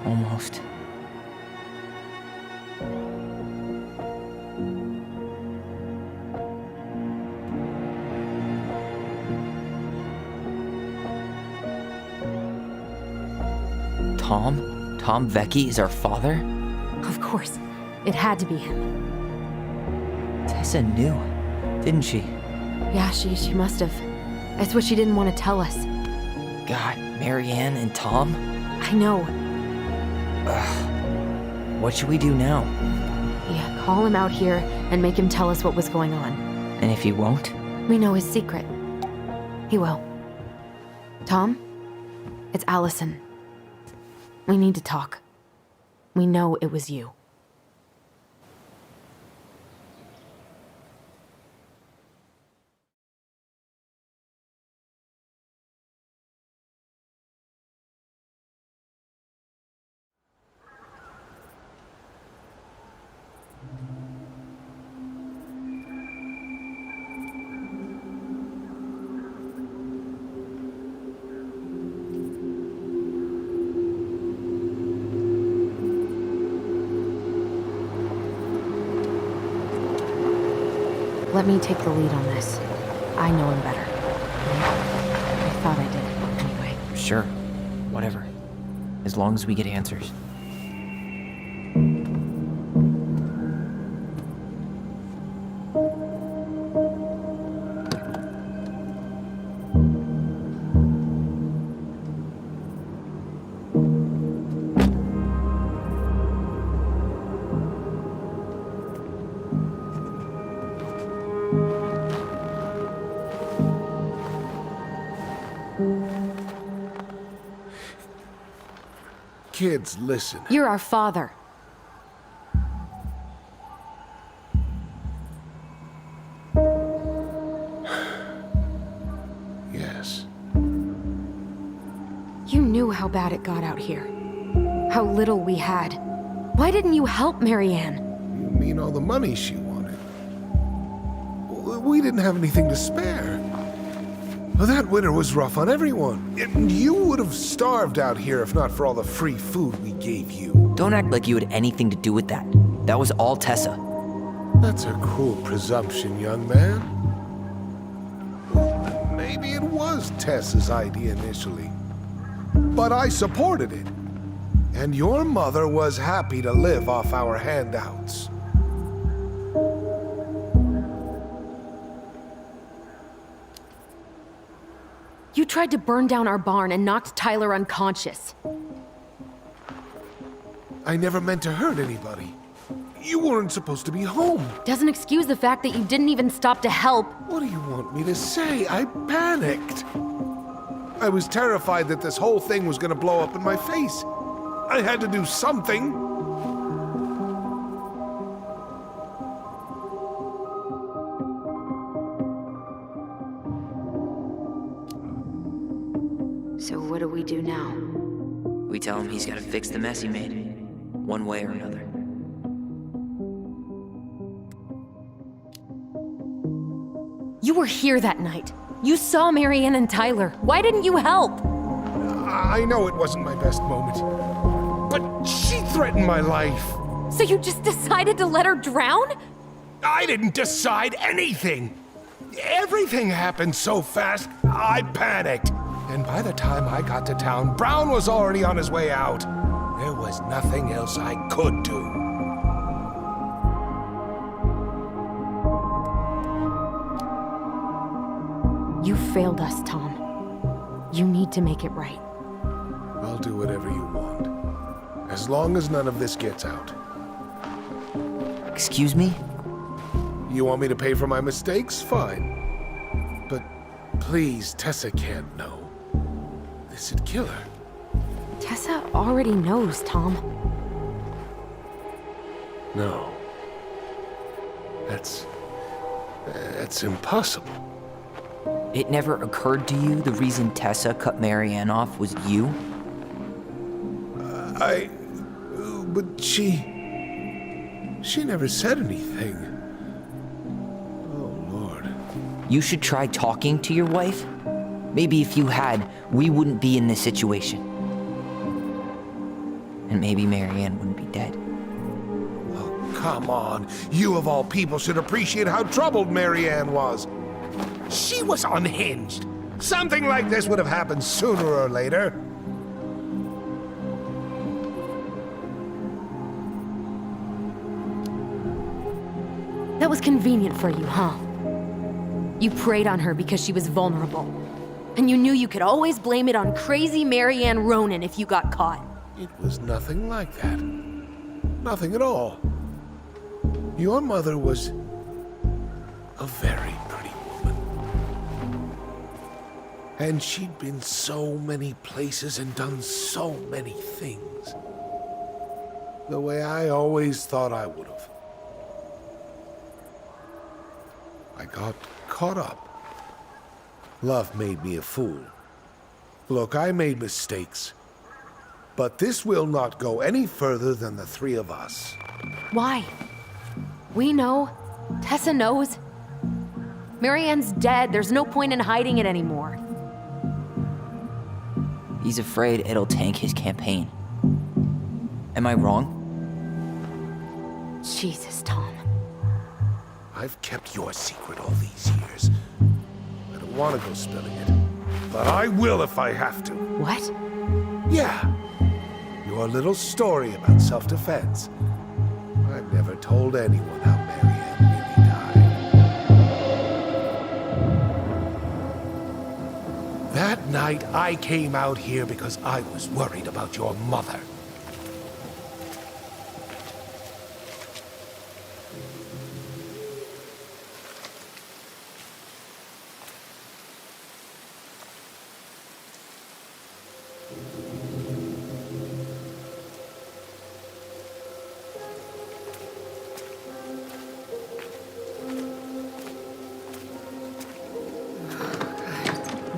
Almost. Tom? Tom Vecchi is our father? Of course. It had to be him. Tessa knew, didn't she? Yeah, she must have. That's what she didn't want to tell us. God, Marianne and Tom? I know. What should we do now? Yeah, call him out here and make him tell us what was going on. And if he won't? We know his secret. He will. Tom? It's Allison. We need to talk. We know it was you. Let me take the lead on this. I know him better. I thought I did, anyway. Sure. Whatever. As long as we get answers. Kids, listen. You're our father. Yes. You knew how bad it got out here. How little we had. Why didn't you help Marianne? You mean all the money she wanted? We didn't have anything to spare. Well, that winter was rough on everyone. And you would have starved out here if not for all the free food we gave you. Don't act like you had anything to do with that. That was all Tessa. That's a cruel presumption, young man. Maybe it was Tessa's idea initially. but I supported it. And your mother was happy to live off our handouts. You tried to burn down our barn and knocked Tyler unconscious. I never meant to hurt anybody. You weren't supposed to be home. Doesn't excuse the fact that you didn't even stop to help. What do you want me to say? I panicked. I was terrified that this whole thing was gonna blow up in my face. I had to do something. So what do we do now? We tell him he's gotta fix the mess he made, one way or another. You were here that night. You saw Marianne and Tyler. Why didn't you help? I know it wasn't my best moment, but she threatened my life. So you just decided to let her drown? I didn't decide anything. Everything happened so fast, I panicked. And by the time I got to town, Brown was already on his way out. There was nothing else I could do. You failed us, Tom. You need to make it right. I'll do whatever you want, as long as none of this gets out. Excuse me? You want me to pay for my mistakes? Fine. But please, Tessa can't know. This'd kill her. Tessa already knows, Tom. No. That's impossible. It never occurred to you the reason Tessa cut Marianne off was you? But she never said anything. Oh, Lord. You should try talking to your wife. Maybe if you had, we wouldn't be in this situation. And maybe Marianne wouldn't be dead. Oh, come on. You of all people should appreciate how troubled Marianne was. She was unhinged. Something like this would have happened sooner or later. That was convenient for you, huh? You preyed on her because she was vulnerable. And you knew you could always blame it on crazy Marianne Ronan if you got caught. It was nothing like that. Nothing at all. Your mother was a very pretty woman. And she'd been so many places and done so many things. The way I always thought I would have. I got caught up. Love made me a fool. Look, I made mistakes. But this will not go any further than the three of us. Why? We know. Tessa knows. Marianne's dead. There's no point in hiding it anymore. He's afraid it'll tank his campaign. Am I wrong? Jesus, Tom. I've kept your secret all these years. I don't want to go spilling it, but I will if I have to. What? Yeah. Your little story about self-defense. I've never told anyone how Marianne really died. That night, I came out here because I was worried about your mother.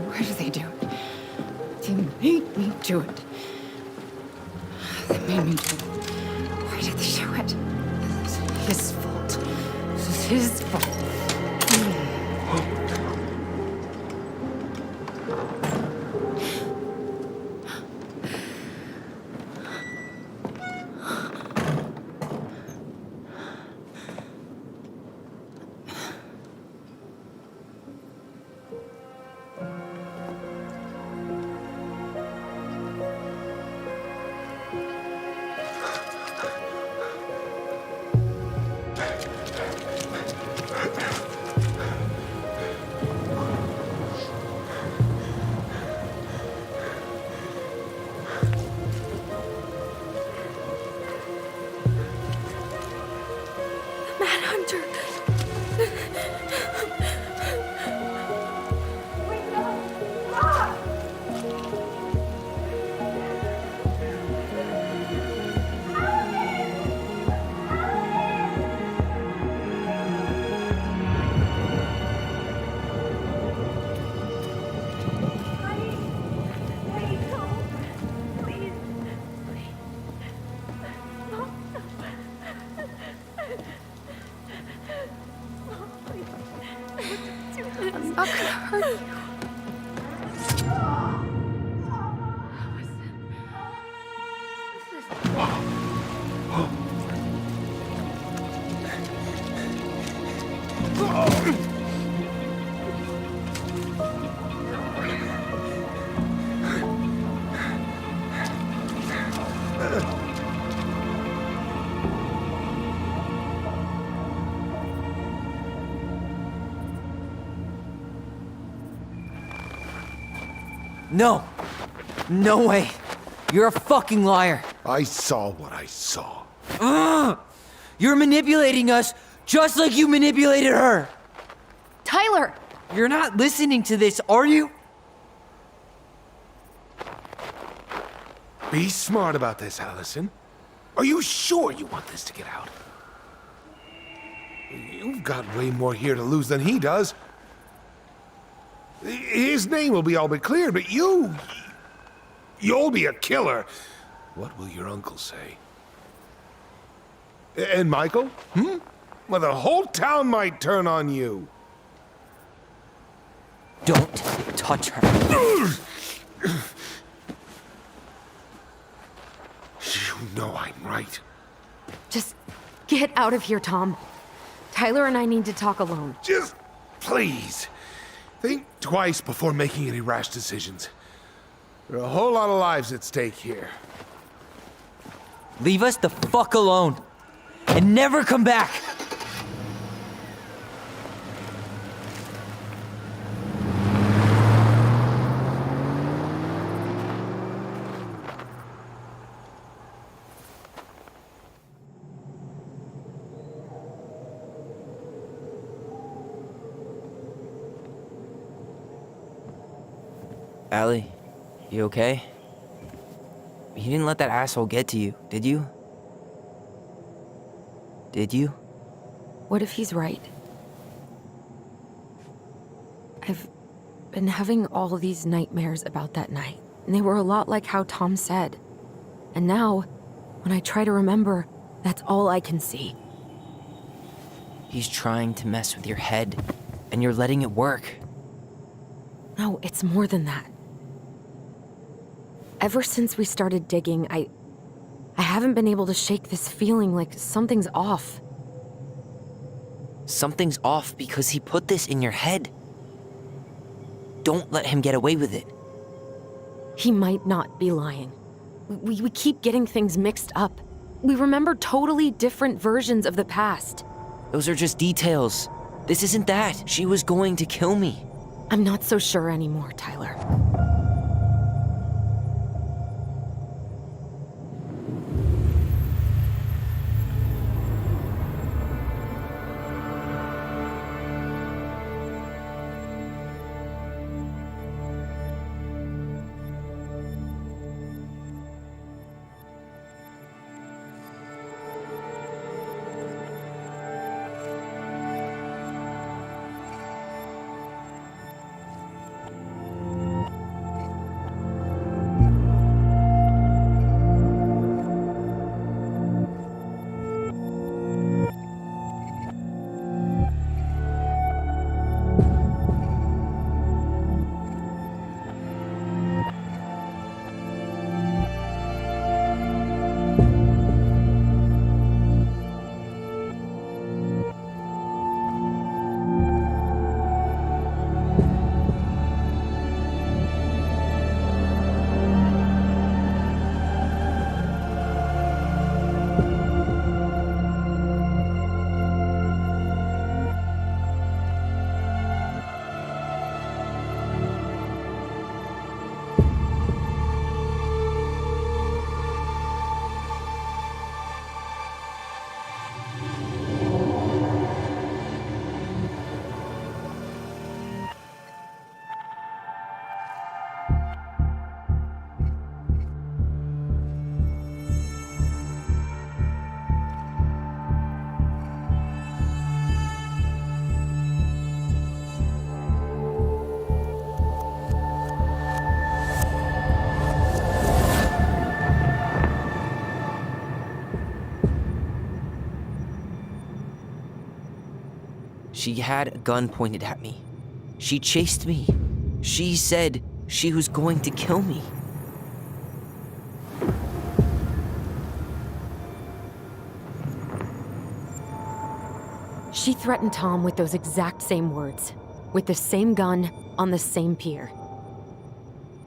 Why do they do it? They made me do it. They made me do it. Why did they do it? This is his fault. This is his fault. not gonna hurt you. No! No way! You're a fucking liar! I saw what I saw. Ugh! You're manipulating us just like you manipulated her! Tyler! You're not listening to this, are you? Be smart about this, Allison. Are you sure you want this to get out? You've got way more here to lose than he does. His name will be all but clear, but you'll be a killer. What will your uncle say? And Michael? Well, the whole town might turn on you. Don't touch her. You know I'm right. Just get out of here, Tom. Tyler and I need to talk alone. Just please. Think twice before making any rash decisions. There are a whole lot of lives at stake here. Leave us the fuck alone. And never come back. Allie, you okay? You didn't let that asshole get to you, did you? Did you? What if he's right? I've been having all these nightmares about that night, and they were a lot like how Tom said. And now, when I try to remember, that's all I can see. He's trying to mess with your head, and you're letting it work. No, it's more than that. Ever since we started digging, I haven't been able to shake this feeling like something's off. Something's off because he put this in your head. Don't let him get away with it. He might not be lying. We keep getting things mixed up. We remember totally different versions of the past. Those are just details. This isn't that. She was going to kill me. I'm not so sure anymore, Tyler. She had a gun pointed at me. She chased me. She said she was going to kill me. She threatened Tom with those exact same words, with the same gun, on the same pier.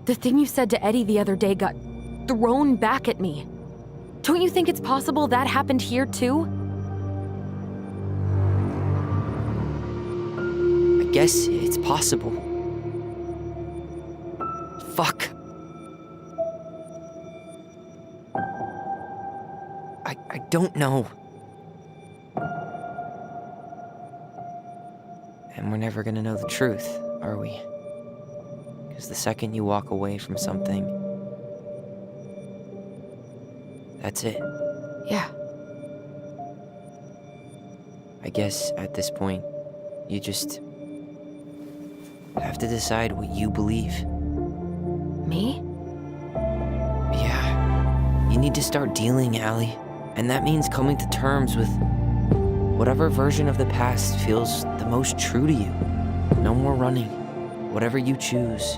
The thing you said to Eddie the other day got thrown back at me. Don't you think it's possible that happened here too? I guess it's possible. Fuck. I don't know. And we're never gonna know the truth, are we? Because the second you walk away from something, that's it. Yeah. I guess at this point, you just have to decide what you believe. Me? Yeah. You need to start dealing, Allie. And that means coming to terms with whatever version of the past feels the most true to you. No more running. Whatever you choose,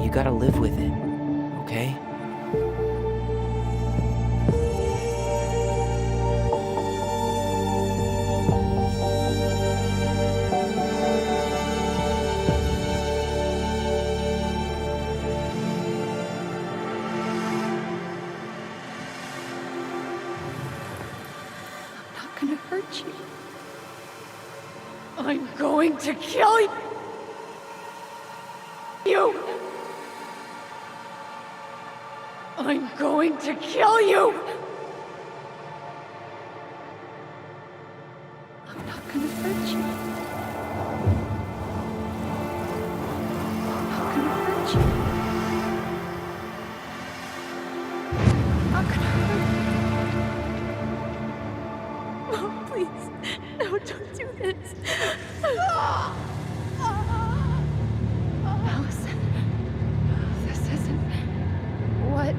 you gotta live with it, okay? Gonna hurt you. I'm going to kill you. I'm going to kill you. I'm not gonna hurt you. I'm not gonna hurt you. I'm not gonna hurt you. Oh, please. No, don't do this. Allison, this isn't what...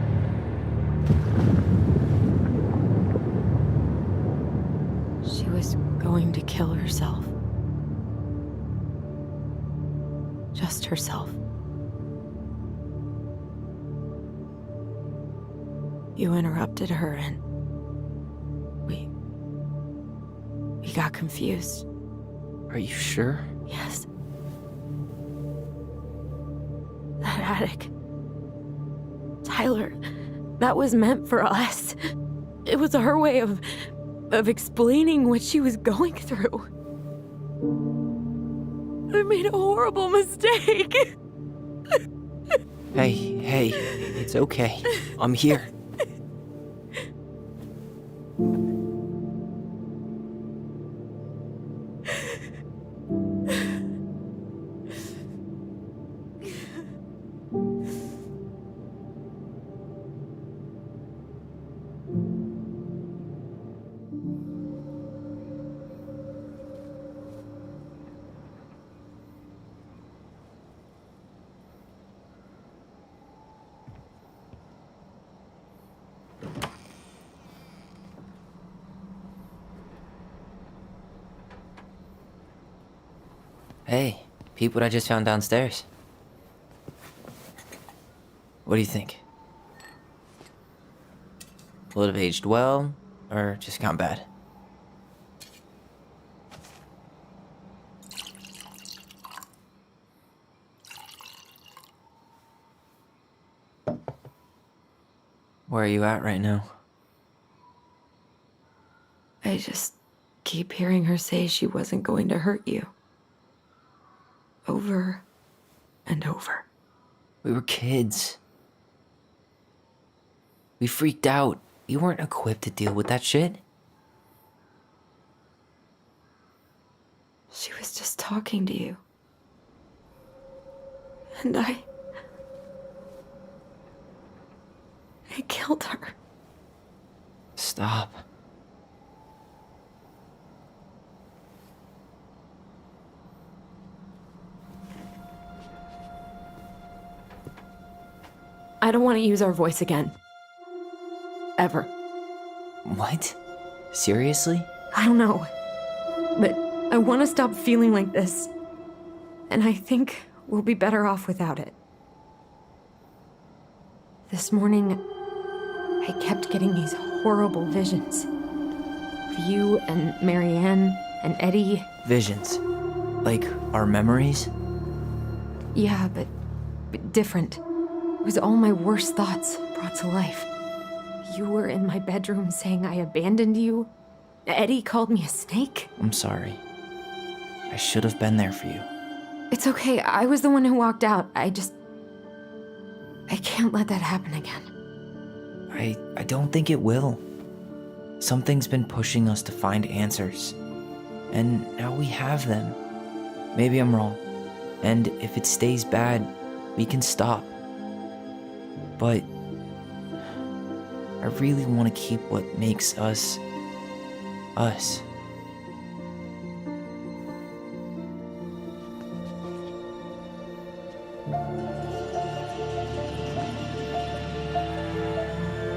She was going to kill herself. Just herself. You interrupted her and we got confused. Are you sure? Yes. That attic. Tyler, that was meant for us. It was her way of explaining what she was going through. I made a horrible mistake. Hey, it's okay. I'm here. Hey, peep what I just found downstairs. What do you think? Will it have aged well, or just gone bad? Where are you at right now? I just keep hearing her say she wasn't going to hurt you. Over and over. We were kids. We freaked out. You weren't equipped to deal with that shit. She was just talking to you. And I killed her. Stop. I don't want to use our voice again. Ever. What? Seriously? I don't know. But I want to stop feeling like this. and I think we'll be better off without it. This morning, I kept getting these horrible visions. Of you and Marianne and Eddie. Visions. Like our memories? Yeah, but different. It was all my worst thoughts brought to life. You were in my bedroom saying I abandoned you. Eddie called me a snake. I'm sorry. I should have been there for you. It's okay, I was the one who walked out. I can't let that happen again. I don't think it will. Something's been pushing us to find answers. And now we have them. Maybe I'm wrong. And if it stays bad, we can stop. But I really want to keep what makes us, us.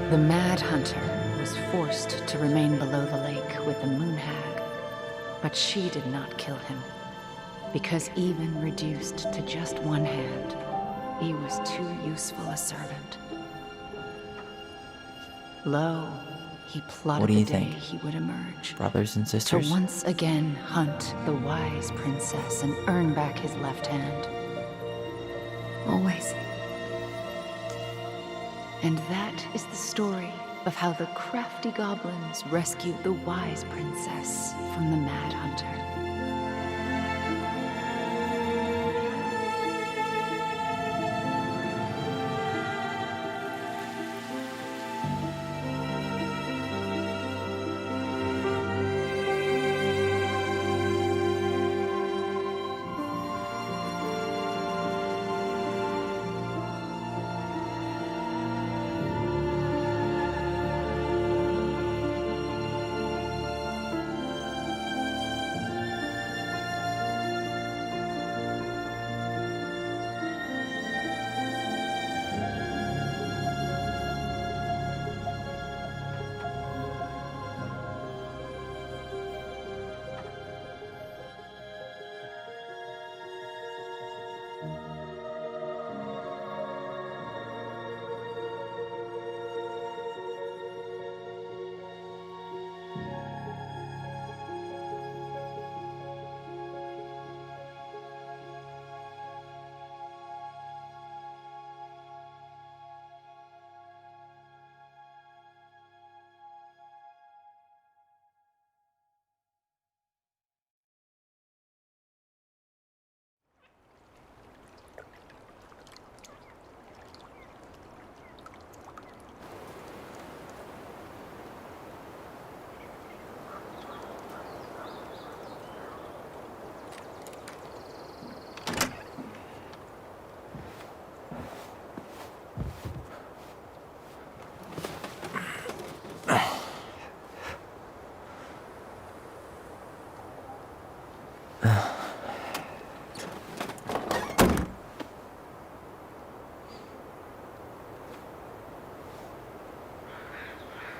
The Mad Hunter was forced to remain below the lake with the Moon Hag, but she did not kill him, because even reduced to just one hand, he was too useful a servant. Lo, he plotted What do you the day think? he would emerge. Brothers and sisters? To once again hunt the wise princess and earn back his left hand. Always. And that is the story of how the crafty goblins rescued the wise princess from the Mad Hunter.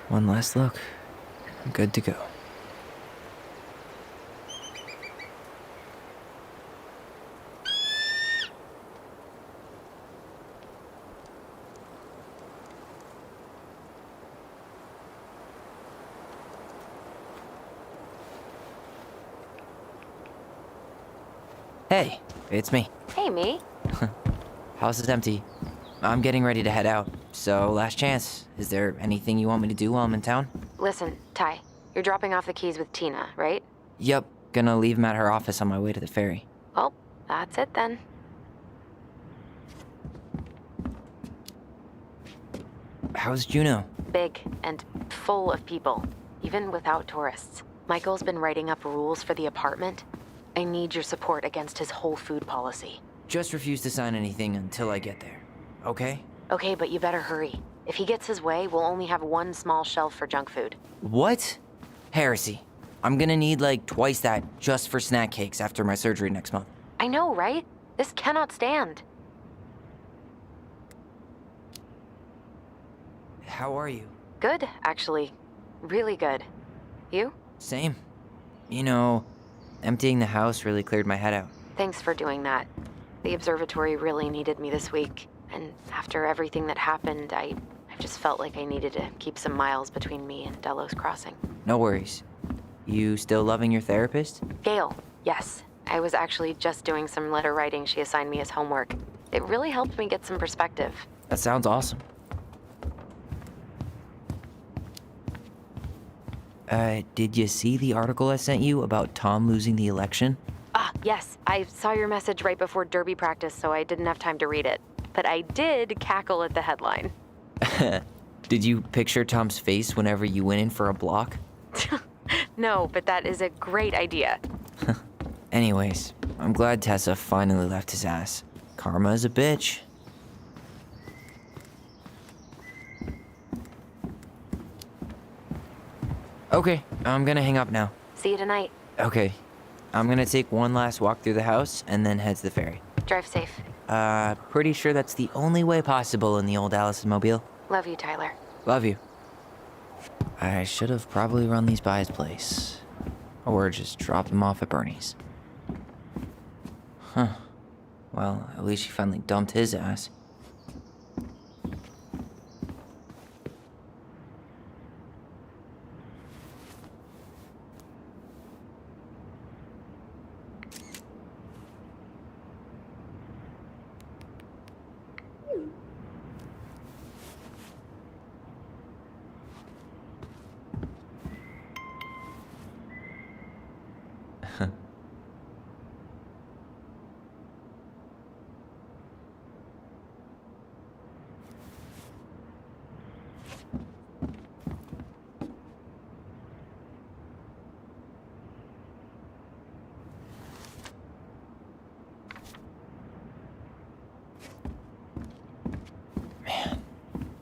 One last look. I'm good to go. Hey, it's me. Hey, me. House is empty. I'm getting ready to head out. So, last chance. Is there anything you want me to do while I'm in town? Listen, Ty, you're dropping off the keys with Tina, right? Yep, gonna leave them at her office on my way to the ferry. Well, that's it then. How's Juno? Big and full of people, even without tourists. Michael's been writing up rules for the apartment. I need your support against his whole food policy. Just refuse to sign anything until I get there. Okay? Okay, but you better hurry. If he gets his way, we'll only have one small shelf for junk food. What? Heresy. I'm gonna need like twice that just for snack cakes after my surgery next month. I know, right? This cannot stand. How are you? Good, actually. Really good. You? Same. You know, emptying the house really cleared my head out. Thanks for doing that. The observatory really needed me this week, and after everything that happened, I just felt like I needed to keep some miles between me and Delos Crossing. No worries. You still loving your therapist? Gail, yes. I was actually just doing some letter writing she assigned me as homework. It really helped me get some perspective. That sounds awesome. Did you see the article I sent you about Tom losing the election? Ah, yes. I saw your message right before derby practice, so I didn't have time to read it. But I did cackle at the headline. Did you picture Tom's face whenever you went in for a block? No, but that is a great idea. Anyways, I'm glad Tessa finally left his ass. Karma is a bitch. Okay, I'm gonna hang up now. See you tonight. Okay, I'm gonna take one last walk through the house and then head to the ferry. Drive safe. Pretty sure that's the only way possible in the old Allison mobile. Love you, Tyler. Love you. I should have probably run these by his place. Or just dropped them off at Bernie's. Huh. Well, at least she finally dumped his ass.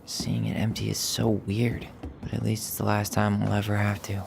Seeing it empty is so weird, but at least it's the last time we'll ever have to.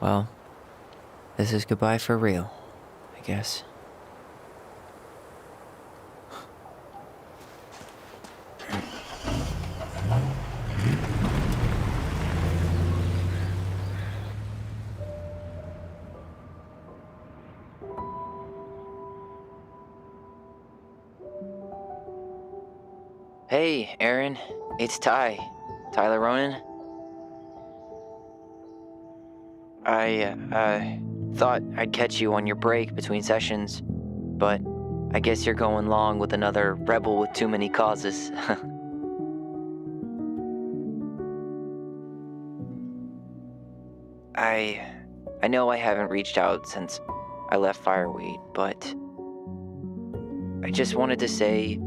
Well, this is goodbye for real, I guess. Hey, Aaron. It's Ty. Tyler Ronan. I thought I'd catch you on your break between sessions, but I guess you're going long with another rebel with too many causes. I know I haven't reached out since I left Fireweed, but I just wanted to say,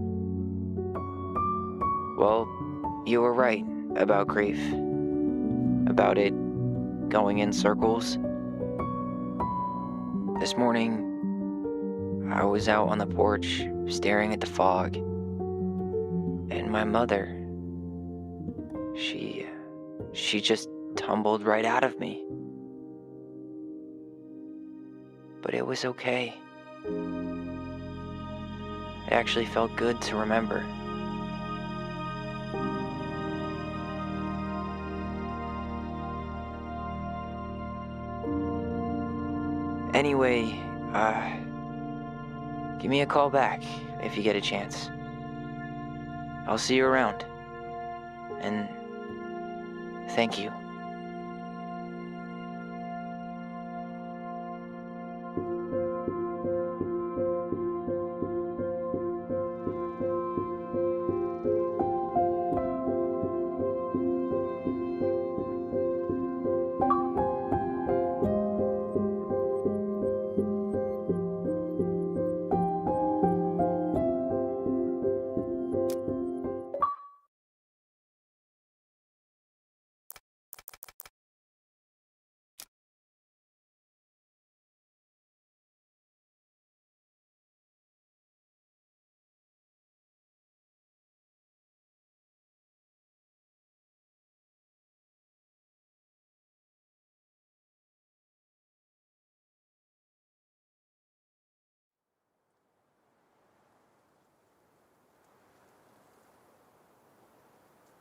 well, you were right about grief. About it going in circles. This morning, I was out on the porch staring at the fog, and my mother, she just tumbled right out of me. But it was okay. It actually felt good to remember. Anyway, Give me a call back if you get a chance. I'll see you around. And thank you.